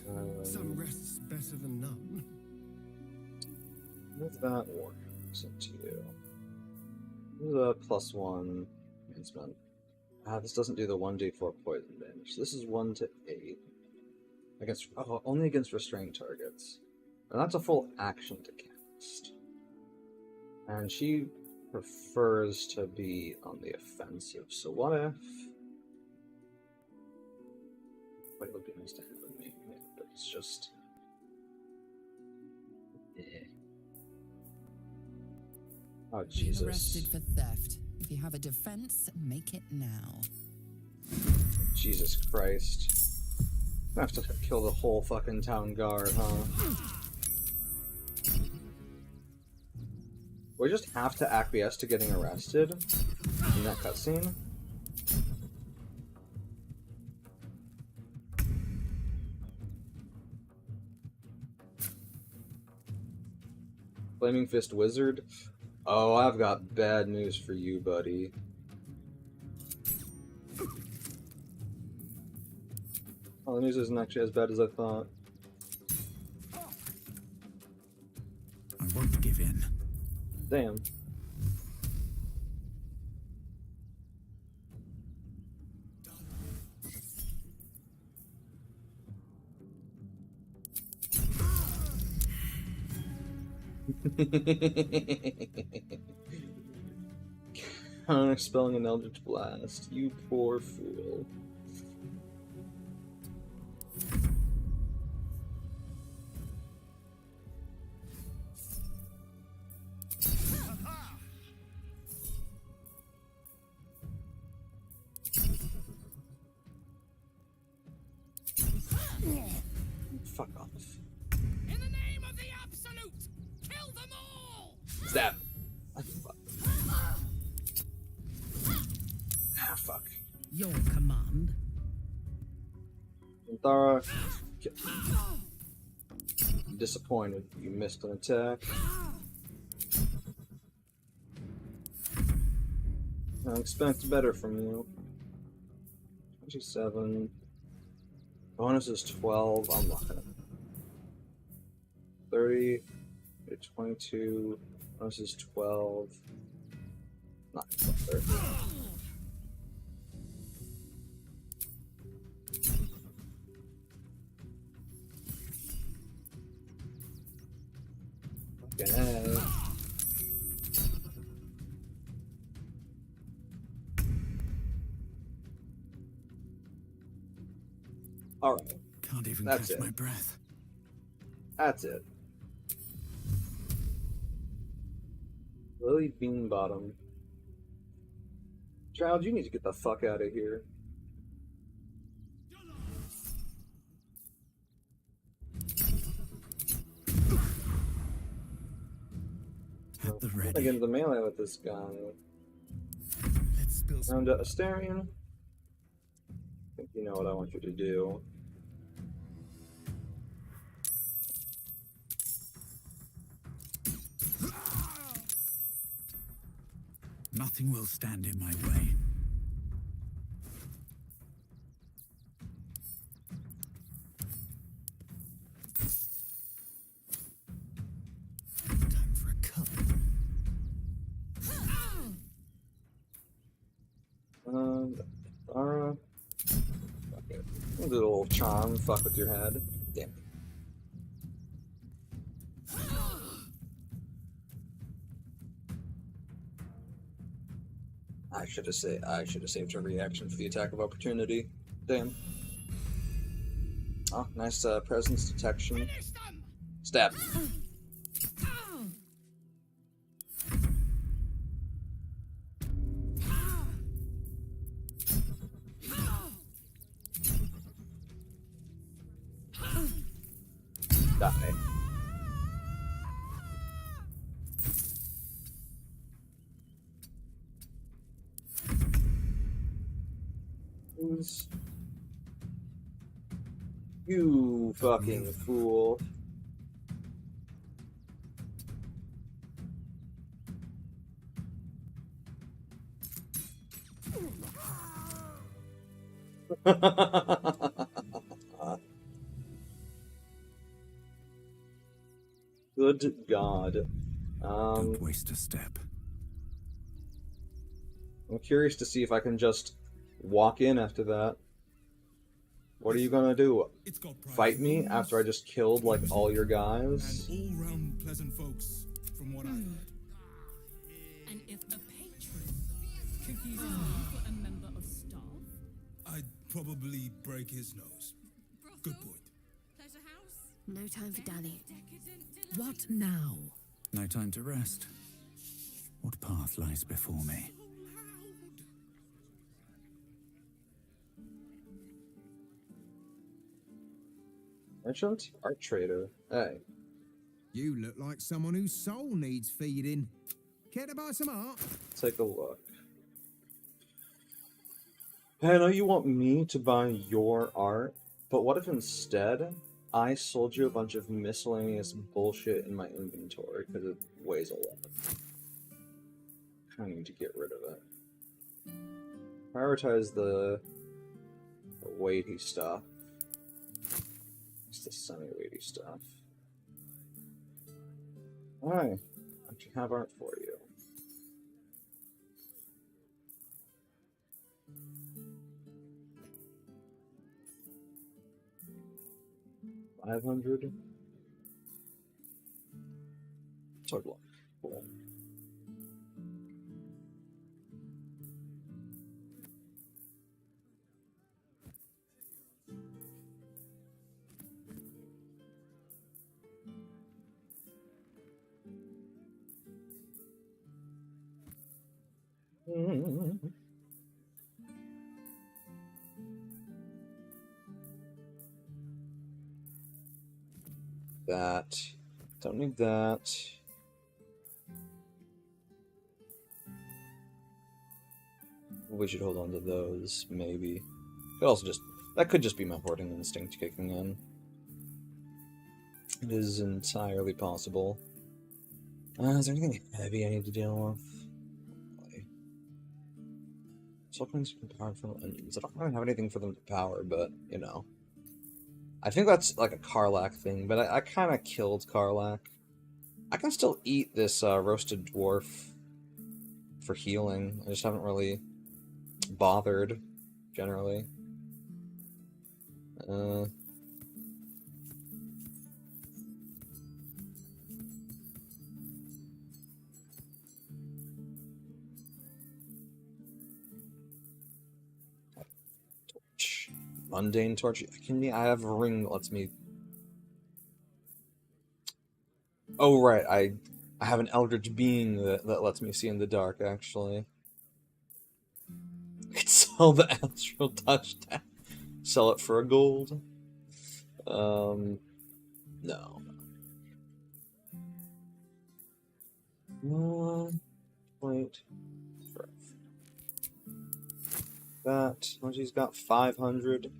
some rest's better than none. With that war, sent to you. This is a +1 enhancement. This doesn't do the 1d4 poison damage. This is 1 to 8. Against only against restrained targets. And that's a full action to cast. And she prefers to be on the offensive. So what if what would be nice to have with me? But it's just oh Jesus. Being arrested for theft. If you have a defense, make it now. Jesus Christ. I have to kill the whole fucking town guard, huh? We just have to acquiesce to getting arrested in that cutscene. Flaming Fist Wizard? Oh, I've got bad news for you, buddy. Oh, the news isn't actually as bad as I thought. I won't give in. Damn. Counterspelling an Eldritch Blast. You poor fool. Fuck off. In the name of the Absolute, kill them all! Stab. Ah, fuck. Your command. Thara, I'm disappointed. You missed an attack. I expect better from you. 27. Bonus is 12. I'm not gonna. 30. 22. Bonus is 12. Not 30. Fucking A. Alright. Can't even That's catch it. my breath. That's it. Lily Beanbottom. Child, you need to get the fuck out of here. At the I'm ready. gonna get into melee with this guy. Let's spill some. Round to Asterion. I think you know what I want you to do. Nothing will stand in my way. Time for a cut. Thara. Fuck it. We'll do a little charm, fuck with your head. Damn. I should have saved her reaction for the attack of opportunity. Damn. Oh, nice presence detection. Stab. Die. You fucking fool. Good God. Don't waste a step. I'm curious to see if I can just walk in after that. What are you gonna do? Fight me after I just killed, like, all your guys? And all-round pleasant folks, from what I heard. And if a patron confused me for a member of staff? I'd probably break his nose. Good point. No time for dallying. What now? No time to rest. What path lies before me? Merchant? Art trader. Hey. You look like someone whose soul needs feeding. Care to buy some art? Take a look. Hey, I know you want me to buy your art, but what if instead I sold you a bunch of miscellaneous bullshit in my inventory because it weighs a lot? I need to get rid of it. Prioritize the weighty stuff. It's the semi-weighty stuff. Alright, I actually have art for you. $500. Total. Cool. That. Don't need that. We should hold on to those, maybe. Could also just, that could just be my hoarding instinct kicking in. It is entirely possible. Is there anything heavy I need to deal with? Something's powered from onions. I don't really have anything for them to power, but, you know. I think that's like a Karlach thing, but I kind of killed Karlach. I can still eat this roasted dwarf for healing. I just haven't really bothered, generally. Torch. Mundane torch. I have a ring that lets me... Oh, right. I have an eldritch being that lets me see in the dark, actually. I could sell the astral touch tap. Sell it for a gold. No. Wait. That. Once he's got 500.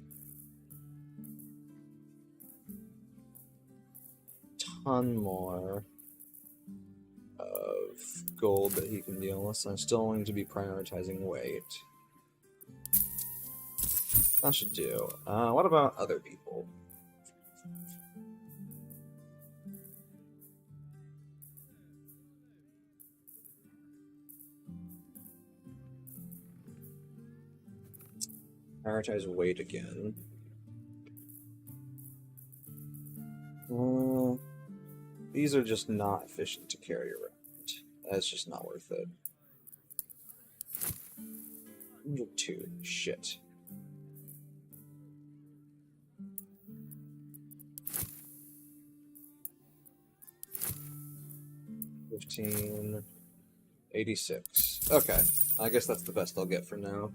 Ton more of gold that he can deal with, so I'm still going to be prioritizing weight. That should do. What about other people? Prioritize weight again. These are just not efficient to carry around. That's just not worth it. 102. Shit. $15.86. Okay, I guess that's the best I'll get for now.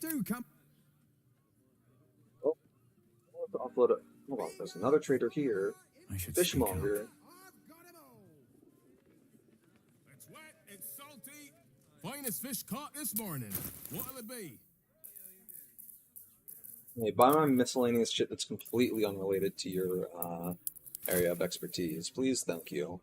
Do come. Oh, I'll offload it. Hold on, there's another trader here. I should Fishmonger. It's wet, it's salty. Finest fish caught this morning. What'll it be? Hey, buy my miscellaneous shit that's completely unrelated to your area of expertise. Please, thank you.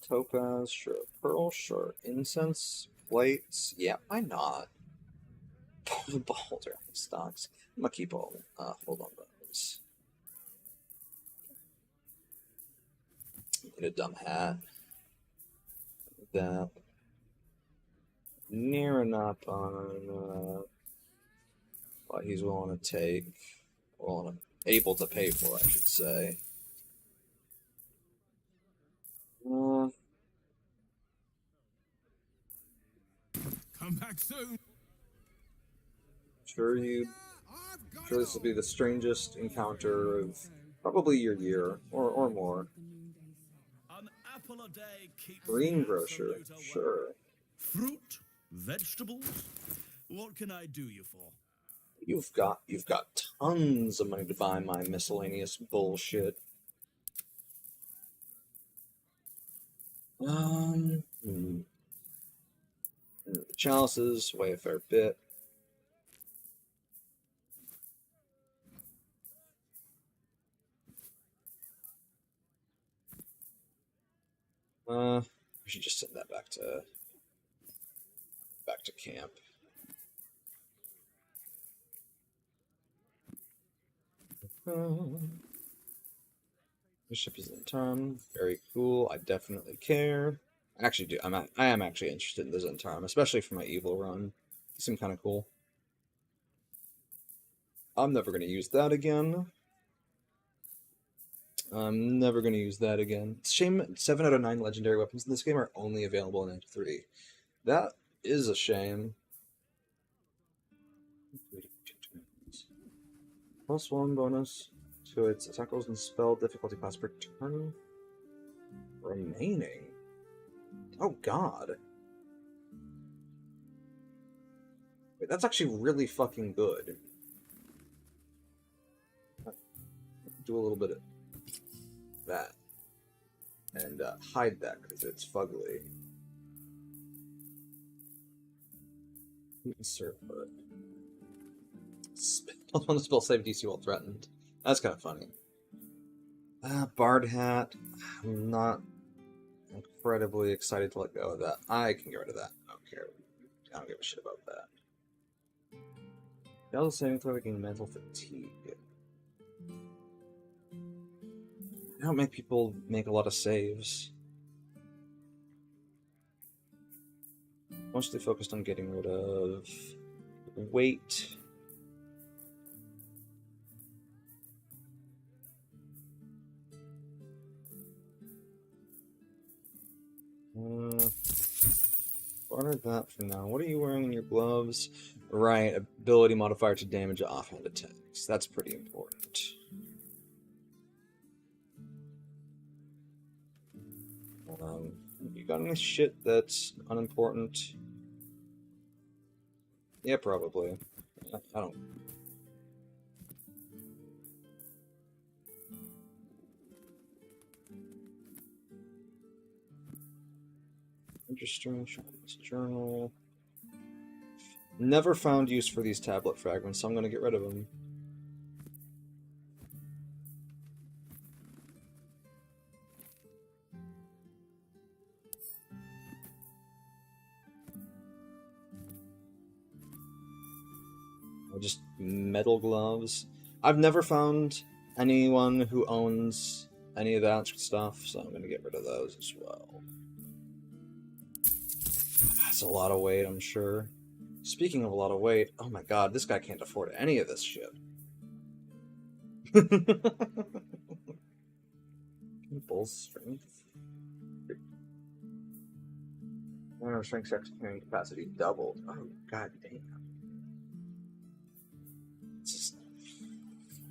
Topaz, sure. Pearl, sure. Incense, plates, yeah, why not? Baldur stocks. I'm gonna keep all. Hold on those. Need a dumb hat. That. Nearing up on what he's willing to take. Able to pay for, I should say. Come back soon. Sure this will be the strangest encounter of probably your year, or more. An apple a day keeps Greengrocer, sure. Fruit, vegetables. What can I do you for? You've got tons of money to buy my miscellaneous bullshit. Chalices weigh a fair bit. We should just send that back to camp. Bishop is in turn. Very cool. I definitely care. I actually do. I am actually interested in the Zentarum, especially for my evil run. They seem kind of cool. I'm never going to use that again. I'm never going to use that again. It's a shame 7 out of 9 legendary weapons in this game are only available in Act 3. That is a shame. +1 bonus to its attack rolls and spell difficulty class per turn remaining. Oh god. Wait, that's actually really fucking good. Do a little bit of that. And hide that because it's fugly. Insert hood. On the spell save DC while threatened. That's kind of funny. Bard hat. I'm not incredibly excited to let go of that. I can get rid of that. I don't care. I don't give a shit about that. Failed saving throw again mental fatigue. I don't make people make a lot of saves. Mostly focused on getting rid of weight. Honor that for now. What are you wearing in your gloves? Right, ability modifier to damage offhand attacks. That's pretty important. You got any shit that's unimportant? Yeah, probably. I don't. Interesting. Journal. Never found use for these tablet fragments, so I'm going to get rid of them. Just metal gloves. I've never found anyone who owns any of that stuff, so I'm going to get rid of those as well. That's a lot of weight, I'm sure. Speaking of a lot of weight, oh my god, this guy can't afford any of this shit. Bull strength. Our strength carrying capacity doubled. Oh god damn.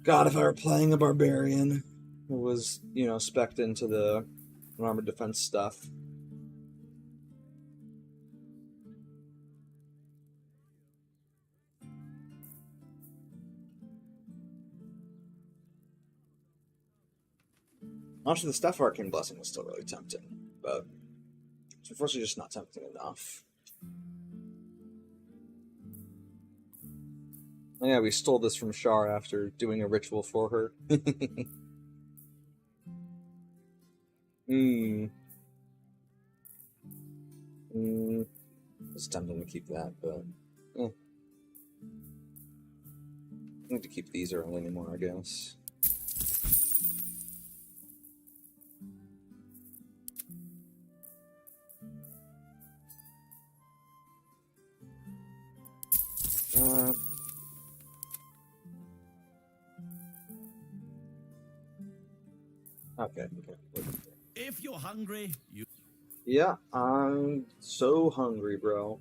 God, if I were playing a barbarian who was, you know, spec'd into the armored defense stuff. Honestly, the Staff Arcane Blessing was still really tempting, but it's unfortunately just not tempting enough. Oh yeah, we stole this from Shar after doing a ritual for her. It's tempting to keep that, but I need to keep these early anymore, I guess. Okay. If you're hungry, you. Yeah, I'm so hungry, bro.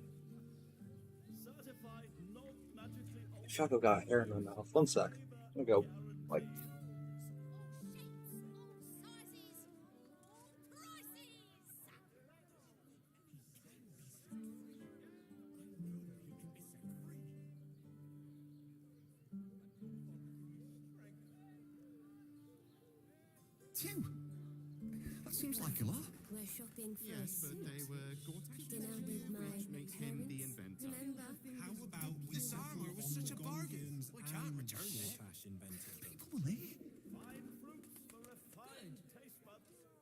Shaco got hair in my mouth. One sec. I'm gonna go, like. Two? That seems like a lot. We're shopping for Yes, but they were Gore-Tex dinner with my which makes him the parents. inventor. Remember? How about this armor was such a bargain? We can't return it. People will leave.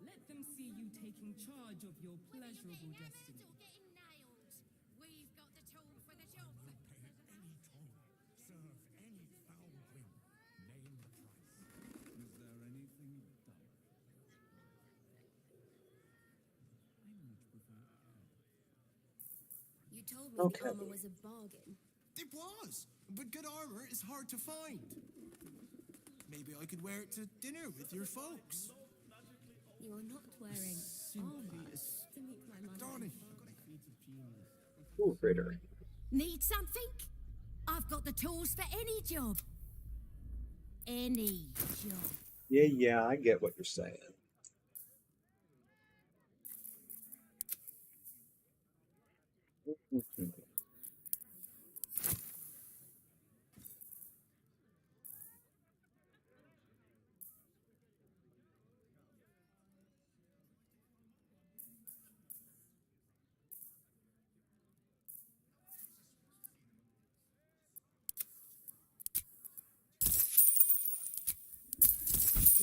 Let them see you taking charge of your pleasurable destiny. We've got the tool for the job. You told me Okay. the armor was a bargain. It was, but good armor is hard to find. Maybe I could wear it to dinner with your folks. You are not wearing armor to meet my mother. Ooh, Raider. Need something? I've got the tools for any job. Any job. Yeah, I get what you're saying.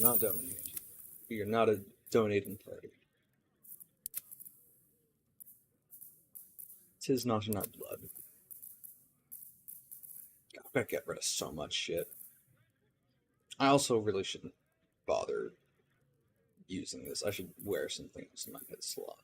Not donating. You're not a donating party. Tis not in our blood. God, I gotta get rid of so much shit. I also really shouldn't bother using this. I should wear something else in my head slot.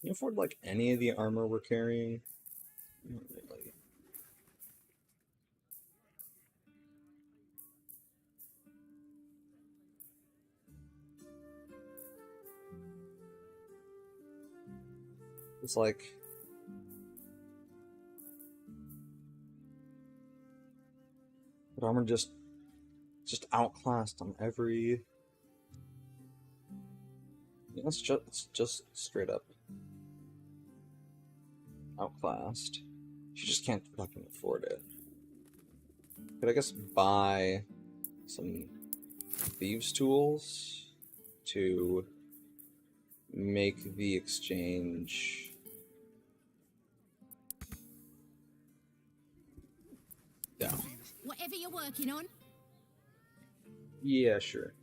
Can you afford like any of the armor we're carrying? Not really. It's like but armor just outclassed on every. Yeah, it's just straight up outclassed. You just can't fucking afford it. Could I guess buy some thieves' tools to make the exchange. Yeah. Whatever you're working on. Yeah, sure.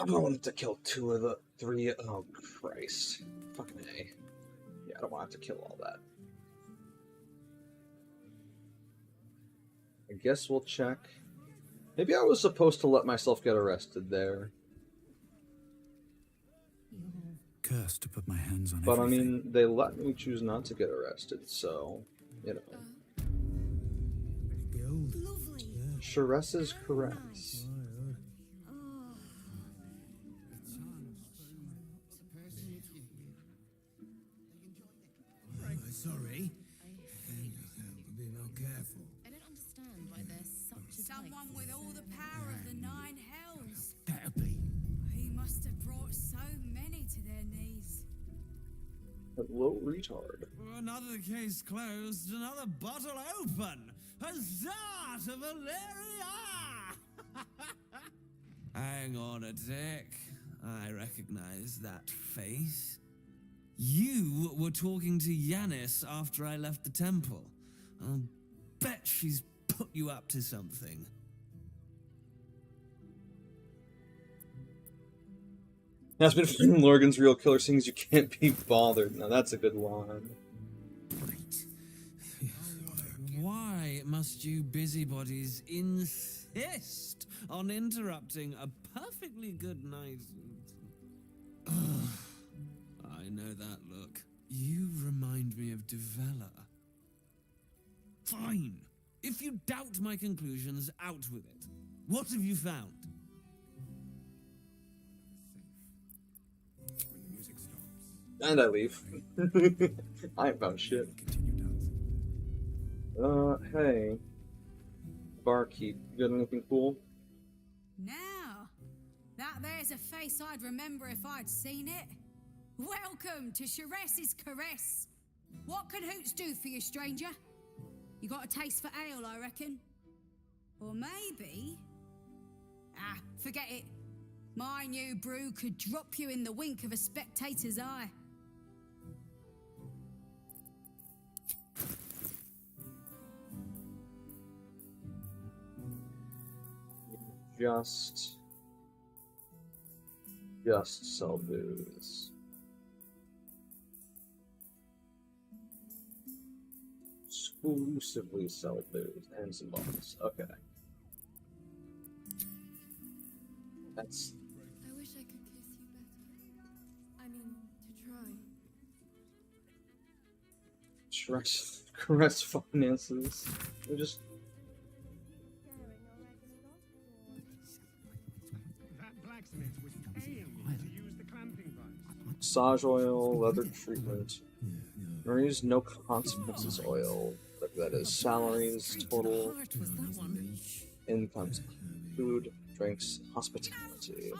I don't want to kill 2 of the 3. Oh, Christ. Fucking A. Yeah, I don't want to kill all that. I guess we'll check. Maybe I was supposed to let myself get arrested there. Cursed to put my hands on But everything. I mean, they let me choose not to get arrested, so, you know. Charesse's caress. Sorry. Someone with all the power of the nine hells. That'll be. He must have brought so many to their knees. Hello, retard. Another case closed, another bottle open. Huzzah to Valeria! Hang on a tick. I recognize that face. You were talking to Yanis after I left the temple. I'll bet she's put you up to something. That's been from Lorgan's real killer sings you can't be bothered. Now that's a good line. Why must you busybodies insist on interrupting a perfectly good night? Ugh, I know that look. You remind me of Devella. Fine. If you doubt my conclusions, out with it. What have you found? And I leave. I ain't found shit. Hey. Barkeep, you got anything cool? Now, that there's a face I'd remember if I'd seen it. Welcome to Sharess's Caress. What can Hoots do for you, stranger? You got a taste for ale, I reckon? Or maybe... Ah, forget it. My new brew could drop you in the wink of a spectator's eye. Just sell booze. Exclusively sell booze and some bottles. Okay. That's... I wish I could kiss you better. I mean, to try. Caress finances. They're just... Massage oil, leather treatment. Marie's no consequences oil. Whatever that is. Salaries, total incomes, food, drinks, hospitality.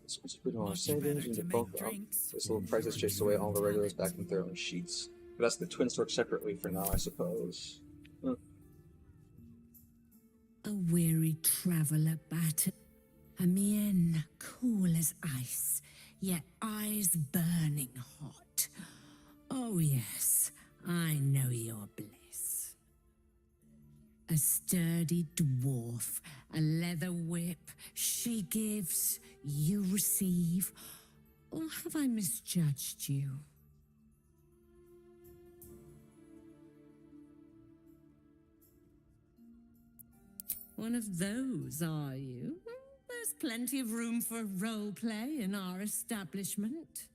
This one's put on our savings into bulk up. This little prices chased away all the regulars back in their own sheets. But that's the twin store separately for now, I suppose. Huh. A weary traveller battered, a mien cool as ice, yet eyes burning hot. Oh yes, I know your bliss. A sturdy dwarf, a leather whip, she gives, you receive, or have I misjudged you? One of those, are you? There's plenty of room for role play in our establishment.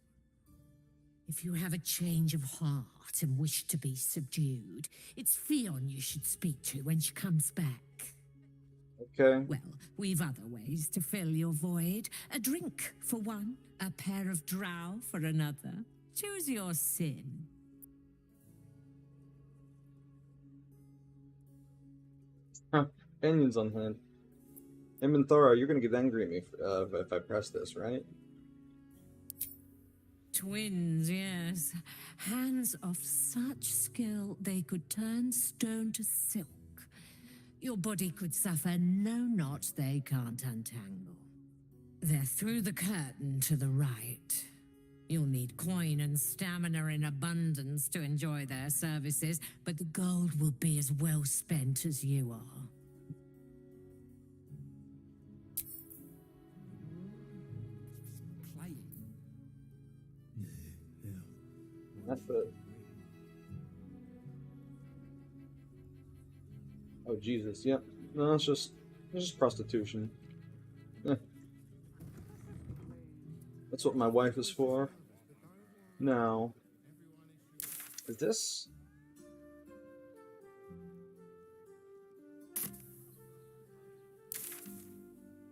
If you have a change of heart and wish to be subdued, it's Fionn you should speak to when she comes back. Okay. Well, we've other ways to fill your void. A drink for one, a pair of drow for another. Choose your sin. Huh. Opinions on hand. Thora, you're gonna get angry at me if I press this, right? Twins, yes. Hands of such skill they could turn stone to silk. Your body could suffer no knot they can't untangle. They're through the curtain to the right. You'll need coin and stamina in abundance to enjoy their services, but the gold will be as well spent as you are. That's it. Oh Jesus, yep. No, it's just prostitution. Eh. That's what my wife is for. Now, is this?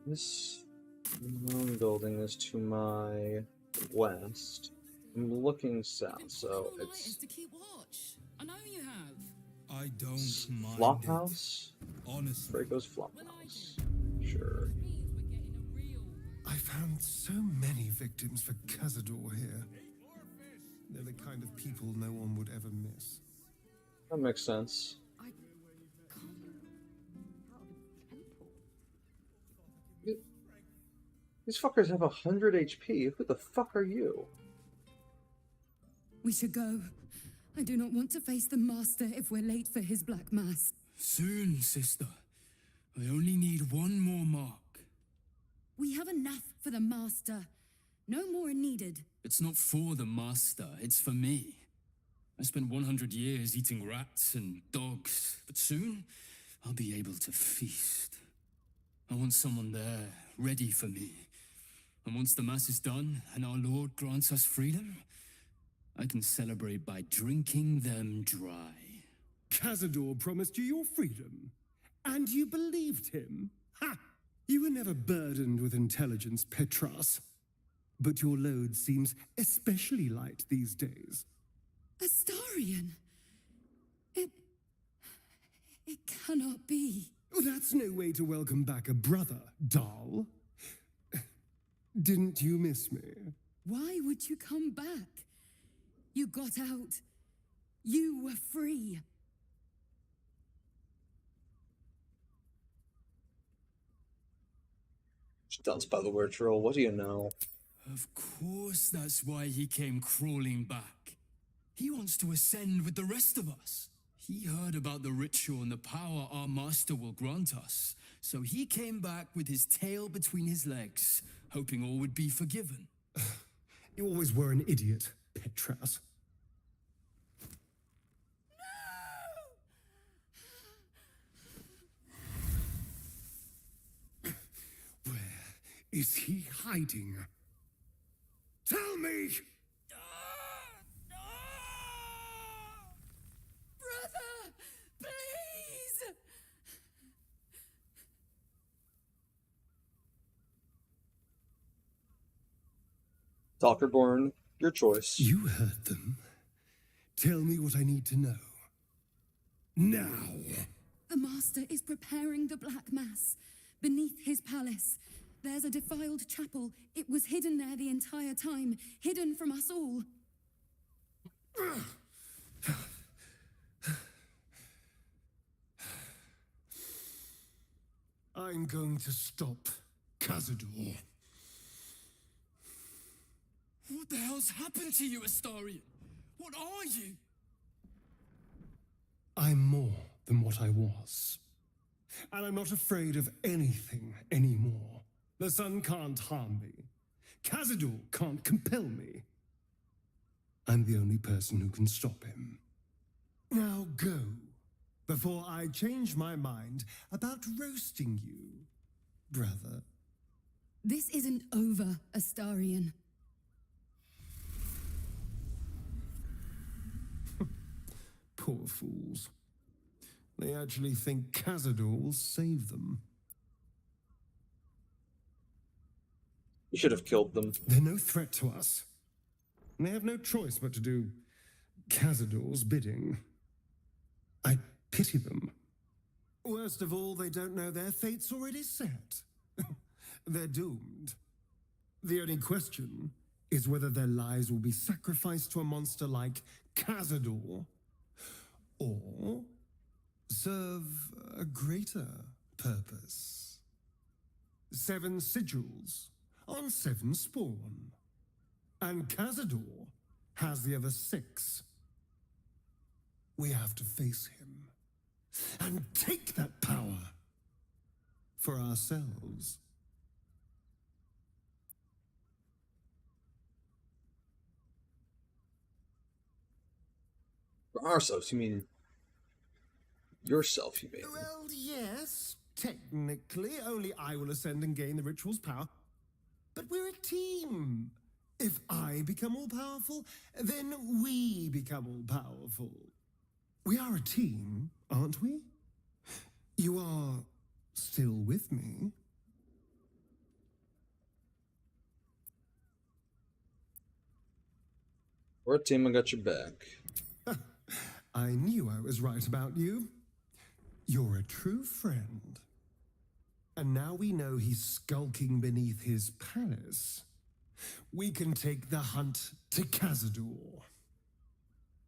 This building is to my west. I'm looking south, so it's... to keep watch. I know you have. I don't mind Flophouse? Honestly. Draco's Flophouse. Sure. I found so many victims for Cazador here. They're the kind of people no one would ever miss. That makes sense. These fuckers have 100 HP. Who the fuck are you? We should go. I do not want to face the Master if we're late for his Black Mass. Soon, sister. I only need one more mark. We have enough for the Master. No more are needed. It's not for the Master, it's for me. I spent 100 years eating rats and dogs, but soon I'll be able to feast. I want someone there, ready for me. And once the Mass is done and our Lord grants us freedom, I can celebrate by drinking them dry. Cazador promised you your freedom, and you believed him? Ha! You were never burdened with intelligence, Petras. But your load seems especially light these days. Astarion! It cannot be. That's no way to welcome back a brother, doll. Didn't you miss me? Why would you come back? You got out. You were free. Dance by the word troll. What do you know? Of course that's why he came crawling back. He wants to ascend with the rest of us. He heard about the ritual and the power our master will grant us. So he came back with his tail between his legs, hoping all would be forgiven. You always were an idiot, Petras. Where is he hiding? Tell me! Brother, please! Talkerborn, your choice. You heard them. Tell me what I need to know. Now! The Master is preparing the Black Mass. Beneath his palace, there's a defiled chapel. It was hidden there the entire time, hidden from us all. I'm going to stop Cazador. What the hell's happened to you, Astarion? What are you? I'm more than what I was. And I'm not afraid of anything anymore. The sun can't harm me. Cazador can't compel me. I'm the only person who can stop him. Now go, before I change my mind about roasting you, brother. This isn't over, Astarion. Poor fools. They actually think Cazador will save them. You should have killed them. They're no threat to us. And they have no choice but to do Cazador's bidding. I pity them. Worst of all, they don't know their fate's already set. They're doomed. The only question is whether their lives will be sacrificed to a monster like Cazador, or serve a greater purpose. 7 sigils on 7 spawn. And Cazador has the other 6. We have to face him and take that power for ourselves. For ourselves, you mean yourself, you mean? Well, yes, technically, only I will ascend and gain the ritual's power. But we're a team. If I become all powerful, then we become all powerful. We are a team, aren't we? You are still with me? We're a team, I got your back. I knew I was right about you. You're a true friend. And now we know he's skulking beneath his palace. We can take the hunt to Cazador.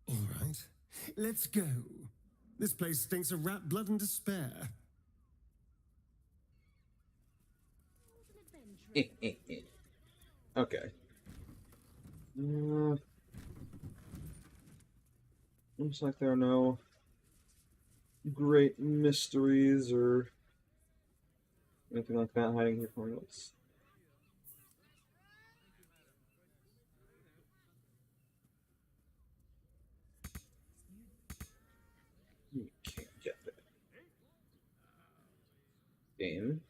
All right, let's go. This place stinks of rat blood and despair. Okay. Looks like there are no great mysteries or anything like that hiding here for us. You can't get it. Game.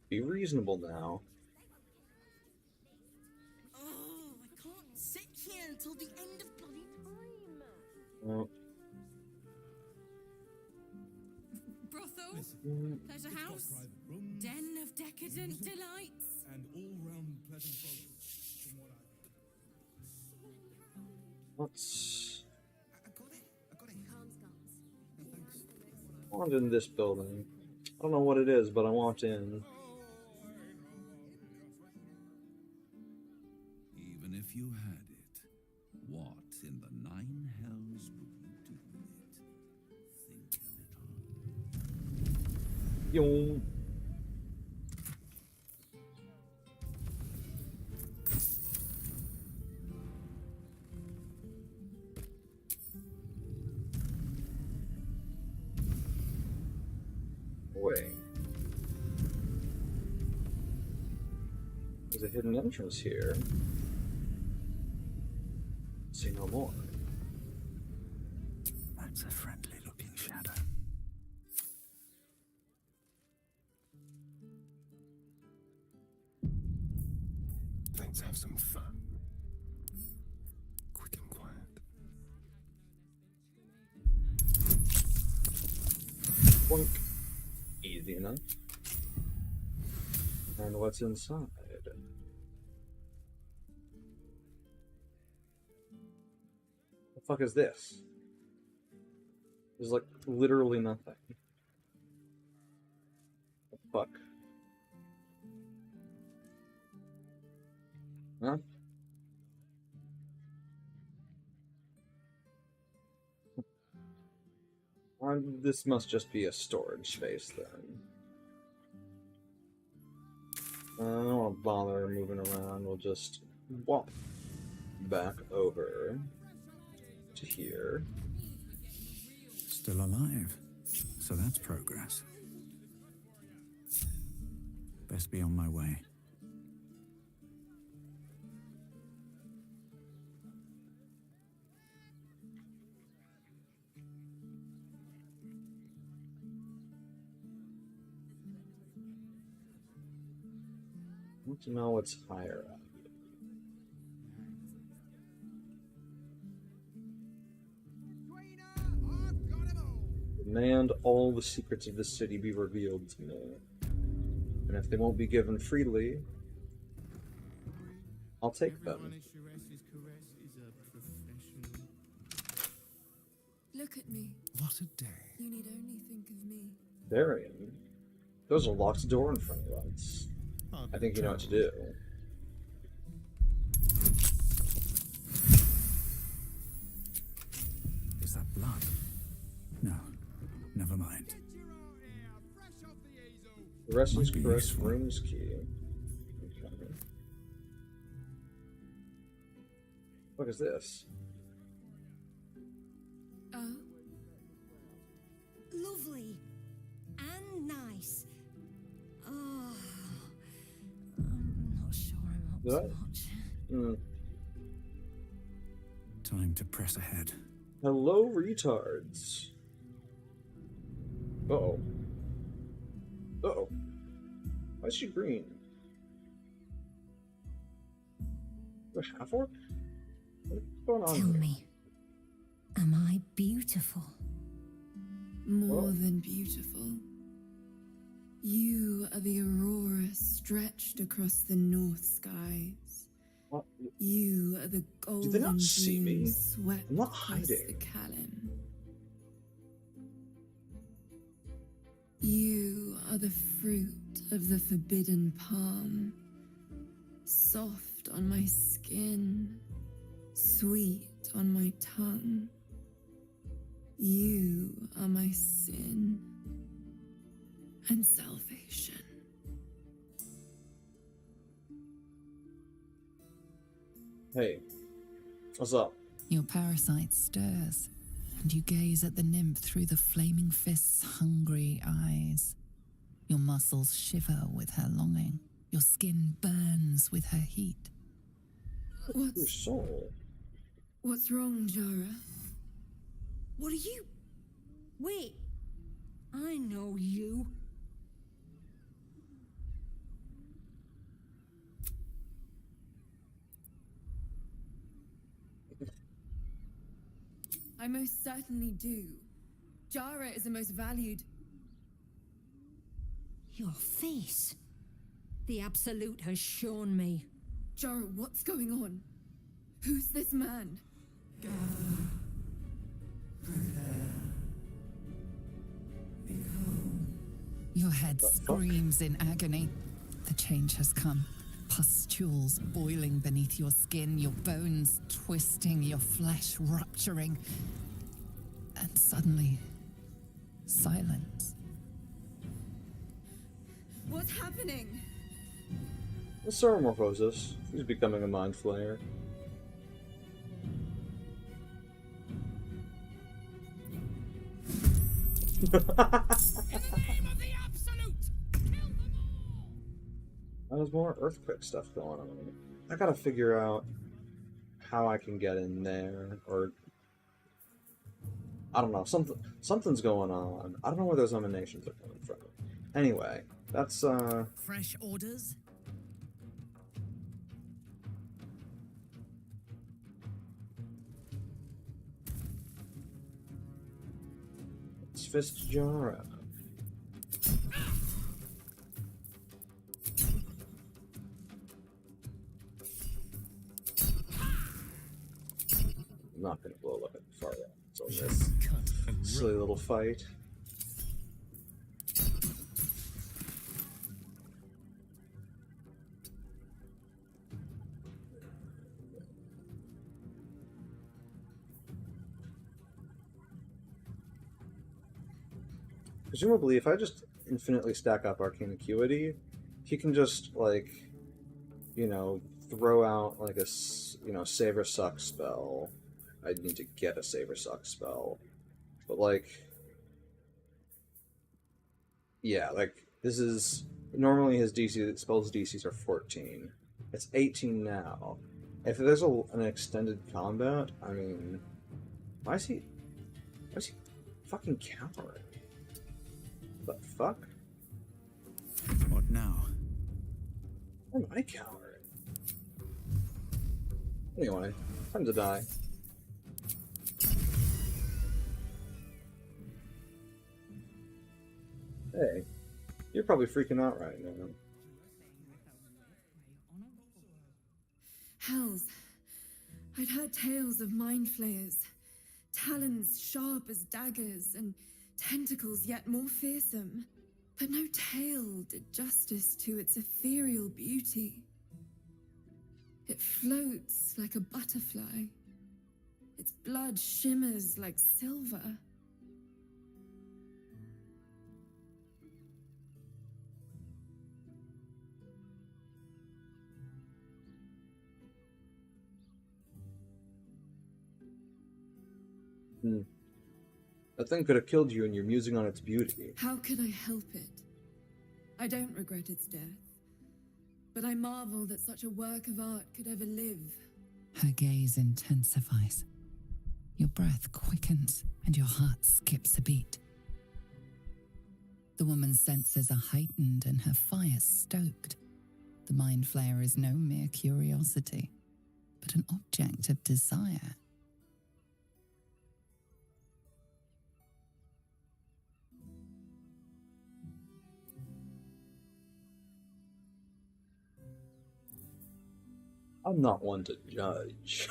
Be reasonable now. Oh, I can't sit here until the end of bloody time. Well, Brothel, pleasure house, den of decadent delights. And all-round pleasant folks, from what what's I want in this building? I don't know what it is, but I want in. Even if you had it, what in the nine hells would you do with it? Think a little. Yo. Wait. There's a hidden entrance here. See no more. That's a friendly looking shadow. Let's have some fun. Quick and quiet. Boink. Easy enough. And what's inside? The fuck is this? There's like literally nothing. The fuck? Huh? This must just be a storage space then. I don't want to bother moving around. We'll just walk back over to here. Still alive, so that's progress. Best be on my way. I want to know what's higher up. Demand all the secrets of this city be revealed to me. And if they won't be given freely, I'll take them. Look at me. What a day. You need only think of me. Darian, there's a locked door in front of us. I think you know what to do. Is that blood? No, never mind. The rest is Chris room's key. Okay. What is this? Oh. Lovely. And nice. Oh. I'm not sure I'm up to much. Time to press ahead. Hello, retards. Uh-oh. Uh-oh. Why is she green? A half-orc? What's going on Tell here? me, am I beautiful? More than beautiful. You are the aurora stretched across the north skies. You are the Do golden they not see me? beams swept I'm not across hiding. the Callan. You are the fruit of the forbidden palm, soft on my skin, sweet on my tongue. You are my sin and salvation. Hey, what's up? Your parasite stirs, and you gaze at the nymph through the flaming fist's hungry eyes. Your muscles shiver with her longing. Your skin burns with her heat. Your soul. What's wrong, Jara? What are you? Wait, I know you. I most certainly do. Jara is the most valued. Your face. The Absolute has shown me. Jara, what's going on? Who's this man? Your head screams in agony. The change has come. Pustules boiling beneath your skin, your bones twisting, your flesh rupturing. And suddenly, silence. What's happening? The Ceramorphosis. He's becoming a mind flayer. In the name of the Absolute, kill them all! There's more earthquake stuff going on. I gotta figure out how I can get in there, or I don't know. Something's going on. I don't know where those emanations are coming from. Anyway, that's Fresh orders? it's Fist Jara. I'm not gonna blow up far out. So this silly little fight. Presumably, if I just infinitely stack up Arcane Acuity, he can just, like, you know, throw out, like, a, Save or Suck spell. I'd need to get a Save or Suck spell. But, like, yeah, like, this is, normally his DC, spells DCs are 14. It's 18 now. If there's an extended combat, I mean, why is he fucking countering? The fuck? What now? Why am I countering? Anyway, time to die. Hey, you're probably freaking out right now. Hells. I'd heard tales of mind flayers. Talons sharp as daggers and tentacles yet more fearsome. But no tale did justice to its ethereal beauty. It floats like a butterfly. Its blood shimmers like silver. That thing could have killed you and you're musing on its beauty. How could I help it? I don't regret its death. But I marvel that such a work of art could ever live. Her gaze intensifies. Your breath quickens and your heart skips a beat. The woman's senses are heightened and her fire stoked. The mind flayer is no mere curiosity, but an object of desire. I'm not one to judge,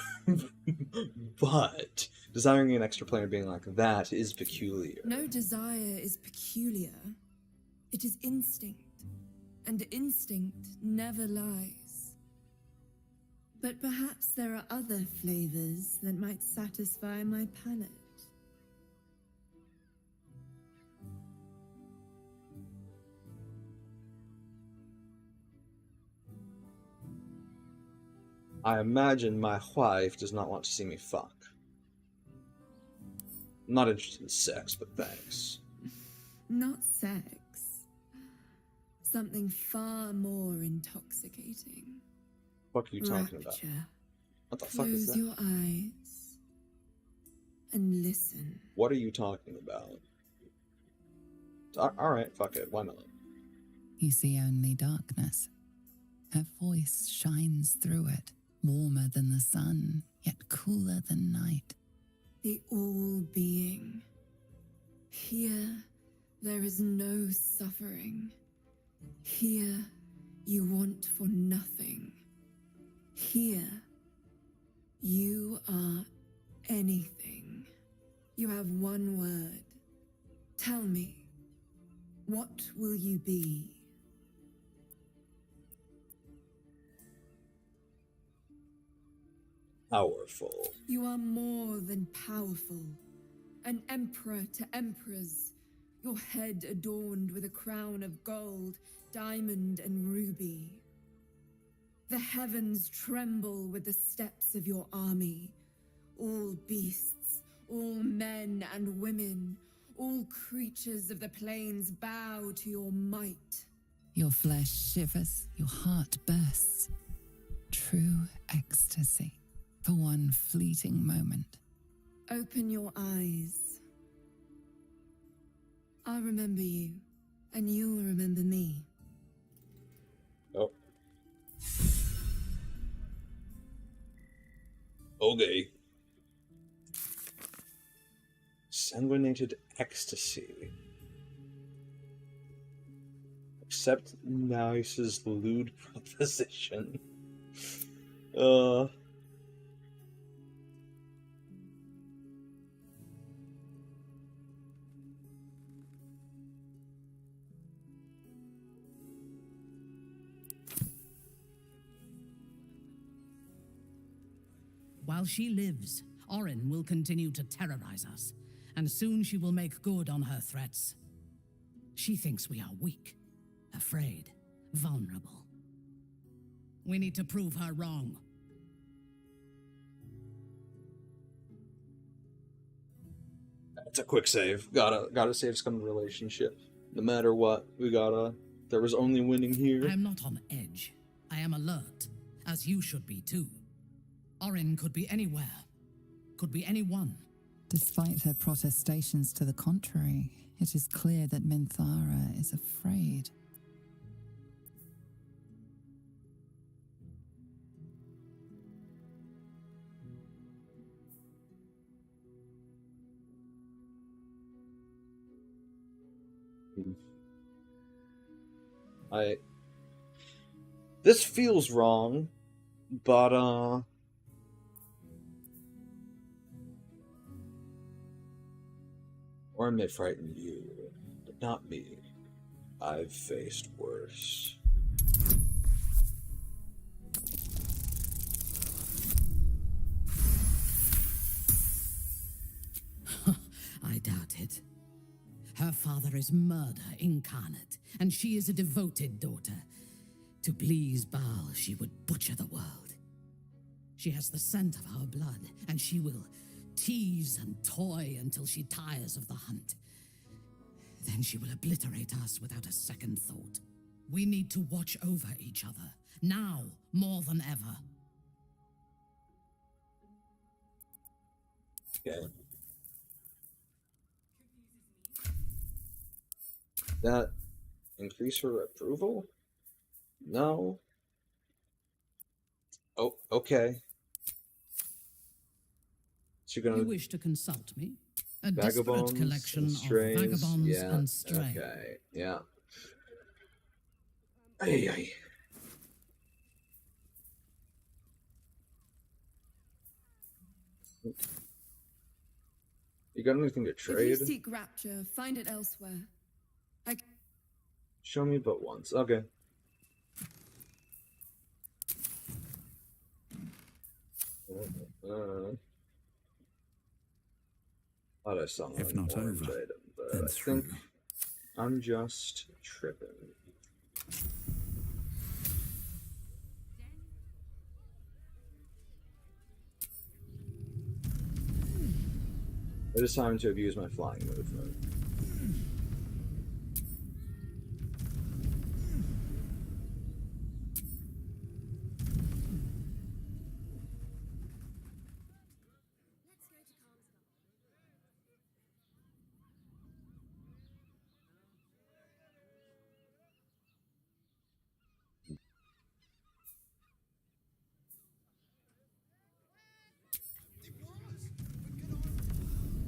but desiring an extra player being like that is peculiar. No desire is peculiar. It is instinct, and instinct never lies. But perhaps there are other flavors that might satisfy my palate. I imagine my wife does not want to see me fuck. I'm not interested in sex, but thanks. Not sex. Something far more intoxicating. What are you talking about? Rapture. What the fuck is that? Close your eyes and listen. What are you talking about? Alright, fuck it, why not? You see only darkness. Her voice shines through it, warmer than the sun, yet cooler than night. The all-being. Here, there is no suffering. Here, you want for nothing. Here, you are anything. You have one word. Tell me, what will you be? Powerful. You are more than powerful. An emperor to emperors. Your head adorned with a crown of gold, diamond, and ruby. The heavens tremble with the steps of your army. All beasts, all men and women, all creatures of the plains bow to your might. Your flesh shivers, your heart bursts. True ecstasy for one fleeting moment. Open your eyes. I'll remember you, and you'll remember me. Oh. Okay. Sanguinated ecstasy. Accept Nice's lewd proposition. While she lives, Orin will continue to terrorize us, and soon she will make good on her threats. She thinks we are weak, afraid, vulnerable. We need to prove her wrong. It's a quick save. Gotta save some relationship. No matter what, there was only winning here. I am not on edge. I am alert, as you should be too. Orin could be anywhere. Could be anyone. Despite her protestations to the contrary, it is clear that Minthara is afraid. This feels wrong, but Orin may frighten you, but not me. I've faced worse. I doubt it. Her father is murder incarnate, and she is a devoted daughter. To please Baal, she would butcher the world. She has the scent of our blood, and she will tease and toy until she tires of the hunt. Then she will obliterate us without a second thought. We need to watch over each other, now more than ever. Okay. That increase her approval? No. Oh, okay. So you're gonna You wish to consult me? A vagabonds disparate collection and of strays. vagabonds Yeah. and strays. Okay. Yeah. Ay. You got anything to If trade? you seek rapture, find it elsewhere. Show me but once. Okay. Thought I saw If an not orange over, item, but then I through. think I'm just tripping. It is time to abuse my flying movement.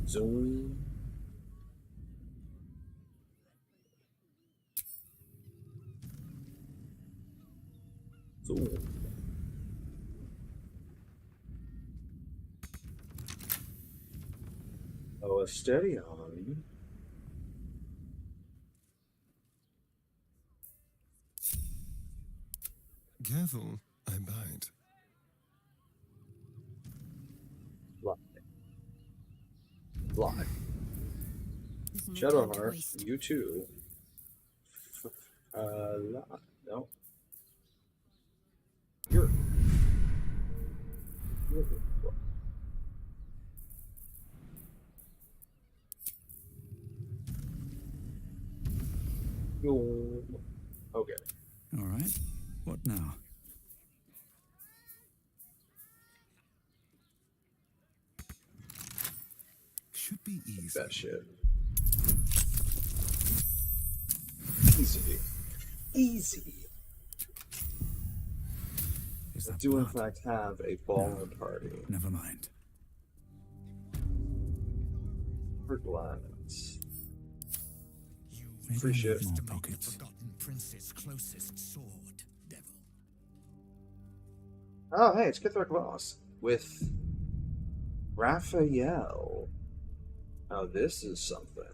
Zoom. Zoom. Oh, a steady on. Careful, I bite. Fly. Shadowheart, you too. No. You're. Okay. All right. What now? Should be easy. That shit. Easy. Easy. I do in fact have a baller party. Never mind. For glance. Maybe Free I shit. need more pockets. Forgotten prince's closest sword, devil. Oh, hey, it's Kithrak Voss with Raphael. Oh, this is something.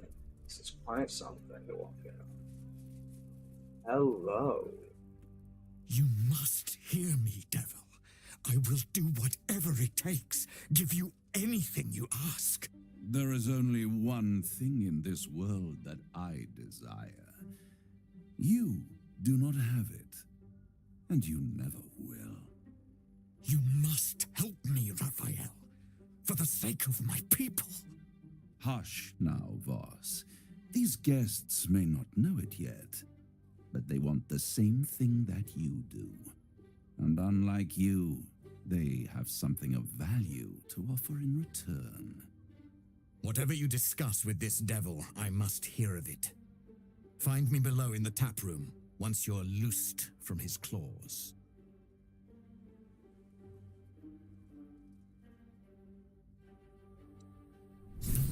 This is quite something to walk in. Hello. You must hear me, devil. I will do whatever it takes, give you anything you ask. There is only one thing in this world that I desire. You do not have it, and you never will. You must help me, Raphael, for the sake of my people. Hush now, Voss. These guests may not know it yet, but they want the same thing that you do. And unlike you, they have something of value to offer in return. Whatever you discuss with this devil, I must hear of it. Find me below in the tap room, once you're loosed from his claws.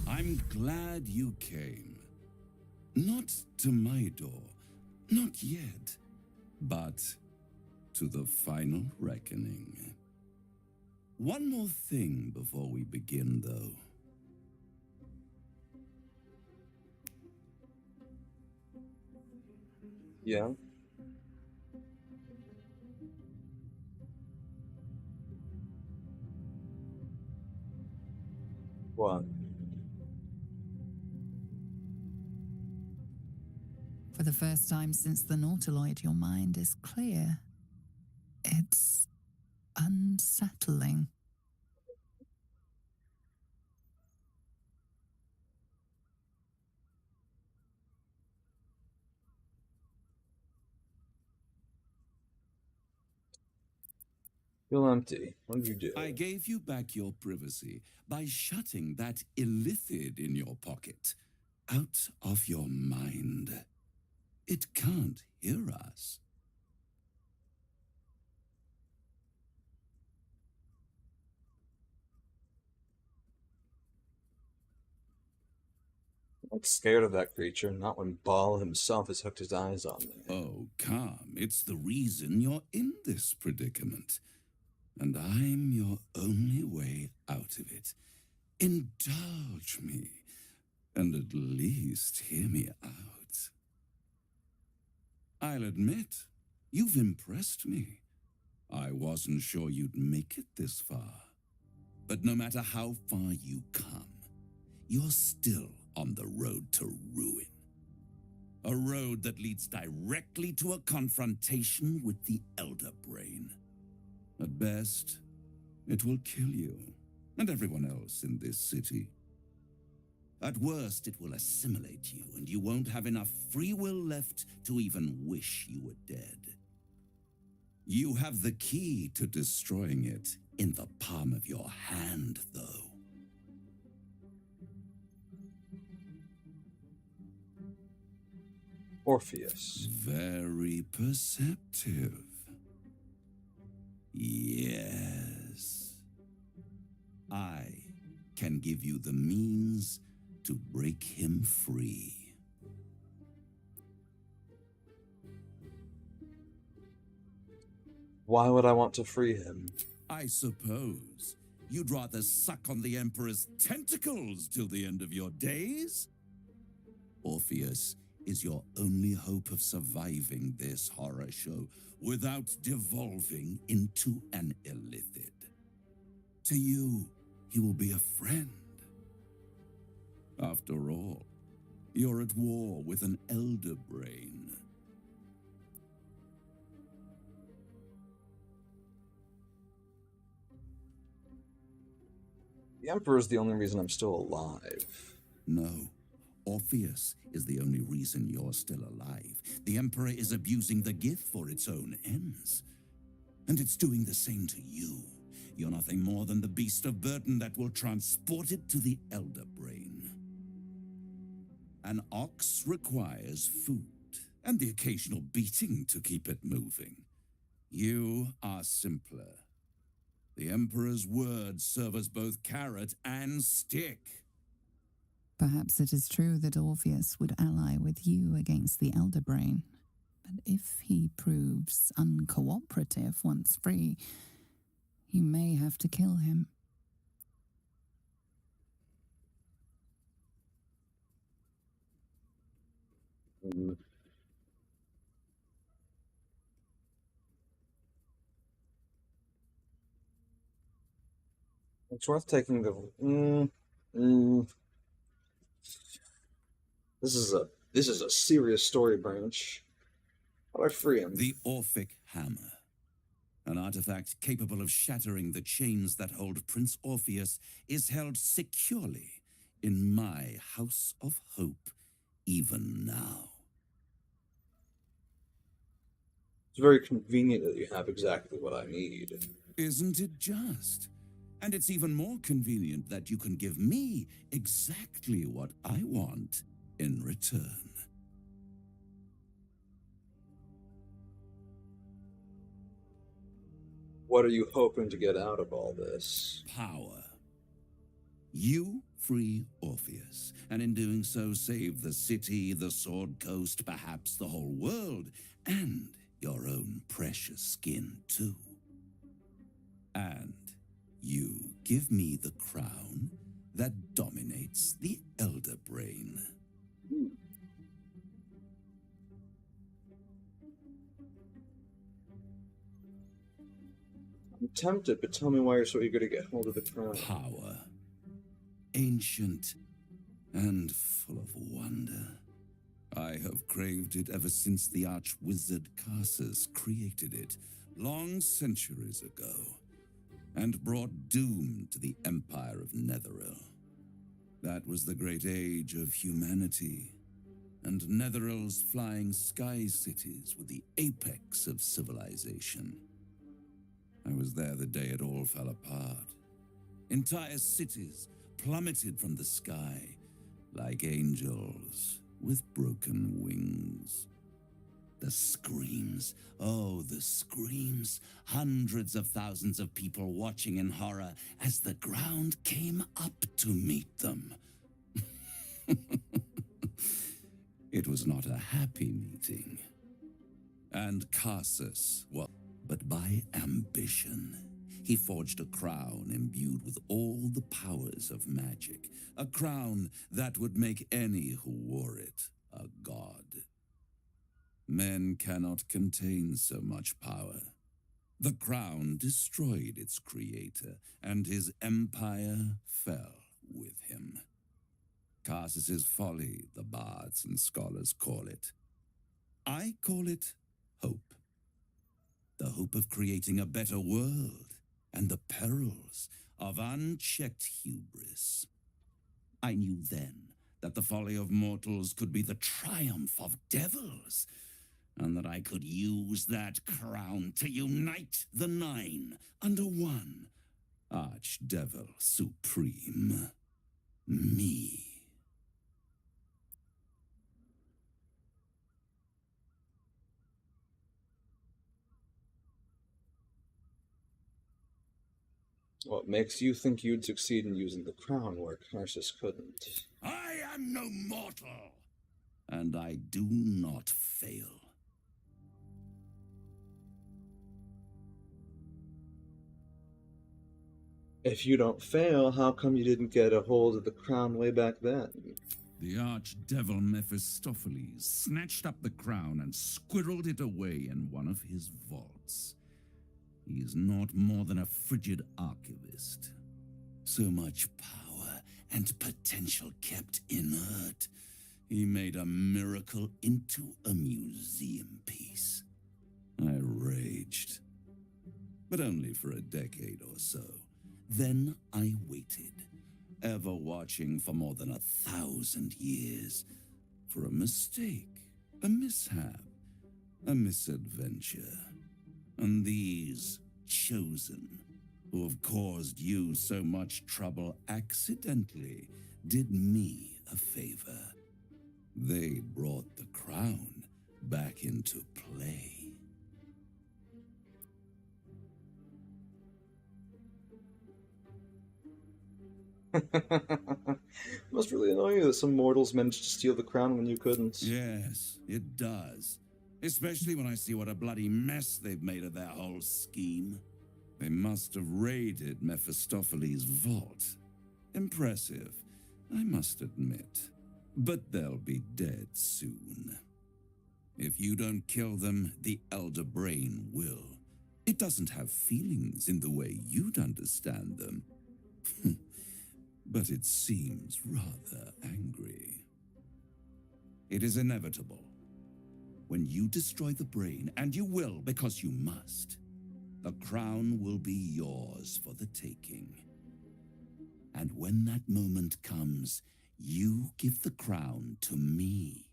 I'm glad you came. Not to my door, not yet, but to the final reckoning. One more thing before we begin, though. Yeah. What? For the first time since the Nautiloid, your mind is clear. It's unsettling. Feel empty. What did you do? I gave you back your privacy by shutting that illithid in your pocket out of your mind. It can't hear us. I'm scared of that creature, not when Baal himself has hooked his eyes on me. Oh, calm. It's the reason you're in this predicament. and I'm your only way out of it. Indulge me, and at least hear me out. I'll admit, you've impressed me. I wasn't sure you'd make it this far. But no matter how far you come, you're still on the road to ruin. A road that leads directly to a confrontation with the Elder Brain. At best, it will kill you and everyone else in this city. At worst, it will assimilate you, and you won't have enough free will left to even wish you were dead. You have the key to destroying it in the palm of your hand, though. Orpheus. Very perceptive. Yes. I can give you the means to break him free. Why would I want to free him? I suppose you'd rather suck on the Emperor's tentacles till the end of your days? Orpheus is your only hope of surviving this horror show without devolving into an illithid. To you, he will be a friend. After all, you're at war with an Elder Brain. The Emperor is the only reason I'm still alive. No. Orpheus is the only reason you're still alive. The Emperor is abusing the gift for its own ends. And it's doing the same to you. You're nothing more than the beast of burden that will transport it to the Elder Brain. An ox requires food, and the occasional beating to keep it moving. You are simpler. The Emperor's words serve as both carrot and stick. Perhaps it is true that Orpheus would ally with you against the Elder Brain. But if he proves uncooperative once free, you may have to kill him. It's worth taking the. This is a serious story branch. How do I free him? The Orphic Hammer. An artifact capable of shattering the chains that hold Prince Orpheus is held securely in my House of Hope, even now. It's very convenient that you have exactly what I need. Isn't it just? And it's even more convenient that you can give me exactly what I want in return. What are you hoping to get out of all this? Power. You free Orpheus, and in doing so save the city, the Sword Coast, perhaps the whole world, and your own precious skin too. And you give me the crown that dominates the Elder Brain. I'm tempted, but tell me why you're so eager to get hold of the crown. Power. Ancient and full of wonder. I have craved it ever since the arch-wizard Carsus created it, long centuries ago, and brought doom to the Empire of Netheril. That was the great age of humanity, and Netheril's flying sky cities were the apex of civilization. I was there the day it all fell apart. Entire cities plummeted from the sky like angels with broken wings. The screams, oh, the screams. Hundreds of thousands of people watching in horror as the ground came up to meet them. It was not a happy meeting. And Carsus, well, but by ambition, he forged a crown imbued with all the powers of magic, a crown that would make any who wore it a god. Men cannot contain so much power. The crown destroyed its creator, and his empire fell with him. Casus' folly, the bards and scholars call it. I call it hope. The hope of creating a better world, and the perils of unchecked hubris. I knew then that the folly of mortals could be the triumph of devils, and that I could use that crown to unite the nine under one Archdevil Supreme. Me. What makes you think you'd succeed in using the crown where Narcissus couldn't? I am no mortal, and I do not fail. If you don't fail, how come you didn't get a hold of the crown way back then? The archdevil Mephistopheles snatched up the crown and squirreled it away in one of his vaults. He is not more than a frigid archivist. So much power and potential kept inert. He made a miracle into a museum piece. I raged, but only for a decade or so. Then I waited, ever watching for more than 1,000 years, for a mistake, a mishap, a misadventure. And these chosen, who have caused you so much trouble accidentally, did me a favor. They brought the crown back into play. Must really annoy you that some mortals managed to steal the crown when you couldn't. Yes, it does. Especially when I see what a bloody mess they've made of their whole scheme. They must have raided Mephistopheles' vault. Impressive, I must admit. But they'll be dead soon. If you don't kill them, the Elder Brain will. It doesn't have feelings in the way you'd understand them. But it seems rather angry. It is inevitable. When you destroy the brain, and you will because you must, the crown will be yours for the taking. And when that moment comes, you give the crown to me.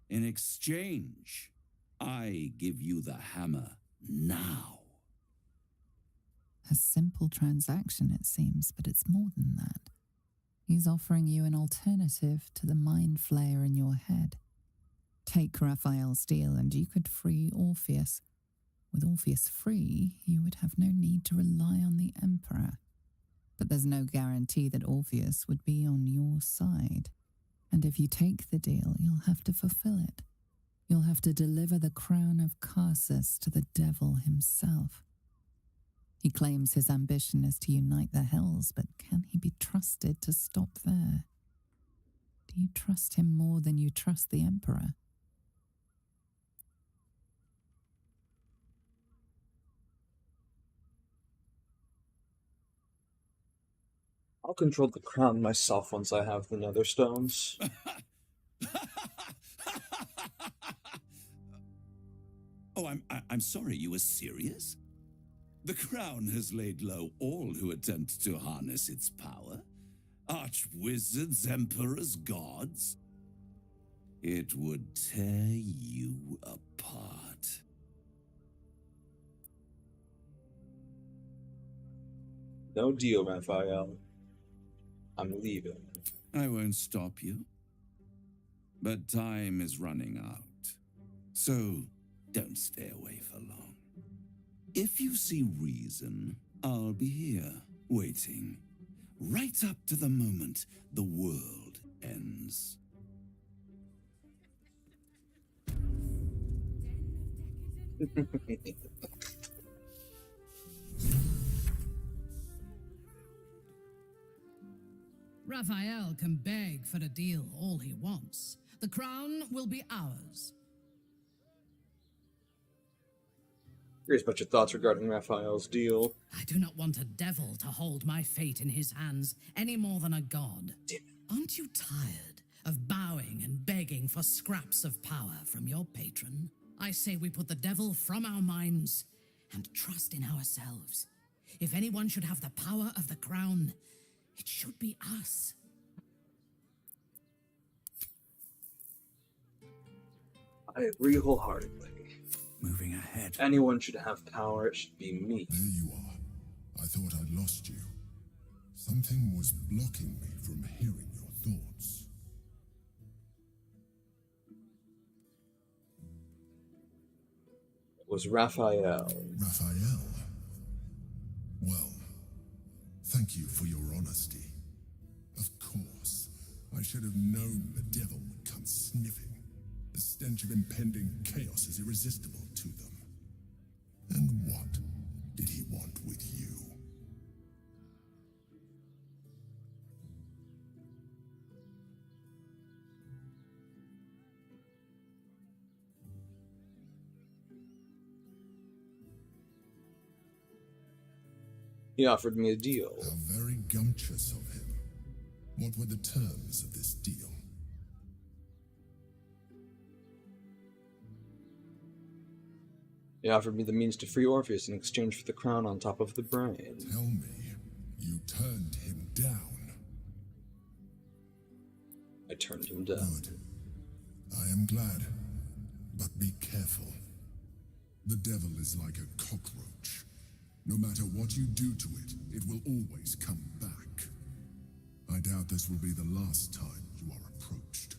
In exchange, I give you the hammer now. A simple transaction, it seems, but it's more than that. He's offering you an alternative to the mind flayer in your head. Take Raphael's deal and you could free Orpheus. With Orpheus free, you would have no need to rely on the Emperor. But there's no guarantee that Orpheus would be on your side. And if you take the deal, you'll have to fulfill it. You'll have to deliver the crown of Casus to the devil himself. He claims his ambition is to unite the hells, but can he be trusted to stop there? Do you trust him more than you trust the Emperor? I'll control the crown myself once I have the nether stones. Oh, I'm sorry, you were serious? The crown has laid low all who attempt to harness its power. Archwizards, emperors, gods. It would tear you apart. No deal, Raphael. I'm leaving. I won't stop you. But time is running out. So don't stay away for long. If you see reason, I'll be here, waiting. Right up to the moment the world ends. Raphael can beg for a deal all he wants. The crown will be ours. Curious about your thoughts regarding Raphael's deal. I do not want a devil to hold my fate in his hands any more than a god. Aren't you tired of bowing and begging for scraps of power from your patron? I say we put the devil from our minds and trust in ourselves. If anyone should have the power of the crown, it should be us. I agree wholeheartedly. Moving ahead. Anyone should have power, it should be me. There you are. I thought I'd lost you. Something was blocking me from hearing your thoughts. It was Raphael. Raphael? Well, thank you for your honesty. Of course, I should have known the devil would come sniffing. The stench of impending chaos is irresistible to them. And what did he want with you? He offered me a deal. How very gumptious of him. What were the terms of this deal? He offered me the means to free Orpheus in exchange for the crown on top of the brain. Tell me, you turned him down. I turned him down. Good. I am glad, but be careful. The devil is like a cockroach. No matter what you do to it, it will always come back. I doubt this will be the last time you are approached.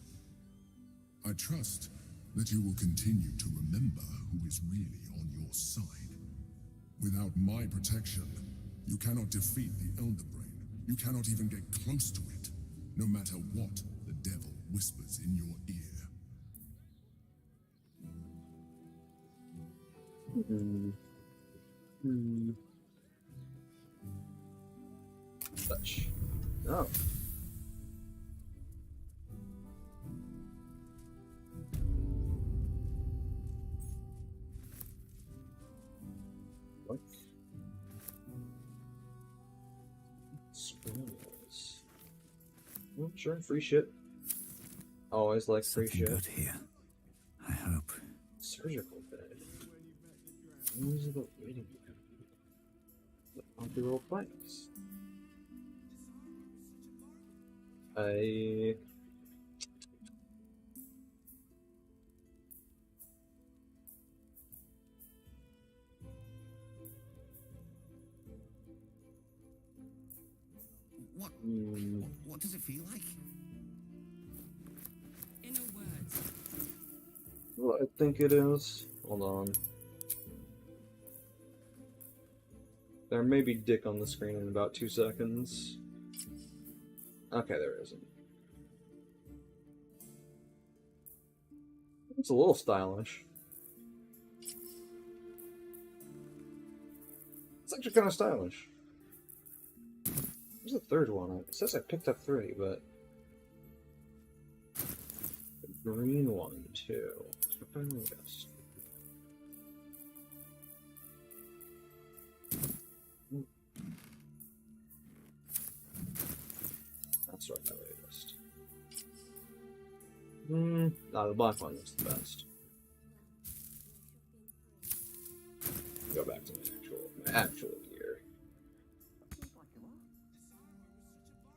I trust that you will continue to remember who is really on your side. Without my protection, you cannot defeat the Elder Brain. You cannot even get close to it, no matter what the devil whispers in your ear. Touch. Oh. What? Spoils. Well, sure, free shit. Always like free Something shit. good here. I hope. Surgical bed. Those are the waiting room. The bumpy roll planks. What does it feel like? Inner words. Well, I think it is. Hold on. There may be dick on the screen in about 2 seconds. Okay, there isn't. It's a little stylish. It's actually kind of stylish. Where's the third one? It says I picked up 3, but... the green one, too. That's what I guessed. That's right, that way just. Nah, the black one looks the best. Go back to my actual gear.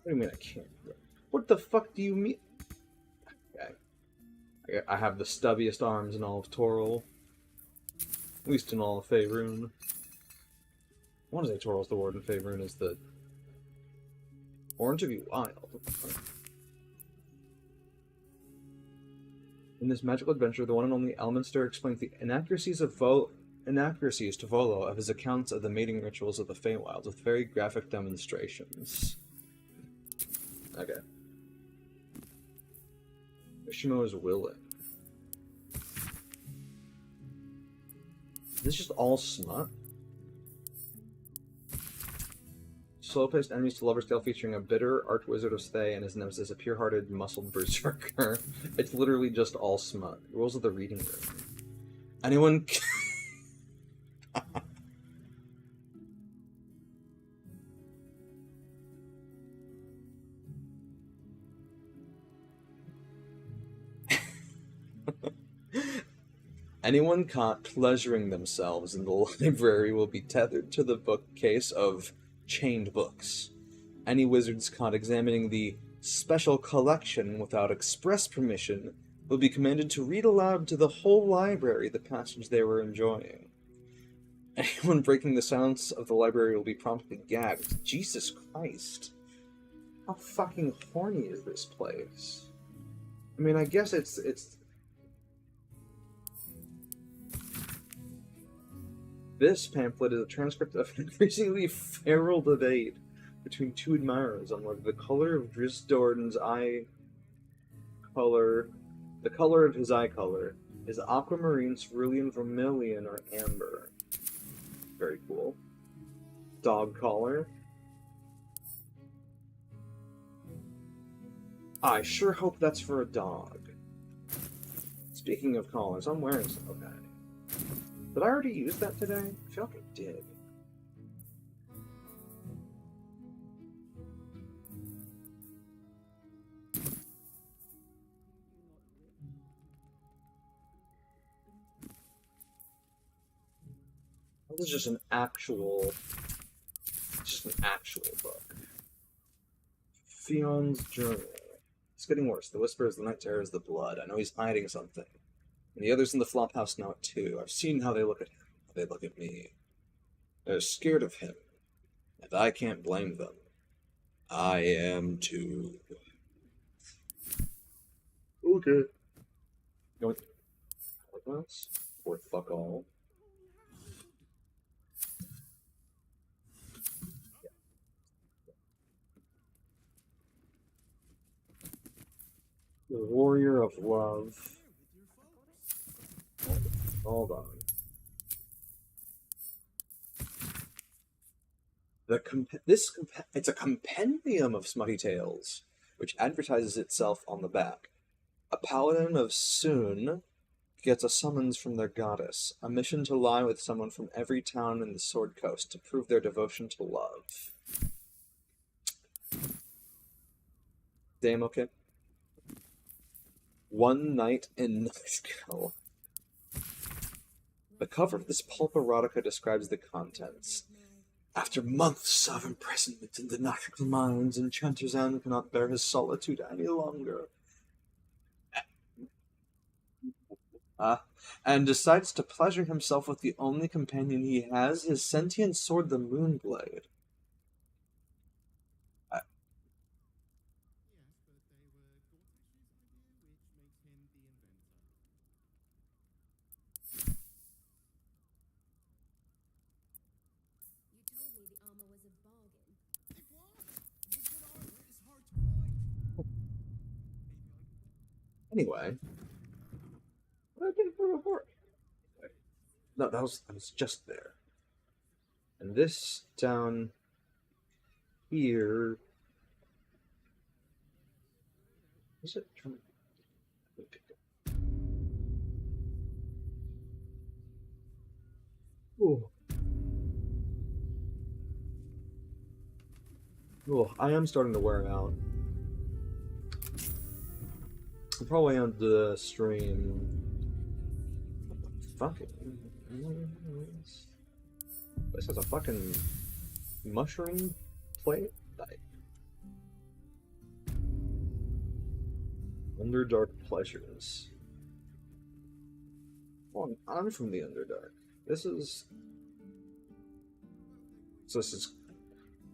What do you mean I can't? What the fuck do you mean? Okay. I have the stubbiest arms in all of Toril. At least in all of Faerun. I want to say Toril's the Warden, Faerun is the... Orange to be wild. In this magical adventure, the one and only Elminster explains the inaccuracies to Volo of his accounts of the mating rituals of the Feywild with very graphic demonstrations. Okay. Mishimo is willing. Is this just all smut? slow-paced enemies to lover's tale featuring a bitter archwizard of Stay and his nemesis, a pure-hearted, muscled berserker. It's literally just all smut. Rules of the reading room. Anyone... Anyone caught pleasuring themselves in the library will be tethered to the bookcase of chained books. Any wizards caught examining the special collection without express permission will be commanded to read aloud to the whole library the passage they were enjoying. Anyone breaking the silence of the library will be promptly gagged. Jesus Christ. How fucking horny is this place? I mean, I guess it's This pamphlet is a transcript of an increasingly feral debate between two admirers on whether the color of Drisdorden's eye color, the color of his eye color, is aquamarine, cerulean, vermilion, or amber. Very cool. Dog collar. I sure hope that's for a dog. Speaking of collars, I'm wearing some. Okay. Did I already use that today? I feel like I did. This is just an actual book. Fion's journal. It's getting worse. The whisper is the night terror is the blood. I know he's hiding something. And the others in the flophouse know it too. I've seen how they look at him, how they look at me. They're scared of him, and I can't blame them. I am too. Okay. You want flophouse? Or fuck all. The Warrior of Love. Hold on. It's a compendium of smutty tales, which advertises itself on the back. A paladin of Soon gets a summons from their goddess, a mission to lie with someone from every town in the Sword Coast to prove their devotion to love. Damn, okay. One Night in Nightgale. The cover of this pulp erotica describes the contents. After months of imprisonment in the nautical mines, Enchanterzan cannot bear his solitude any longer. And decides to pleasure himself with the only companion he has, his sentient sword, the Moonblade. Anyway, what did I get for a report? No, that was just there. And this down here. Is it? Ooh. Ooh, I am starting to wear out. I'll probably end the stream. Fucking. This is a fucking mushroom plate? Like, Underdark pleasures. Well, I'm from the Underdark. This is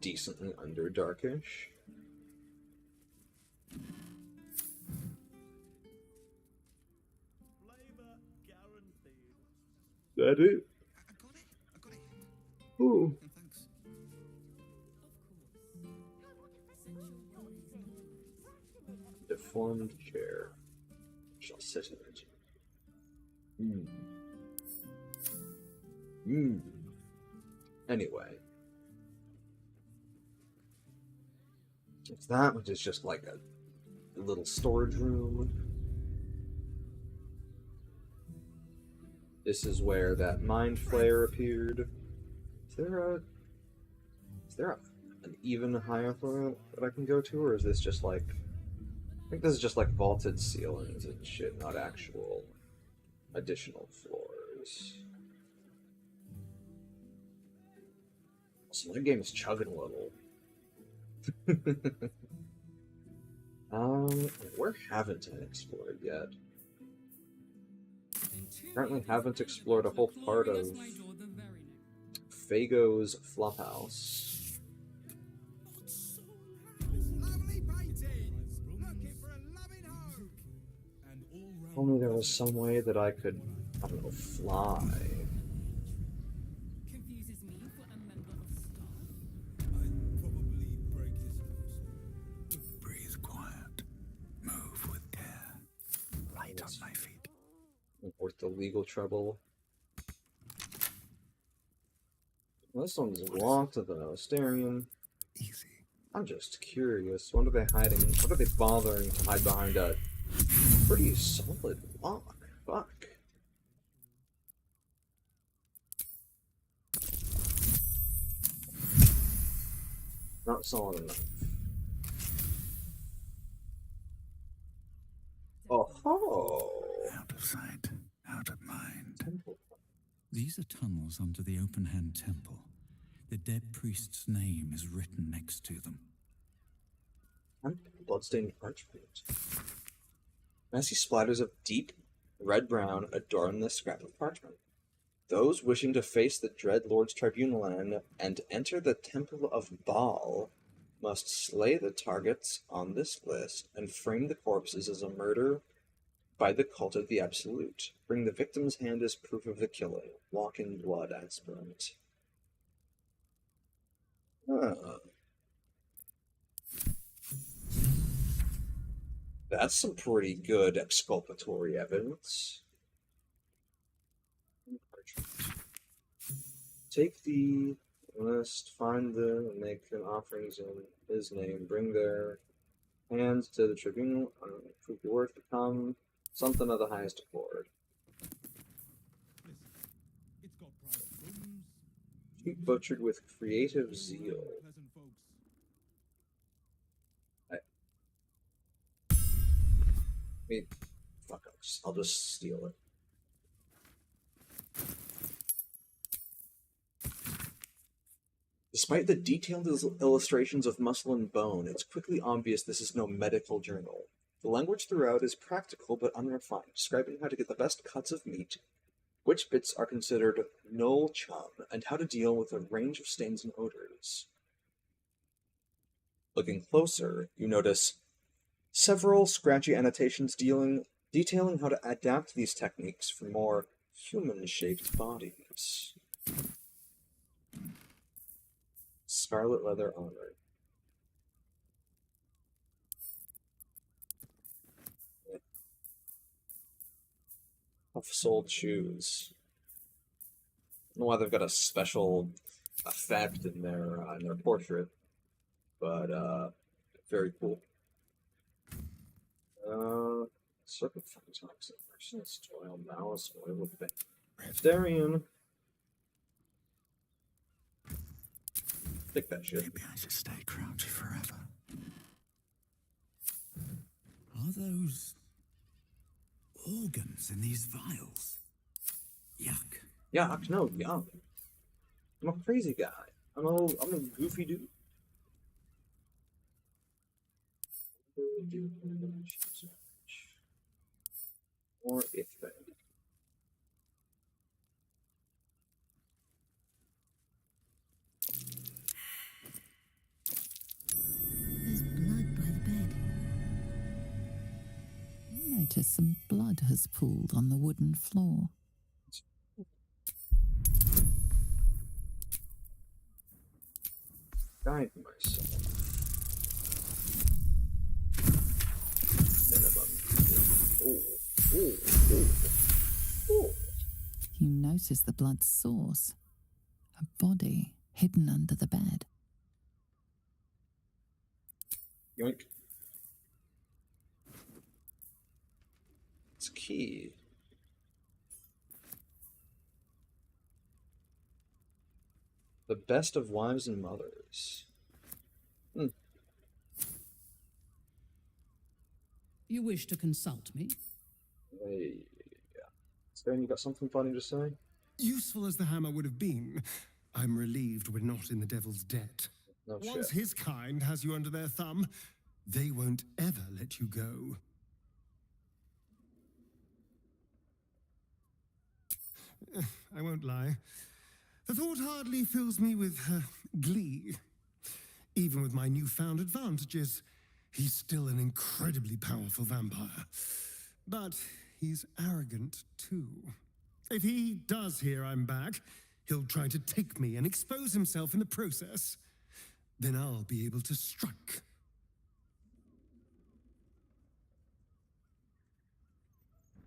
decently Underdarkish. That it? I got it. Ooh. Deformed chair. Shall sit in it. Anyway. It's that, which is just like a little storage room. This is where that mind flayer appeared. Is there an even higher floor that I can go to, or is this just like... I think this is just like vaulted ceilings and shit, not actual additional floors. So my game is chugging a little. Where haven't I explored yet? Apparently haven't explored a whole part of Fago's Flophouse. If only there was some way that I could, I don't know, fly. Confuses me for a member of staff. I'd probably break his nose. Breathe quiet. Move with care. Light on my feet. Worth the legal trouble. This one's locked to the Nostarian. Easy. I'm just curious. What are they hiding? What are they bothering to hide behind a pretty solid lock? Fuck. Not solid enough. Oh. Out of sight, out of mind. These are tunnels under the open-hand temple. The dead priest's name is written next to them. Bloodstained parchment. Messy splatters of deep red-brown adorn the scrap of parchment. Those wishing to face the Dread Lord's tribunal and enter the Temple of Baal must slay the targets on this list and frame the corpses as a murder by the cult of the Absolute. Bring the victim's hand as proof of the killing. Walk in blood aspirant. That's some pretty good exculpatory evidence. Take the list, find the, make an offerings in his name, bring their hands to the tribunal, prove your worth, become something of the highest accord. Sheep butchered with creative zeal. I mean, fuck, I'll just steal it. Despite the detailed illustrations of muscle and bone, it's quickly obvious this is no medical journal. The language throughout is practical but unrefined, describing how to get the best cuts of meat, which bits are considered no chum, and how to deal with a range of stains and odors. Looking closer, you notice several scratchy annotations detailing how to adapt these techniques for more human-shaped bodies. Scarlet leather armor. Tough-soled shoes. I don't know why they've got a special effect in their portrait, but very cool. Serpent toxin, merciless toil, malice, oil of bank. Darian. Take that shit. Maybe I should stay crouched forever. Are those organs in these vials? Yuck. Yuck, no, yuck. I'm a crazy guy. I'm a goofy dude. Or if they. There's blood by the bed. You notice some blood has pooled on the wooden floor. Guide myself. Minimum. Oh. You notice the blood's source. A body hidden under the bed. Yoink. It's key. The best of wives and mothers. You wish to consult me? Hey, yeah. Spain, you got something funny to say? Useful as the hammer would have been, I'm relieved we're not in the devil's debt. No Once shit. his kind has you under their thumb, they won't ever let you go. I won't lie. The thought hardly fills me with glee. Even with my newfound advantages, he's still an incredibly powerful vampire. But he's arrogant too. If he does hear I'm back, he'll try to take me and expose himself in the process. Then I'll be able to strike.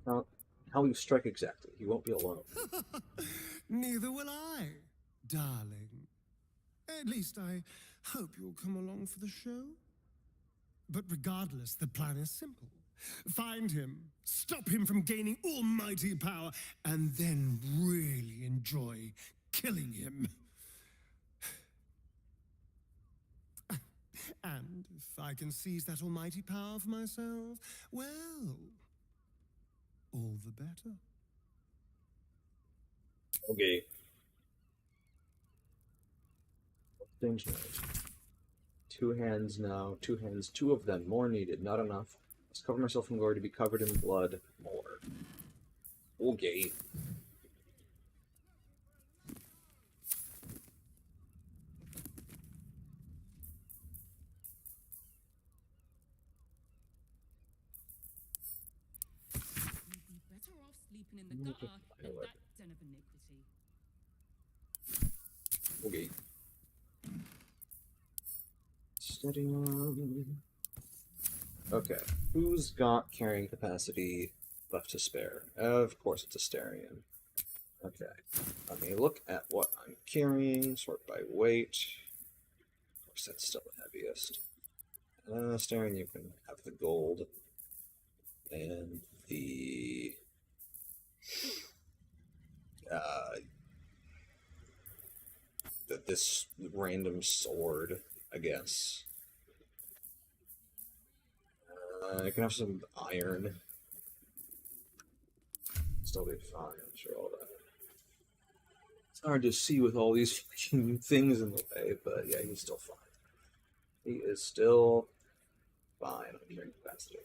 Now, how will you strike exactly? You won't be alone. Neither will I, darling. At least I hope you'll come along for the show. But regardless, the plan is simple. Find him, stop him from gaining almighty power, and then really enjoy killing him. And if I can seize that almighty power for myself, well, all the better. Okay. Things right. 2 hands now. 2 hands. 2 of them. More needed. Not enough. Let's cover myself in glory to be covered in blood. More. Okay. You'd be better off sleeping in the gutter than that den of iniquity. Okay. Steady on. Okay. Who's got carrying capacity left to spare? Of course it's Asterion. Okay. Let me look at what I'm carrying. Sort by weight. Of course that's still the heaviest. Asterion, you can have the gold. And the... this random sword, I guess. I can have some iron. Still be fine, I'm sure all that. It's hard to see with all these fucking things in the way, but yeah, he's still fine. He is still fine on carrying capacity.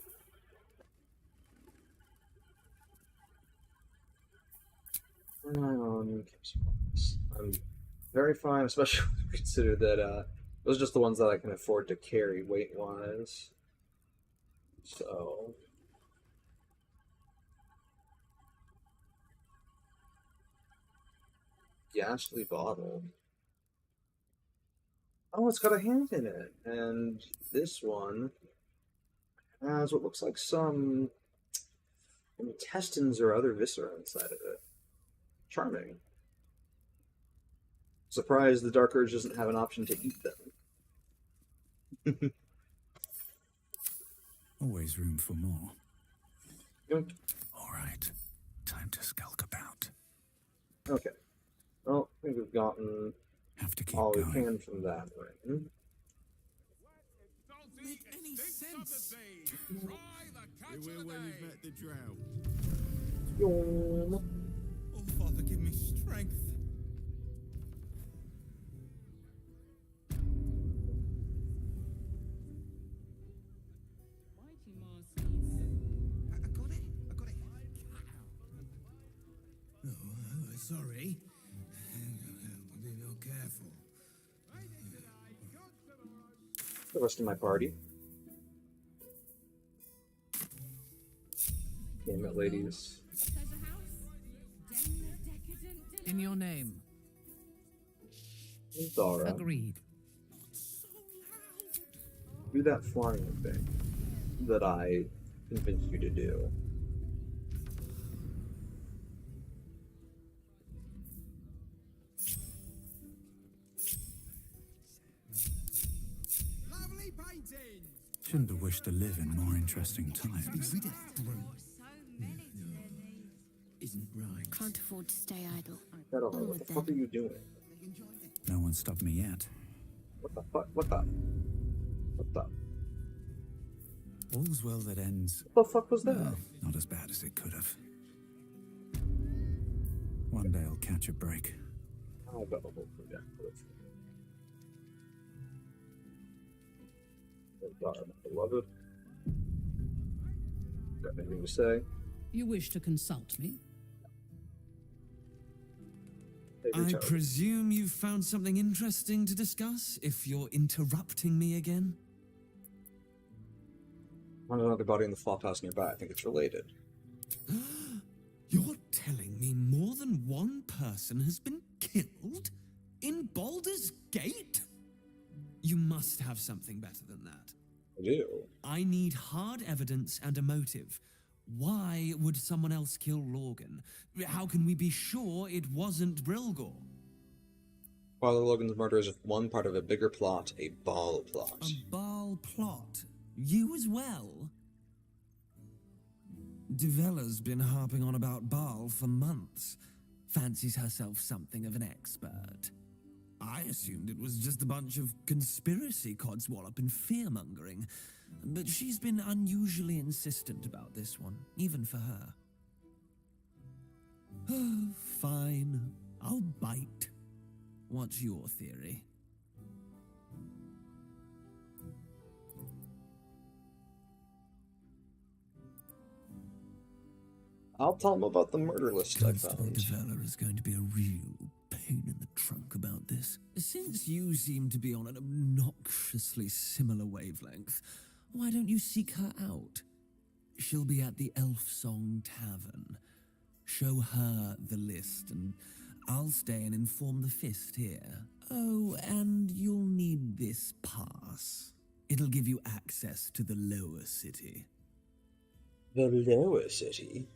I'm very fine, especially when you consider that those are just the ones that I can afford to carry weight-wise. So... Ghastly bottle. Oh, it's got a hand in it. And this one has what looks like some intestines or other viscera inside of it. Charming. Surprised the Dark Urge doesn't have an option to eat them. Always room for more. Yoink. All right, time to skulk about. Okay. Well, I think we've gotten all we can from that ring. Make any sense? You will when you've met the drought. Oh, Father, give me strength. Mighty Mars needs... I got it. Oh, sorry. Be real careful. The rest of my party. Damn it, ladies. In your name. Zara. Agreed. Do that flying thing that I convinced you to do. Lovely painting! Shouldn't have wished to live in more interesting times. Isn't right. Can't afford to stay idle. What the fuck are you doing? No one stopped me yet. What the fuck? What the? What the? All's well that ends. What the fuck was that? Well, not as bad as it could have. One day I'll catch a break. I bet I'll hope for that. Daughter, my beloved. Got anything to say? You wish to consult me? I presume you've found something interesting to discuss, if you're interrupting me again? Found another body in the flophouse nearby. I think it's related. You're telling me more than one person has been killed? In Baldur's Gate? You must have something better than that. I do. I need hard evidence and a motive. Why would someone else kill Lorgan? How can we be sure it wasn't Brilgor? Father Logan's murder is just one part of a bigger plot, a Baal plot. A Baal plot? You as well? Devella's been harping on about Baal for months. Fancies herself something of an expert. I assumed it was just a bunch of conspiracy codswallop and fear-mongering, but she's been unusually insistent about this one, even for her. Fine, I'll bite. What's your theory? I'll tell him about the murder list I Constable found. Devella is going to be a real pain in the trunk about this. Since you seem to be on an obnoxiously similar wavelength, why don't you seek her out? She'll be at the Elf Song Tavern. Show her the list, and I'll stay and inform the Fist here. Oh, and you'll need this pass. It'll give you access to the lower city. The lower city?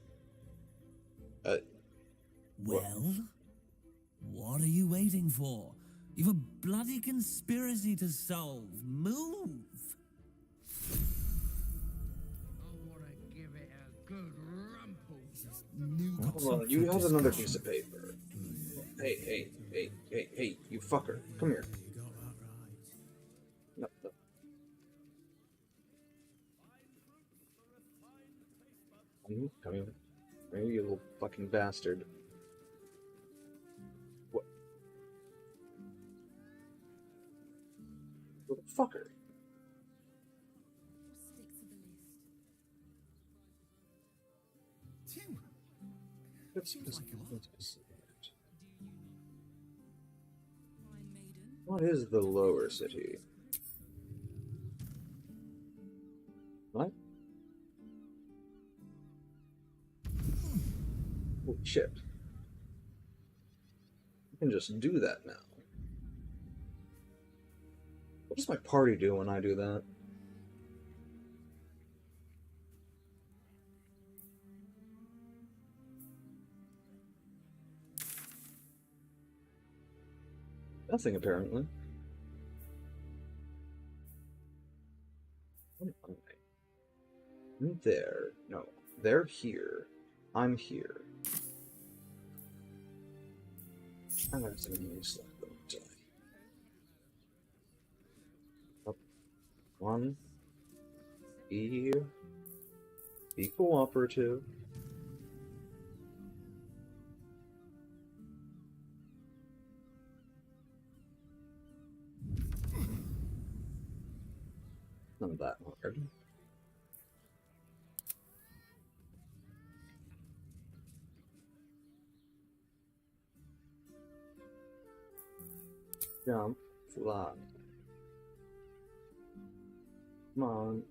Well, what are you waiting for? You've a bloody conspiracy to solve. Move! Hold on, you have another piece of paper. Hey, you fucker. Come here. No. Come here. Come here, you little fucking bastard. What? Little fucker. Tim, Seems like what is the lower city? What? Holy shit. I can just do that now. What does my party do when I do that? Nothing, apparently. What am I? I'm there. No. They're here. I'm here. I'm gonna have to select them. Up. One. Be cooperative. Not that hard. Jump, fly. Come on.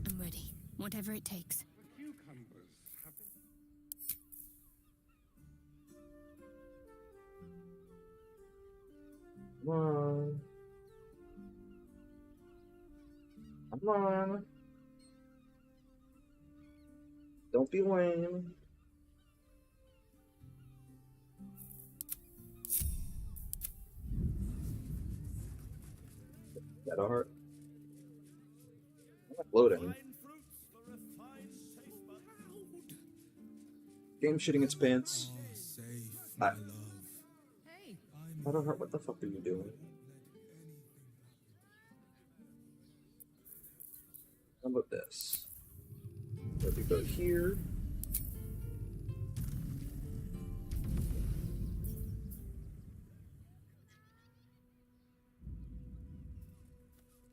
I'm ready. Whatever it takes. Come on. Come on. Don't be lame. Shadowheart. I'm not loading. Game shitting its pants. Shadowheart, what the fuck are you doing? How about this? Let me go here.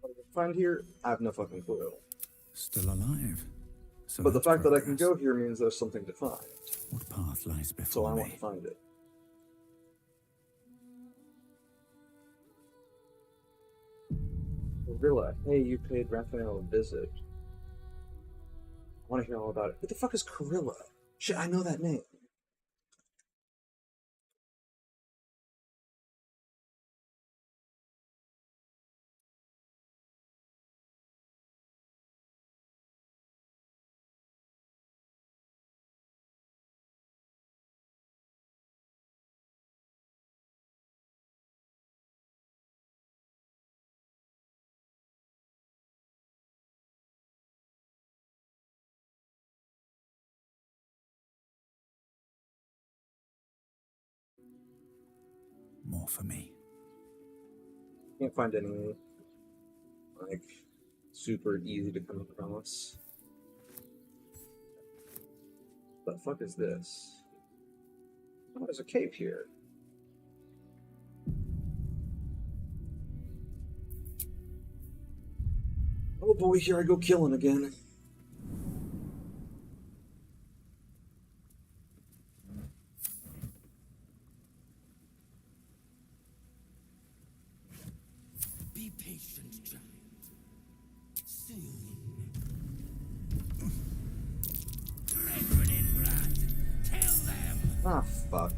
What did I find here? I have no fucking clue. Still alive. So But the that's fact that I can progress. go here means there's something to find. What path lies So before I me? want to find it. Gorilla, hey, you paid Raphael a visit. I want to hear all about it. Who the fuck is Gorilla? Shit, I know that name. More for me. Can't find any, like, super easy to come across. What the fuck is this? Oh, there's a cave here. Oh boy, here I go killing again. Be patient, giant. Soon. Brethren in blood, kill them! Ah, fuck.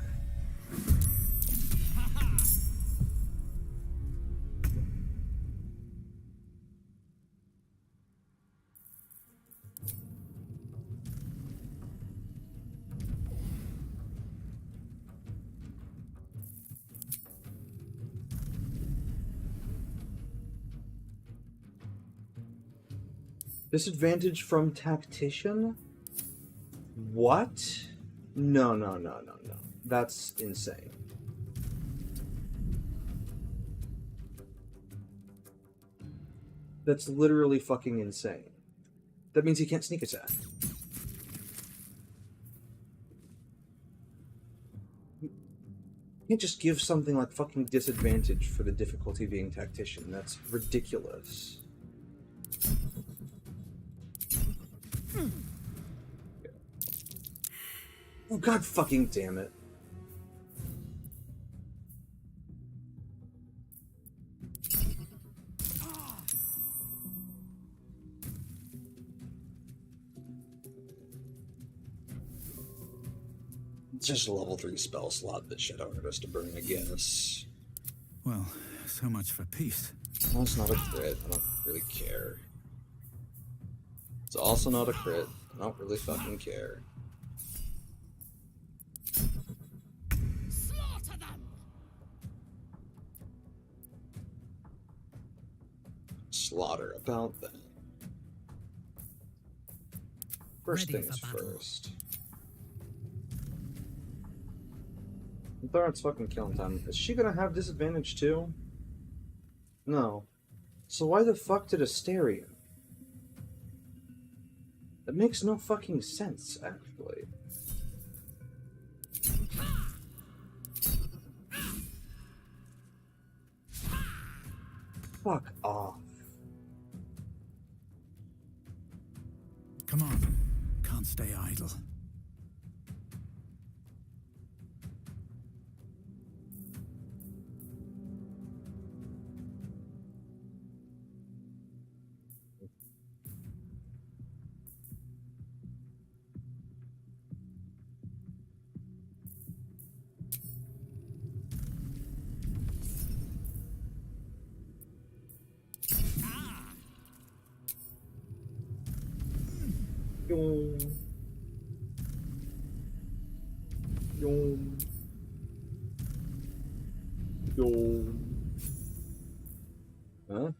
Disadvantage from Tactician? What? No. That's insane. That's literally fucking insane. That means he can't sneak attack. You can't just give something like fucking disadvantage for the difficulty being Tactician. That's ridiculous. Oh, god fucking damn it. It's just a level 3 spell slot that Shadowheart has to burn, I guess. Well, so much for peace. Well, it's not a crit. I don't really care. It's also not a crit. I don't really fucking care. Slaughter them! Slaughter about that. First Ready things for battle. first. Thorn's fucking killing time. Is she gonna have disadvantage too? No. So why the fuck did Asterion? That makes no fucking sense, actually. Fuck off. Come on. Can't stay idle. Yum. Yum. Yum. Huh?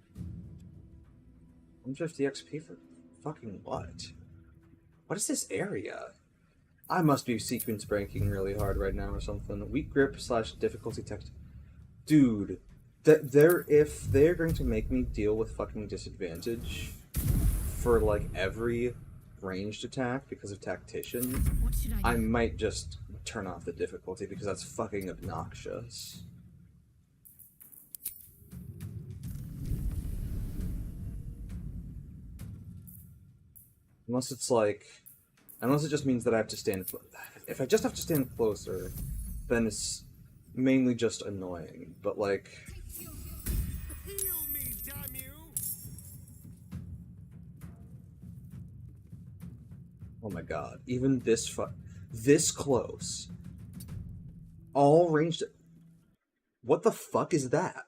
150 XP for fucking what? What is this area? I must be sequence breaking really hard right now or something. Weak grip / difficulty text. Dude, if they're going to make me deal with fucking disadvantage for like every ranged attack because of Tactician, I might just turn off the difficulty because that's fucking obnoxious. Unless it's like, unless it just means that I have to stand. If I just have to stand closer, then it's mainly just annoying. But like, oh my god, even this close, all ranged. What the fuck is that?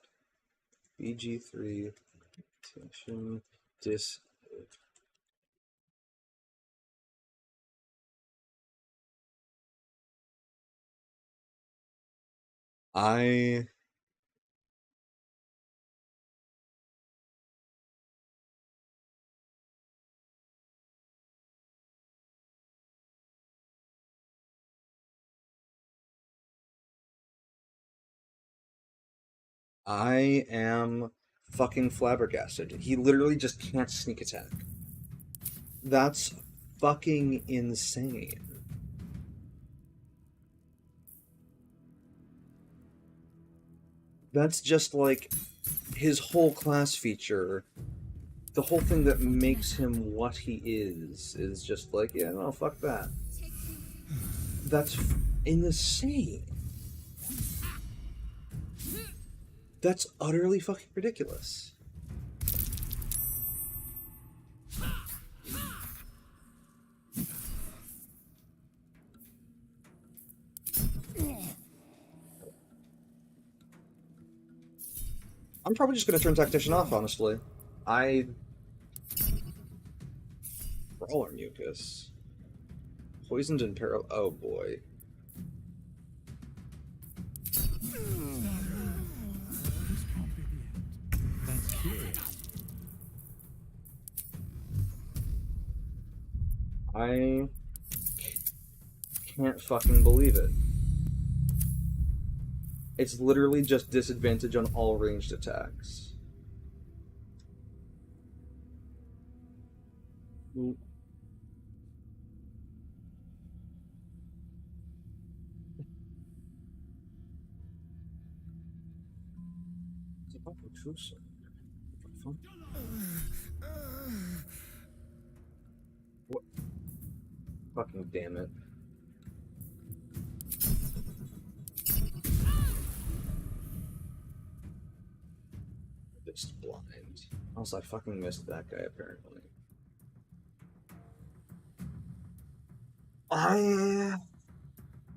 BG3 tension dis. I am fucking flabbergasted. He literally just can't sneak attack. That's fucking insane. That's just like his whole class feature. The whole thing that makes him what he is just like, yeah, no, fuck that. That's insane. That's utterly fucking ridiculous. I'm probably just gonna turn Tactician off, honestly. Brawler Mucus. Poisoned and peril. Oh boy. I can't fucking believe it. It's literally just disadvantage on all ranged attacks. What? Fucking damn it. Just blind. Also, I fucking missed that guy, apparently. I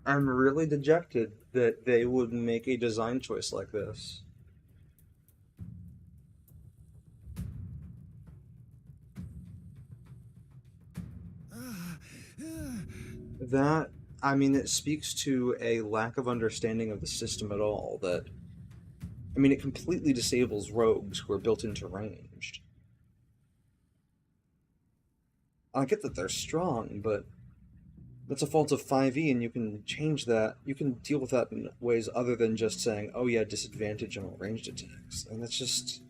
am really dejected that they would make a design choice like this. That, I mean, it speaks to a lack of understanding of the system at all. That, I mean, it completely disables rogues who are built into ranged. I get that they're strong, but that's a fault of 5e, and you can change that. You can deal with that in ways other than just saying, oh yeah, disadvantage on all ranged attacks. And that's just...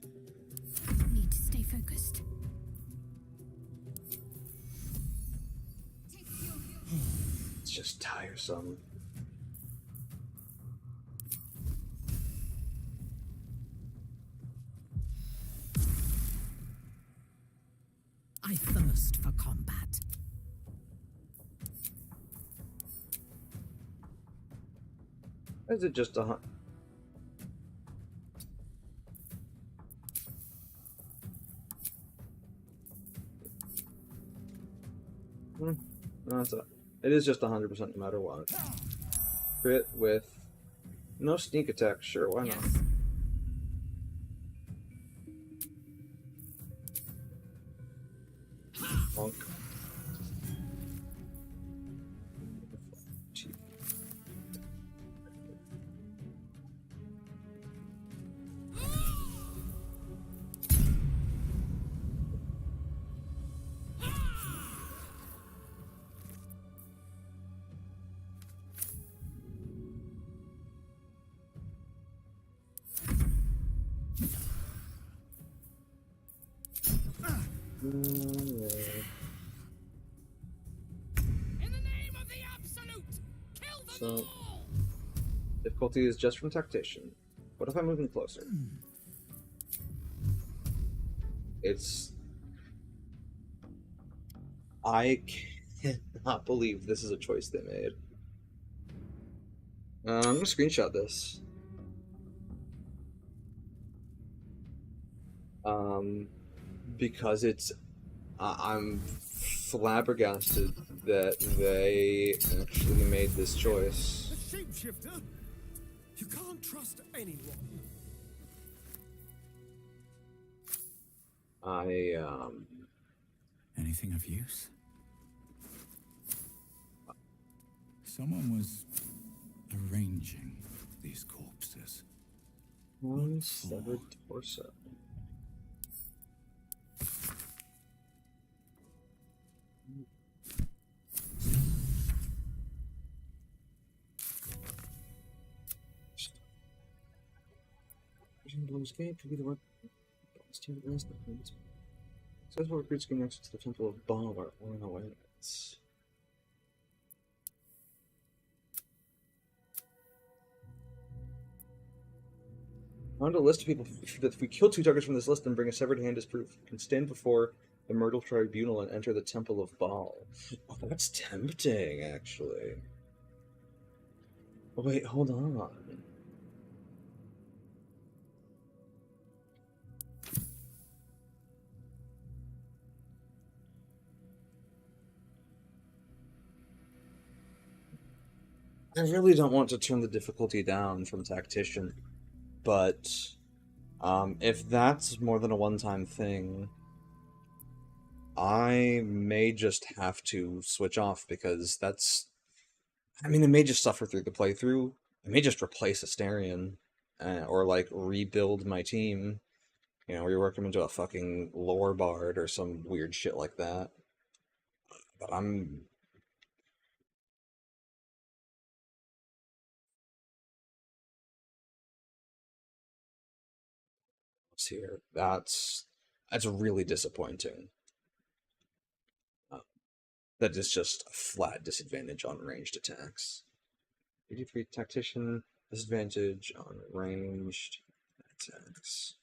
Need to stay focused. It's just tiresome. I thirst for combat. Is it just a... No, it is just 100% no matter what. Crit with no sneak attack, sure, why not? Bonk. So, difficulty is just from Tactician. What if I move in closer? I cannot believe this is a choice they made. I'm gonna screenshot this. Because I'm flabbergasted that they actually made this choice. A shapeshifter? You can't trust anyone. Anything of use? Someone was arranging these corpses. One severed torso. Escape could be the work. Successful recruits gain access to the Temple of Baldur or in awareness. Found a list of people that if we kill 2 targets from this list and bring a severed hand as proof, can stand before the Myrtle Tribunal and enter the Temple of Baal. Oh, that's tempting, actually. Oh, wait, hold on. I really don't want to turn the difficulty down from Tactician, but if that's more than a one-time thing, I may just have to switch off because that's... I mean, it may just suffer through the playthrough. I may just replace Asterion, or like rebuild my team. You know, rework him into a fucking lore bard or some weird shit like that. But I'm... here. That's really disappointing. That is just a flat disadvantage on ranged attacks. 83 Tactician, disadvantage on ranged attacks.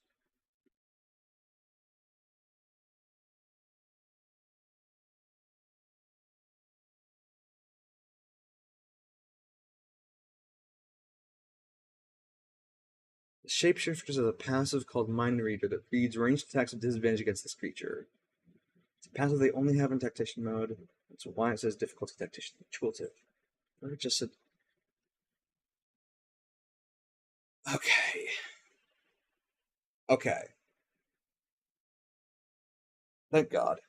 The Shapeshifter has a passive called Mind Reader that reads ranged attacks with disadvantage against this creature. It's a passive they only have in Tactician mode. That's why it says difficulty Tactician tooltip. Or it just said... Okay. Okay. Thank God.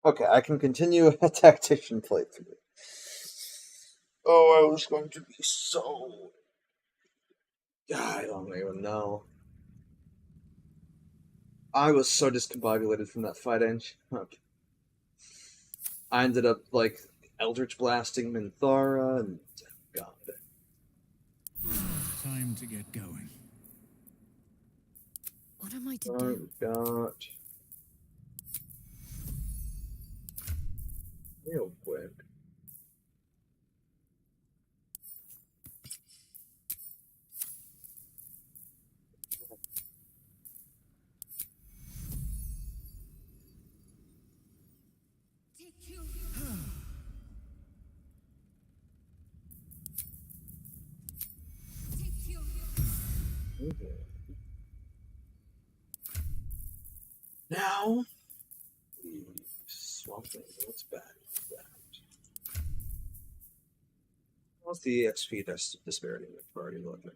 Okay, I can continue a Tactician playthrough. Oh, I was going to be so... I don't even know. I was so discombobulated from that fight engine. I ended up, like, Eldritch blasting Minthara, and... God. Time to get going. What am I to do? Got... Real quick. Now, Swamp Thing, what's bad with that? What's the XP disparity we're already looking?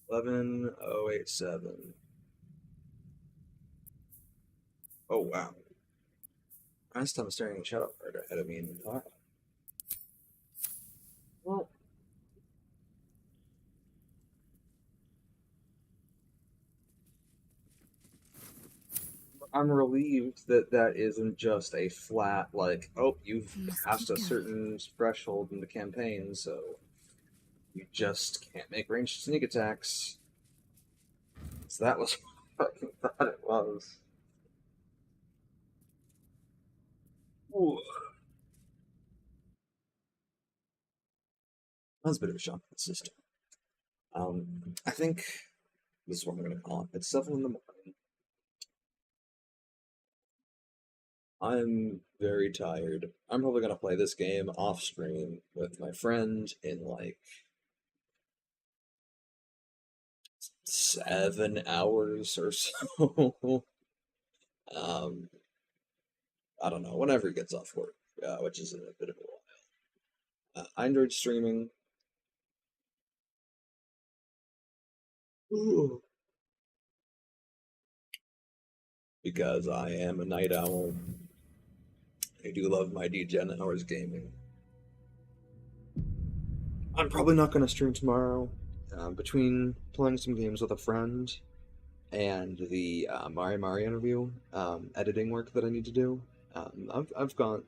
11087. Oh wow. Last time I was staring at Shadow Card ahead of me in the thought. Well, I'm relieved that that isn't just a flat, like, oh, you've passed a certain threshold in the campaign, so you just can't make ranged sneak attacks. So that was fucking thought it was. Ooh. That was a bit of a shock to the system. I think this is what I'm gonna call it. It's 7 in the morning. I'm very tired. I'm probably gonna play this game off stream with my friend in like 7 hours or so. I don't know, whenever he gets off work, which is in a bit of a while. I enjoyed streaming. Ooh. Because I am a night owl. I do love my degen hours gaming. I'm probably not going to stream tomorrow. Between playing some games with a friend and the Mari interview editing work that I need to do, I've got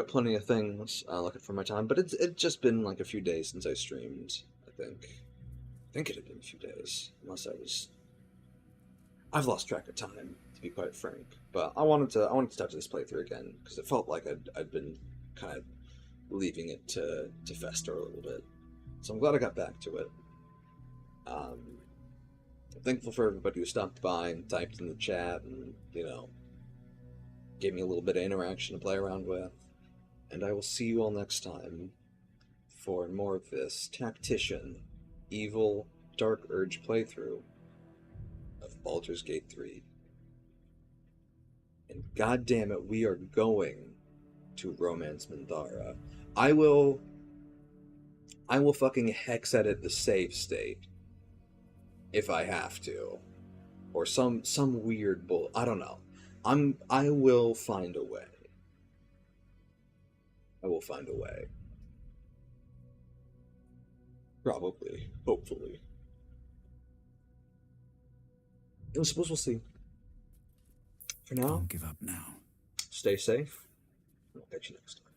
plenty of things looking for my time. But it's just been like a few days since I streamed. I think it had been a few days, unless I've lost track of time, to be quite frank. But I wanted to touch this playthrough again because it felt like I'd been kind of leaving it to fester a little bit. So I'm glad I got back to it. I'm thankful for everybody who stopped by and typed in the chat and, gave me a little bit of interaction to play around with. And I will see you all next time for more of this Tactician, Evil, Dark Urge playthrough of Baldur's Gate 3. And goddamn it, we are going to Romance Mandara. I will fucking hex edit the save state if I have to, or some weird bull. I don't know. I will find a way. I will find a way. Probably, hopefully. I suppose we'll see. For now, Don't give up now. Stay safe. I'll catch you next time.